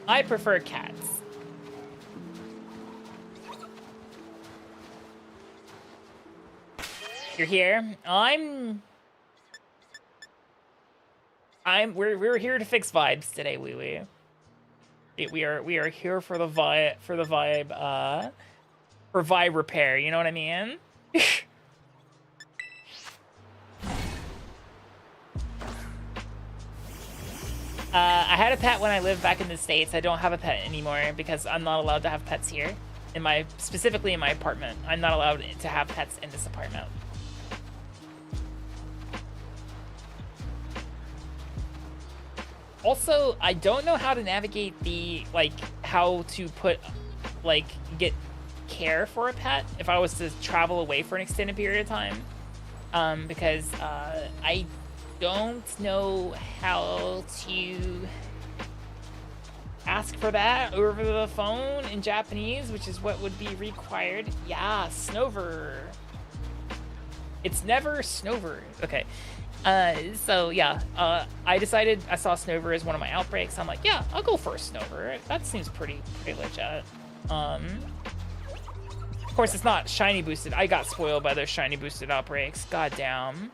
I prefer cats. You're here. We're here to fix vibes today, Wee Wee. We are here for the vibe for vibe repair. You know what I mean? I had a pet when I lived back in the States. I don't have a pet anymore because I'm not allowed to have pets here. Specifically in my apartment. I'm not allowed to have pets in this apartment. Also, I don't know how to navigate how to get care for a pet if I was to travel away for an extended period of time. Because I don't know how to ask for that over the phone in Japanese, which is what would be required. Yeah, Snover. It's never Snover. Okay. So yeah, I decided I saw Snover as one of my outbreaks. I'm like, yeah, I'll go for a Snover. That seems pretty legit. Of course, it's not shiny boosted. I got spoiled by those shiny boosted outbreaks. God damn.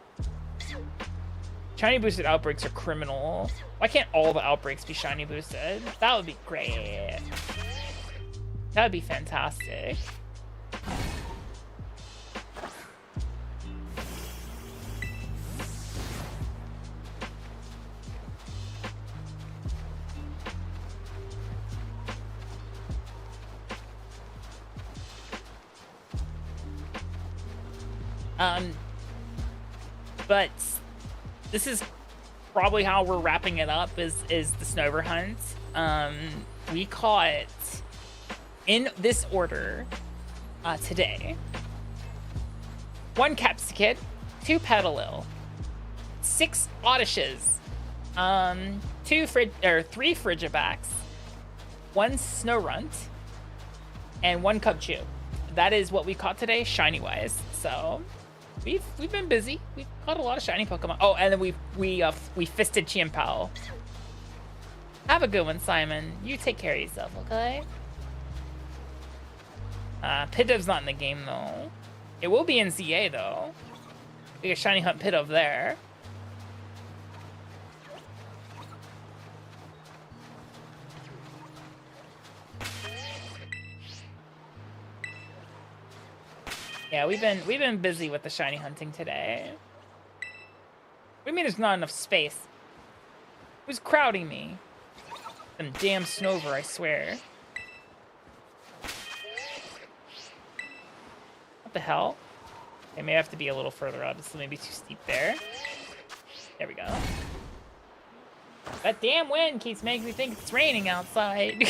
Shiny boosted outbreaks are criminal. Why can't all the outbreaks be shiny boosted? That would be great. That would be fantastic. But this is probably how we're wrapping it up is the Snover hunt. We caught in this order today 1 Capsicid, 2 Petalil, 6 Odyshes, 3 Frigibacks, 1 Snowrunt, and 1 Cubchew. That is what we caught today, shiny wise. So we've been busy. We've caught a lot of shiny Pokemon. Oh, and then we fisted Chimpao. Have a good one, Simon. You take care of yourself, okay? Pidov's not in the game though. It will be in ZA though. We got shiny hunt Pidove there. Yeah, we've been busy with the shiny hunting today. What do you mean there's not enough space? Who's crowding me? Some damn Snover, I swear. What the hell? I may have to be a little further up. This may be too steep there. There we go. That damn wind keeps making me think it's raining outside.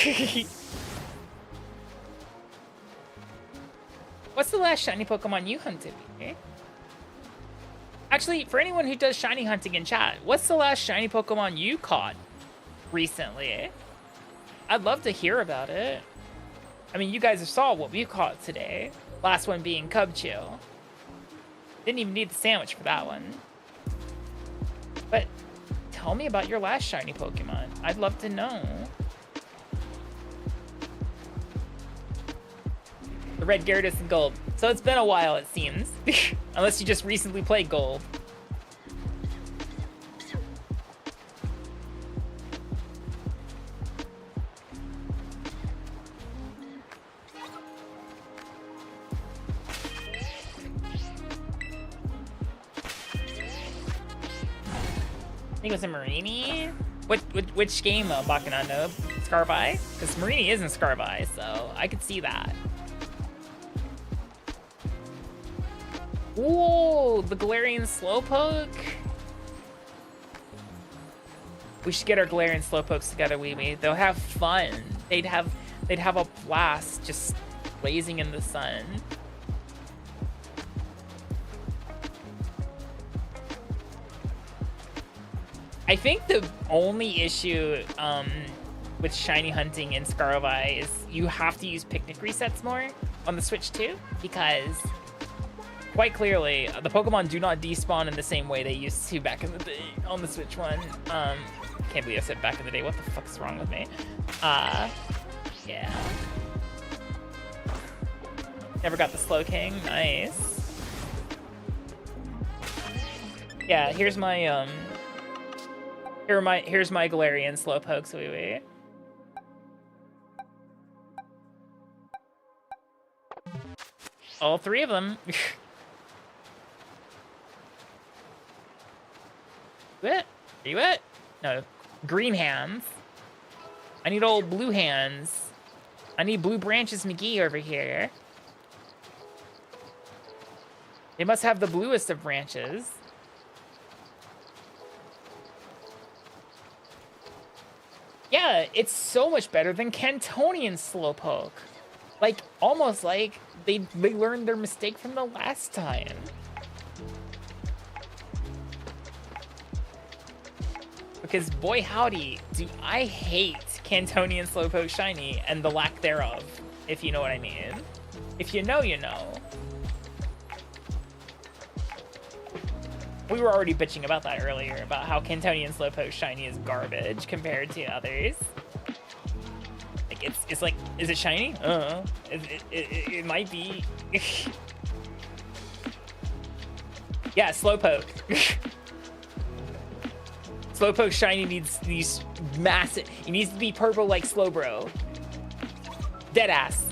What's the last shiny Pokemon you hunted? Okay. Actually, for anyone who does shiny hunting in chat, what's the last shiny Pokemon you caught recently? I'd love to hear about it. I mean, you guys saw what we caught today. Last one being Cubchew. Didn't even need the sandwich for that one. But tell me about your last shiny Pokemon. I'd love to know. The red Gyarados and gold. So it's been a while, it seems. Unless you just recently played gold. I think it was a Marini. Which game, Bacchanal? Scarvi? Because Marini is in Scarvi, so I could see that. Whoa, the Galarian Slowpoke. We should get our Galarian Slowpokes together, Wee. They'll have fun. They'd have a blast just blazing in the sun. I think the only issue with shiny hunting in Scarlet is you have to use picnic resets more on the Switch too, because quite clearly the Pokemon do not despawn in the same way they used to back in the day on the Switch one. Can't believe I said back in the day. What the fuck's wrong with me? Yeah. Never got the Slowking. Nice. Yeah, here's my here's my Galarian Slowpokes, wee. All three of them. What? Are you it? No. Green hands. I need old blue hands. I need Blue Branches McGee over here. They must have the bluest of branches. Yeah, it's so much better than Cantonian Slowpoke. Like, almost like they learned their mistake from the last time. Because boy howdy, do I hate Cantonian Slowpoke Shiny and the lack thereof, if you know what I mean. If you know, you know. We were already bitching about that earlier, about how Cantonian Slowpoke Shiny is garbage compared to others. Like, it's like, is it shiny? It might be. Yeah, Slowpoke. Slowpoke Shiny needs these massive, it needs to be purple like Slowbro. Deadass.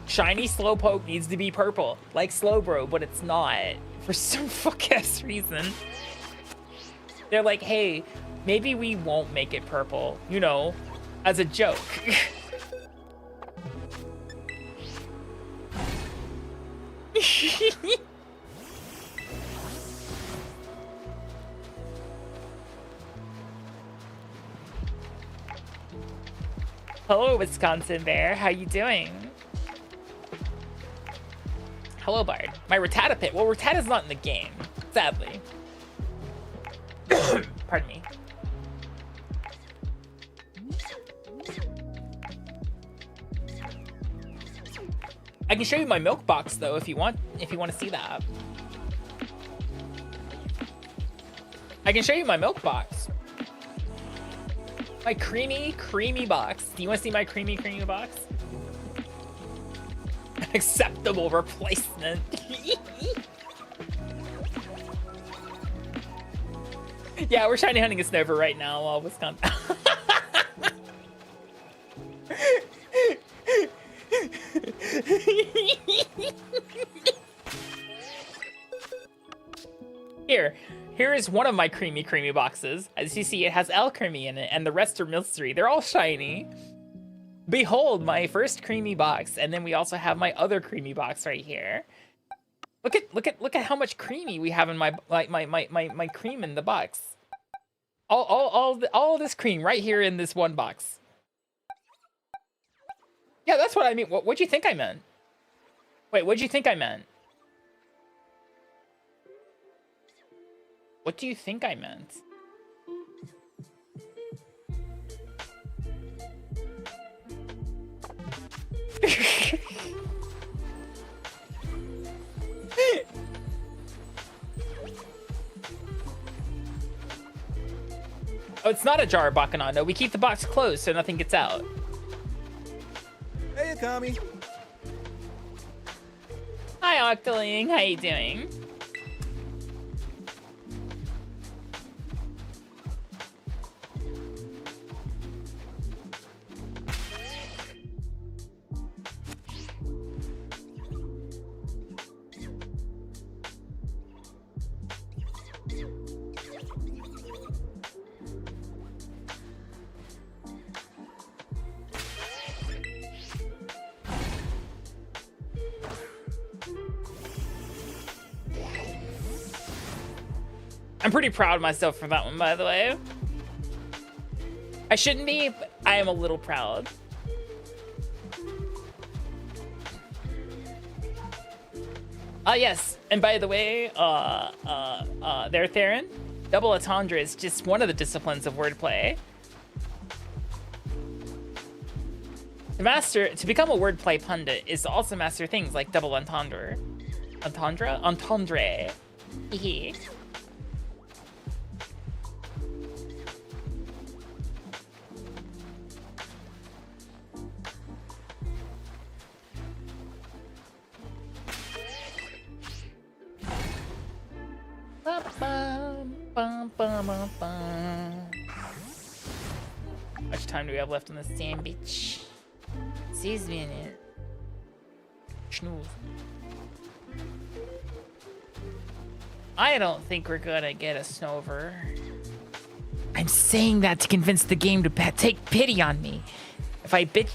Shiny Slowpoke needs to be purple like Slowbro, but it's not. For some fuck-ass reason. They're like, hey, maybe we won't make it purple, you know, as a joke. Hello, Wisconsin Bear. How you doing? Hello, Bard. My Rattata pit. Well, Rattata's not in the game, sadly. Pardon me. I can show you my milk box though if you want to see that. I can show you my milk box. My creamy box. Do you want to see my creamy box? Acceptable replacement. Yeah, we're shiny hunting a Snover right now while Wisconsin. Here is one of my creamy boxes. As you see, it has Alchemy in it, and the rest are mystery. They're all shiny. Behold my first creamy box, and then we also have my other creamy box right here. Look at how much creamy we have in my cream in the box. All this cream right here in this one box. Yeah, that's what I mean. What'd you think I meant? Wait, what'd you think I meant? What do you think I meant? Oh, it's not a jar of Bacchanal. No, we keep the box closed so nothing gets out. Hey, Akami. Hi, Octoling. How you doing? I'm pretty proud of myself for that one, by the way. I shouldn't be, but I am a little proud. Yes, and by the way, there, Theron, double entendre is just one of the disciplines of wordplay. To become a wordplay pundit is to also master things like double entendre. Entendre. Hehe. How much time do we have left on this damn bitch? 6 minutes. Snooze. I don't think we're gonna get a snover. I'm saying that to convince the game to take pity on me. If I whinge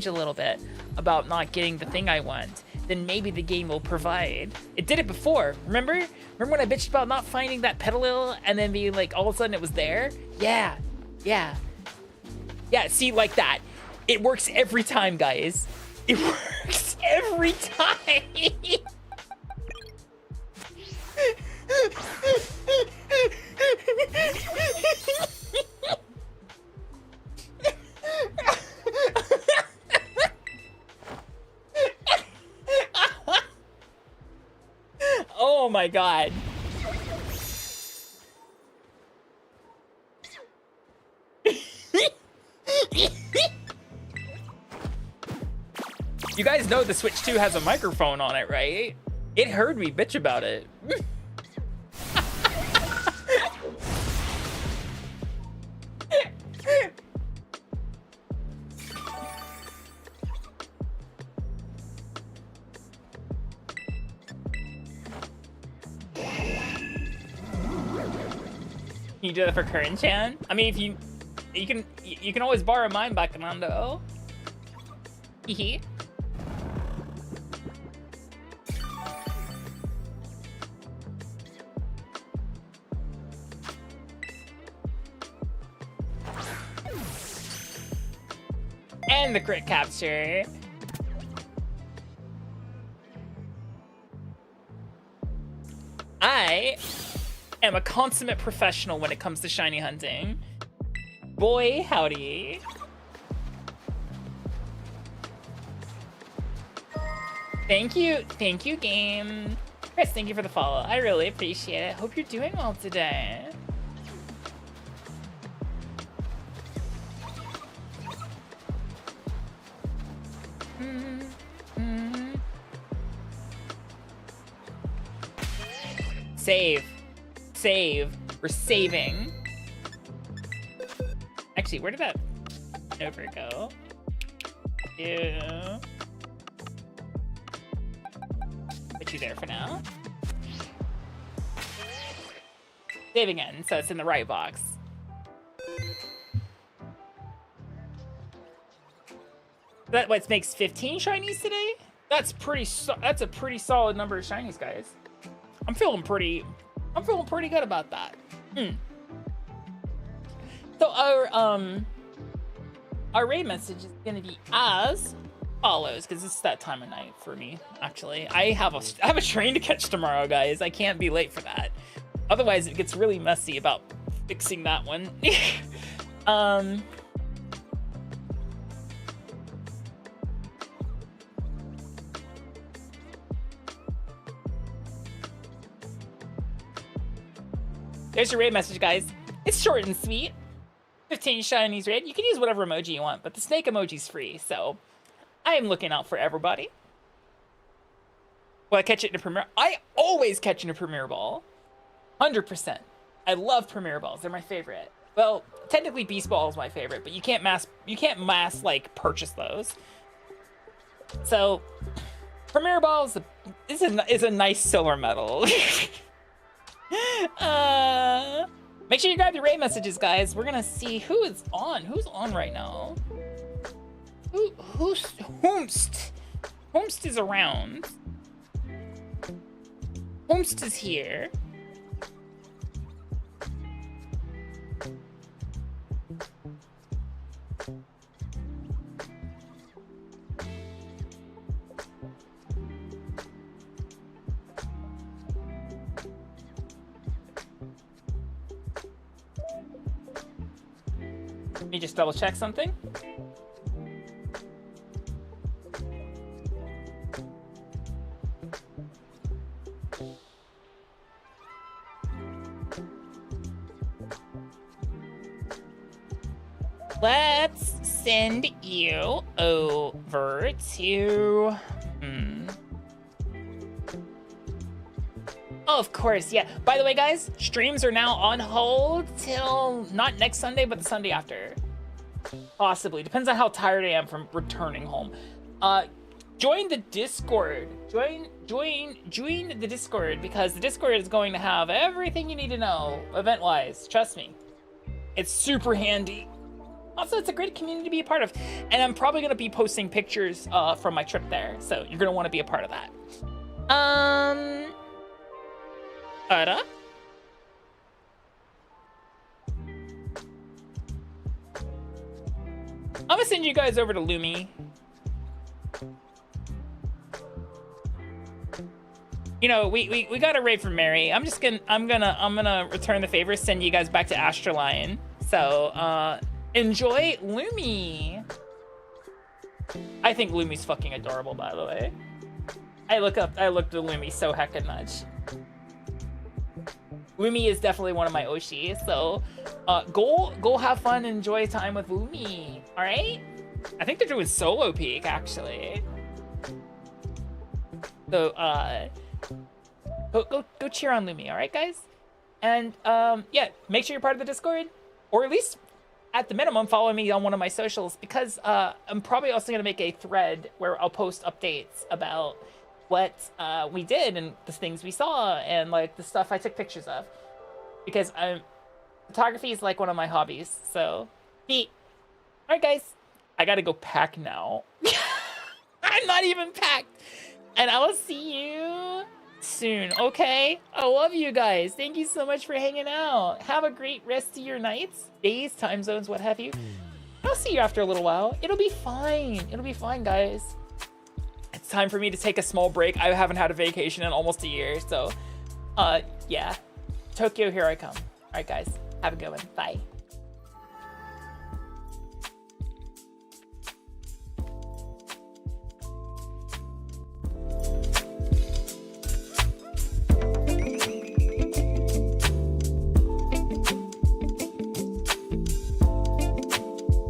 a little bit about not getting the thing I want, then maybe the game will provide. It did it before. Remember when I bitched about not finding that pedal and then being like, all of a sudden it was there? Yeah. See, like that. It works every time, guys. It works every time. Oh my god. You guys know the Switch 2 has a microphone on it, right? It heard me bitch about it. You do that for current chan? I mean, if you can always borrow mine back in Ando. Hehe. And the crit capture. I am a consummate professional when it comes to shiny hunting. Boy, howdy. Thank you, game. Chris, thank you for the follow. I really appreciate it. Hope you're doing well today. Save. We're saving. Actually, where did that over go? Yeah. Put you there for now. Save again, so it's in the right box. That what makes 15 shinies today? That's a pretty solid number of shinies, guys. I'm feeling pretty good about that. So our raid message is gonna be as follows, because it's that time of night for me. Actually, I have a train to catch tomorrow, guys. I can't be late for that. Otherwise, it gets really messy about fixing that one. There's your raid message, guys. It's short and sweet. 15 shinies raid. You can use whatever emoji you want, but the snake emoji's free, so I am looking out for everybody. Will I catch it in a premiere? I always catch in a premiere ball. 100%. I love premiere balls. They're my favorite. Well, technically Beast Ball is my favorite, but you can't mass like purchase those. So premiere balls is a nice silver medal. Make sure you grab your raid messages, guys. We're gonna see who is on. Who's on right now? Whomst is around. Whomst is here. Let me just double check something. Let's send you over to... Oh, of course, yeah. By the way, guys, streams are now on hold till not next Sunday, but the Sunday after. Possibly. Depends on how tired I am from returning home. Join the Discord. Join the Discord, because the Discord is going to have everything you need to know event-wise. Trust me. It's super handy. Also, it's a great community to be a part of. And I'm probably going to be posting pictures from my trip there. So you're going to want to be a part of that. Ada? I'm going to send you guys over to Lumi. You know, we got a raid from Mary. I'm gonna return the favor, send you guys back to Astralion. So, enjoy Lumi. I think Lumi's fucking adorable, by the way. I looked at Lumi so heckin' much. Lumi is definitely one of my Oshis, so go have fun and enjoy time with Lumi. All right? I think they're doing solo peak actually. So go cheer on Lumi, all right, guys? And yeah, make sure you're part of the Discord, or at least at the minimum follow me on one of my socials, because I'm probably also gonna make a thread where I'll post updates about what we did and the things we saw and like the stuff I took pictures of, because photography is like one of my hobbies. So neat. All right, guys, I gotta go pack now. I'm not even packed, and I will see you soon. Okay, I love you guys. Thank you so much for hanging out. Have a great rest of your nights, days, time zones, what have you. I'll see you after a little while. It'll be fine. It'll be fine, guys. It's time for me to take a small break. I haven't had a vacation in almost a year, so yeah. Tokyo, here I come. All right, guys, have a good one. Bye.